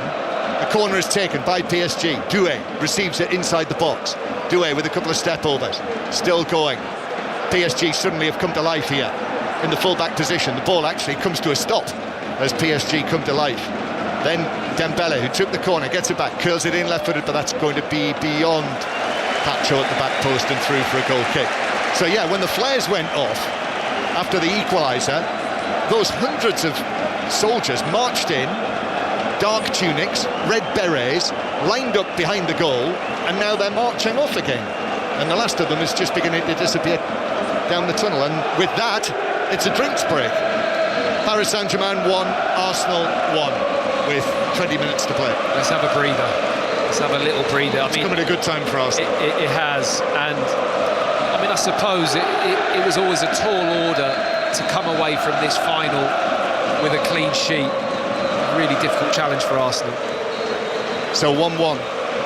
The corner is taken by PSG. Doué receives it inside the box. Doué with a couple of step overs, still going. PSG suddenly have come to life here in the full-back position. The ball actually comes to a stop as PSG come to life. Then Dembele, who took the corner, gets it back, curls it in left-footed, but that's going to be beyond Pacho at the back post and through for a goal kick. So yeah, when the flares went off after the equaliser, those hundreds of soldiers marched in, dark tunics, red berets, lined up behind the goal, and now they're marching off again. And the last of them is just beginning to disappear down the tunnel, and with that, it's a drinks break. Paris Saint-Germain 1, Arsenal 1, with 20 minutes to play. Let's have a breather. Let's have a little breather. It's come at a good time for Arsenal. It has, and I mean, I suppose it was always a tall order to come away from this final with a clean sheet. A really difficult challenge for Arsenal. So 1-1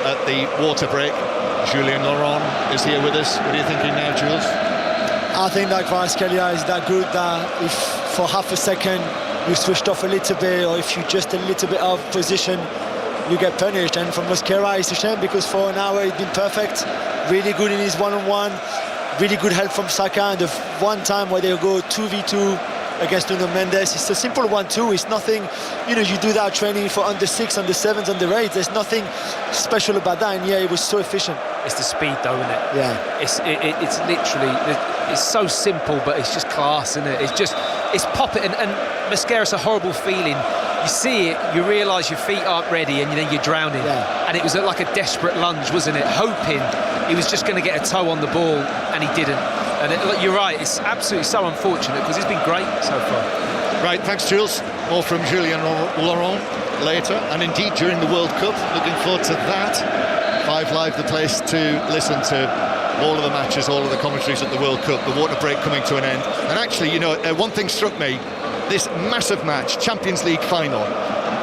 at the water break. Julien Laurent is here with us. What are you thinking now, Jules? I think that Kvaratskhelia is that good that if for half a second you switched off a little bit, or if you just a little bit out of position, you get punished. And for Mosquera, it's a shame because for an hour he's been perfect, really good in his one-on-one, really good help from Saka, and the one time where they go 2v2 against Nuno Mendes, it's a simple 1-2. It's nothing, you do that training for under 6, under 7s, under 8. There's nothing special about that, and it was so efficient. It's the speed though, isn't it? Yeah. It's literally, it's so simple, but it's just class, isn't it? It's pop it, and Mosquera's a horrible feeling. You see it, you realise your feet aren't ready, and then you're drowning. Yeah. And it was like a desperate lunge, wasn't it? Hoping he was just going to get a toe on the ball, and he didn't. And you're right, it's absolutely so unfortunate because he's been great so far. Right, thanks, Jules. More from Julien Laurent later, and indeed during the World Cup. Looking forward to that. 5 Live, the place to listen to all of the matches, all of the commentaries at the World Cup. The water break coming to an end. And actually, one thing struck me. This massive match, Champions League final,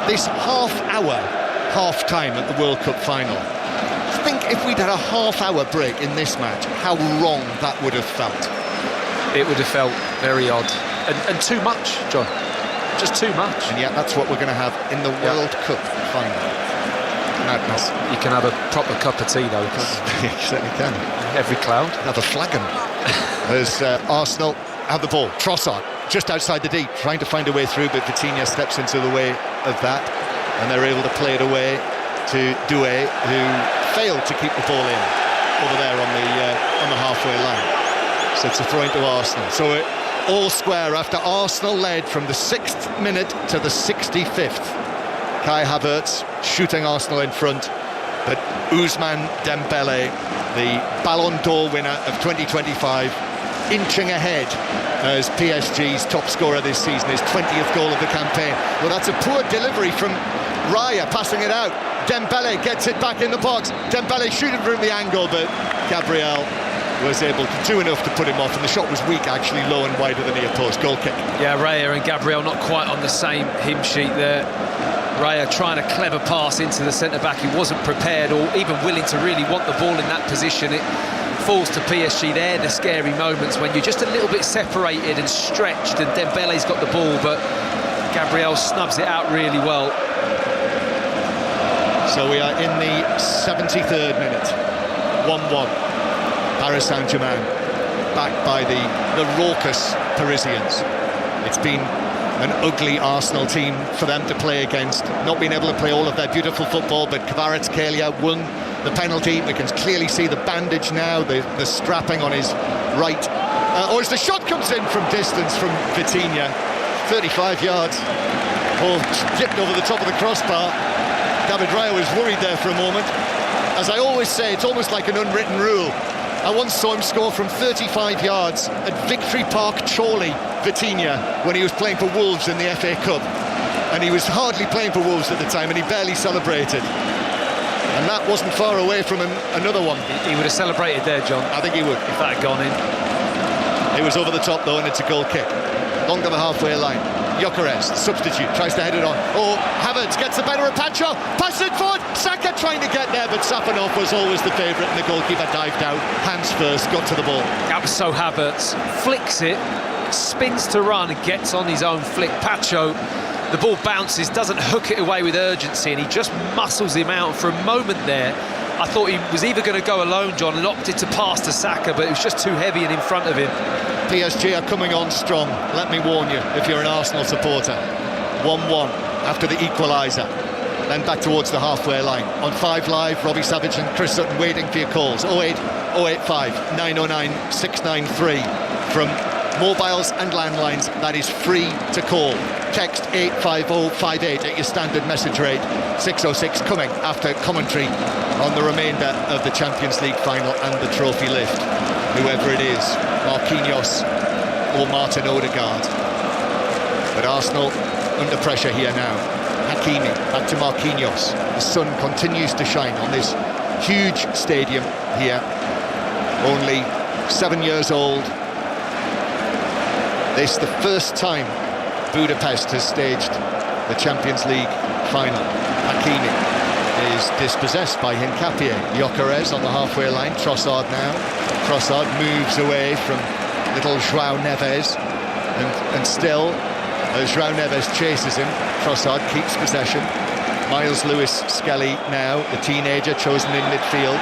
this half-time at the World Cup final. Think if we'd had a half-hour break in this match, how wrong that would have felt. It would have felt very odd. And too much, John. Just too much. And yet that's what we're going to have in the World Cup final. Madness. You can have a proper cup of tea, though, can't you? You certainly can. Every cloud. Have a flagon. As Arsenal have the ball. Trossard, just outside the D, trying to find a way through, but Vitinha steps into the way of that, and they're able to play it away to Doué, who failed to keep the ball in over there on the halfway line. So it's a throw into Arsenal. So it all square after Arsenal led from the 6th minute to the 65th. Kai Havertz shooting Arsenal in front, but Ousmane Dembele, the Ballon d'Or winner of 2025, inching ahead as PSG's top scorer this season, his 20th goal of the campaign. Well, that's a poor delivery from Raya, passing it out. Dembele gets it back in the box. Dembele shooting from the angle, but Gabriel was able to do enough to put him off, and the shot was weak, actually, low and wide of the near post. Goal kick. Yeah, Raya and Gabriel not quite on the same hymn sheet there. Raya trying a clever pass into the centre-back. He wasn't prepared or even willing to really want the ball in that position. It falls to PSG there, the scary moments when you're just a little bit separated and stretched, and Dembele's got the ball, but Gabriel snubs it out really well. So we are in the 73rd minute. 1-1. Paris Saint-Germain backed by the raucous Parisians. It's been an ugly Arsenal team for them to play against, not being able to play all of their beautiful football, but Kvaratskhelia won the penalty. We can clearly see the bandage now, the strapping on his right. As the shot comes in from distance from Vitinha, 35 yards. Ball dipped over the top of the crossbar. David Raya was worried there for a moment. As I always say, it's almost like an unwritten rule. I once saw him score from 35 yards at Victory Park, Chorley, Vitinha, when he was playing for Wolves in the FA Cup. And he was hardly playing for Wolves at the time, and he barely celebrated. And that wasn't far away from another one. He would have celebrated there, John. I think he would. If that had gone in. It was over the top, though, and it's a goal kick. Long to the halfway line. Gyökeres, substitute, tries to head it on. Oh, Havertz gets the better of Pacho. Passes it forward. Saka trying to get there, but Safanov was always the favourite, and the goalkeeper dived out. Hands first, got to the ball. That was so Havertz. Flicks it, spins to run, and gets on his own flick. Pacho, the ball bounces, doesn't hook it away with urgency, and he just muscles him out. For a moment there, I thought he was either going to go alone, John, and opted to pass to Saka, but it was just too heavy and in front of him. PSG are coming on strong, let me warn you, if you're an Arsenal supporter. 1-1 after the equaliser. Then back towards the halfway line. On 5 Live, Robbie Savage and Chris Sutton waiting for your calls. 08 085 909 693. From mobiles and landlines, that is free to call. Text 85058 at your standard message rate. 606 coming after commentary on the remainder of the Champions League final and the trophy lift. Whoever it is, Marquinhos or Martin Odegaard. But Arsenal under pressure here now. Hakimi back to Marquinhos. The sun continues to shine on this huge stadium here. Only 7 years old. This the first time Budapest has staged the Champions League final. Hakimi is dispossessed by Hincapie. Gyökeres on the halfway line. Trossard now. Trossard moves away from little João Neves, and still as João Neves chases him, Trossard keeps possession. Miles Lewis-Skelly now, the teenager chosen in midfield,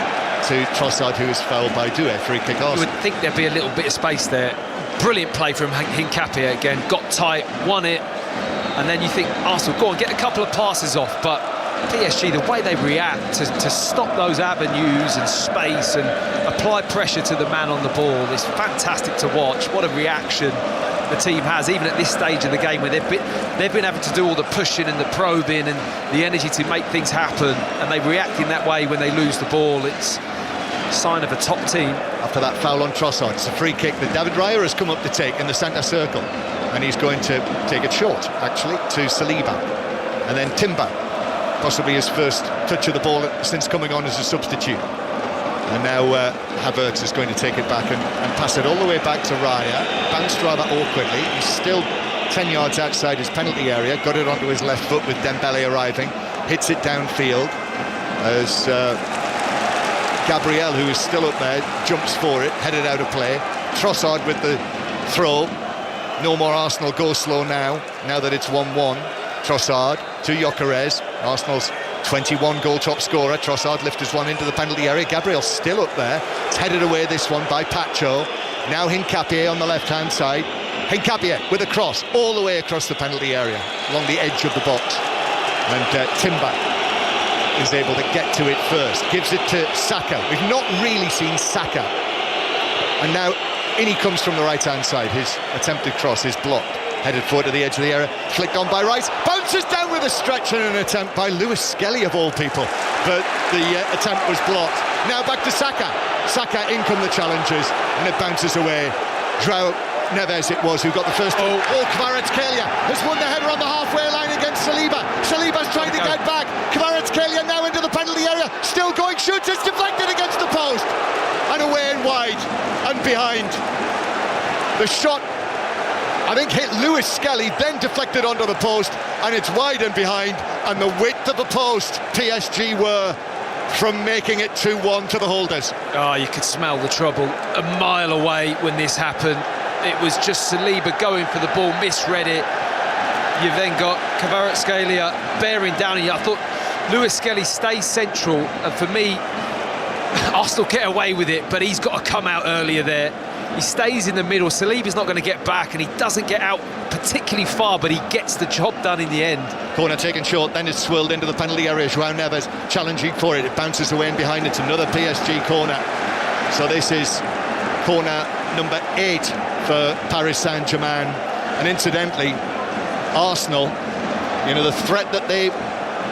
to Trossard, who is fouled by Doué. Free kick You Arsenal. would think there'd be a little bit of space there. Brilliant play from Hincapié again, got tight, won it, and then you think, Arsenal, go on, get a couple of passes off, but PSG, the way they react to stop those avenues and space and apply pressure to the man on the ball is fantastic to watch. What a reaction the team has, even at this stage of the game, where they've been having to do all the pushing and the probing and the energy to make things happen, and they react in that way when they lose the ball. It's a sign of a top team. After that foul on Trossard, it's a free kick that David Raya has come up to take in the centre circle, and he's going to take it short, actually, to Saliba. And then Timber, possibly his first touch of the ball since coming on as a substitute. And now Havertz is going to take it back and pass it all the way back to Raya. Bounced rather awkwardly. He's still 10 yards outside his penalty area. Got it onto his left foot with Dembele arriving. Hits it downfield as Gabriel, who is still up there, jumps for it, headed out of play. Trossard with the throw. No more Arsenal go slow now that it's 1-1. Trossard to Gyökeres, Arsenal's 21 goal top scorer. Trossard lifts one into the penalty area. Gabriel still up there. It's headed away, this one, by Pacho. Now Hincapié on the left-hand side. Hincapié with a cross all the way across the penalty area, along the edge of the box. And Timber is able to get to it first. Gives it to Saka. We've not really seen Saka. And now in he comes from the right-hand side. His attempted cross is blocked. Headed forward to the edge of the area, flicked on by Rice, bounces down with a stretch and an attempt by Lewis-Skelly of all people, but the attempt was blocked. Now back to Saka. Saka, in come the challengers, and it bounces away. João Neves it was who got the first one. Kvaratskhelia has won the header on the halfway line against Saliba. Saliba's trying to get back. Kvaratskhelia now into the penalty area, still going, shoots, it's deflected against the post, and away and wide and behind. The shot, I think, hit Lewis-Skelly, then deflected onto the post, and it's wide and behind, and the width of the post PSG were from making it 2-1 to the holders. Oh, you could smell the trouble a mile away when this happened. It was just Saliba going for the ball, misread it. You've then got Kvaratskhelia bearing down, and I thought Lewis-Skelly stays central, and for me, Arsenal get away with it, but he's got to come out earlier there. He stays in the middle. Saliba's not going to get back, and he doesn't get out particularly far, but he gets the job done in the end. Corner taken short, then it's swirled into the penalty area. João Neves challenging for it. It bounces away and behind. It's another PSG corner. So this is corner number 8 for Paris Saint-Germain. And incidentally, Arsenal, you know, the threat that they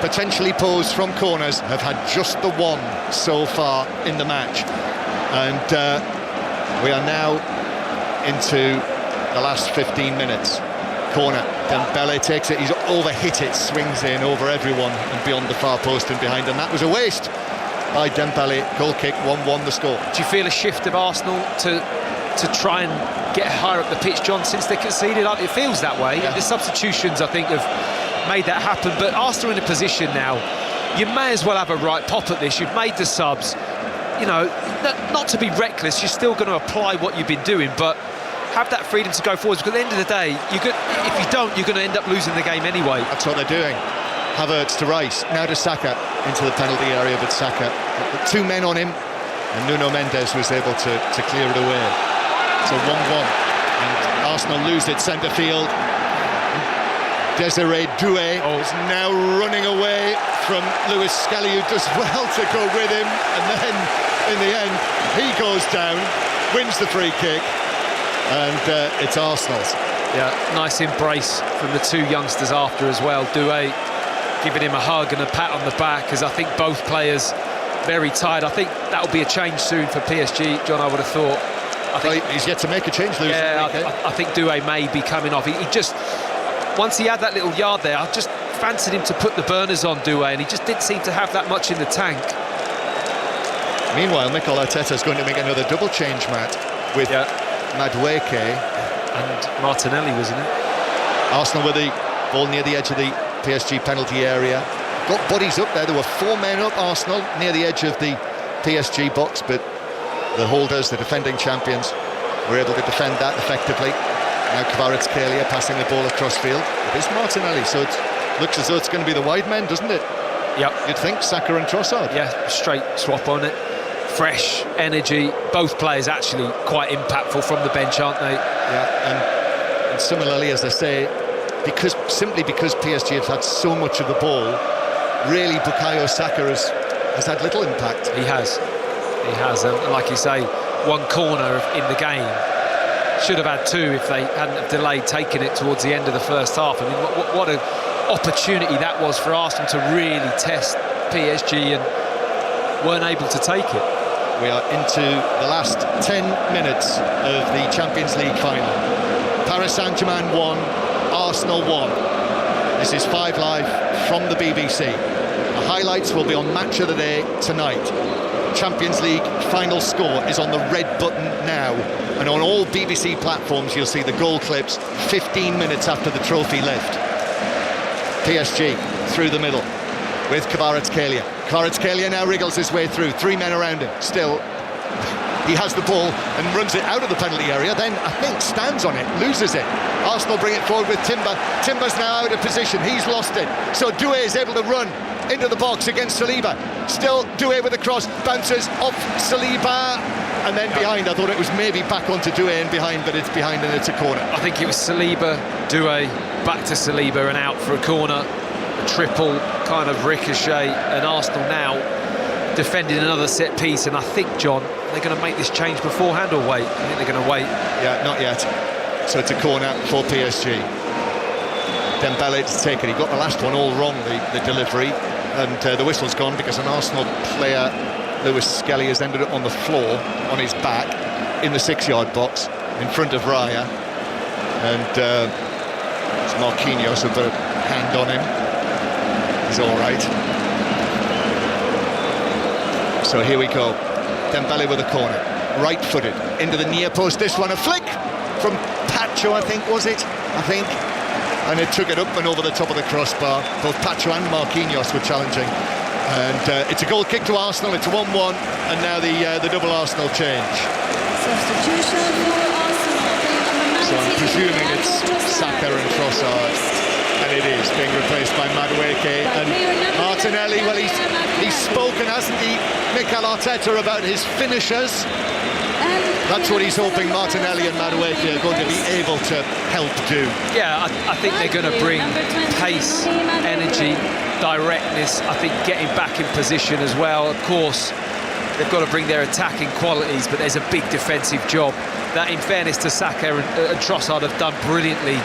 potentially pose from corners, have had just the one so far in the match. And we are now into the last 15 minutes. Corner, Dembele takes it, he's overhit it, swings in over everyone and beyond the far post and behind, and that was a waste by Dembele. Goal kick, 1-1 the score. Do you feel a shift of Arsenal to try and get higher up the pitch, John, since they conceded? It feels that way. Yeah. The substitutions, I think, have made that happen, but Arsenal in a position now, you may as well have a right pop at this. You've made the subs. You know, not to be reckless, you're still going to apply what you've been doing, but have that freedom to go forwards, because at the end of the day, if you don't, you're going to end up losing the game anyway. That's what they're doing. Havertz to Rice, now to Saka, into the penalty area, but Saka, 2 men on him, and Nuno Mendes was able to clear it away. So 1-1, and Arsenal lose it centre field. Desiree Doué is now running away from Lewis-Skelly, who does well to go with him, and then in the end he goes down, wins the free kick, and it's Arsenal's. Yeah, nice embrace from the 2 youngsters after as well. Doué giving him a hug and a pat on the back, because I think both players very tired. I think that'll be a change soon for PSG, John, I would have thought. I think he's yet to make a change, Lewis. Yeah, I think Doué may be coming off. He just, once he had that little yard there, I just fancied him to put the burners on, Doué, and he just didn't seem to have that much in the tank. Meanwhile, Mikel Arteta's going to make another double change, Matt, with Madueke and Martinelli, wasn't it? Arsenal with the ball near the edge of the PSG penalty area. Got bodies up there. There were 4 men up, Arsenal, near the edge of the PSG box, but the holders, the defending champions, were able to defend that effectively. Now Kvaratskhelia passing the ball across field. It is Martinelli, so it looks as though it's going to be the wide men, doesn't it? Yep. You'd think Saka and Trossard. Yeah, straight swap on it. Fresh energy. Both players actually quite impactful from the bench, aren't they? Yeah, and similarly, as I say, simply because PSG have had so much of the ball, really Bukayo Saka has had little impact. He has, and like you say, one corner in the game. Should have had two if they hadn't have delayed taking it towards the end of the first half. I mean, what an opportunity that was for Arsenal to really test PSG and weren't able to take it. We are into the last 10 minutes of the Champions League final. Paris Saint-Germain 1, Arsenal 1. This is 5 Live from the BBC. The highlights will be on Match of the Day tonight. Champions League final score is on the red button now, and on all BBC platforms you'll see the goal clips 15 minutes after the trophy left. PSG through the middle with Kvaratskhelia. Kvaratskhelia now wriggles his way through, 3 men around him. Still, he has the ball and runs it out of the penalty area, then I think stands on it, loses it. Arsenal bring it forward with Timber. Timber's now out of position, he's lost it. So Doué is able to run into the box against Saliba. Still Doué with a cross, bounces off Saliba, and then behind. I thought it was maybe back onto Doué and behind, but it's behind and it's a corner. I think it was Saliba, Doué, back to Saliba and out for a corner. A triple kind of ricochet, and Arsenal now defending another set piece. And I think, John, they're going to make this change beforehand or wait? I think they're going to wait. Yeah, not yet. So it's a corner for PSG. Dembele to take it. He got the last one all wrong, the delivery, and the whistle's gone because an Arsenal player, Lewis Skelly, has ended up on the floor on his back in the 6-yard box in front of Raya, and it's Marquinhos who put a hand on him. He's all right. So here we go. Dembele with a corner, right-footed into the near post. This one a flick from Pacho, I think, was it? And it took it up and over the top of the crossbar. Both Pacho and Marquinhos were challenging. And it's a goal kick to Arsenal. It's 1-1, and now the double Arsenal change. Substitution for Arsenal. So I'm presuming it's Saka and Trossard. And it is being replaced by Madueke and Martinelli. Well, he's spoken, hasn't he, Mikel Arteta, about his finishers. That's what he's hoping Martinelli and Madueke are going to be able to help do. Yeah, I think they're going to bring pace, energy, directness. I think getting back in position as well. Of course, they've got to bring their attacking qualities, but there's a big defensive job that, in fairness to Saka and Trossard, have done brilliantly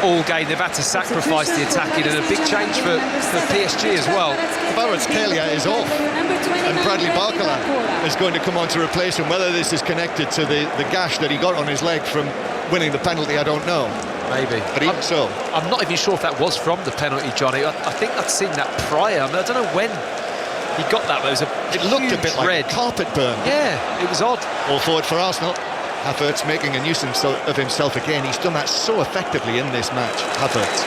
all game. They've had to sacrifice the attacking, and a big change for PSG as well. Kvaratskhelia is off, and Bradley Barcola is going to come on to replace him. Whether this is connected to the gash that he got on his leg from winning the penalty, I don't know. Maybe. But even so, I'm not even sure if that was from the penalty, Johnny. I think I'd seen that prior. I mean, I don't know when he got that, but it looked a bit like red carpet burn. Yeah, it was odd. All forward for Arsenal. Havertz making a nuisance of himself again. He's done that so effectively in this match, Havertz.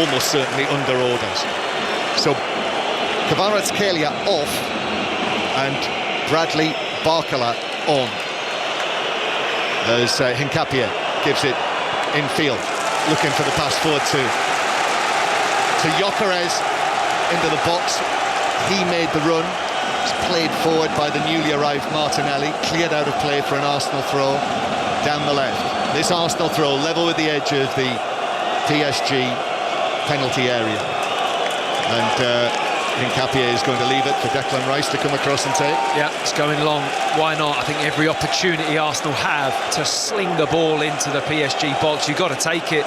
Almost certainly under orders. So Kvaratskhelia off and Bradley Barcola on. As Hincapie gives it infield, looking for the pass forward to Gyökeres into the box. He made the run. Played forward by the newly arrived Martinelli, cleared out of play for an Arsenal throw down the left. This Arsenal throw level with the edge of the PSG penalty area, and Hincapie is going to leave it for Declan Rice to come across and take. Yeah, it's going long. Why not? I think every opportunity Arsenal have to sling the ball into the PSG box, you've got to take it.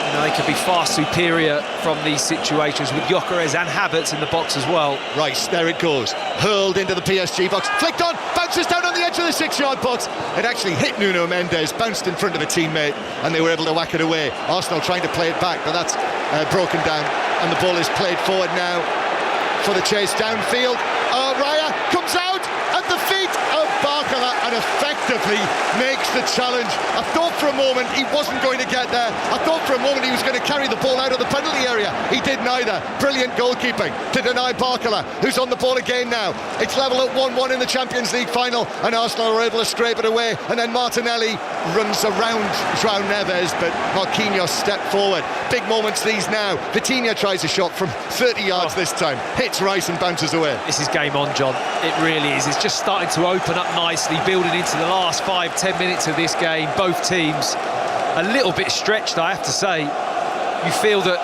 You know, they could be far superior from these situations with Gyökeres and Havertz in the box as well. Rice, there it goes, hurled into the PSG box, flicked on, bounces down on the edge of the 6-yard box. It actually hit Nuno Mendes, bounced in front of a teammate, and they were able to whack it away. Arsenal trying to play it back, but that's broken down, and the ball is played forward now for the chase downfield. Raya comes out at the feet of Barcola, an effective effectively makes the challenge. I thought for a moment he wasn't going to get there. I thought for a moment he was going to carry the ball out of the penalty area. He did neither. Brilliant goalkeeping to deny Barcola, who's on the ball again now. It's level at 1-1 in the Champions League final, and Arsenal are able to scrape it away. And then Martinelli runs around João Neves, but Marquinhos stepped forward. Big moments these now. Vitinha tries a shot from 30 yards this time, hits Rice and bounces away. This is game on, John. It really is. It's just starting to open up nicely, building into the last 5-10 minutes of this game. Both teams a little bit stretched, I have to say. You feel that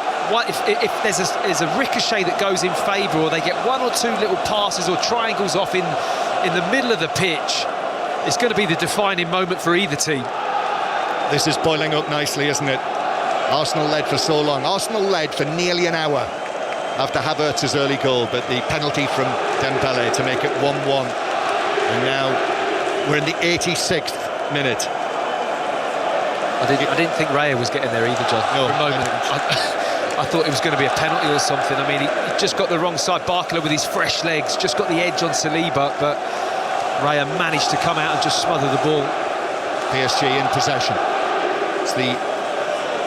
if there's a ricochet that goes in favour, or they get one or two little passes or triangles off in the middle of the pitch, it's going to be the defining moment for either team. This is boiling up nicely, isn't it? Arsenal led for so long. Arsenal led for nearly an hour after Havertz's early goal, but the penalty from Dembele to make it 1-1. And now we're in the 86th minute. I didn't think Raya was getting there either, John. No, for a moment. I thought it was going to be a penalty or something. I mean, he just got the wrong side. Barcola with his fresh legs just got the edge on Saliba, but Raya managed to come out and just smother the ball. PSG in possession. It's the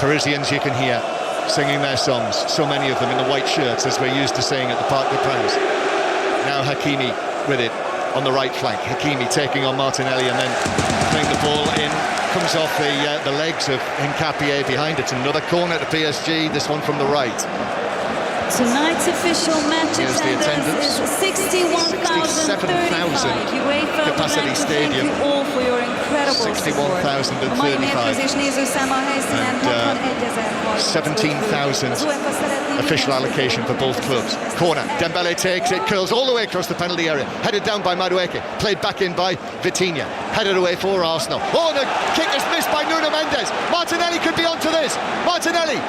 Parisians you can hear singing their songs, so many of them in the white shirts, as we're used to saying at the Parc des Princes. Now Hakimi with it on the right flank. Hakimi taking on Martinelli and then playing the ball in. Comes off the legs of Hincapié behind it. Another corner to PSG, this one from the right. Tonight's official match attendance is 67,035. UEFA capacity stadium. Thank you all for your incredible 61,035. And 17,000 official allocation for both clubs. Corner, Dembele takes it, curls all the way across the penalty area, headed down by Madueke, played back in by Vitinha, headed away for Arsenal. Oh, the kick is missed by Nuno Mendes. Martinelli could be onto this. Martinelli,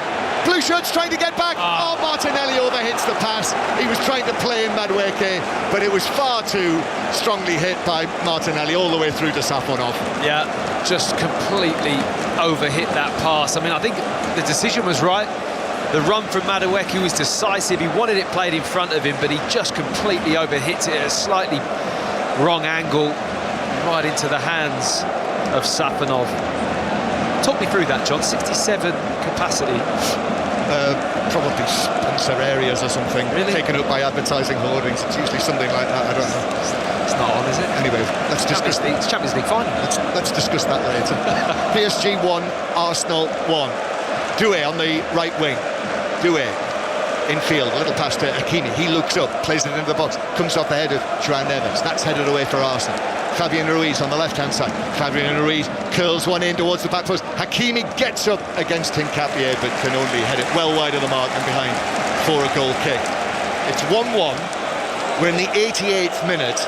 blue shirts trying to get back. Oh, Martinelli overhits the pass. He was trying to play in Madueke, but it was far too strongly hit by Martinelli all the way through to Safonov. Yeah, just completely overhit that pass. I mean, I think the decision was right. The run from Madueke was decisive. He wanted it played in front of him, but he just completely overhit it at a slightly wrong angle, right into the hands of Safonov. Talk me through that, John. 67 capacity. Probably sponsor areas or something. Really? Taken up by advertising hoardings. It's usually something like that. I don't know. It's not on, is it? Anyway, let's discuss the Champions League final. Let's discuss that later. PSG 1, Arsenal 1. Doué on the right wing. Doué infield, a little pass to Hakimi. He looks up, plays it into the box, comes off the head of João Neves. That's headed away for Arsenal. Fabian Ruiz on the left-hand side. Fabian Ruiz curls one in towards the back post. Hakimi gets up against Hincapié, but can only head it well wide of the mark and behind for a goal kick. It's 1-1. We're in the 88th minute.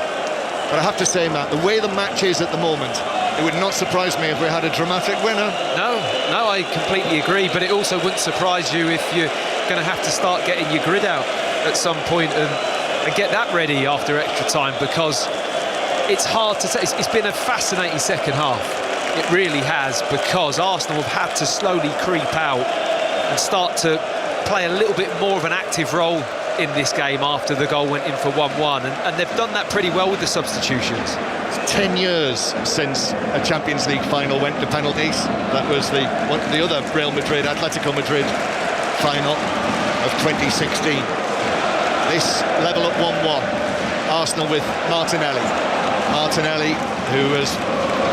But I have to say, Matt, the way the match is at the moment, it would not surprise me if we had a dramatic winner. No, I completely agree. But it also wouldn't surprise you if you're going to have to start getting your grid out at some point and get that ready after extra time, because it's hard to say. It's been a fascinating second half. It really has, because Arsenal have had to slowly creep out and start to play a little bit more of an active role in this game after the goal went in for 1-1, and they've done that pretty well with the substitutions. It's 10 years since a Champions League final went to penalties. That was the other Real Madrid, Atletico Madrid final of 2016. This level at 1-1. Arsenal with Martinelli, who has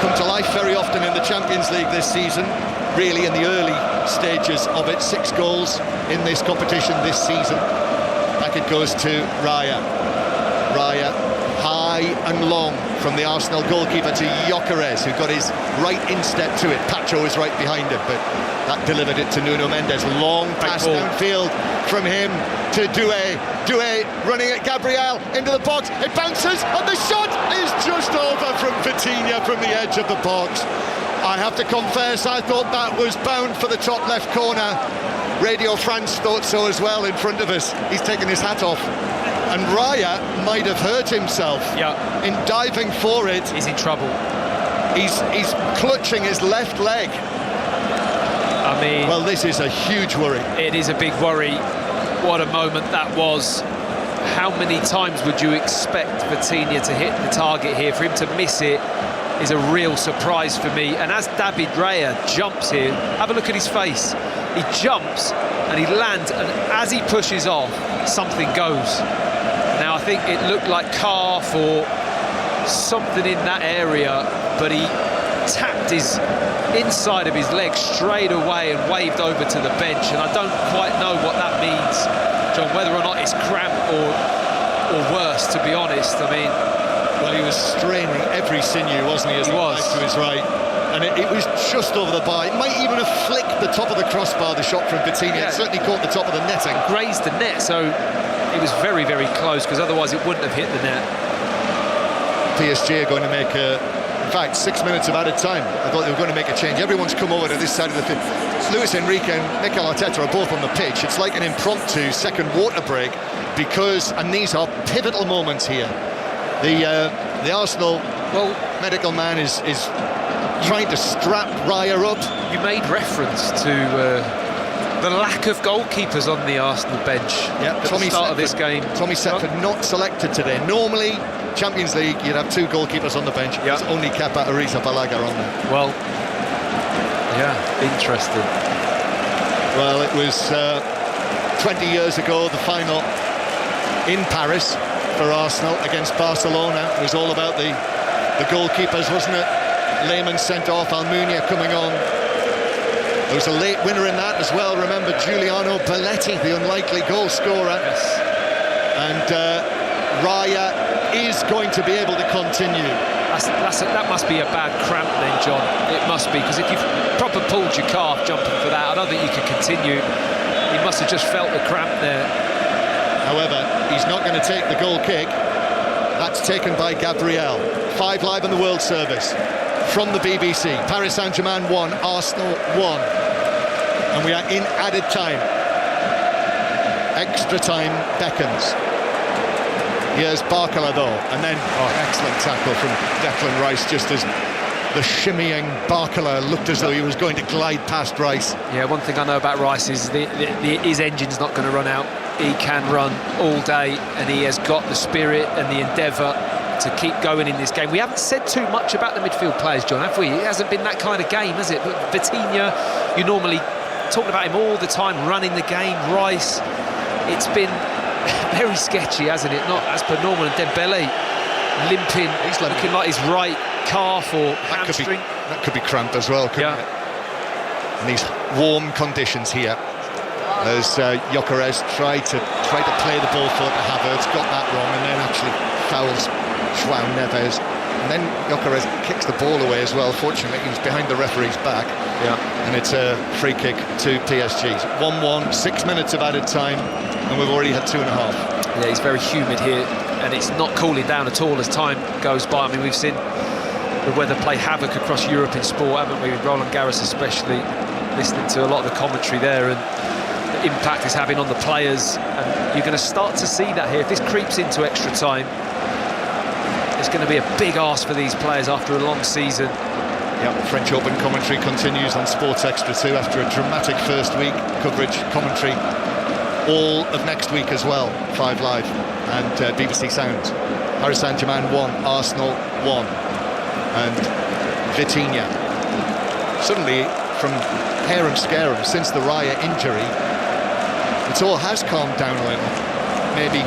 come to life very often in the Champions League this season, really in the early stages of it. 6 goals in this competition this season. Back it goes to Raya, high and long from the Arsenal goalkeeper to Gyökeres, who got his right instep to it. Pacho is right behind him, but that delivered it to Nuno Mendes. Long pass downfield from him to Doué. Doué running at Gabriel into the box. It bounces, and the shot is just over from Vitinha from the edge of the box. I have to confess, I thought that was bound for the top left corner. Radio France thought so as well in front of us. He's taken his hat off. And Raya might have hurt himself in diving for it. He's in trouble. He's clutching his left leg. I mean, well, this is a huge worry. It is a big worry. What a moment that was. How many times would you expect Vitinha to hit the target here? For him to miss it is a real surprise for me. And as David Raya jumps here, have a look at his face. He jumps and he lands, and as he pushes off, something goes. Now I think it looked like calf or something in that area, but he tapped his inside of his leg straight away and waved over to the bench, and I don't quite know what that means, John, whether or not it's cramp or worse, to be honest. I mean, well, he was straining every sinew, wasn't he, as he was to his right, and it was just over the bar. It might even have flicked the top of the crossbar, the shot from Vitinha. It certainly caught the top of the netting, grazed the net, so it was very, very close, because otherwise it wouldn't have hit the net. PSG are going to make in fact, 6 minutes of added time. I thought they were going to make a change. Everyone's come over to this side of the field. Luis Enrique and Mikel Arteta are both on the pitch. It's like an impromptu second water break, and these are pivotal moments here. The Arsenal medical man is trying to strap Raya up. You made reference to the lack of goalkeepers on the Arsenal bench at the start of this game. Tommy Setford not selected today. Normally, Champions League, you'd have 2 goalkeepers on the bench. It's only Kepa Arrizabalaga on there. Well, yeah, interesting. Well, it was 20 years ago, the final in Paris for Arsenal against Barcelona. It was all about the goalkeepers, wasn't it? Lehmann sent off, Almunia coming on. There was a late winner in that as well. Remember Giuliano Belletti, the unlikely goal scorer. Yes. And Raya is going to be able to continue. That must be a bad cramp then, John. It must be, because if you've proper pulled your calf jumping for that, I don't think you could continue. He must have just felt the cramp there. However, he's not going to take the goal kick. That's taken by Gabriel. 5 Live on the World Service from the BBC. Paris Saint-Germain 1, Arsenal 1. And we are in added time. Extra time beckons. Here's Barcola though, and then excellent tackle from Declan Rice, just as the shimmying Barcola looked as though he was going to glide past Rice. Yeah, one thing I know about Rice is his engine's not going to run out. He can run all day, and he has got the spirit and the endeavour to keep going in this game. We haven't said too much about the midfield players, John, have we? It hasn't been that kind of game, has it? But Vitinha, you normally talking about him all the time, running the game. Rice, it's been very sketchy, hasn't it? Not as per normal. And Dembele limping, he's looking like his right calf or hamstring. That could be cramp as well, couldn't it? In these warm conditions here, as Gyökeres tried to play the ball forward to Havertz, got that wrong, and then actually fouls João Neves. And then Gyökeres kicks the ball away as well. Fortunately, he was behind the referee's back. And it's a free kick to PSG. 1-1, 6 minutes of added time, and we've already had 2.5. Yeah, it's very humid here, and it's not cooling down at all as time goes by. I mean, we've seen the weather play havoc across Europe in sport, haven't we? With Roland Garros especially, listening to a lot of the commentary there and the impact it's having on the players. And you're going to start to see that here. If this creeps into extra time, it's going to be a big ask for these players after a long season. French Open commentary continues on Sports Extra 2 after a dramatic first week. Coverage, commentary, all of next week as well. 5 Live and BBC Sounds. Paris Saint-Germain 1, Arsenal 1. And Vitinha. Suddenly, from harum scarum, since the Raya injury, it all has calmed down a little. Maybe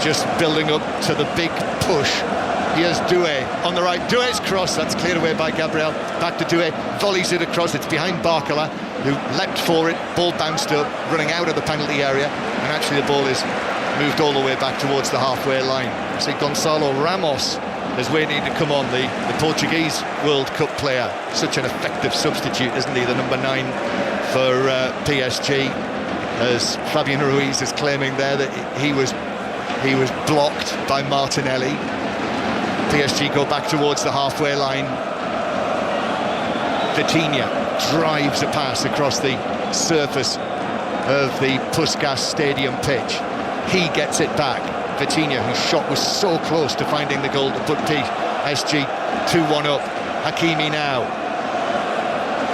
just building up to the big push. Here's Doué on the right. Doué's cross, that's cleared away by Gabriel. Back to Doué, volleys it across. It's behind Barcola, who leapt for it. Ball bounced up, running out of the penalty area. And actually the ball is moved all the way back towards the halfway line. See, Gonçalo Ramos is waiting to come on, the Portuguese World Cup player. Such an effective substitute, isn't he? The number 9 for PSG. As Fabian Ruiz is claiming there that he was blocked by Martinelli. PSG go back towards the halfway line. Vitinha drives a pass across the surface of the Puskas Stadium pitch. He gets it back. Vitinha, whose shot was so close to finding the goal to put PSG 2-1 up. Hakimi now.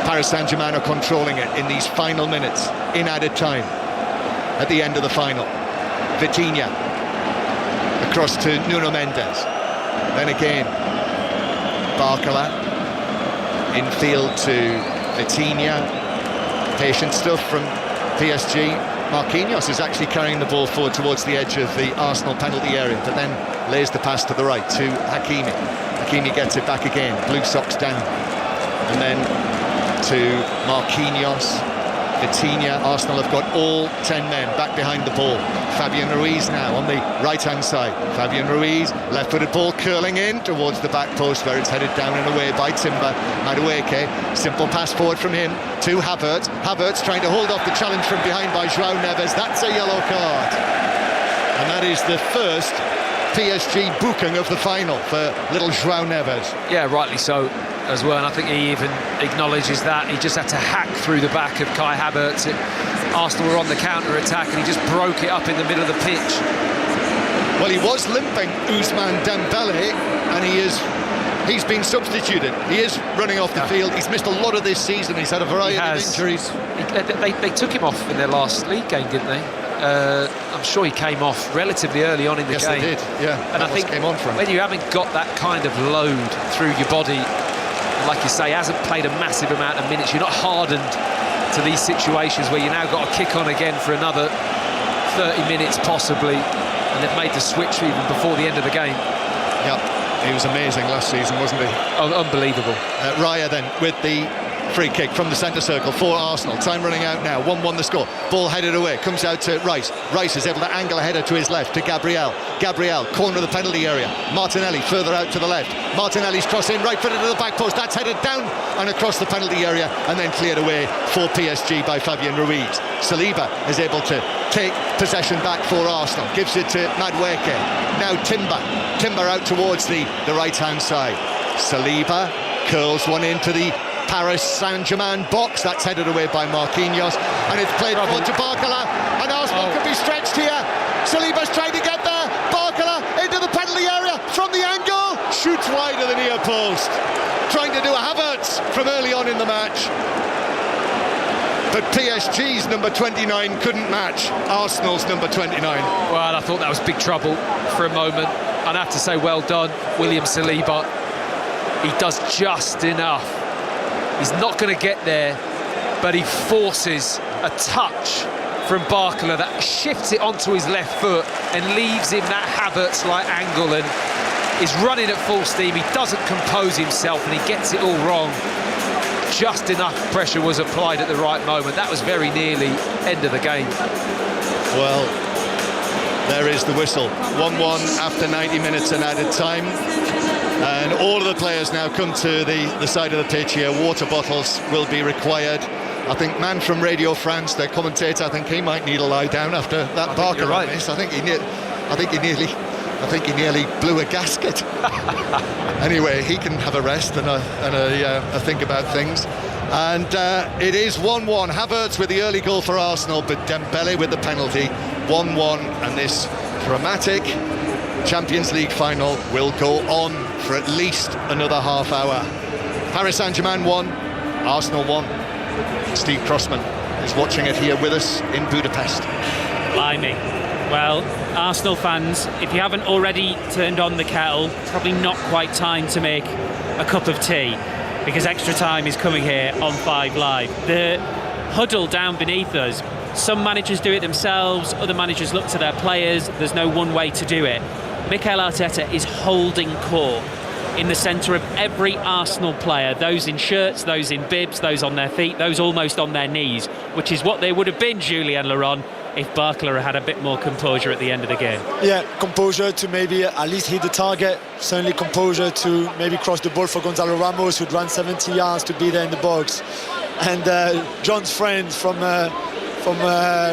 Paris Saint-Germain are controlling it in these final minutes, in added time, at the end of the final. Vitinha across to Nuno Mendes. Then again, Barcola. Infield to Vitinha. Patient stuff from PSG. Marquinhos is actually carrying the ball forward towards the edge of the Arsenal penalty area, but then lays the pass to the right to Hakimi. Hakimi gets it back again, blue socks down. And then to Marquinhos. Vitinha. Arsenal have got all 10 men back behind the ball. Fabian Ruiz now on the right-hand side. Fabian Ruiz, left-footed ball curling in towards the back post where it's headed down and away by Timber. Madueke, simple pass forward from him to Havertz. Havertz trying to hold off the challenge from behind by João Neves. That's a yellow card. And that is the first PSG booking of the final for little João Neves. Yeah, rightly so as well, and I think he even acknowledges that. He just had to hack through the back of Kai Havertz. Arsenal were on the counter-attack and he just broke it up in the middle of the pitch. Well, he was limping, Ousmane Dembélé, and he's been substituted. He is running off the field. He's missed a lot of this season. He's had a variety of injuries. They took him off in their last league game, didn't they? I'm sure he came off relatively early on in the game. Yes, they did, yeah. And I think came on for him. When you haven't got that kind of load through your body, like you say, hasn't played a massive amount of minutes, you're not hardened to these situations where you now got to kick on again for another 30 minutes possibly, and they've made the switch even before the end of the game. Yep, he was amazing last season, wasn't he? Oh, unbelievable. Raya then with the free kick from the centre circle for Arsenal. Time running out now, 1-1 the score. Ball headed away, comes out to Rice. Rice is able to angle a header to his left to Gabriel. Gabriel, corner of the penalty area. Martinelli further out to the left. Martinelli's cross in, right footed to the back post. That's headed down and across the penalty area and then cleared away for PSG by Fabian Ruiz. Saliba is able to take possession back for Arsenal. Gives it to Madueke. Now Timber. Timber out towards the right-hand side. Saliba curls one into the Paris Saint-Germain box. That's headed away by Marquinhos and it's played forward to Barcola, and Arsenal could be stretched here. Saliba's trying to get there. Barcola into the penalty area from the angle, shoots wide of the near post, trying to do a Havertz from early on in the match, but PSG's number 29 couldn't match Arsenal's number 29. Well, I thought that was big trouble for a moment. I'd have to say well done, William Saliba. He does just enough. He's not going to get there, but he forces a touch from Barcola that shifts it onto his left foot and leaves him that Havertz-like angle and is running at full steam. He doesn't compose himself and he gets it all wrong. Just enough pressure was applied at the right moment. That was very nearly end of the game. Well, there is the whistle. 1-1 after 90 minutes and added time. And all of the players now come to the side of the pitch here. Water bottles will be required. I think man from Radio France, their commentator, I think he might need a lie down after that Barker on this. I think he nearly blew a gasket. Anyway, he can have a rest and a think about things. And it is 1-1. Havertz with the early goal for Arsenal, but Dembélé with the penalty. 1-1, and this dramatic Champions League final will go on for at least another half hour. Paris Saint-Germain 1, Arsenal 1. Steve Crossman is watching it here with us in Budapest. Blimey. Well, Arsenal fans, if you haven't already turned on the kettle, probably not quite time to make a cup of tea, because extra time is coming here on 5 Live. The huddle down beneath us, some managers do it themselves, other managers look to their players. There's no one way to do it. Mikel Arteta is holding court in the centre of every Arsenal player, those in shirts, those in bibs, those on their feet, those almost on their knees, which is what they would have been, Julien Laurent, if Barcola had a bit more composure at the end of the game. Yeah, composure to maybe at least hit the target, certainly composure to maybe cross the ball for Gonzalo Ramos, who'd run 70 yards to be there in the box. And John's friend from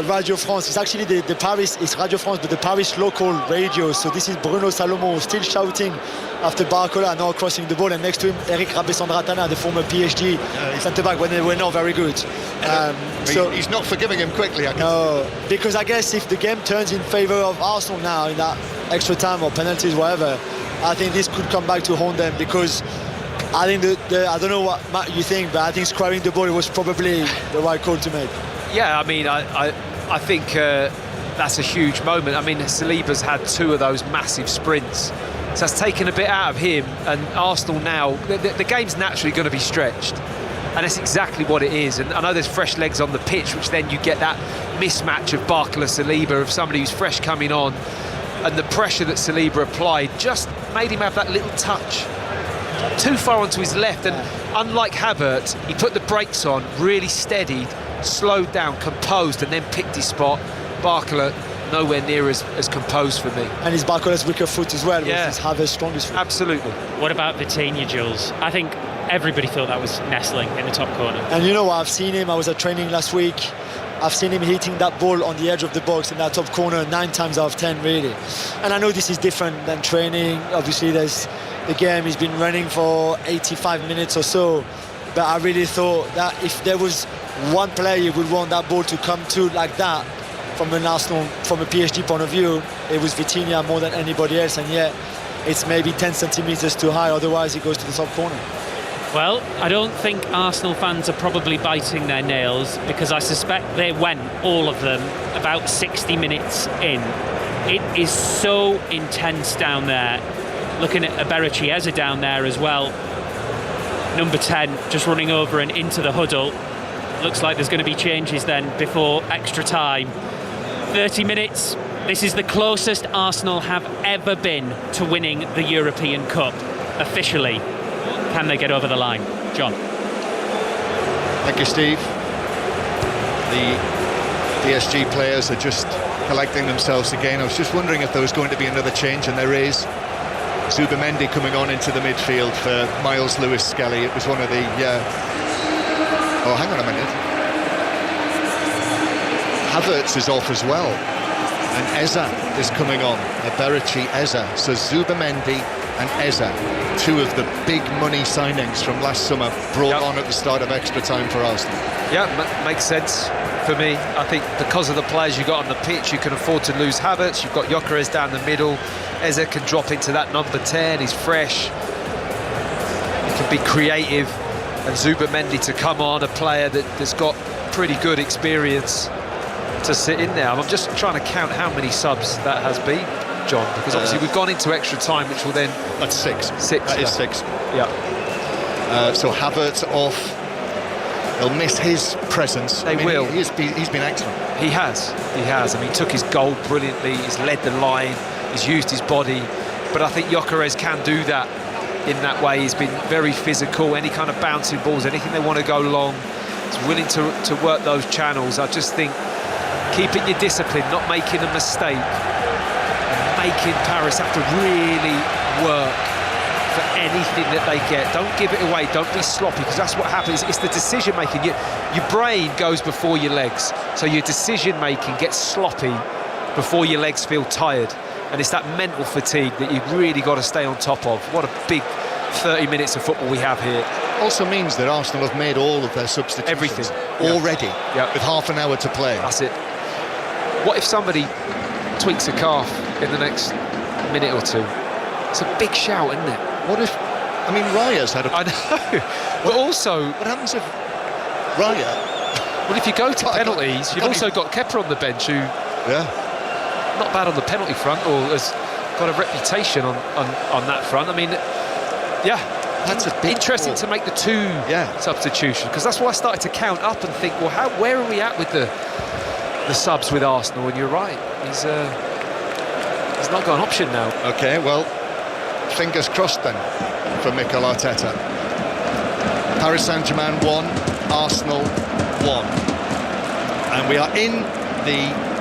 Radio France, it's actually the Paris, it's Radio France, but the Paris local radio. So this is Bruno Salomon still shouting after Barcola, now crossing the ball, and next to him Eric Rabessandratana, the former PSG centre-back, when they were not very good. So he's not forgiving him quickly, I guess. No, because I guess if the game turns in favour of Arsenal now in that extra time or penalties, whatever, I think this could come back to haunt them, because I think I don't know what Matt you think, but I think squaring the ball was probably the right call to make. Yeah, I mean, I think that's a huge moment. I mean, Saliba's had 2 of those massive sprints So that's taken a bit out of him, and Arsenal now, the game's naturally going to be stretched. And that's exactly what it is. And I know there's fresh legs on the pitch, which then you get that mismatch of Barcola-Saliba, of somebody who's fresh coming on. And the pressure that Saliba applied just made him have that little touch too far onto his left. And unlike Havertz, he put the brakes on, really steadied, slowed down, composed, and then picked his spot. Barcola nowhere near as composed for me. And his Barcola's weaker foot as well, yeah. His Havertz's strongest foot. Absolutely. What about Vitinha, Jules? I think everybody thought that was nestling in the top corner. And you know what, I've seen him, I was at training last week, I've seen him hitting that ball on the edge of the box in that top corner 9 times out of 10, really. And I know this is different than training. Obviously, there's the game, he's been running for 85 minutes or so. But I really thought that if there was one player you would want that ball to come to like that, from an Arsenal, from a PSG point of view, it was Vitinha more than anybody else, and yet it's maybe 10 centimetres too high, otherwise he goes to the top corner. Well, I don't think Arsenal fans are probably biting their nails, because I suspect they went, all of them, about 60 minutes in. It is so intense down there. Looking at Eberechi Eze down there as well. Number 10 just running over and into the huddle. Looks like there's going to be changes then before extra time. 30 minutes. This is the closest Arsenal have ever been to winning the European Cup officially. Can they get over the line? John. Thank you, Steve. The PSG players are just collecting themselves again. I was just wondering if there was going to be another change, and there is. Zubamendi coming on into the midfield for Miles Lewis-Skelly. It was one of the... Oh, hang on a minute. Havertz is off as well. And Eze is coming on. Eberechi Eze. So Zubamendi and Eze, 2 of the big money signings from last summer, brought on at the start of extra time for Arsenal. Yeah, makes sense for me. I think because of the players you got on the pitch, you can afford to lose Havertz. You've got Gyökeres down the middle. Eze can drop into that number 10. He's fresh. He can be creative. And Zubamendi to come on, a player that's got pretty good experience to sit in there. I'm just trying to count how many subs that has been, John, because obviously we've gone into extra time, which will then... That's 6. 6. That is 6. Yeah. So Havertz off. They'll miss his presence. They will. He's been excellent. He has. I mean, he took his goal brilliantly. He's led the line. He's used his body. But I think Gyökeres can do that in that way. He's been very physical. Any kind of bouncing balls, anything they want to go long, he's willing to work those channels. I just think keeping your discipline, not making a mistake, and making Paris have to really work for anything that they get. Don't give it away, don't be sloppy, because that's what happens. It's the decision making. Your brain goes before your legs, so your decision making gets sloppy before your legs feel tired, and it's that mental fatigue that you've really got to stay on top of. What a big 30 minutes of football we have here. Also means that Arsenal have made all of their substitutions. Everything. Already, with half an hour to play. That's it. What if somebody tweaks a calf in the next minute or 2? It's a big shout, isn't it? What if... I mean, Raya's had a... I know. But also... What happens if Raya... Well, if you go to penalties, you've also got Kepa on the bench, who... Yeah. Not bad on the penalty front, or has got a reputation on that front. I mean, yeah, that's a big interesting to make the 2 substitutions, because that's why I started to count up and think, well, where are we at with the subs with Arsenal? And you're right, he's not got an option now. Okay, well, fingers crossed then for Mikel Arteta. Paris Saint-Germain 1, Arsenal 1, and we are in the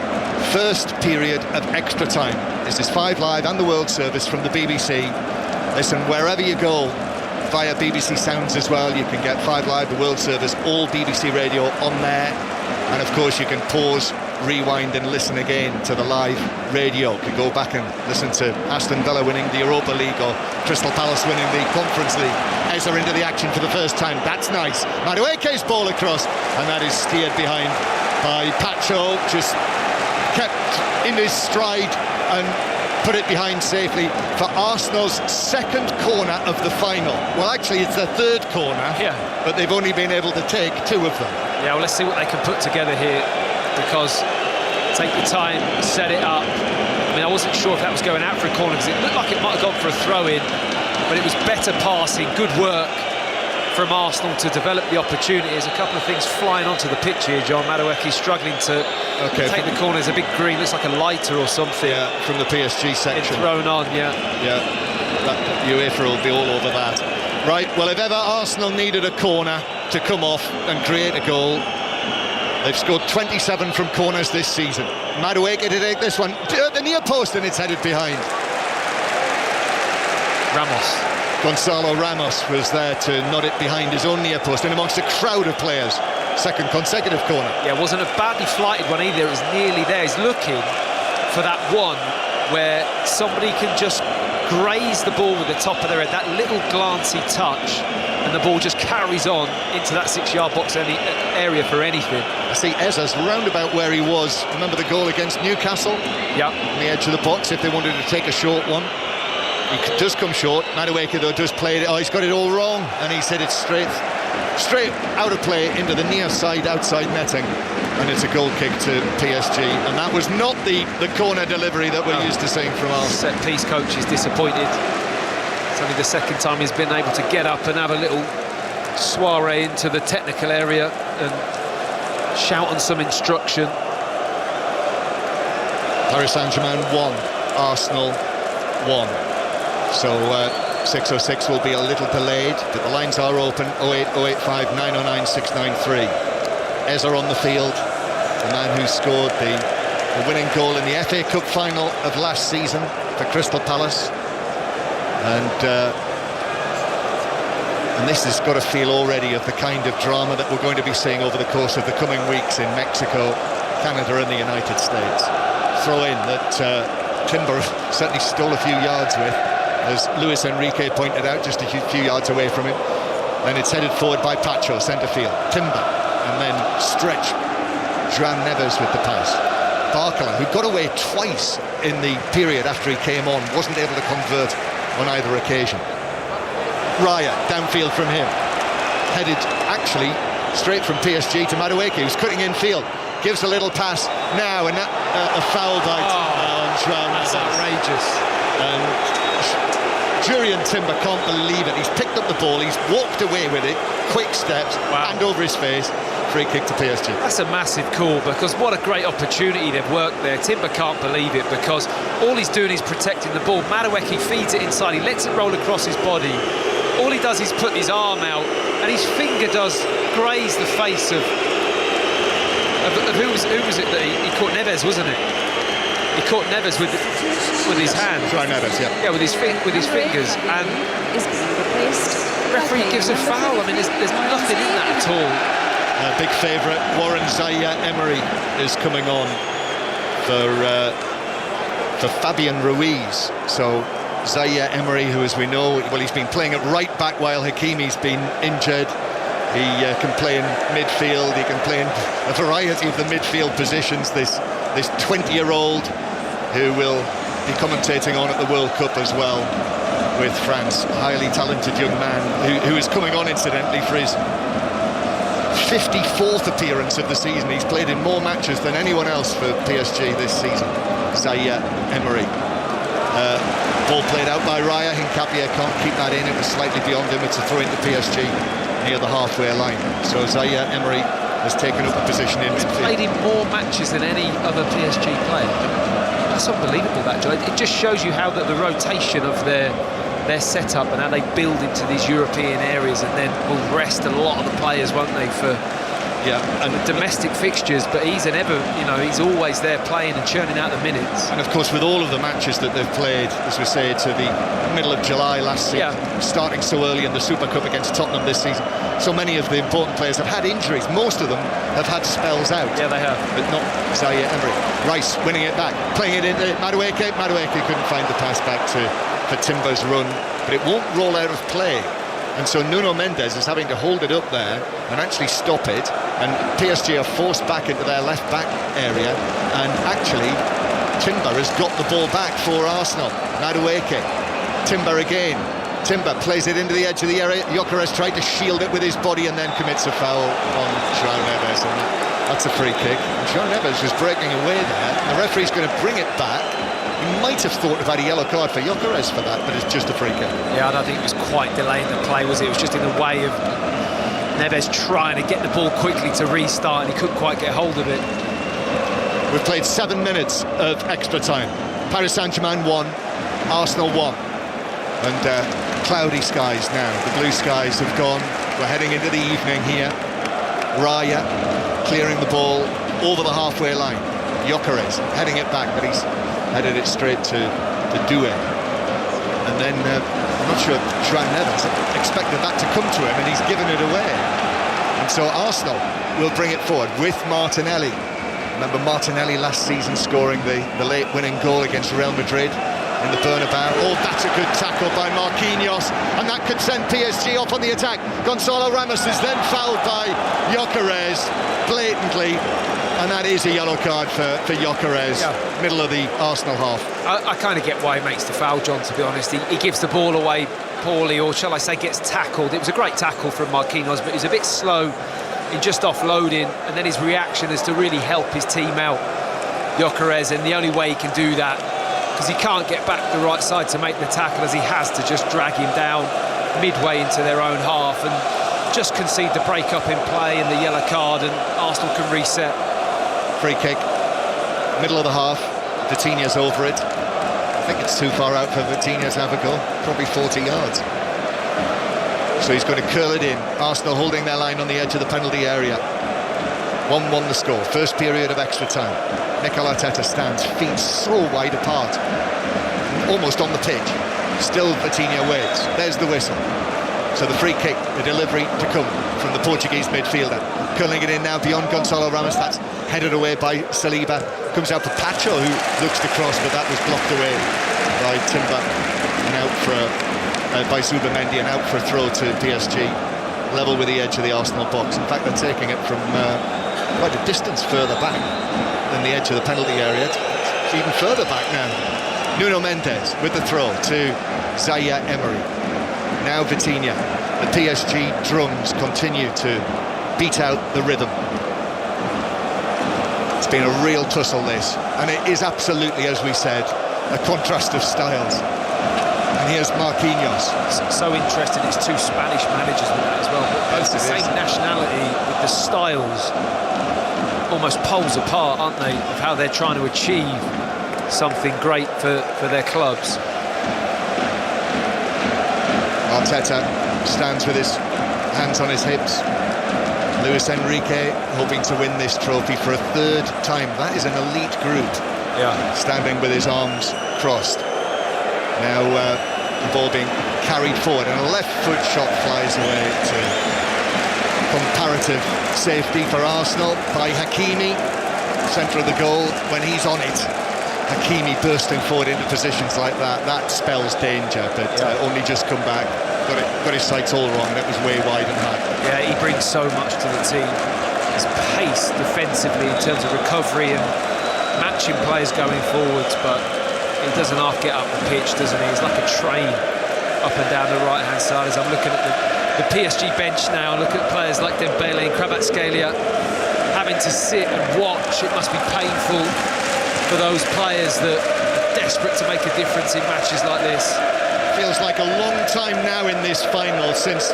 first period of extra time. This is 5 Live and the World Service from the BBC. Listen, wherever you go, via BBC Sounds as well, you can get 5 Live, the World Service, all BBC Radio on there. And of course you can pause, rewind and listen again to the live radio. You can go back and listen to Aston Villa winning the Europa League, or Crystal Palace winning the Conference League. Eze into the action for the first time. That's nice. Madueke's ball across, and that is steered behind by Pacho. Just kept in his stride and put it behind safely for Arsenal's second corner of the final. Well, actually, it's their 3rd corner, but they've only been able to take 2 of them. Yeah, well, let's see what they can put together here, because take the time, set it up, I mean, I wasn't sure if that was going out for a corner because it looked like it might have gone for a throw-in, but it was better passing, good work from Arsenal to develop the opportunity. There's a couple of things flying onto the pitch here, John. Madueke struggling to take the corner. There's a big green, looks like a lighter or something. Yeah, from the PSG section. Thrown on, yeah. UEFA will be all over that. Right, well, if ever Arsenal needed a corner to come off and create a goal, they've scored 27 from corners this season. Madueke to take this one to the near post, and it's headed behind. Gonzalo Ramos was there to nod it behind his own near post and amongst a crowd of players. Second consecutive corner. Yeah, it wasn't a badly flighted one either. It was nearly there. He's looking for that one where somebody can just graze the ball with the top of their head, that little glancy touch, and the ball just carries on into that 6-yard box area for anything. I see Eza's round about where he was. Remember the goal against Newcastle? Yeah. On the edge of the box, if they wanted to take a short one. He does come short. Madueke, though, does play it. Oh, he's got it all wrong, and he's hit it straight out of play into the near side, outside netting, and it's a goal kick to PSG. And that was not the corner delivery that we're used to seeing from our set-piece coach. Is disappointed. It's only the second time he's been able to get up and have a little soiree into the technical area and shout on some instruction. Paris Saint-Germain 1, Arsenal 1. So 606 will be a little delayed, but the lines are open. 08 085 909 693. Eza on the field, the man who scored the winning goal in the FA Cup final of last season for Crystal Palace. And this has got a feel already of the kind of drama that we're going to be seeing over the course of the coming weeks in Mexico, Canada and the United States. Throw in that Timber certainly stole a few yards with, as Luis Enrique pointed out, just a few yards away from him. Then it's headed forward by Pacho, centre field. Timber, and then stretch. João Neves with the pass. Barcola, who got away twice in the period after he came on, wasn't able to convert on either occasion. Raya, downfield from him. Headed, actually, straight from PSG to Madueke, who's cutting infield. Gives a little pass now, and that a foul by on João Neves. That's outrageous. And Jurriën Timber can't believe it. He's picked up the ball, he's walked away with it, quick steps, hand over his face, free kick to PSG. That's a massive call, because what a great opportunity they've worked there. Timber can't believe it, because all he's doing is protecting the ball. Madueke feeds it inside, he lets it roll across his body. All he does is put his arm out, and his finger does graze the face of who was it that he caught? Neves, wasn't it? He caught Neves with his hand. João Neves, yeah. Yeah, with his fingers, and the referee gives a foul. I mean, there's nothing in that at all. Big favourite, Warren Zaire-Emery is coming on for Fabian Ruiz. So Zaire-Emery, who, as we know, well, he's been playing at right back while Hakimi's been injured. He can play in midfield, he can play in a variety of the midfield positions. This 20-year-old who will be commentating on at the World Cup as well with France. Highly talented young man who is coming on, incidentally, for his 54th appearance of the season. He's played in more matches than anyone else for PSG this season. Zaire-Emery. Ball played out by Raya. Hincapié can't keep that in. It was slightly beyond him. It's a throw into PSG near the halfway line. So Zaire-Emery has taken up a position in midfield. Played in more matches than any other PSG player. That's unbelievable, that, Joe. It just shows you how the rotation of their setup and how they build into these European areas, and then will rest a lot of the players, won't they, for and domestic fixtures. But he's he's always there playing and churning out the minutes. And of course, with all of the matches that they've played, as we say, to the middle of July last season, starting so early in the Super Cup against Tottenham this season, so many of the important players have had injuries. Most of them have had spells out. Yeah, they have. But not Zaire-Emery. Rice winning it back, playing it into Madueke. Madueke couldn't find the pass back for Timber's run, but it won't roll out of play. And so Nuno Mendes is having to hold it up there and actually stop it, and PSG are forced back into their left back area, and actually Timber has got the ball back for Arsenal. Madueke, Timber again. Timber plays it into the edge of the area. Gyökeres tried to shield it with his body and then commits a foul on João Neves, and that's a free kick. And João Neves was breaking away there. The referee's going to bring it back. He might have thought about a yellow card for Gyökeres for that, but it's just a free kick. Yeah, I don't think it was quite delaying the play, was it? It was just in the way of Neves trying to get the ball quickly to restart, and he couldn't quite get hold of it. We've played 7 minutes of extra time. Paris Saint-Germain 1, Arsenal 1. And cloudy skies now. The blue skies have gone. We're heading into the evening here. Raya clearing the ball over the halfway line. Gyökeres heading it back, but he's headed it straight to Doué. And then, I'm not sure João Neves expected that to come to him, and he's given it away. And so Arsenal will bring it forward with Martinelli. Remember Martinelli last season scoring the late winning goal against Real Madrid in the Bernabeu. Oh, that's a good tackle by Marquinhos, and that could send PSG off on the attack. Gonzalo Ramos is then fouled by Gyökeres blatantly, and that is a yellow card for Gyökeres, middle of the Arsenal half. I kind of get why he makes the foul, John, to be honest. He gives the ball away poorly, or shall I say gets tackled. It was a great tackle from Marquinhos, but he was a bit slow in just offloading, and then his reaction is to really help his team out, Gyökeres, and the only way he can do that, because he can't get back the right side to make the tackle, as he has to just drag him down midway into their own half and just concede the break-up in play and the yellow card, and Arsenal can reset. Free kick, middle of the half. Vitinha's over it. I think it's too far out for Vitinha to have a goal, probably 40 yards. So he's going to curl it in. Arsenal holding their line on the edge of the penalty area. 1-1 the score, first period of extra time. Mikel Arteta stands, feet so wide apart, almost on the pitch. Still Vitinha waits. There's the whistle. So the free kick, the delivery to come from the Portuguese midfielder. Curling it in now beyond Gonzalo Ramos. That's headed away by Saliba. Comes out for Pacho, who looks to cross, but that was blocked away by Timber and out for by Zubimendi, and out for a throw to PSG. Level with the edge of the Arsenal box. In fact, they're taking it from quite a distance further back than the edge of the penalty area. It's even further back now. Nuno Mendes with the throw to Zaire Emery. Now Vitinha. The PSG drums continue to beat out the rhythm. It's been a real tussle, this, and it is absolutely, as we said, a contrast of styles. And here's Marquinhos. So interesting, it's two Spanish managers with that as well, but both the same nationality, with the styles almost poles apart, aren't they, of how they're trying to achieve something great for their clubs. Arteta stands with his hands on his hips. Luis Enrique hoping to win this trophy for a third time. That is an elite group. Yeah. Standing with his arms crossed. Now the ball being carried forward, and a left foot shot flies away to comparative safety for Arsenal by Hakimi. Centre of the goal. When he's on it, Hakimi bursting forward into positions like that spells danger, but only just come back. Got his sights all wrong, and it was way wide and high. Yeah, he brings so much to the team. His pace defensively in terms of recovery and matching players going forwards, but he doesn't half get up the pitch, doesn't he? He's like a train up and down the right-hand side. As I'm looking at the PSG bench now, look at players like Dembele and Kvaratskhelia having to sit and watch. It must be painful for those players that are desperate to make a difference in matches like this. Feels like a long time now in this final since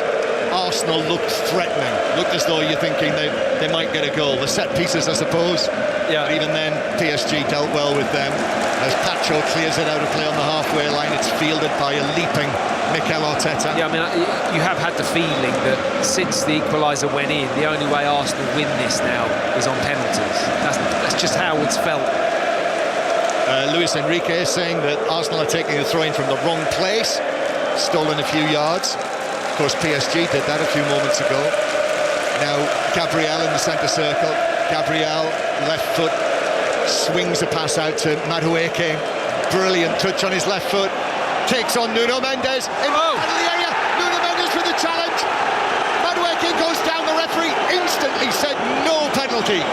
Arsenal looked threatening. Looked as though you're thinking they might get a goal. The set pieces, I suppose. Yeah. But even then, PSG dealt well with them. As Pacho clears it out of play on the halfway line, it's fielded by a leaping Mikel Arteta. Yeah, I mean, you have had the feeling that since the equaliser went in, the only way Arsenal win this now is on penalties. That's just how it's felt. Luis Enrique is saying that Arsenal are taking the throw-in from the wrong place, stolen a few yards. Of course, PSG did that a few moments ago. Now, Gabriel in the centre circle. Gabriel, left foot, swings a pass out to Madueke. Brilliant touch on his left foot. Takes on Nuno Mendes in the area. Nuno Mendes with the challenge. Madueke goes down. The referee instantly said no penalty.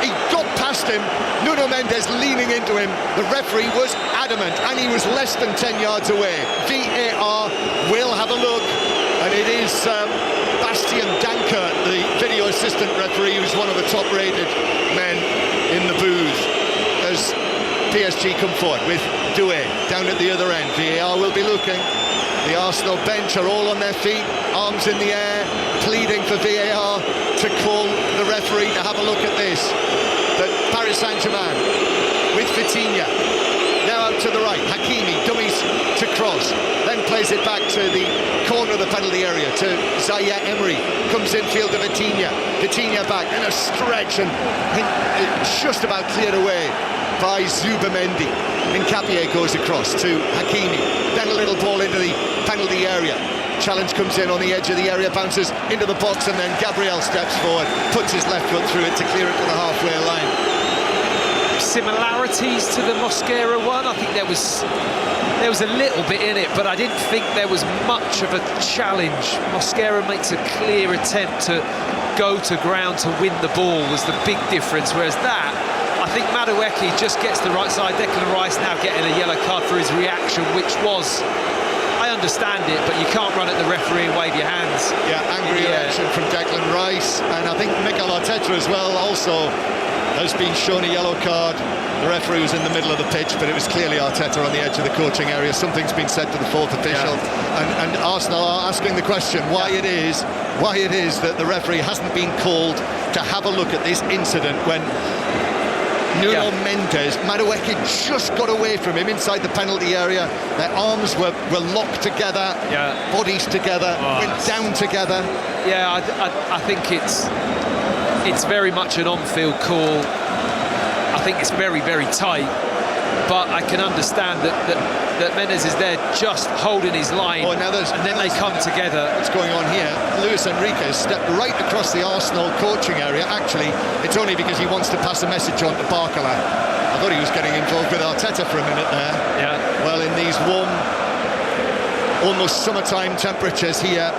He got past him. Nuno Mendes leaning into him. The referee was adamant, and he was less than 10 yards away. VAR will have a look, and it is Bastian Danker, the video assistant referee, who's one of the top-rated men in the booth. As PSG come forward with Doué down at the other end. VAR will be looking. The Arsenal bench are all on their feet, arms in the air, pleading for VAR to call the referee to have a look at this. But Paris Saint-Germain with Vitinha. Now out to the right, Hakimi dummies to cross, then plays it back to the corner of the penalty area to Zaire Emery. Comes infield to Vitinha. Vitinha back in a stretch and just about cleared away by Zubamendi. Nkapie goes across to Hakimi. Then a little ball into the penalty area. Challenge comes in on the edge of the area, bounces into the box, and then Gabriel steps forward, puts his left foot through it to clear it to the halfway line. Similarities to the Mosquera one. I think there was a little bit in it, but I didn't think there was much of a challenge. Mosquera makes a clear attempt to go to ground to win the ball, was the big difference, whereas that, I think Madueke just gets the right side. Declan Rice now getting a yellow card for his reaction, which was, I understand it, but you can't run at the referee and wave your hands. Yeah, angry reaction from Declan Rice, and I think Mikel Arteta as well also has been shown a yellow card. The referee was in the middle of the pitch, but it was clearly Arteta on the edge of the coaching area. Something's been said to the fourth official, and Arsenal are asking the question why it is that the referee hasn't been called to have a look at this incident when Nuno Mendes, Madueke just got away from him inside the penalty area. Their arms were locked together, bodies together, went down together. Yeah, I think it's very much an on-field call. I think it's very, very tight, but I can understand that Mendes is there just holding his line, and then they come together. What's going on here? Luis Enrique stepped right across the Arsenal coaching area. Actually, it's only because he wants to pass a message on to Barcola. I thought he was getting involved with Arteta for a minute there. Yeah. Well, in these warm, almost summertime temperatures here,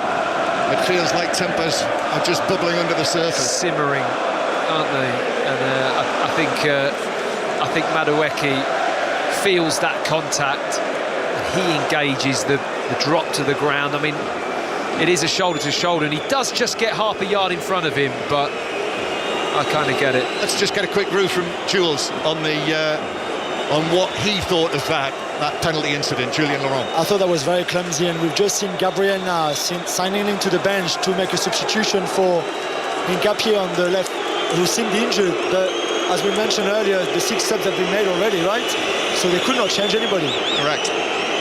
it feels like tempers are just bubbling under the surface. Simmering, aren't they? And I think Madueke feels that contact. He engages the drop to the ground. I mean, it is a shoulder to shoulder, and he does just get half a yard in front of him, but I kind of get it. Let's just get a quick review from Jules on what he thought of that penalty incident, Julien Laurent. I thought that was very clumsy, and we've just seen Gabriel now signing into the bench to make a substitution for Nkapie on the left, who seemed injured. But as we mentioned earlier, the 6 subs have been made already, right? So they could not change anybody. Correct.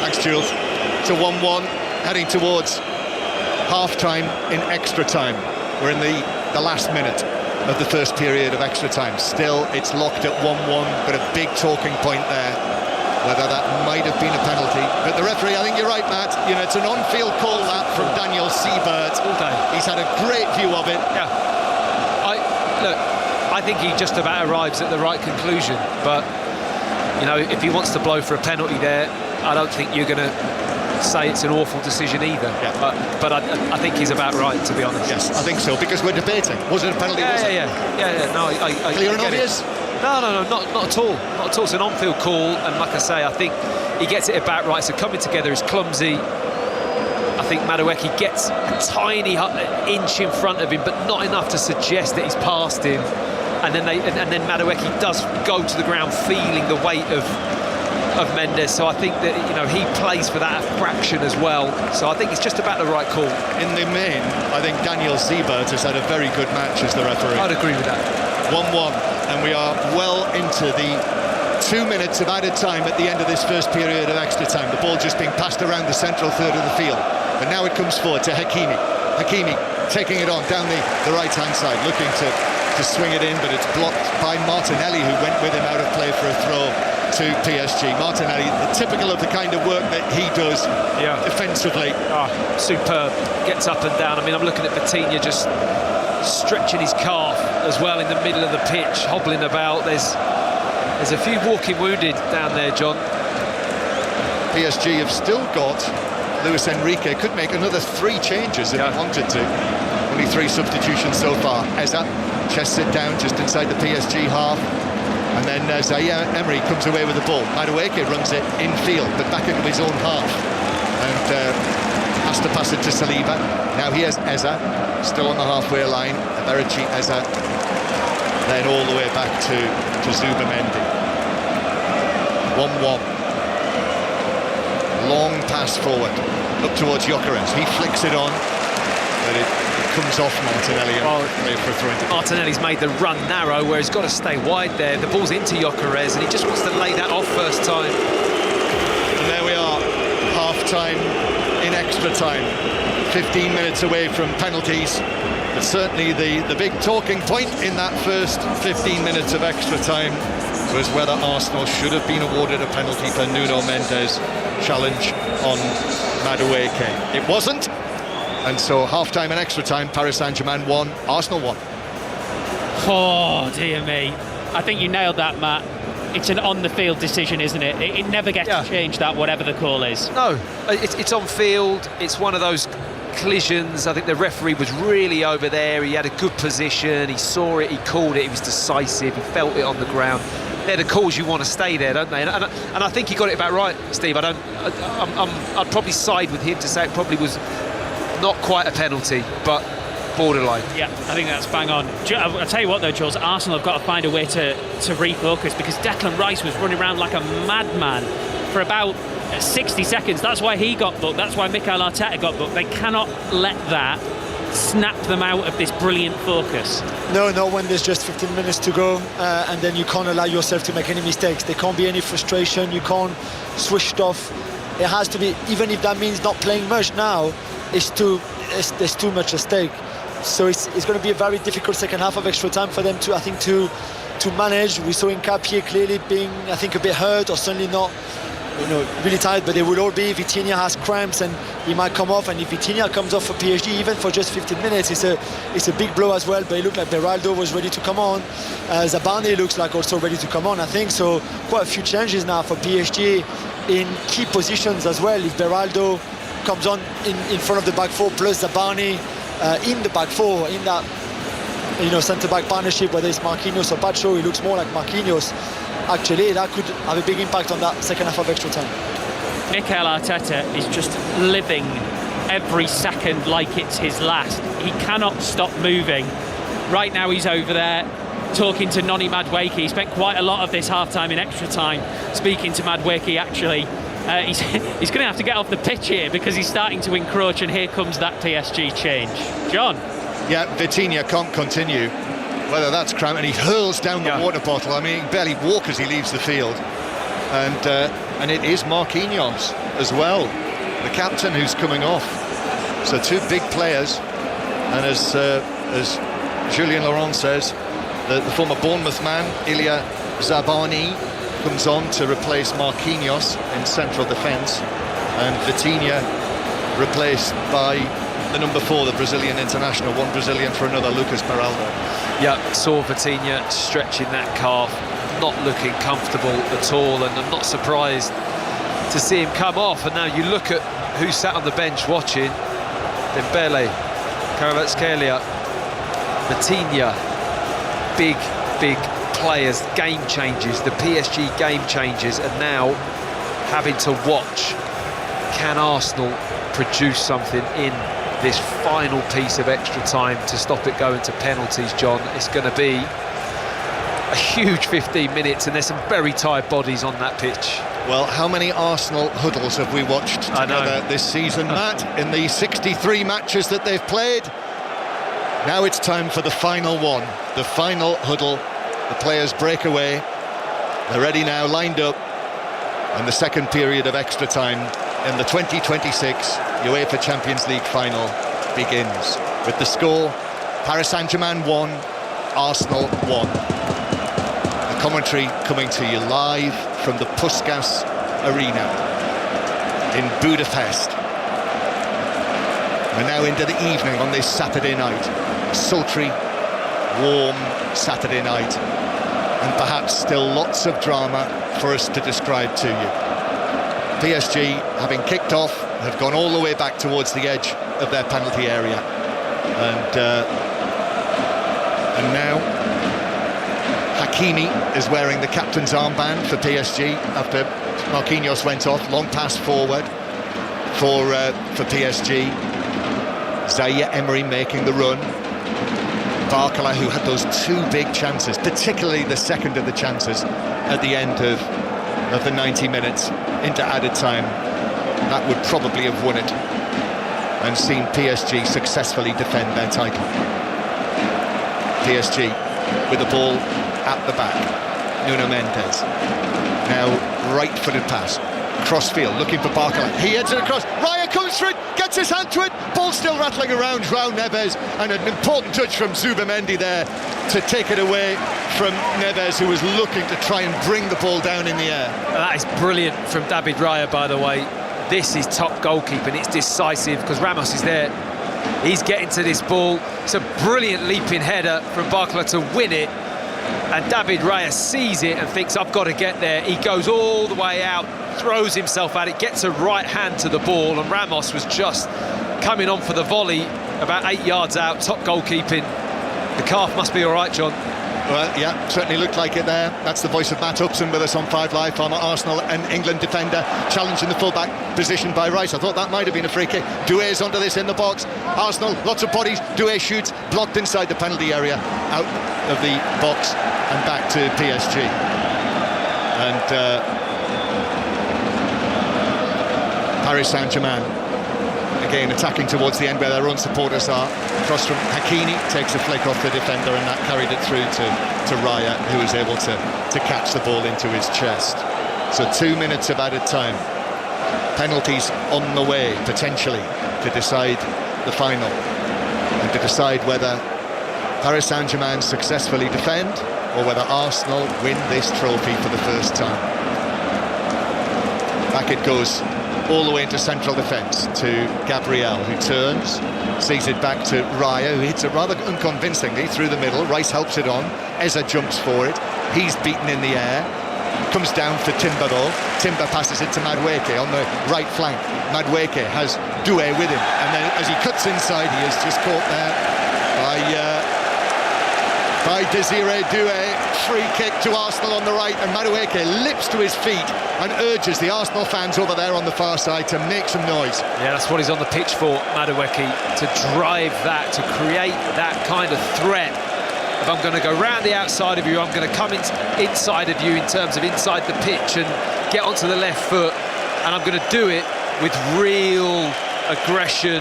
Thanks, Jules. It's a 1-1, heading towards half-time in extra time. We're in the last minute of the first period of extra time. Still, it's locked at 1-1, but a big talking point there, whether that might have been a penalty. But the referee, I think you're right, Matt, you know, it's an on-field call that from Daniel Siebert. All day. He's had a great view of it. Yeah. I think he just about arrives at the right conclusion, but you know, if he wants to blow for a penalty there, I don't think you're going to say it's an awful decision either. Yeah. But I think he's about right, to be honest. Yes, I think so, because we're debating. Was it a penalty? Yeah. No, I clear and get obvious? It. No, not at all. Not at all. It's an on-field call, and like I say, I think he gets it about right. So coming together is clumsy. I think Madueke gets a tiny inch in front of him, but not enough to suggest that he's past him. And then Madueke does go to the ground feeling the weight of Mendes. So I think that, you know, he plays for that fraction as well. So I think it's just about the right call. In the main, I think Daniel Siebert has had a very good match as the referee. I'd agree with that. 1-1, and we are well into the 2 minutes of added time at the end of this first period of extra time. The ball just being passed around the central third of the field. But now it comes forward to Hakimi. Hakimi taking it on down the right-hand side, looking to swing it in, but it's blocked by Martinelli, who went with him out of play for a throw to PSG. Martinelli, typical of the kind of work that he does defensively. Superb. Gets up and down. I mean, I'm looking at Vitinha just stretching his calf as well in the middle of the pitch, hobbling about. There's a few walking wounded down there, John. PSG have still got Luis Enrique, could make another 3 changes if he wanted to. Only 3 substitutions so far. Eza chests it down just inside the PSG half, and then Zaire Emery comes away with the ball. Madueke runs it infield, but back into his own half, and has to pass it to Saliba. Now here's Eza, still on the halfway line. Eberici, Eza, then all the way back to Zubamendi. 1-1. Long pass forward, up towards Gyökeres. He flicks it on, but it comes off Martinelli. For a throw-in. Martinelli's made the run narrow where he's got to stay wide there. The ball's into Gyökeres and he just wants to lay that off first time. And there we are, half-time in extra time. 15 minutes away from penalties. But certainly the big talking point in that first 15 minutes of extra time was whether Arsenal should have been awarded a penalty for Nuno Mendes' challenge on Madueke. It wasn't, and so half-time and extra time, Paris Saint-Germain won, Arsenal won. Oh, dear me. I think you nailed that, Matt. It's an on-the-field decision, isn't it? It never gets changed, that, whatever the call is. No, it's on field. It's one of those collisions. I think the referee was really over there. He had a good position. He saw it. He called it. He was decisive. He felt it on the ground. They're the calls you want to stay there, don't they? And I think he got it about right, Steve. I'd probably side with him to say it probably was not quite a penalty, but borderline. Yeah, I think that's bang on. I'll tell you what though, Jules, Arsenal have got to find a way to refocus, because Declan Rice was running around like a madman for about 60 seconds. That's why he got booked. That's why Mikel Arteta got booked. They cannot let that snap them out of this brilliant focus. No, when there's just 15 minutes to go, and then you can't allow yourself to make any mistakes. There can't be any frustration. You can't switch it off. It has to be, even if that means not playing much now, there's too much at stake. So it's going to be a very difficult second half of extra time for them to manage. We saw Nkapie clearly being, I think, a bit hurt, or certainly not, really tired, but they will all be. Vitinha has cramps and he might come off, and if Vitinha comes off for PSG even for just 15 minutes, it's a big blow as well. But it looked like Beraldo was ready to come on. Zabani looks like also ready to come on, I think. So quite a few changes now for PSG in key positions as well. If Beraldo comes on in front of the back four plus Zabani in the back four, in that centre-back partnership, whether it's Marquinhos or Pacho, he looks more like Marquinhos. Actually, that could have a big impact on that second half of extra time. Mikel Arteta is just living every second like it's his last. He cannot stop moving. Right now he's over there talking to Noni Madueke. He spent quite a lot of this half-time in extra time speaking to Madueke, actually. He's going to have to get off the pitch here because he's starting to encroach, and here comes that PSG change. John? Yeah, Vitinha can't continue. Whether that's cramp, and he hurls down the water bottle. I mean, he can barely walk as he leaves the field. And it is Marquinhos as well, the captain, who's coming off. So two big players, and as Julien Laurent says, the former Bournemouth man, Ilya Zabani, comes on to replace Marquinhos in central defence, and Vitinha replaced by the number 4, the Brazilian international, one Brazilian for another, Lucas Beraldo. Yeah, saw Vitinha stretching that calf, not looking comfortable at all, and I'm not surprised to see him come off. And now you look at who sat on the bench watching: Dembele, Kvaratskhelia, Vitinha, big players, game changers, the PSG game changers, and now having to watch, can Arsenal produce something in this final piece of extra time to stop it going to penalties, John? It's going to be a huge 15 minutes, and there's some very tired bodies on that pitch. Well, how many Arsenal huddles have we watched together this season, Matt, in the 63 matches that they've played? Now it's time for the final one, the final huddle. The players break away. They're ready now, lined up, and the second period of extra time in the 2026 UEFA Champions League final begins. With the score, Paris Saint-Germain 1, Arsenal 1. The commentary coming to you live from the Puskás Arena in Budapest. We're now into the evening on this Saturday night. A sultry, warm Saturday night. And perhaps still lots of drama for us to describe to you. PSG, having kicked off, have gone all the way back towards the edge of their penalty area, and now Hakimi is wearing the captain's armband for PSG after Marquinhos went off. Long pass forward for PSG. Zaire Emery making the run. Barcola, who had those two big chances, particularly the second of the chances at the end of of the 90 minutes into added time, that would probably have won it and seen PSG successfully defend their title. PSG with the ball at the back. Nuno Mendes. Now right-footed pass. Crossfield looking for Barcola. He heads it across. Raya comes through it, gets his hand to it. Ball still rattling around João Neves, and an important touch from Zubamendi there to take it away from Neves, who was looking to try and bring the ball down in the air. That is brilliant from David Raya, by the way. This is top goalkeeping. It's decisive because Ramos is there. He's getting to this ball. It's a brilliant leaping header from Barcola to win it. And David Raya sees it and thinks, I've got to get there. He goes all the way out, throws himself at it, gets a right hand to the ball, and Ramos was just coming on for the volley about 8 yards out. Top goalkeeping. The calf must be all right, John. Well, yeah, certainly looked like it there. That's the voice of Matt Upson with us on 5 Live, former Arsenal and England defender, challenging the full-back position by Rice. I thought that might have been a free kick. Doué's onto this in the box. Arsenal, lots of bodies. Doué shoots, blocked inside the penalty area, out of the box and back to PSG. And Paris Saint-Germain again attacking towards the end where their own supporters are. Cross from Hakimi, takes a flick off the defender, and that carried it through to Raya, who was able to catch the ball into his chest. So 2 minutes of added time. Penalties on the way, potentially, to decide the final and to decide whether Paris Saint-Germain successfully defend or whether Arsenal win this trophy for the first time. Back it goes all the way into central defence to Gabriel, who turns, sees it back to Raya, who hits it rather unconvincingly through the middle. Rice helps it on. Eza jumps for it. He's beaten in the air. Comes down for Timber though. Timber passes it to Madueke on the right flank. Madueke has Doué with him, and then as he cuts inside, he is just caught there by Desiré Doué. Free kick to Arsenal on the right, and Madueke lips to his feet and urges the Arsenal fans over there on the far side to make some noise. Yeah, that's what he's on the pitch for, Madueke, to drive that, to create that kind of threat. If I'm going to go round the outside of you, I'm going to come inside of you in terms of inside the pitch and get onto the left foot, and I'm going to do it with real aggression,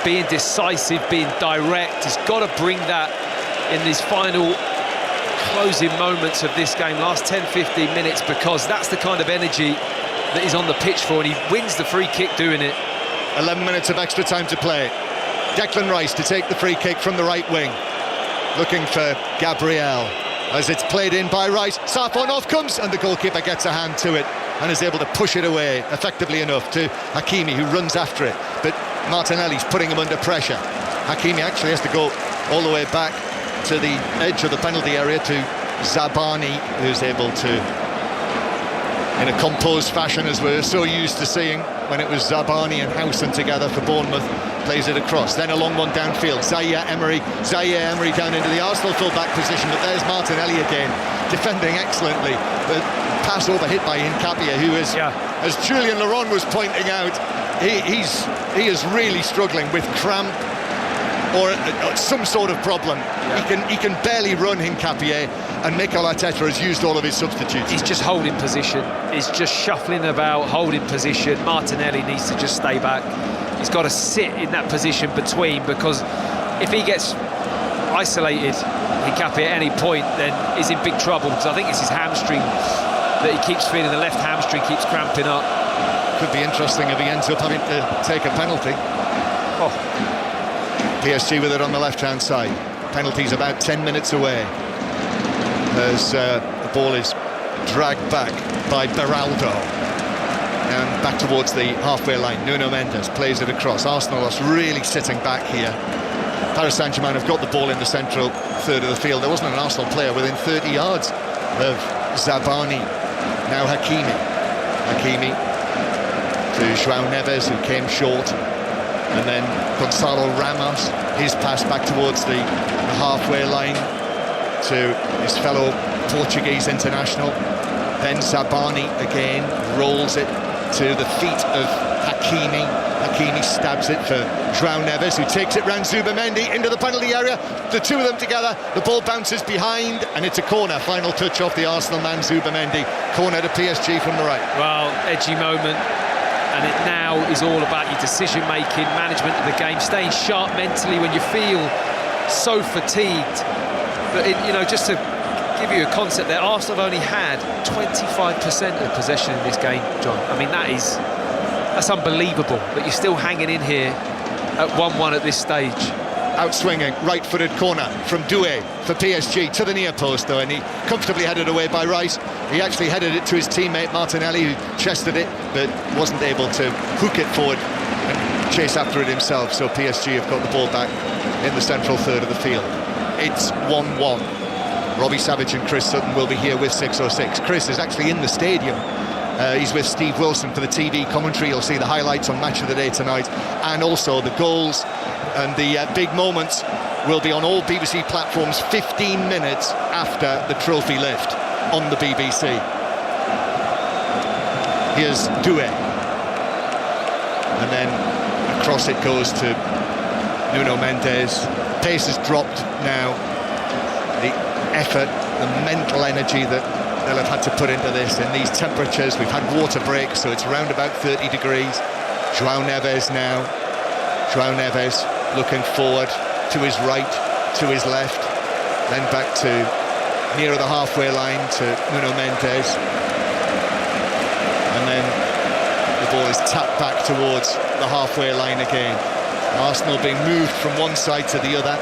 being decisive, being direct. He's got to bring that in these final closing moments of this game, last 10-15 minutes, because that's the kind of energy that he's on the pitch for, and he wins the free kick doing it. 11 minutes of extra time to play. Declan Rice to take the free kick from the right wing, looking for Gabriel as it's played in by Rice. Sarpon off comes, and the goalkeeper gets a hand to it and is able to push it away effectively enough to Hakimi, who runs after it, but Martinelli's putting him under pressure. Hakimi actually has to go all the way back to the edge of the penalty area to Zabani, who's able to, in a composed fashion, as we're so used to seeing when it was Zabani and Howson together for Bournemouth, plays it across. Then a long one downfield. Zaire Emery down into the Arsenal full-back position, but there's Martinelli again, defending excellently, but pass over hit by Nkapia, who is, as Julian Laurent was pointing out, he is really struggling with cramp or some sort of problem. He can barely run, Nkapie, and Mikel Arteta has used all of his substitutes. He's just holding position. He's just shuffling about, holding position. Martinelli needs to just stay back. He's got to sit in that position between, because if he gets isolated, Nkapie, at any point, then he's in big trouble, because I think it's his hamstring that he keeps feeling. The left hamstring keeps cramping up. Could be interesting if he ends up having to take a penalty. PSG with it on the left-hand side. Penalty's about 10 minutes away as the ball is dragged back by Beraldo and back towards the halfway line. Nuno Mendes plays it across. Arsenal are really sitting back here. Paris Saint-Germain have got the ball in the central third of the field. There wasn't an Arsenal player within 30 yards of Zabani. Now Hakimi to João Neves, who came short. And then Gonçalo Ramos, his pass back towards the halfway line to his fellow Portuguese international. Then Zabani again rolls it to the feet of Hakimi stabs it for João Neves, who takes it round Zubamendi into the penalty area. The two of them together, the ball bounces behind, and it's a corner. Final touch off the Arsenal man, Zubamendi. Corner to PSG from the right. Well, edgy moment, and it now is all about your decision-making, management of the game, staying sharp mentally when you feel so fatigued. But, just to give you a concept there, Arsenal have only had 25% of possession in this game, John. I mean, that's unbelievable, but you're still hanging in here at 1-1 at this stage. Outswinging, right-footed corner from Doué for PSG to the near post, though, and he comfortably headed away by Rice. He actually headed it to his teammate Martinelli, who chested it, but wasn't able to hook it forward and chase after it himself. So PSG have got the ball back in the central third of the field. It's 1-1. Robbie Savage and Chris Sutton will be here with 606. Chris is actually in the stadium. He's with Steve Wilson for the TV commentary. You'll see the highlights on Match of the Day tonight, and also the goals and the big moments will be on all BBC platforms 15 minutes after the trophy lift on the BBC. Here's Doué, and then across it goes to Nuno Mendes. Pace has dropped now. The effort, the mental energy that they'll have had to put into this in these temperatures. We've had water breaks, so it's around about 30 degrees. João Neves now. João Neves looking forward to his right, to his left, then back to nearer the halfway line to Nuno Mendes. And then the ball is tapped back towards the halfway line again. Arsenal being moved from one side to the other,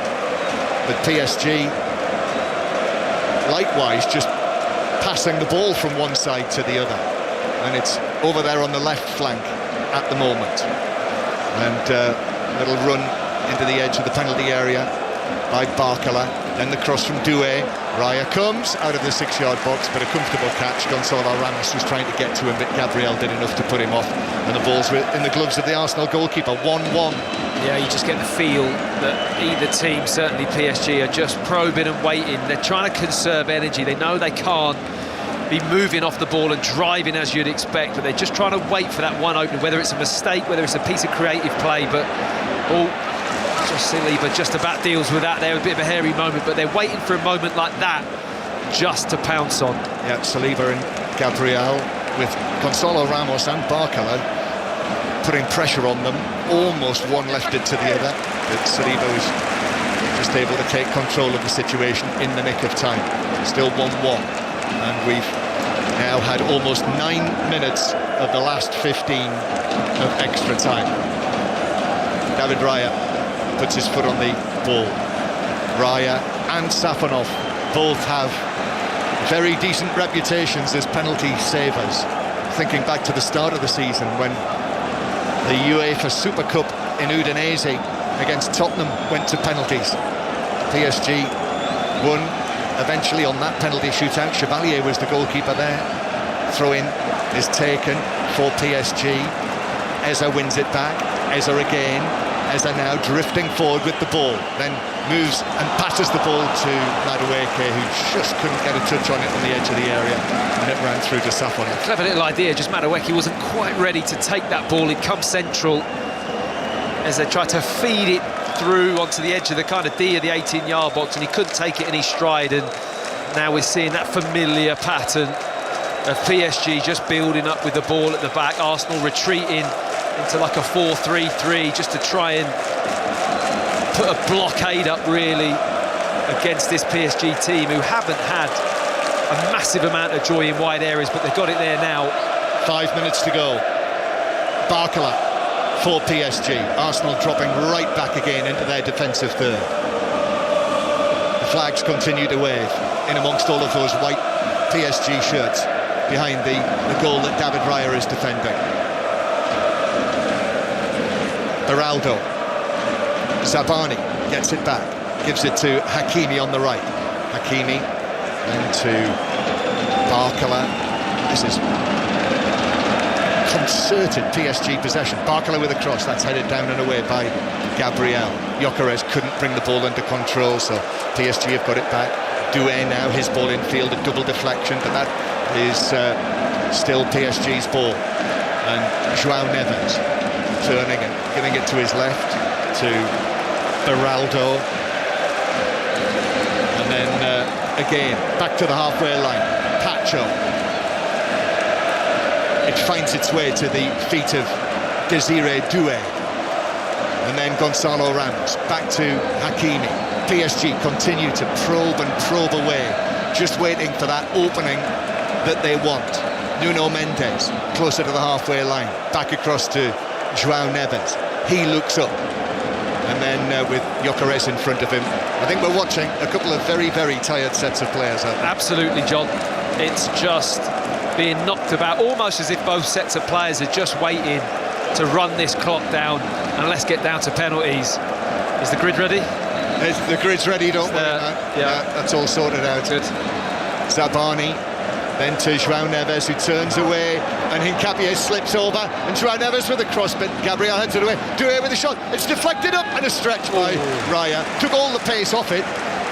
but PSG likewise just passing the ball from one side to the other, and it's over there on the left flank at the moment, and it'll run into the edge of the penalty area by Barcola. Then the cross from Doué. Raya comes out of the 6-yard box, but a comfortable catch. Gonçalo Ramos was trying to get to him, but Gabriel did enough to put him off, and the ball's in the gloves of the Arsenal goalkeeper. 1-1. Yeah, you just get the feel that either team, certainly PSG, are just probing and waiting. They're trying to conserve energy. They know they can't be moving off the ball and driving as you'd expect, but they're just trying to wait for that one opening, whether it's a mistake, whether it's a piece of creative play. But just Saliba just about deals with that there, a bit of a hairy moment, but they're waiting for a moment like that just to pounce on. Yeah, Saliba and Gabriel with Gonçalo Ramos and Barcola putting pressure on them, almost one left it to the other, but Saliba was just able to take control of the situation in the nick of time. Still 1-1, and we've now had almost 9 minutes of the last 15 of extra time. David Raya puts his foot on the ball. Raya and Safonov both have very decent reputations as penalty savers. Thinking back to the start of the season when the UEFA Super Cup in Udinese against Tottenham went to penalties. PSG won eventually on that penalty shootout. Chevalier was the goalkeeper there. Throw-in is taken for PSG. Eza wins it back. Eza again. Eza now drifting forward with the ball, then moves and passes the ball to Madueke, who just couldn't get a touch on it on the edge of the area, and it ran through to Safonov. Clever little idea, just Madueke wasn't quite ready to take that ball. It comes central as they try to feed it through onto the edge of the kind of D of the 18-yard box, and he couldn't take it in his stride. And now we're seeing that familiar pattern of PSG just building up with the ball at the back, Arsenal retreating into like a 4-3-3 just to try and put a blockade up really against this PSG team, who haven't had a massive amount of joy in wide areas, but they've got it there now. 5 minutes to go. Barcola for PSG. Arsenal dropping right back again into their defensive third. The flags continue to wave in amongst all of those white PSG shirts behind the goal that David Raya is defending. Beraldo. Zabani gets it back, gives it to Hakimi on the right. Hakimi, then to Barcola. This is concerted PSG possession. Barcola with a cross, that's headed down and away by Gabriel. Gyökeres couldn't bring the ball under control, so PSG have got it back. Doué now, his ball in field, a double deflection, but that is still PSG's ball. And João Neves turning and giving it to his left to Beraldo. And then again, back to the halfway line. Pacho. It finds its way to the feet of Desiré Doué. And then Gonzalo Ramos. Back to Hakimi. PSG continue to probe away, just waiting for that opening that they want. Nuno Mendes closer to the halfway line, back across to João Neves. He looks up, and then with Gyökeres in front of him, I think we're watching a couple of very, very tired sets of players. Absolutely, John. It's just being knocked about, almost as if both sets of players are just waiting to run this clock down, and let's get down to penalties. Is the grid ready? The grid's ready, don't worry. Yeah, that's all sorted out. Good. Zabani, then to João Neves, who turns away, and Hincapié slips over, and João Neves with a cross, but Gabriel heads it away. Doué with a shot, it's deflected up, and a stretch by Raya. Took all the pace off it.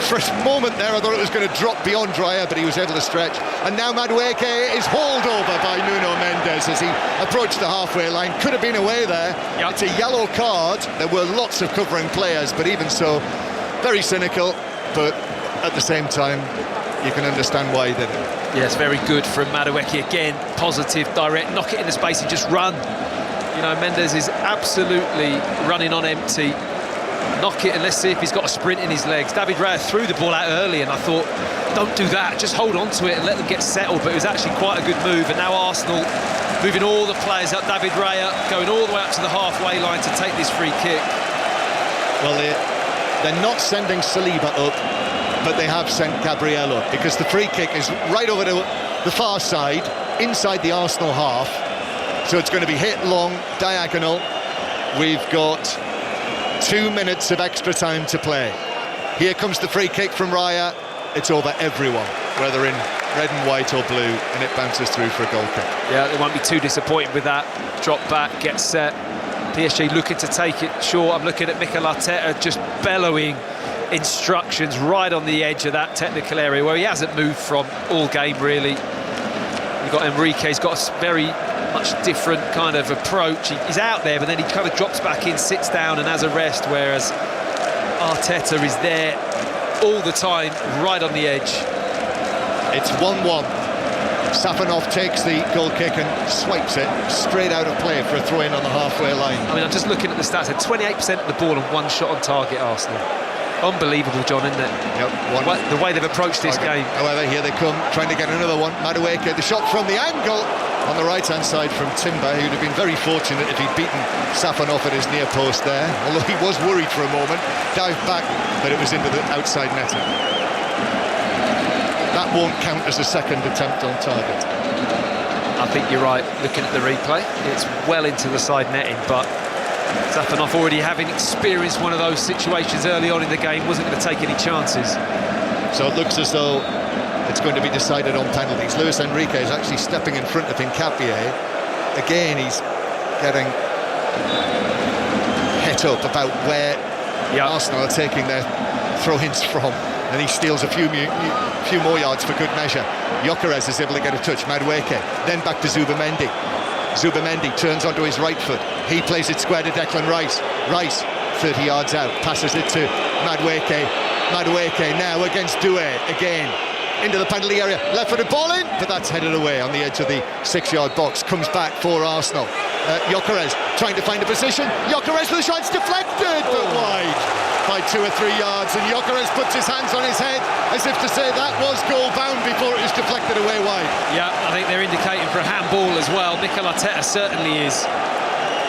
For a moment there, I thought it was going to drop beyond Raya, but he was able to stretch. And now Madueke is hauled over by Nuno Mendes as he approached the halfway line. Could have been away there. Yep. It's a yellow card. There were lots of covering players, but even so, very cynical, but at the same time, you can understand why he did it. Yes, very good from Madueke again. Positive, direct, knock it into space and just run. You know, Mendes is absolutely running on empty. Knock it and let's see if he's got a sprint in his legs. David Raya threw the ball out early, and I thought, don't do that, just hold on to it and let them get settled. But it was actually quite a good move, and now Arsenal moving all the players up. David Raya going all the way up to the halfway line to take this free kick. Well, they're not sending Saliba up, but they have sent Gabriel up, because the free kick is right over to the far side, inside the Arsenal half. So it's going to be hit long, diagonal. We've got 2 minutes of extra time to play. Here comes the free kick from Raya. It's over everyone, whether in red and white or blue, and it bounces through for a goal kick. Yeah, they won't be too disappointed with that. Drop back, get set. PSG looking to take it short. I'm looking at Mikel Arteta just bellowing instructions right on the edge of that technical area where he hasn't moved from all game, really. You've got Enrique, he's got a very much different kind of approach. He's out there, but then he kind of drops back in, sits down and has a rest, whereas Arteta is there all the time, right on the edge. It's 1-1. Safanov takes the goal kick and swipes it straight out of play for a throw-in on the halfway line. I mean, I'm just looking at the stats. 28% of the ball and one shot on target, Arsenal. Unbelievable, John, isn't it? Yep, the way they've approached this game. However, here they come, trying to get another one. Madueke, the shot from the angle on the right-hand side from Timber, who'd have been very fortunate if he'd beaten Safanov at his near post there, although he was worried for a moment. Dived back, but it was into the outside netting. That won't count as a second attempt on target. I think you're right, looking at the replay. It's well into the side netting, but Safanov, already having experienced one of those situations early on in the game, wasn't going to take any chances. So it looks as though it's going to be decided on penalties. Luis Enrique is actually stepping in front of Hincapié. Again, he's getting hit up about where Arsenal are taking their throw-ins from, and he steals a few more yards for good measure. Gyökeres is able to get a touch. Madueke, then back to Zubamendi. Zubamendi turns onto his right foot. He plays it square to Declan Rice. Rice, 30 yards out, passes it to Madueke. Madueke now against Doué again. Into the penalty area, left-footed ball in, but that's headed away on the edge of the 6-yard box. Comes back for Arsenal. Gyökeres trying to find a position. Gyökeres with the shot, it's deflected, but wide by 2 or 3 yards. And Gyökeres puts his hands on his head as if to say that was goal-bound before it was deflected away wide. Yeah, I think they're indicating for a handball as well. Mikel Arteta certainly is.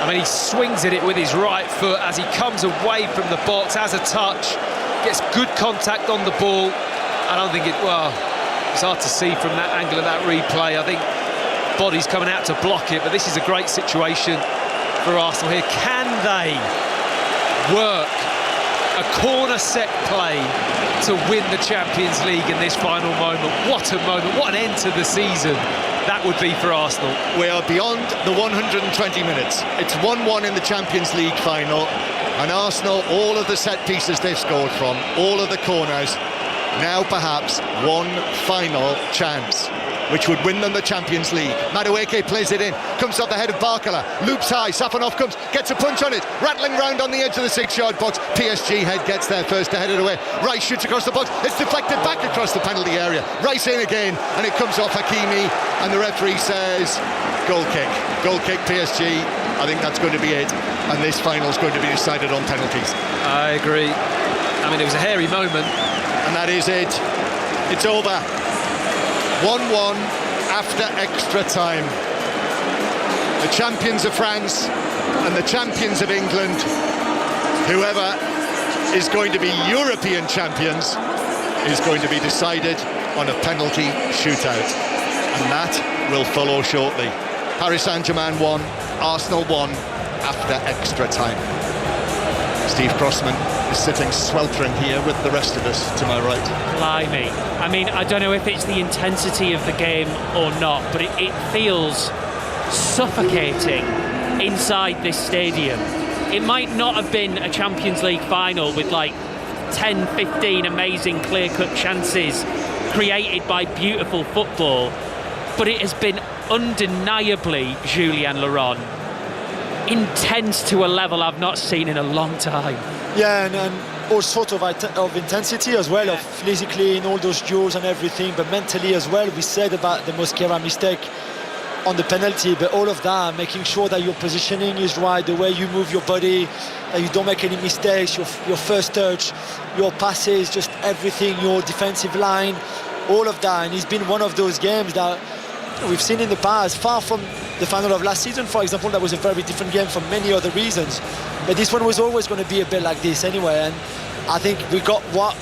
I mean, he swings at it with his right foot as he comes away from the box, has a touch, gets good contact on the ball. I don't think it's hard to see from that angle of that replay. I think body's coming out to block it, but this is a great situation for Arsenal here. Can they work a corner set play to win the Champions League in this final moment? What a moment, what an end to the season that would be for Arsenal. We are beyond the 120 minutes. It's 1-1 in the Champions League final, and Arsenal, all of the set pieces they've scored from, all of the corners, now perhaps one final chance. which would win them the Champions League. Madueke plays it in, comes off the head of Barkala, loops high, Safonov comes, gets a punch on it, rattling round on the edge of the 6-yard box. PSG head gets there first to head it away. Rice shoots across the box, it's deflected back across the penalty area. Rice in again, and it comes off Hakimi, and the referee says goal kick PSG. I think that's going to be it, and this final is going to be decided on penalties. I agree. I mean, it was a hairy moment, and that is it. It's over. 1-1 after extra time. The champions of France and the champions of England, whoever is going to be European champions, is going to be decided on a penalty shootout, and that will follow shortly. Paris Saint-Germain won, Arsenal won after extra time. Steve Crossman is sitting sweltering here with the rest of us to my right. Blimey. I mean, I don't know if it's the intensity of the game or not, but it feels suffocating inside this stadium. It might not have been a Champions League final with like 10, 15 amazing clear-cut chances created by beautiful football, but it has been undeniably, Julien Laurent, intense to a level I've not seen in a long time. Yeah, and all sort of intensity as well, of physically in all those duels and everything, but mentally as well. We said about the Mosquera mistake on the penalty, but all of that, making sure that your positioning is right, the way you move your body, that you don't make any mistakes, your first touch, your passes, just everything, your defensive line, all of that. And it's been one of those games that we've seen in the past, far from the final of last season, for example. That was a very different game for many other reasons, but this one was always going to be a bit like this anyway. And I think we got what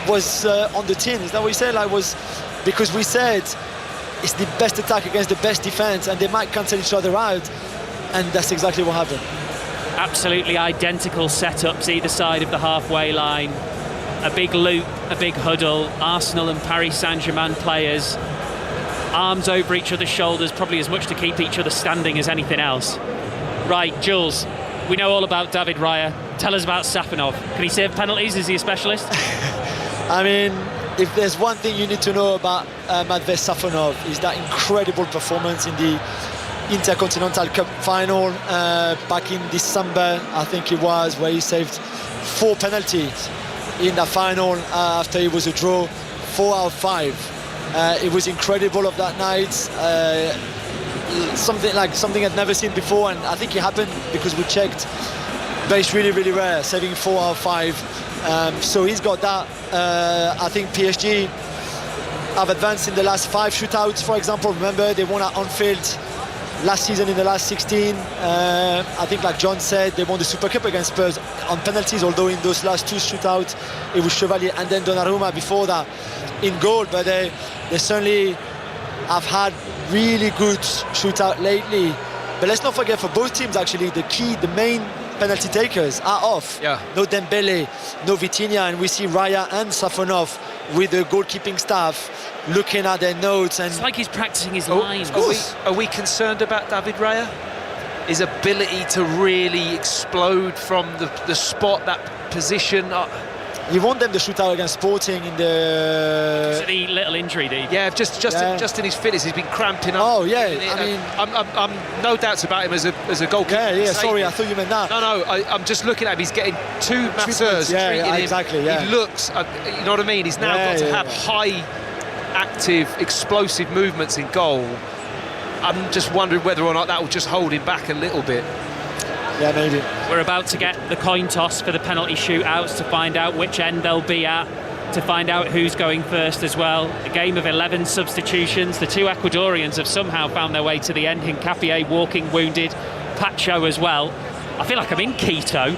was on the tin. Is that what you said? Like, was because we said it's the best attack against the best defense, and they might cancel each other out, and that's exactly what happened. Absolutely identical setups either side of the halfway line. A big loop, a big huddle. Arsenal and Paris Saint-Germain players, arms over each other's shoulders, probably as much to keep each other standing as anything else. Right, Jules, we know all about David Raya. Tell us about Safonov. Can he save penalties? Is he a specialist? I mean, if there's one thing you need to know about Matvei Safonov, is that incredible performance in the Intercontinental Cup final back in December, I think it was, where he saved 4 penalties in the final after it was a draw, 4 out of 5. It was incredible of that night. Something I'd never seen before, and I think it happened because we checked, but it's really, really rare, saving 4 out of 5. So he's got that. I think PSG have advanced in the last 5 shootouts, for example. Remember, they won at Anfield last season in the last 16. I think, like John said, they won the Super Cup against Spurs on penalties, although in those last 2 shootouts it was Chevalier and then Donnarumma before that in goal. But they certainly have had really good shootout lately. But let's not forget, for both teams actually, the main penalty takers are off. Yeah. No Dembele, no Vitinha, and we see Raya and Safonov with the goalkeeping staff looking at their notes. And it's like he's practicing his lines. Are we concerned about David Raya? His ability to really explode from the spot, that position? You want them to shoot out against Sporting in the... The little injury that Yeah, just in his fitness, he's been cramping up. Oh, yeah, I mean... I'm no doubts about him as a goalkeeper. Yeah, sorry, I thought you meant that. No, I'm just looking at him. He's getting 2 masseurs treating him. Exactly, yeah. He looks, you know what I mean? He's now got to have high, active, explosive movements in goal. I'm just wondering whether or not that will just hold him back a little bit. Yeah, maybe. We're about to get the coin toss for the penalty shootouts to find out which end they'll be at, to find out who's going first as well. A game of 11 substitutions. The 2 Ecuadorians have somehow found their way to the end. Hincapié walking wounded, Pacho as well. I feel like I'm in Quito.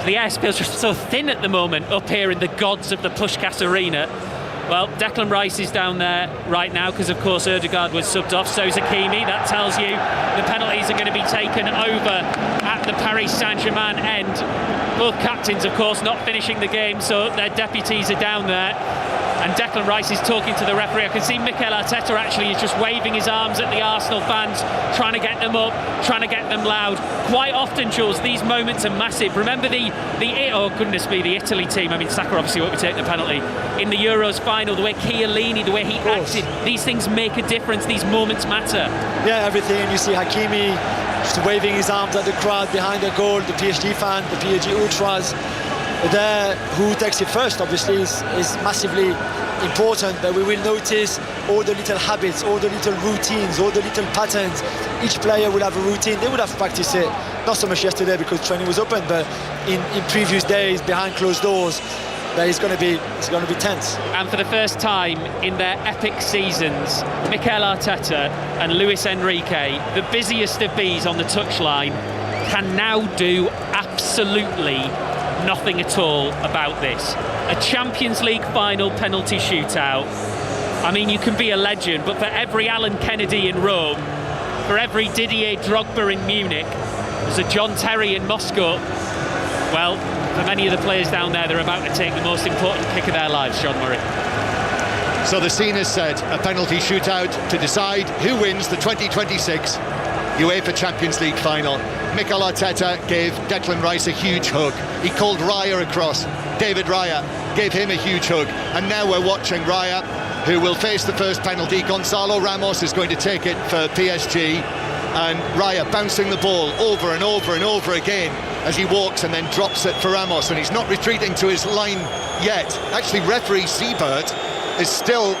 The air feels just so thin at the moment up here in the gods of the Puskás Arena. Well, Declan Rice is down there right now because, of course, Ødegaard was subbed off. So's Hakimi. That tells you the penalties are going to be taken over at the Paris Saint-Germain end. Both captains, of course, not finishing the game, so their deputies are down there. And Declan Rice is talking to the referee. I can see Mikel Arteta actually is just waving his arms at the Arsenal fans, trying to get them up, trying to get them loud. Quite often, Jules, these moments are massive. Remember the Italy team. I mean, Saka obviously won't be taking the penalty. In the Euros final, the way Chiellini, the way he acted, these things make a difference. These moments matter. Yeah, everything. You see Hakimi just waving his arms at the crowd behind the goal, the PSG fan, the PSG ultras. There, who takes it first, obviously, is massively important, but we will notice all the little habits, all the little routines, all the little patterns. Each player will have a routine. They would have practiced it, not so much yesterday because training was open, but in previous days, behind closed doors, that it's going to be tense. And for the first time in their epic seasons, Mikel Arteta and Luis Enrique, the busiest of bees on the touchline, can now do absolutely nothing at all about this. A Champions League final penalty shootout. I mean, you can be a legend, but for every Alan Kennedy in Rome, for every Didier Drogba in Munich, there's a John Terry in Moscow. Well, for many of the players down there, they're about to take the most important kick of their lives, John Murray. So the scene is set, a penalty shootout to decide who wins the 2026 UEFA Champions League final. Mikel Arteta gave Declan Rice a huge hug. He called Raya across. David Raya gave him a huge hug. And now we're watching Raya, who will face the first penalty. Gonzalo Ramos is going to take it for PSG. And Raya bouncing the ball over and over and over again as he walks and then drops it for Ramos. And he's not retreating to his line yet. Actually, referee Siebert is still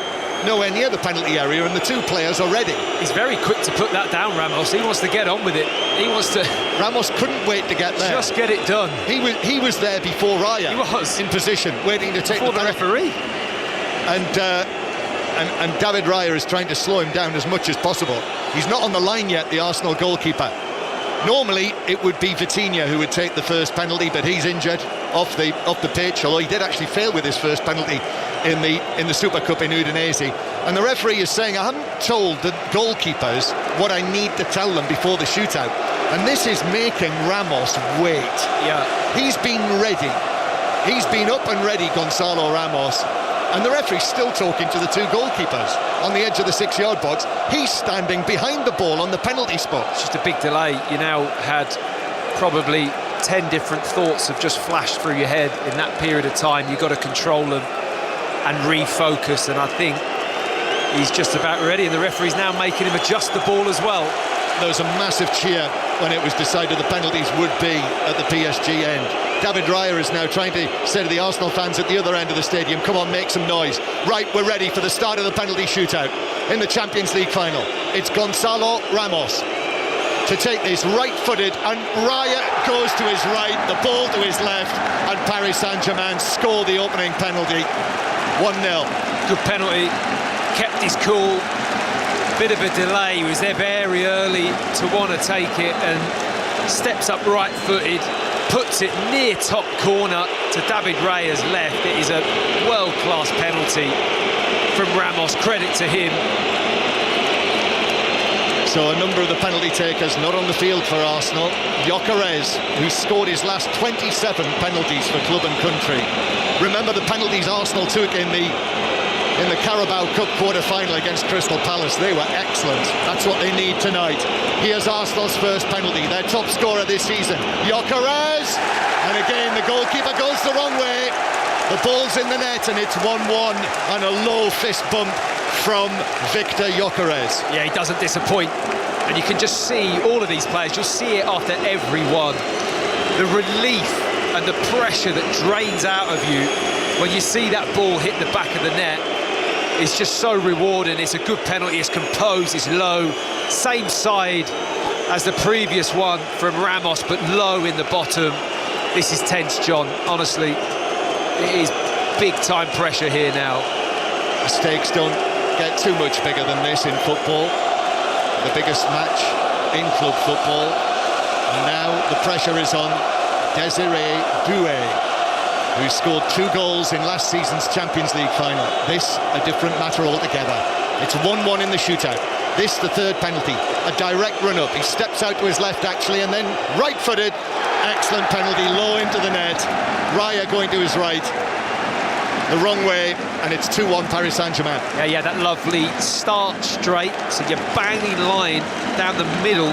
nowhere near the penalty area, and the two players are ready. He's very quick to put that down, Ramos. He wants to get on with it. He wants to... Ramos couldn't wait to get there. Just get it done. He was there before Raya. He was. In position, waiting to take before the referee. And David Raya is trying to slow him down as much as possible. He's not on the line yet, the Arsenal goalkeeper. Normally, it would be Vitinha who would take the first penalty, but he's injured off the pitch, although he did actually fail with his first penalty in the Super Cup in Udinese. And the referee is saying, I haven't told the goalkeepers what I need to tell them before the shootout. And this is making Ramos wait. Yeah. He's been ready. He's been up and ready, Gonzalo Ramos. And the referee's still talking to the two goalkeepers on the edge of the 6-yard box. He's standing behind the ball on the penalty spot. It's just a big delay. You now had probably 10 different thoughts have just flashed through your head in that period of time. You've got to control them and refocus, and I think he's just about ready, and the referee's now making him adjust the ball as well. There was a massive cheer when it was decided the penalties would be at the PSG end. David Raya is now trying to say to the Arsenal fans at the other end of the stadium, come on, make some noise. Right, we're ready for the start of the penalty shootout in the Champions League final. It's Gonzalo Ramos to take this right-footed, and Raya goes to his right, the ball to his left, and Paris Saint-Germain score the opening penalty. 1-0. Good penalty, kept his cool. Bit of a delay, he was there very early to want to take it, and steps up right-footed, puts it near top corner to David Raya's left. It is a world-class penalty from Ramos, credit to him. So a number of the penalty takers not on the field for Arsenal. Gyökeres, who scored his last 27 penalties for club and country. Remember the penalties Arsenal took in the Carabao Cup quarter-final against Crystal Palace. They were excellent. That's what they need tonight. Here's Arsenal's first penalty, their top scorer this season. Gyökeres! And again, the goalkeeper goes the wrong way. The ball's in the net, and it's 1-1, and a low fist bump from Victor Gyökeres. Yeah, he doesn't disappoint. And you can just see all of these players, you'll see it after every one. The relief and the pressure that drains out of you when you see that ball hit the back of the net. It's just so rewarding. It's a good penalty, it's composed, it's low. Same side as the previous one from Ramos, but low in the bottom. This is tense, John, honestly. It is big-time pressure here now. The stakes don't get too much bigger than this in football. The biggest match in club football. And now the pressure is on Désiré Doué, who scored 2 goals in last season's Champions League final. This, a different matter altogether. It's 1-1 in the shootout. This, the third penalty. A direct run-up. He steps out to his left, actually, and then right-footed. Excellent penalty, low into the net. Raya going to his right. the wrong way, and it's 2-1 Paris Saint-Germain. Yeah, that lovely start straight, so you're banging line down the middle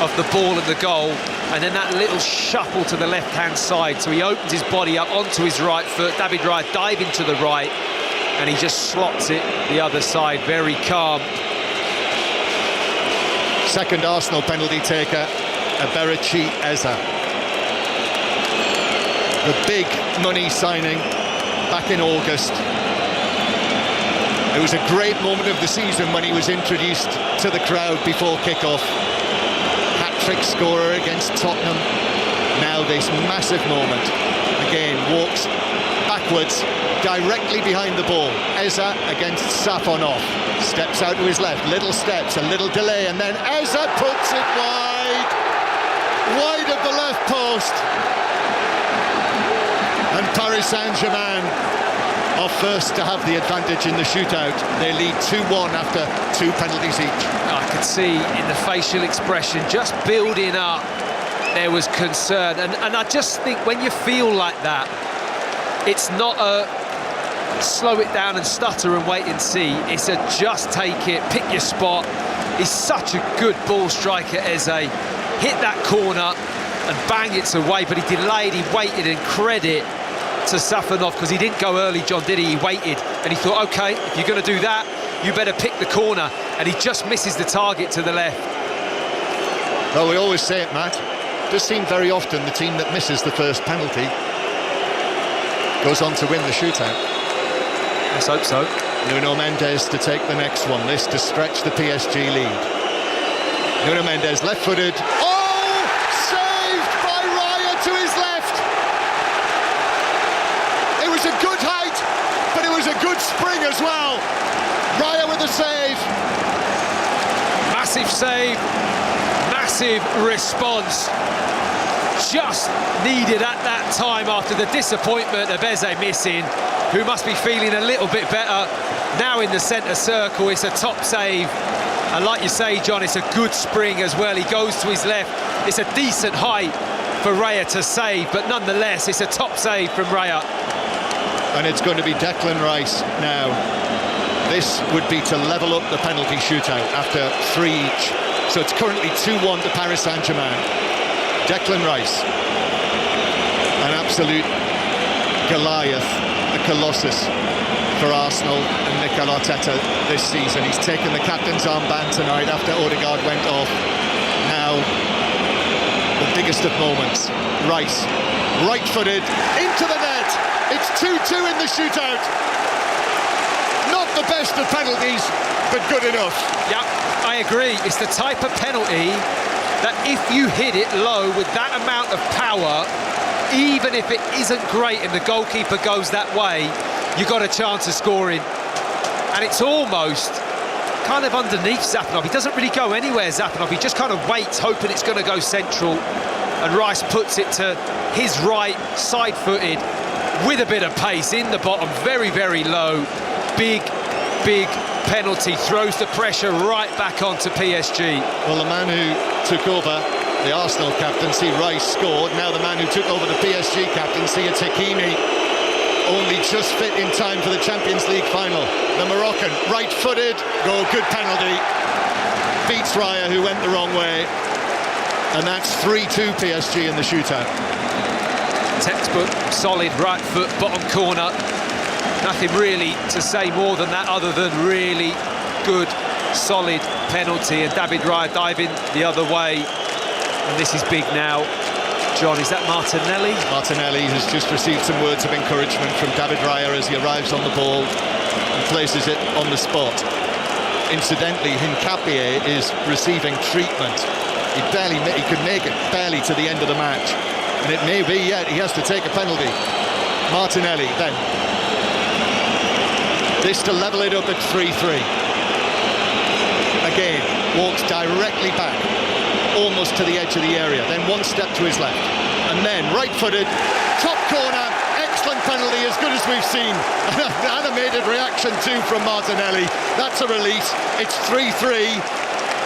of the ball and the goal, and then that little shuffle to the left-hand side, so he opens his body up onto his right foot, David Raya diving to the right, and he just slots it the other side, very calm. Second Arsenal penalty taker, Eberici Eza. The big money signing back in August. It was a great moment of the season when he was introduced to the crowd before kick-off. Hat-trick scorer against Tottenham. Now this massive moment. Again, walks backwards, directly behind the ball. Eza against Safonov. Steps out to his left, little steps, a little delay, and then Eza puts it wide. Wide of the left post. And Paris Saint-Germain are first to have the advantage in the shootout. They lead 2-1 after 2 penalties each. I could see in the facial expression, just building up, there was concern. And I just think when you feel like that, it's not a slow it down and stutter and wait and see. It's a just take it, pick your spot. He's such a good ball striker, Eze. Hit that corner and bang, it's away. But he delayed, he waited, and credit to Safonov, because he didn't go early, John, did he? He waited and he thought, OK, if you're going to do that, you better pick the corner. And he just misses the target to the left. Well, we always say it, Matt. It does seem very often the team that misses the first penalty goes on to win the shootout. Let's hope so. Nuno Mendes to take the next one. This to stretch the PSG lead. Nuno Mendes, left-footed. Oh! Saved by Raya to his left. It was a good height, but it was a good spring as well. Raya with a save. Massive save. Massive response. Just needed at that time after the disappointment of Eze missing, who must be feeling a little bit better. Now in the centre circle, it's a top save. And like you say, John, it's a good spring as well. He goes to his left. It's a decent height for Raya to save, but nonetheless, it's a top save from Raya. And it's going to be Declan Rice now. This would be to level up the penalty shootout after 3 each. So it's currently 2-1 to Paris Saint-Germain. Declan Rice, an absolute Goliath, a colossus for Arsenal and Mikel Arteta this season. He's taken the captain's armband tonight after Odegaard went off. Now, the biggest of moments. Rice, right-footed, into the net. It's 2-2 in the shootout. Not the best of penalties, but good enough. Yeah, I agree. It's the type of penalty that if you hit it low with that amount of power, even if it isn't great and the goalkeeper goes that way, you've got a chance of scoring. And it's almost kind of underneath Safonov. He doesn't really go anywhere, Safonov. He just kind of waits, hoping it's going to go central. And Rice puts it to his right, side-footed, with a bit of pace in the bottom, very, very low. Big penalty, throws the pressure right back onto PSG. Well, the man who took over the Arsenal captaincy, Rice, scored. Now the man who took over the PSG captaincy, it's Hakimi, only just fit in time for the Champions League final. The Moroccan, right-footed, good penalty. Beats Raya, who went the wrong way. And that's 3-2 PSG in the shootout. Textbook, solid right foot, bottom corner. Nothing really to say more than that, other than really good, solid penalty. And David Raya diving the other way. And this is big now. John, is that Martinelli? Martinelli has just received some words of encouragement from David Raya as he arrives on the ball and places it on the spot. Incidentally, Hincapié is receiving treatment. He could make it barely to the end of the match. And it may be yet he has to take a penalty. Martinelli then. This to level it up at 3-3. Again, walks directly back, almost to the edge of the area. Then one step to his left. And then right-footed, top corner, excellent penalty, as good as we've seen. An animated reaction too from Martinelli. That's a release. It's 3-3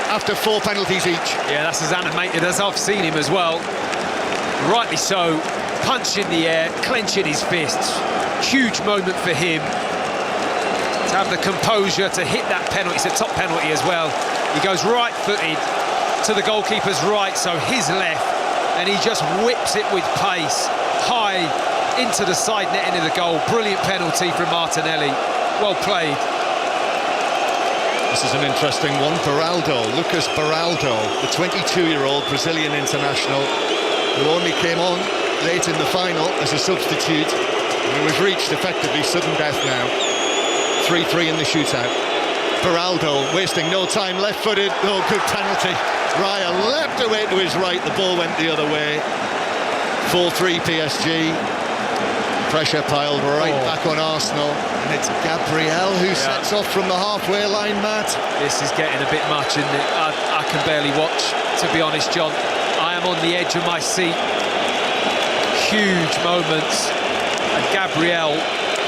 after 4 penalties each. Yeah, that's as animated as I've seen him as well. Rightly so. punch in the air, clenching his fists. Huge moment for him to have the composure to hit that penalty. It's a top penalty as well. He goes right-footed to the goalkeeper's right, so his left, and he just whips it with pace high into the side netting of the goal. Brilliant penalty from Martinelli. Well played. This is an interesting one. Lucas Beraldo, the 22-year-old Brazilian international who only came on late in the final as a substitute. And we've reached effectively sudden death now. 3-3 in the shootout. Beraldo wasting no time, left-footed. Oh, good penalty. Raya leapt away to his right. The ball went the other way. 4-3 PSG. Pressure piled right back on Arsenal, and it's Gabriel who sets off from the halfway line, Matt. This is getting a bit much, isn't it? I can barely watch, to be honest, John. I am on the edge of my seat. Huge moments, and Gabriel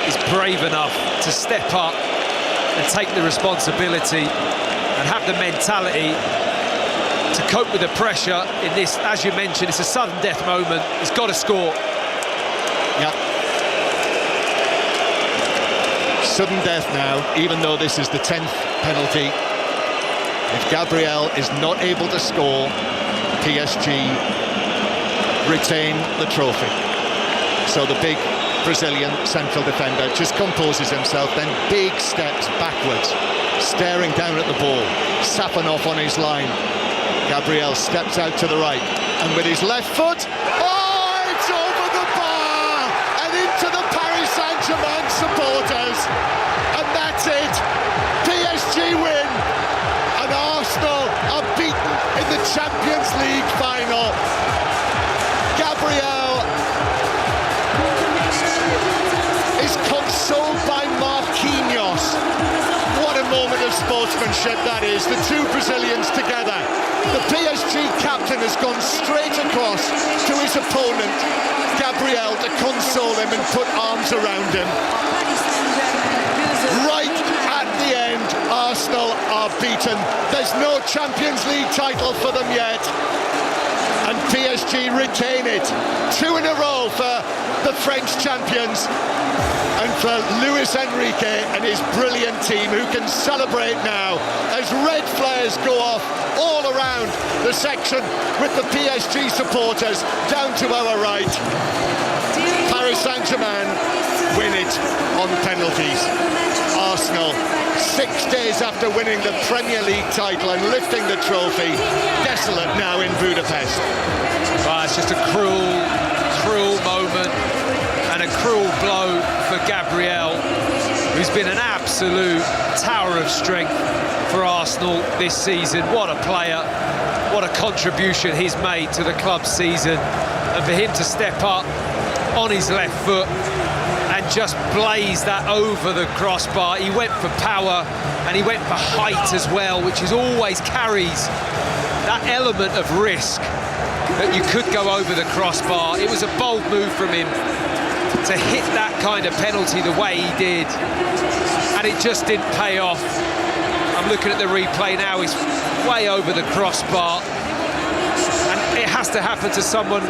is brave enough to step up and take the responsibility and have the mentality to cope with the pressure in this. As you mentioned, it's a sudden death moment. He's got to score. Yep. Sudden death now, even though this is the 10th penalty. If Gabriel is not able to score, PSG retain the trophy. So the big Brazilian central defender just composes himself, then big steps backwards, staring down at the ball, Safanov on his line. Gabriel steps out to the right, and with his left foot, it's over the bar and into the Paris Saint-Germain supporters, and that's it. PSG win, and Arsenal are beaten in the Champions League final. Gabriel is consoled by Marquinhos. What a moment of sportsmanship that is, the two Brazilians together. The PSG captain has gone straight across to his opponent, Gabriel, to console him and put arms around him. Right at the end, Arsenal are beaten. There's no Champions League title for them yet, and PSG retain it. 2 in a row for the French champions, and for Luis Enrique and his brilliant team, who can celebrate now as red flares go off all around the section with the PSG supporters down to our right. Paris Saint-Germain win it on penalties. Arsenal, 6 days after winning the Premier League title and lifting the trophy, desolate now in Budapest. Well, it's just a cruel moment and a cruel blow for Gabriel, who's been an absolute tower of strength for Arsenal this season. What a player, what a contribution he's made to the club's season, and for him to step up on his left foot and just blaze that over the crossbar. He went for power and he went for height as well, which is always carries that element of risk, that you could go over the crossbar. It was a bold move from him to hit that kind of penalty the way he did, and it just didn't pay off. I'm looking at the replay now, he's way over the crossbar, and it has to happen to someone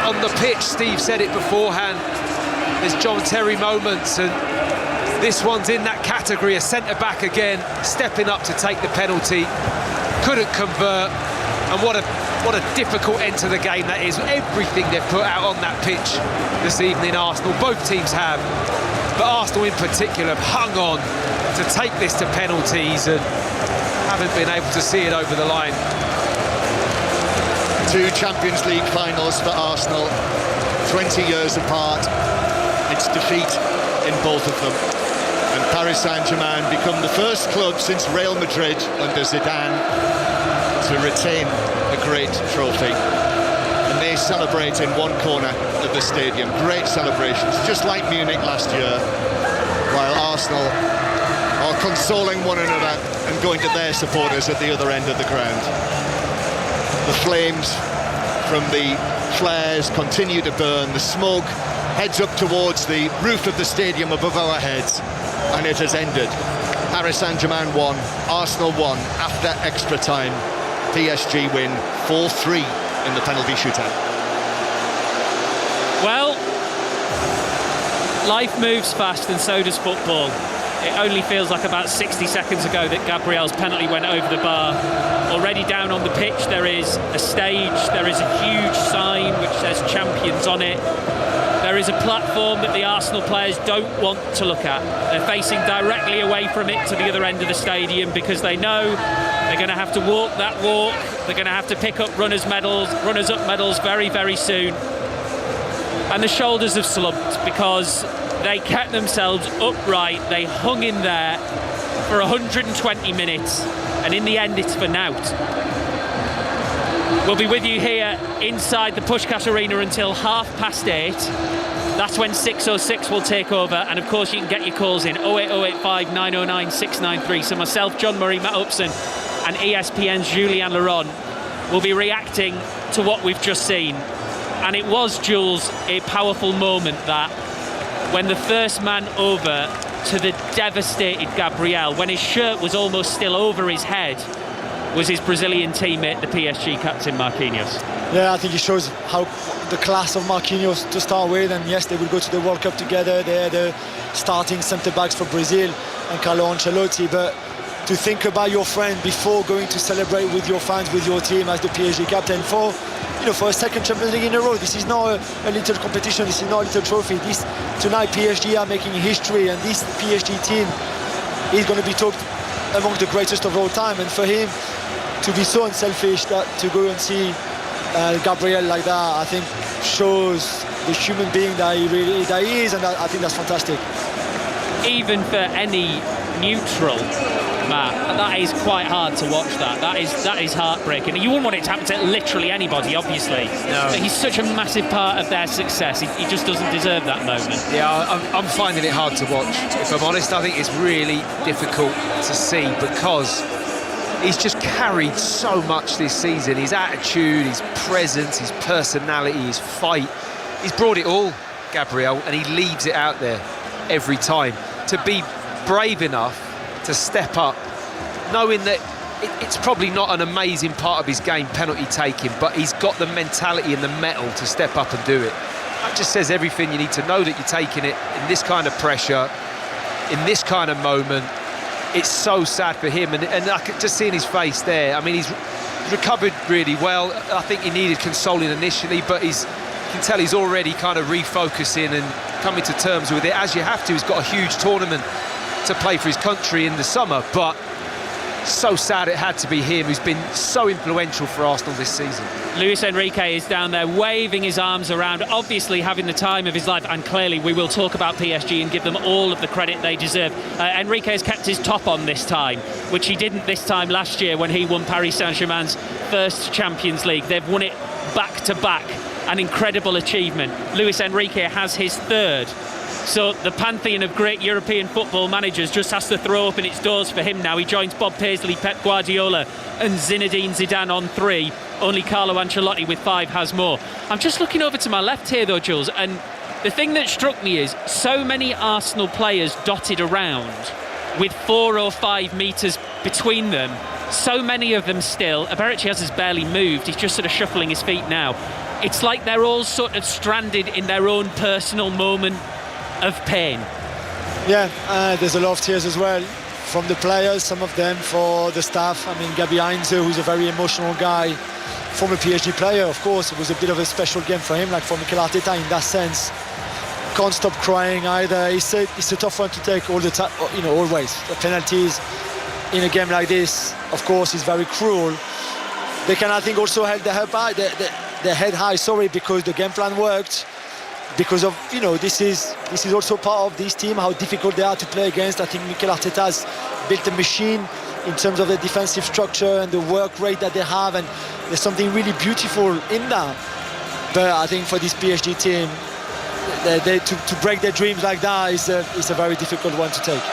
on the pitch. Steve said it beforehand, there's John Terry moments, and this one's in that category. A centre-back again, stepping up to take the penalty, couldn't convert, and what a difficult end to the game that is. Everything they've put out on that pitch this evening, Arsenal, both teams have, but Arsenal in particular have hung on to take this to penalties and haven't been able to see it over the line. 2 Champions League finals for Arsenal, 20 years apart. It's defeat in both of them, and Paris Saint-Germain become the first club since Real Madrid under Zidane to retain a great trophy. And they celebrate in one corner of the stadium. Great celebrations, just like Munich last year, while Arsenal are consoling one another and going to their supporters at the other end of the ground. The flames from the flares continue to burn. The smoke heads up towards the roof of the stadium above our heads, and it has ended. Paris Saint-Germain won, Arsenal won after extra time. PSG win 4-3 in the penalty shootout. Life moves fast and so does football. It only feels like about 60 seconds ago that Gabriel's penalty went over the bar. Already down on the pitch there is a stage, there is a huge sign which says champions on it. There is a platform that the Arsenal players don't want to look at. They're facing directly away from it to the other end of the stadium because they know they're going to have to walk that walk. They're going to have to pick up runners' up medals very, very soon. And the shoulders have slumped because they kept themselves upright. They hung in there for 120 minutes, and in the end it's for naught. We'll be with you here inside the Puskás Arena until 8:30. That's when 606 will take over, and of course you can get your calls in 08085 909 693. So myself, John Murray, Matt Upson and ESPN's Julien Laurent will be reacting to what we've just seen. And it was, Jules, a powerful moment that when the first man over to the devastated Gabriel, when his shirt was almost still over his head, was his Brazilian teammate, the PSG captain, Marquinhos. Yeah, I think it shows how the class of Marquinhos to start with, and yes, they will go to the World Cup together. They're the starting centre-backs for Brazil and Carlo Ancelotti, but to think about your friend before going to celebrate with your fans, with your team as the PSG captain for a second Champions League in a row. This is not a little competition, this is not a little trophy. Tonight PSG are making history, and this PSG team is going to be talked among the greatest of all time, and for him to be so unselfish that to go and see Gabriel like that, I think shows the human being that he is, and I think that's fantastic. Even for any neutral, Matt, that is quite hard to watch. That is heartbreaking. You wouldn't want it to happen to literally anybody, obviously. No. But he's such a massive part of their success. He just doesn't deserve that moment. Yeah, I'm finding it hard to watch. If I'm honest, I think it's really difficult to see because he's just carried so much this season. His attitude, his presence, his personality, his fight. He's brought it all, Gabriel, and he leaves it out there every time. To be brave enough to step up, knowing that it's probably not an amazing part of his game, penalty taking, but he's got the mentality and the mettle to step up and do it. That just says everything you need to know, that you're taking it in this kind of pressure, in this kind of moment. It's so sad for him, and I could just see in his face there. I mean, he's recovered really well. I think he needed consoling initially, but you can tell he's already kind of refocusing and coming to terms with it, as you have to. He's got a huge tournament to play for his country in the summer, but so sad it had to be him who's been so influential for Arsenal this season. Luis Enrique is down there waving his arms around, obviously having the time of his life, and clearly we will talk about PSG and give them all of the credit they deserve. Enrique has kept his top on this time, which he didn't this time last year when he won Paris Saint-Germain's first Champions League. They've won it back to back, an incredible achievement. Luis Enrique has his third. So the pantheon of great European football managers just has to throw open its doors for him now. He joins Bob Paisley, Pep Guardiola and Zinedine Zidane on 3. Only Carlo Ancelotti with 5 has more. I'm just looking over to my left here though, Jules, and the thing that struck me is so many Arsenal players dotted around with 4 or 5 metres between them. So many of them still. Aberichez has barely moved. He's just sort of shuffling his feet now. It's like they're all sort of stranded in their own personal moment of pain. Yeah, there's a lot of tears as well from the players, some of them for the staff. I mean, Gabi Heinze, who's a very emotional guy, former PSG player, of course. It was a bit of a special game for him, like for Mikel Arteta in that sense. Can't stop crying either. It's a tough one to take all the time, always. The penalties in a game like this, of course, is very cruel. They can, I think, also hold their head high, because the game plan worked. Because of, this is also part of this team, how difficult they are to play against. I think Mikel Arteta has built a machine in terms of the defensive structure and the work rate that they have, and there's something really beautiful in that. But I think for this PSG team, to break their dreams like that is a very difficult one to take.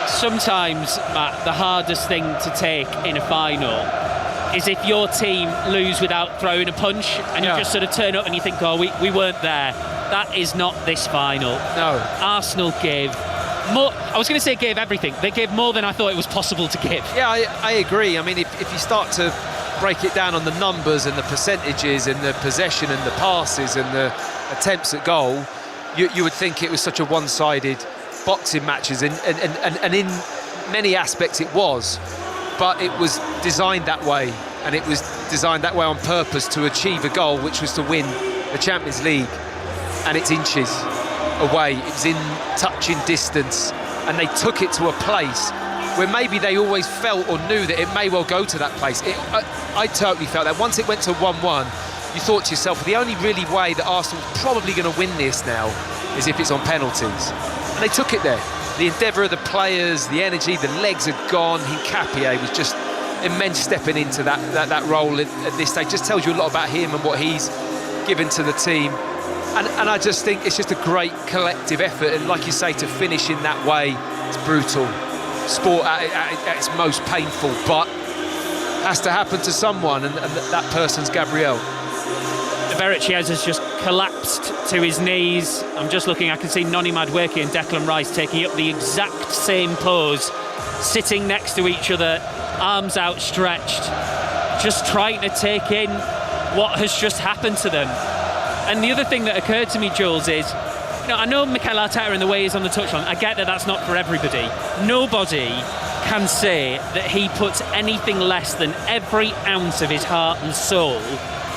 Sometimes, Matt, the hardest thing to take in a final is if your team lose without throwing a punch, and you just sort of turn up and you think, oh, we weren't there. That is not this final. No. Arsenal gave more. I was going to say gave everything. They gave more than I thought it was possible to give. Yeah, I agree. I mean, if you start to break it down on the numbers and the percentages and the possession and the passes and the attempts at goal, you would think it was such a one-sided boxing matches, and in many aspects it was, but it was designed that way, and it was designed that way on purpose to achieve a goal, which was to win the Champions League, and it's inches away, it's in touching distance, and they took it to a place where maybe they always felt or knew that it may well go to that place. I totally felt that. Once it went to 1-1, you thought to yourself, the only really way that Arsenal's probably going to win this now is if it's on penalties. And they took it there. The endeavour of the players, the energy, the legs had gone. Hincapié was just immense stepping into that role at this stage. Just tells you a lot about him and what he's given to the team. And I just think it's just a great collective effort. And like you say, to finish in that way, it's brutal. Sport at its most painful, but has to happen to someone, and that person's Gabriel. Berichez has just collapsed to his knees. I'm just looking, I can see Noni Madueke and Declan Rice taking up the exact same pose, sitting next to each other, arms outstretched, just trying to take in what has just happened to them. And the other thing that occurred to me, Jules, is, I know Mikel Arteta and the way he's on the touchline, I get that that's not for everybody. Nobody can say that he puts anything less than every ounce of his heart and soul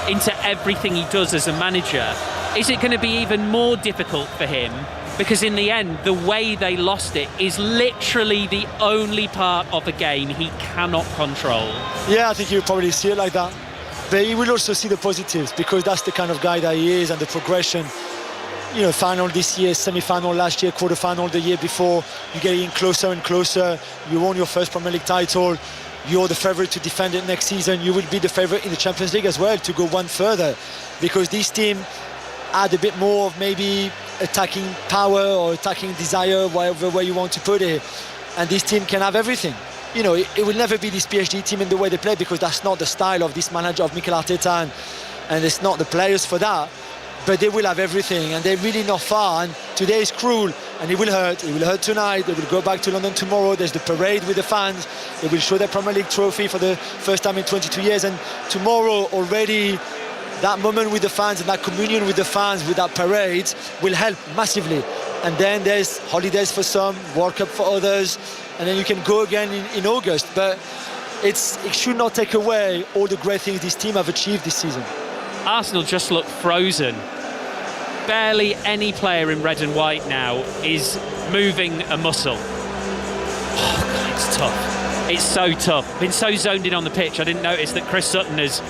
into everything he does as a manager. Is it going to be even more difficult for him? Because in the end, the way they lost it is literally the only part of the game he cannot control. Yeah, I think you probably see it like that. But he will also see the positives, because that's the kind of guy that he is, and the progression. Final this year, semi-final last year, quarter-final the year before. You're getting closer and closer. You won your first Premier League title. You're the favourite to defend it next season. You will be the favourite in the Champions League as well, to go one further, because this team had a bit more of maybe attacking power or attacking desire, whatever way you want to put it. And this team can have everything. It will never be this PSG team in the way they play, because that's not the style of this manager, of Mikel Arteta, and it's not the players for that. But they will have everything, and they're really not far. And today is cruel, and it will hurt. It will hurt tonight. They will go back to London tomorrow. There's the parade with the fans. They will show their Premier League trophy for the first time in 22 years. And tomorrow already, that moment with the fans and that communion with the fans, with that parade, will help massively. And then there's holidays for some, World Cup for others, and then you can go again in August. But it should not take away all the great things this team have achieved this season. Arsenal just look frozen. Barely any player in red and white now is moving a muscle. Oh, God, it's tough. It's so tough. Been so zoned in on the pitch, I didn't notice that Chris Sutton has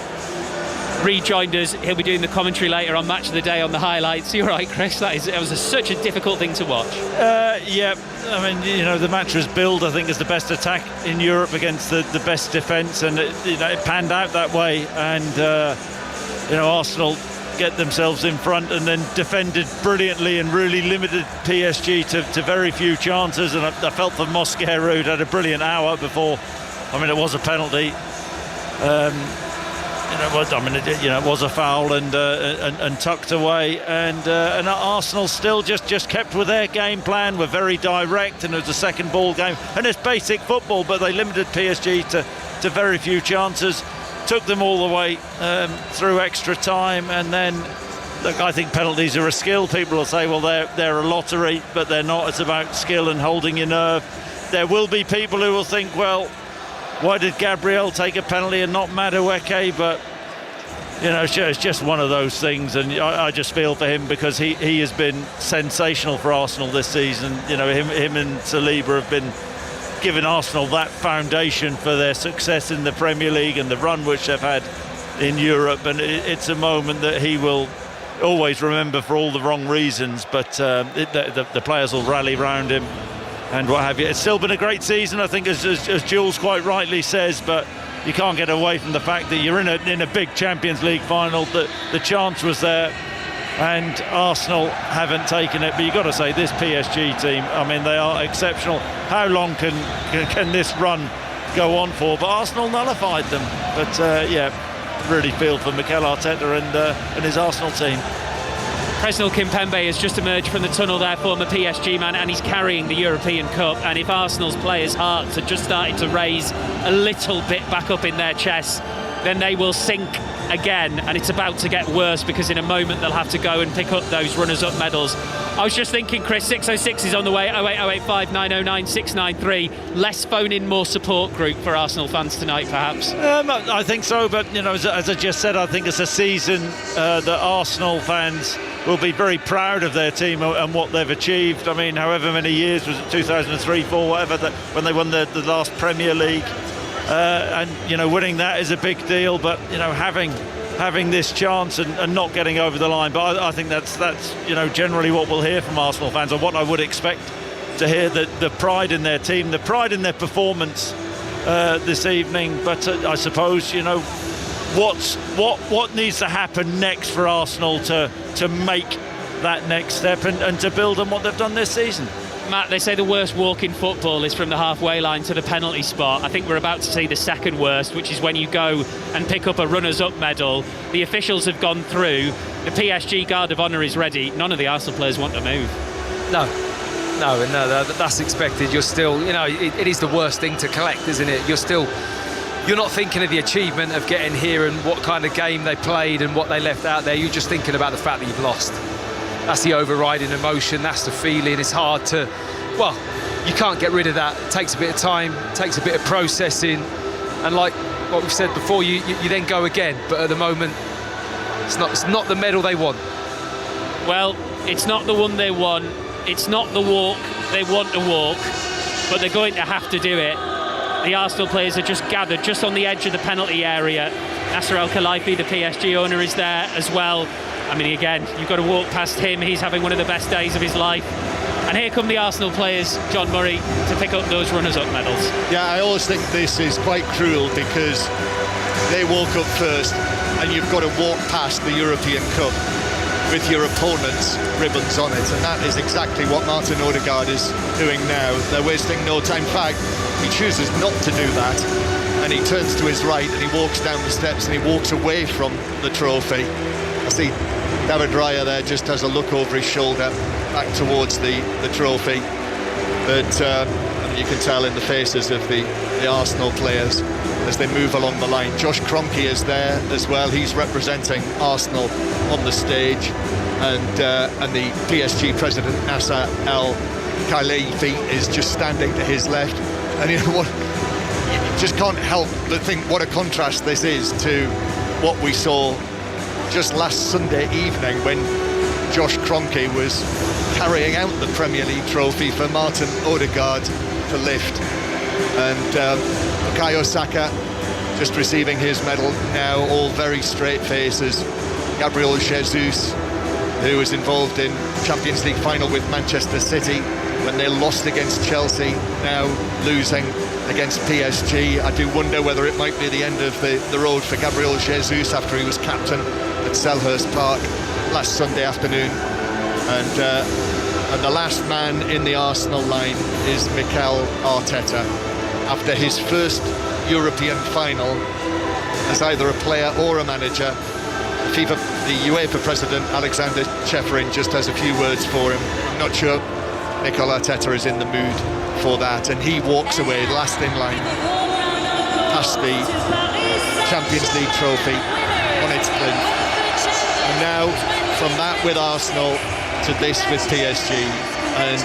rejoined us. He'll be doing the commentary later on Match of the Day on the highlights. You're right, Chris. It was such a difficult thing to watch. Yeah, I mean, the match was billed, I think, as the best attack in Europe against the best defence, and it panned out that way. And Arsenal get themselves in front and then defended brilliantly and really limited PSG to very few chances. And I felt for Mosquera, who'd had a brilliant hour before. It was a penalty. It was a foul and tucked away, and Arsenal still just kept with their game plan. Were very direct, and it was a second ball game, and it's basic football, but they limited PSG to very few chances. Took them all the way through extra time, and then look, I think penalties are a skill. People will say, well, they're a lottery, but they're not. It's about skill and holding your nerve. There will be people who will think, well, why did Gabriel take a penalty and not Madueke? But it's just one of those things, and I just feel for him, because he has been sensational for Arsenal this season. Him and Saliba have been giving Arsenal that foundation for their success in the Premier League and the run which they've had in Europe, and it's a moment that he will always remember for all the wrong reasons, but the players will rally round him and what have you. It's still been a great season, I think, as Jules quite rightly says, but you can't get away from the fact that you're in a big Champions League final, that the chance was there, and Arsenal haven't taken it. But you've got to say, this PSG team, they are exceptional. How long can this run go on for? But Arsenal nullified them. But really feel for Mikel Arteta and his Arsenal team. Presnel Kimpembe has just emerged from the tunnel there, former PSG man, and he's carrying the European Cup. And if Arsenal's players' hearts are just starting to raise a little bit back up in their chests, then they will sink again, and it's about to get worse, because in a moment they'll have to go and pick up those runners-up medals I was just thinking, Chris, 606 is on the way, 08085 909 693. Less phone in, more support group for Arsenal fans tonight, perhaps. I think so, but as I just said, I think it's a season that Arsenal fans will be very proud of their team and what they've achieved. I mean, however many years, was it 2003, 4, whatever, when they won the last Premier League, and winning that is a big deal. But having this chance and not getting over the line, but I think that's generally what we'll hear from Arsenal fans, or what I would expect to hear, the pride in their team, the pride in their performance this evening. But I suppose what needs to happen next for Arsenal to make that next step and to build on what they've done this season. Matt, they say the worst walk in football is from the halfway line to the penalty spot. I think we're about to see the second worst, which is when you go and pick up a runners-up medal. The officials have gone through. The PSG Guard of Honour is ready. None of the Arsenal players want to move. No, that's expected. You're still, it is the worst thing to collect, isn't it? You're not thinking of the achievement of getting here and what kind of game they played and what they left out there. You're just thinking about the fact that you've lost. That's the overriding emotion, that's the feeling. It's hard to, you can't get rid of that. It takes a bit of time, takes a bit of processing, and like what we've said before, you then go again. But at the moment, it's not the medal they want. Well, it's not the one they want. It's not the walk they want to walk, but they're going to have to do it. The Arsenal players are just gathered just on the edge of the penalty area. Nasser Al-Khelaifi, the PSG owner, is there as well. I mean, again, you've got to walk past him. He's having one of the best days of his life. And here come the Arsenal players, John Murray, to pick up those runners-up medals. Yeah, I always think this is quite cruel because they walk up first and you've got to walk past the European Cup with your opponent's ribbons on it. And that is exactly what Martin Odegaard is doing now. They're wasting no time. In fact, he chooses not to do that. And he turns to his right and he walks down the steps and he walks away from the trophy. I see David Raya there just has a look over his shoulder back towards the trophy. But you can tell in the faces of the Arsenal players as they move along the line. Josh Kroenke is there as well. He's representing Arsenal on the stage. And the PSG president, Nasser Al-Khelaifi, is just standing to his left. And you know what? You just can't help but think what a contrast this is to what we saw just last Sunday evening when Josh Kroenke was carrying out the Premier League trophy for Martin Odegaard to lift. And Bukayo Saka just receiving his medal now, all very straight faces. Gabriel Jesus, who was involved in Champions League final with Manchester City when they lost against Chelsea, now losing against PSG. I do wonder whether it might be the end of the road for Gabriel Jesus after he was captain at Selhurst Park last Sunday afternoon. And the last man in the Arsenal line is Mikel Arteta. After his first European final as either a player or a manager, the UEFA president, Alexander Cheferin, just has a few words for him. I'm not sure Mikel Arteta is in the mood for that, and he walks away last in line past the Champions League trophy on its plinth. And now from that with Arsenal to this with PSG, and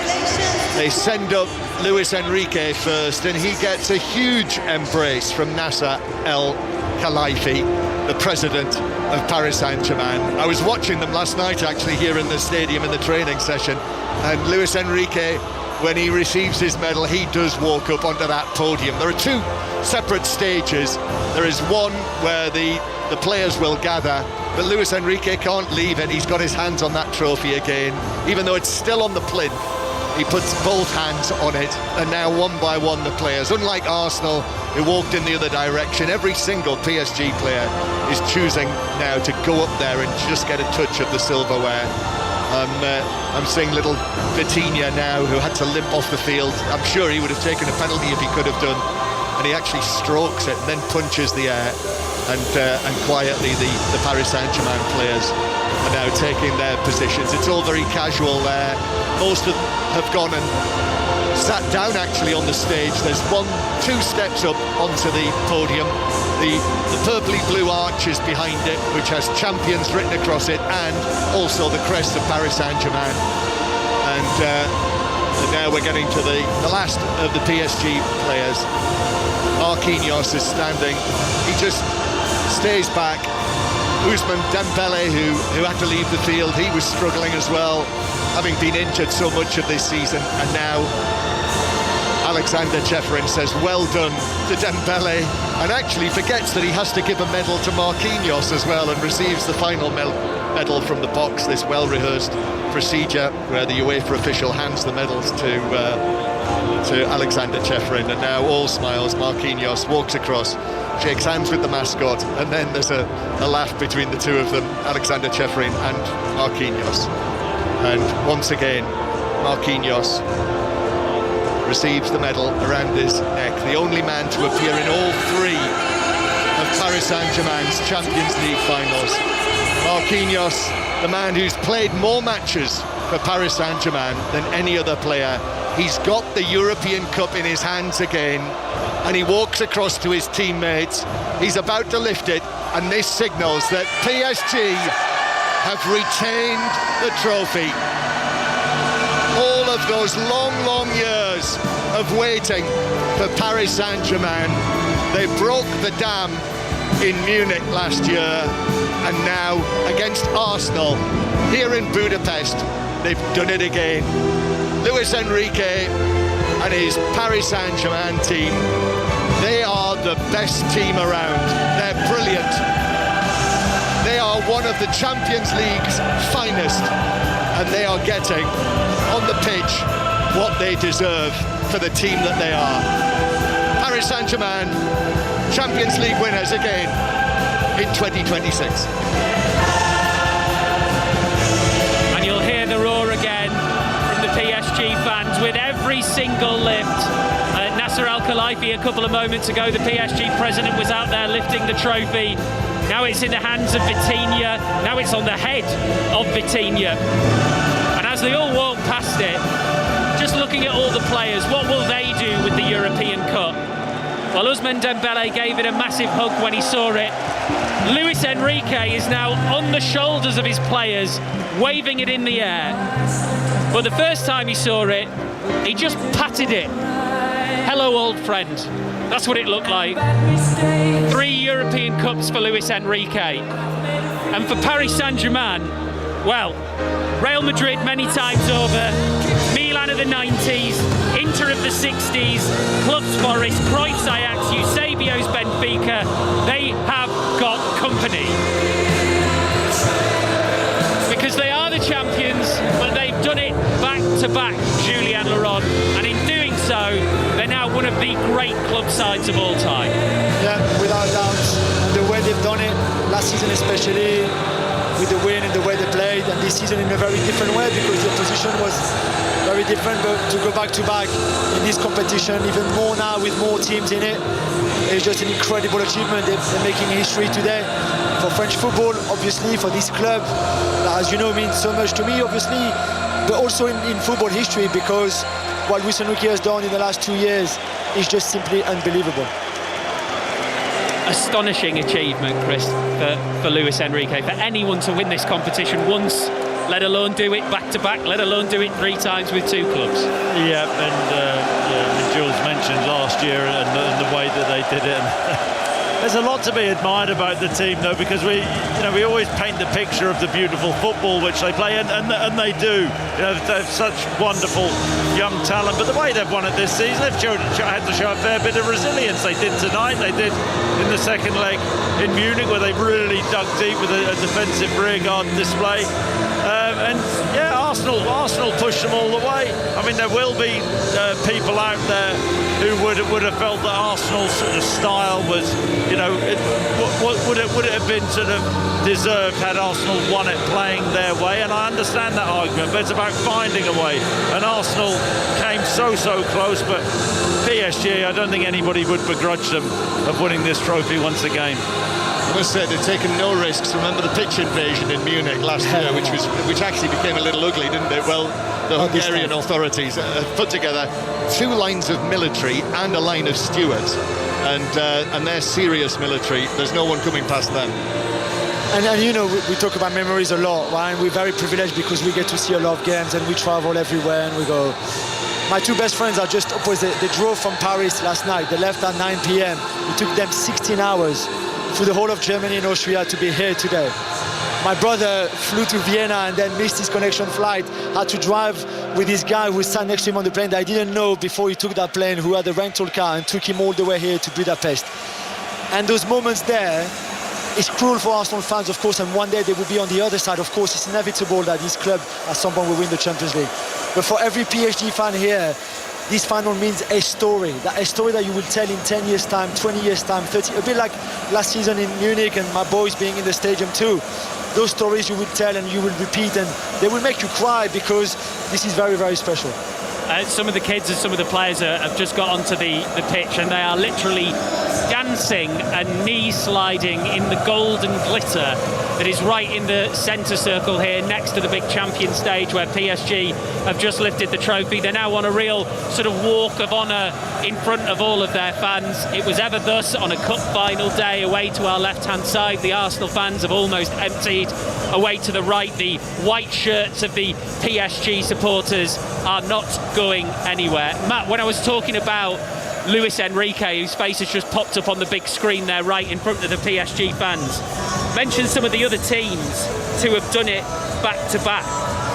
they send up Luis Enrique first, and he gets a huge embrace from Nasser El-Khelaifi, the president of Paris Saint-Germain. I was watching them last night actually here in the stadium in the training session, and Luis Enrique, when he receives his medal, he does walk up onto that podium. There are two separate stages. There is one where the players will gather, but Luis Enrique can't leave it. He's got his hands on that trophy again, even though it's still on the plinth. He puts both hands on it, and now one by one the players, unlike Arsenal who walked in the other direction, every single PSG player is choosing now to go up there and just get a touch of the silverware. I'm seeing little Vitinha now, who had to limp off the field. I'm sure he would have taken a penalty if he could have done, and he actually strokes it and then punches the air, and quietly the Paris Saint-Germain players are now taking their positions. It's all very casual there. Most of them have gone and sat down actually on the stage. There's 2 steps up onto the podium. The purpley blue arch is behind it, which has champions written across it, and also the crest of Paris Saint-Germain. And now we're getting to the last of the PSG players. Marquinhos is standing. He just stays back. Ousmane Dembele, who had to leave the field, he was struggling as well, having been injured so much of this season. And now Alexander Ceferin says well done to Dembele, and actually forgets that he has to give a medal to Marquinhos as well, and receives the final medal from the box. This well-rehearsed procedure where the UEFA official hands the medals to Alexander Ceferin, and now all smiles. Marquinhos walks across, shakes hands with the mascot, and then there's a laugh between the two of them, Alexander Ceferin and Marquinhos. And once again, Marquinhos receives the medal around his neck, the only man to appear in all three of Paris Saint-Germain's Champions League finals. Marquinhos, the man who's played more matches for Paris Saint-Germain than any other player. He's got the European Cup in his hands again, and he walks across to his teammates. He's about to lift it, and this signals that PSG have retained the trophy. All of those long years of waiting for Paris Saint-Germain, they broke the dam in Munich last year, and now against Arsenal here in Budapest, they've done it again. Luis Enrique and his Paris Saint-Germain team, they are the best team around. They're brilliant. They are one of the Champions League's finest, and they are getting on the pitch what they deserve for the team that they are. Paris Saint-Germain, Champions League winners again in 2026. And you'll hear the roar again from the PSG fans with every single lift. Nasser Al-Khelaifi a couple of moments ago, the PSG president, was out there lifting the trophy. Now it's in the hands of Vitinha. Now it's on the head of Vitinha. And as they all walk past it, just looking at all the players, what will they do with the European Cup? Well, Ousmane Dembele gave it a massive hug when he saw it. Luis Enrique is now on the shoulders of his players, waving it in the air. But the first time he saw it, he just patted it. Hello, old friend. That's what it looked like. 3 European Cups for Luis Enrique. And for Paris Saint-Germain, well, Real Madrid many times over, Milan of the 90s, Inter of the 60s, Clubs Forest, Cruyff's Ajax, Eusebio's Benfica, they have got company. Because they are the champions, but they've done it back to back, Julien Laurent, and in doing so, they're now one of the great club sides of all time. Yeah, without doubt. The way they've done it, last season especially, with the win and the way they played, and this season in a very different way because the opposition was very different. But to go back to back in this competition, even more now with more teams in it, it's just an incredible achievement. They're making history today for French football, obviously, for this club that, as you know, means so much to me, obviously, but also in football history, because what Luis Enrique has done in the last 2 years is just simply unbelievable. Astonishing achievement, Chris, for Luis Enrique, for anyone to win this competition once, let alone do it back to back, let alone do it 3 times with 2 clubs. Yeah, and Jules mentioned last year and the way that they did it. There's a lot to be admired about the team, though, because we always paint the picture of the beautiful football which they play, and they do. They have such wonderful young talent, but the way they've won it this season, they've had to show a fair bit of resilience. They did tonight, they did in the second leg in Munich, where they really dug deep with a defensive rearguard display. And yeah, Arsenal pushed them all the way. I mean, there will be people out there who would have felt that Arsenal's sort of style was, would it have been sort of deserved had Arsenal won it playing their way? And I understand that argument, but it's about finding a way. And Arsenal came so close, but PSG, I don't think anybody would begrudge them of winning this trophy once again. I must say they've taken no risks. Remember the pitch invasion in Munich last year, which actually became a little ugly, didn't it? Well, the Hungarian authorities put together 2 lines of military and a line of stewards, and they're serious military. There's no one coming past them. And you know, we talk about memories a lot, right? We're very privileged because we get to see a lot of games and we travel everywhere and we go. My two best friends are just opposite. They drove from Paris last night. They left at 9 p.m. It took them 16 hours through the whole of Germany and Austria to be here today. My brother flew to Vienna and then missed his connection flight, had to drive with this guy who sat next to him on the plane that I didn't know before he took that plane, who had a rental car, and took him all the way here to Budapest. And those moments there, it's cruel for Arsenal fans, of course, and one day they will be on the other side. Of course, it's inevitable that this club at some point will win the Champions League. But for every PSG fan here, this final means a story that you will tell in 10 years' time, 20 years' time, 30, a bit like last season in Munich and my boys being in the stadium too. Those stories you will tell and you will repeat, and they will make you cry because this is very, very special. Some of the kids and some of the players have just got onto the pitch and they are literally dancing and knee sliding in the golden glitter that is right in the centre circle here next to the big champion stage where PSG have just lifted the trophy. They're now on a real sort of walk of honour in front of all of their fans. It was ever thus on a cup final day. Away to our left-hand side, the Arsenal fans have almost emptied. Away to the right, the white shirts of the PSG supporters are not going anywhere. Matt, when I was talking about Luis Enrique, whose face has just popped up on the big screen there right in front of the PSG fans, mentioned some of the other teams to have done it back to back,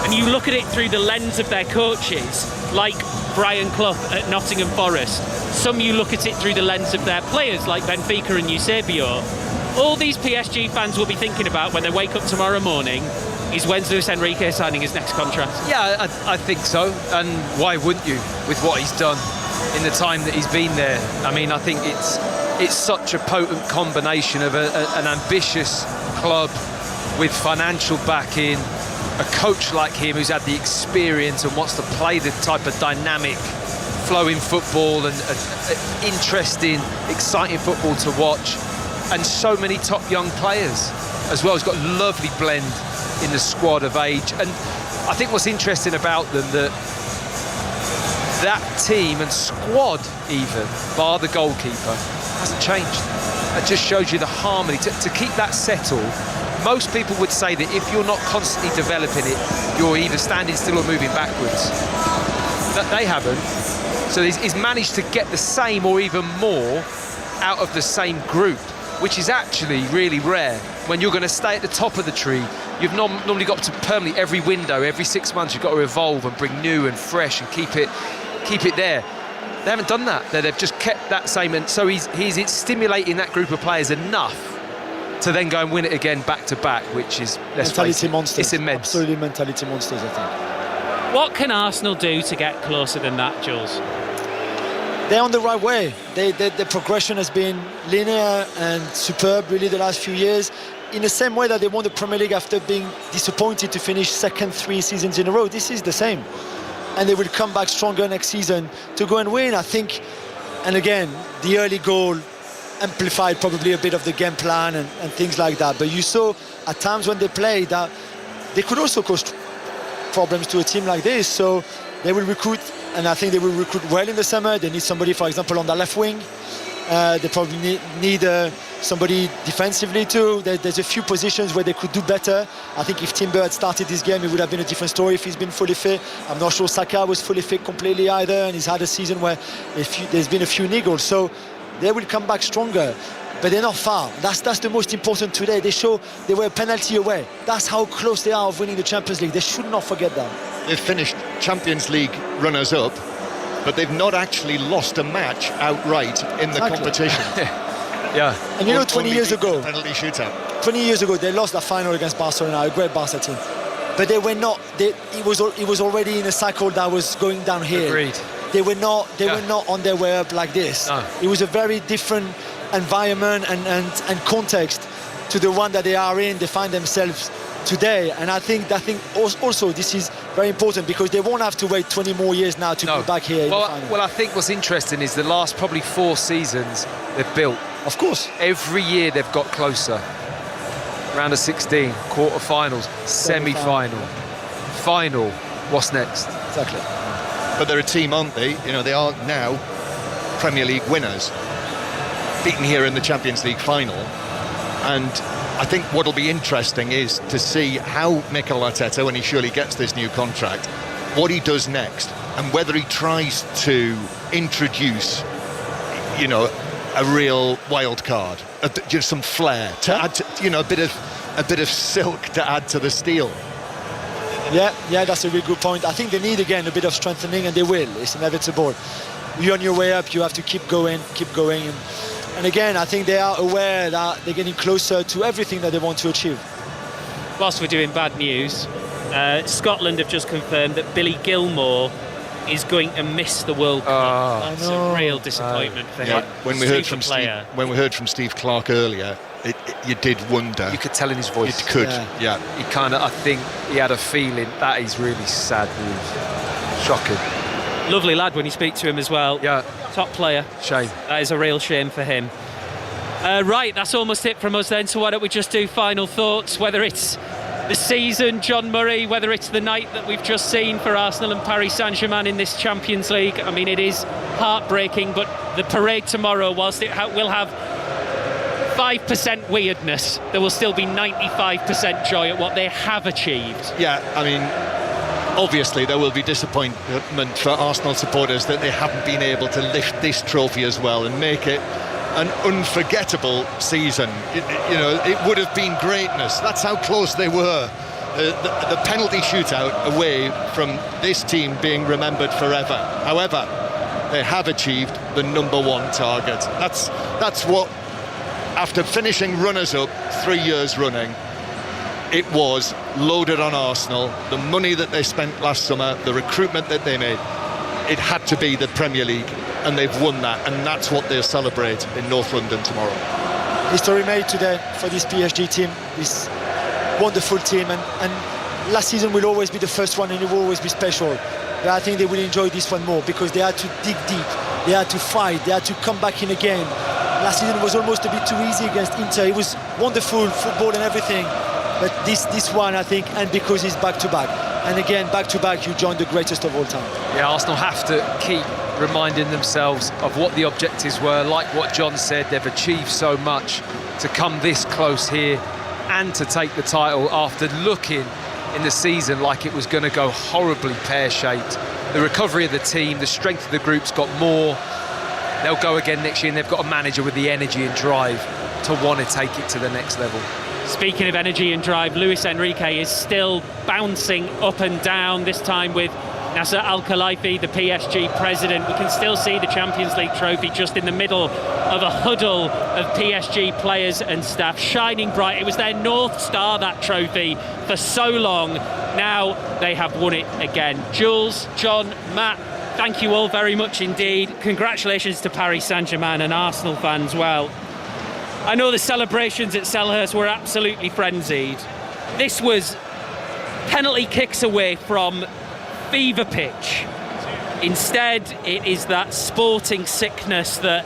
and you look at it through the lens of their coaches, like Brian Clough at Nottingham Forest. Some you look at it through the lens of their players, like Benfica and Eusebio. All these PSG fans will be thinking about when they wake up tomorrow morning is when's Luis Enrique signing his next contract? Yeah, I think so. And why wouldn't you, with what he's done in the time that he's been there? I mean, I think it's such a potent combination of an ambitious club with financial backing, a coach like him who's had the experience and wants to play the type of dynamic, flowing football and interesting, exciting football to watch, and so many top young players as well. He's got a lovely blend in the squad of age, and I think what's interesting about them that team and squad, even bar the goalkeeper, hasn't changed. It just shows you the harmony to keep that settled. Most people would say that if you're not constantly developing it, you're either standing still or moving backwards. That they haven't. So he's managed to get the same or even more out of the same group, which is actually really rare. When you're going to stay at the top of the tree, you've normally got to permanently every window, every 6 months, you've got to evolve and bring new and fresh and keep it there. They haven't done that. They've just kept that same, and so he's stimulating that group of players enough to then go and win it again back to back, which is, let's face it, monsters. It's immense. Absolutely mentality monsters, I think. What can Arsenal do to get closer than that, Jules? They're on the right way. The progression has been linear and superb really the last few years, in the same way that they won the Premier League after being disappointed to finish second 3 seasons in a row. This is the same, and they will come back stronger next season to go and win, I think. And again, the early goal amplified probably a bit of the game plan and things like that, but you saw at times when they played that they could also cause problems to a team like this. So they will recruit, and I think they will recruit well in the summer. They need somebody, for example, on the left wing. They probably need somebody defensively too. There's a few positions where they could do better. I think if Timber had started this game, it would have been a different story if he's been fully fit. I'm not sure Saka was fully fit completely either, and he's had a season where there's been a few niggles. So they will come back stronger, but they're not far. That's the most important today. They show they were a penalty away. That's how close they are of winning the Champions League. They should not forget that. They've finished Champions League runners-up, but they've not actually lost a match outright in the competition. Yeah. And you know, 20 years ago, penalty shootout. 20 years ago, they lost that final against Barcelona, a great Barca team. But they were not. It was already in a cycle that was going downhill. Agreed. They were not on their way up like this. No. It was a very different environment and context to the one that they are in. They find themselves today, and I think also this is very important because they won't have to wait 20 more years now to be back here. Well, I think what's interesting is the last probably 4 seasons they've built. Of course. Every year they've got closer. Round of 16, quarter-finals, semi-final, final. What's next? Exactly. But they're a team, aren't they? You know, they are now Premier League winners, beaten here in the Champions League final, and I think what'll be interesting is to see how Mikel Arteta, when he surely gets this new contract, what he does next, and whether he tries to introduce, you know, a real wild card, just some flair to add to, you know, a bit of silk to add to the steel. Yeah, that's a really good point. I think they need again a bit of strengthening, and they will. It's inevitable. You're on your way up, you have to keep going. And again, I think they are aware that they're getting closer to everything that they want to achieve. Whilst we're doing bad news, Scotland have just confirmed that Billy Gilmour is going to miss the World Cup. It's a real disappointment for him. When we heard from Steve Clarke earlier, you did wonder. You could tell in his voice. You could, yeah. He kind of, I think, he had a feeling that is really sad news. Shocking. Lovely lad when you speak to him as well. Yeah. Top player. Shame. That is a real shame for him. Right, that's almost it from us then. So why don't we just do final thoughts, whether it's the season, John Murray, whether it's the night that we've just seen for Arsenal and Paris Saint-Germain in this Champions League. I mean, it is heartbreaking, but the parade tomorrow, whilst it will have 5% weirdness, there will still be 95% joy at what they have achieved. Yeah, I mean, obviously there will be disappointment for Arsenal supporters that they haven't been able to lift this trophy as well and make it an unforgettable season. You know, it would have been greatness. That's how close they were. The penalty shootout away from this team being remembered forever. However, they have achieved the #1 target. That's what, after finishing runners-up 3 years running, it was loaded on Arsenal. The money that they spent last summer, the recruitment that they made, it had to be the Premier League, and they've won that, and that's what they'll celebrate in North London tomorrow. History made today for this PSG team, this wonderful team, and last season will always be the first one, and it will always be special. But I think they will enjoy this one more because they had to dig deep, they had to fight, they had to come back in again. Last season was almost a bit too easy against Inter. It was wonderful football and everything, but this one, I think, and because it's back-to-back, and again, back-to-back, you join the greatest of all time. Yeah, Arsenal have to keep reminding themselves of what the objectives were. Like what John said, they've achieved so much to come this close here and to take the title after looking in the season like it was going to go horribly pear-shaped. The recovery of the team, the strength of the group's got more. They'll go again next year, and they've got a manager with the energy and drive to want to take it to the next level. Speaking of energy and drive, Luis Enrique is still bouncing up and down, this time with Nasser Al-Khelaifi, the PSG president. We can still see the Champions League trophy just in the middle of a huddle of PSG players and staff, shining bright. It was their North Star, that trophy, for so long. Now they have won it again. Jules, John, Matt, thank you all very much indeed. Congratulations to Paris Saint-Germain and Arsenal fans. Well, I know the celebrations at Selhurst were absolutely frenzied. This was penalty kicks away from fever pitch. Instead, it is that sporting sickness that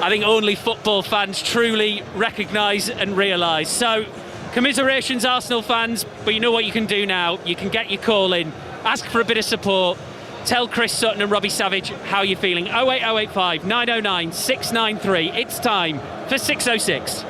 I think only football fans truly recognise and realise. So, commiserations, Arsenal fans, but you know what you can do now. You can get your call in, ask for a bit of support, tell Chris Sutton and Robbie Savage how you're feeling. 08085 909 693. It's time for 606.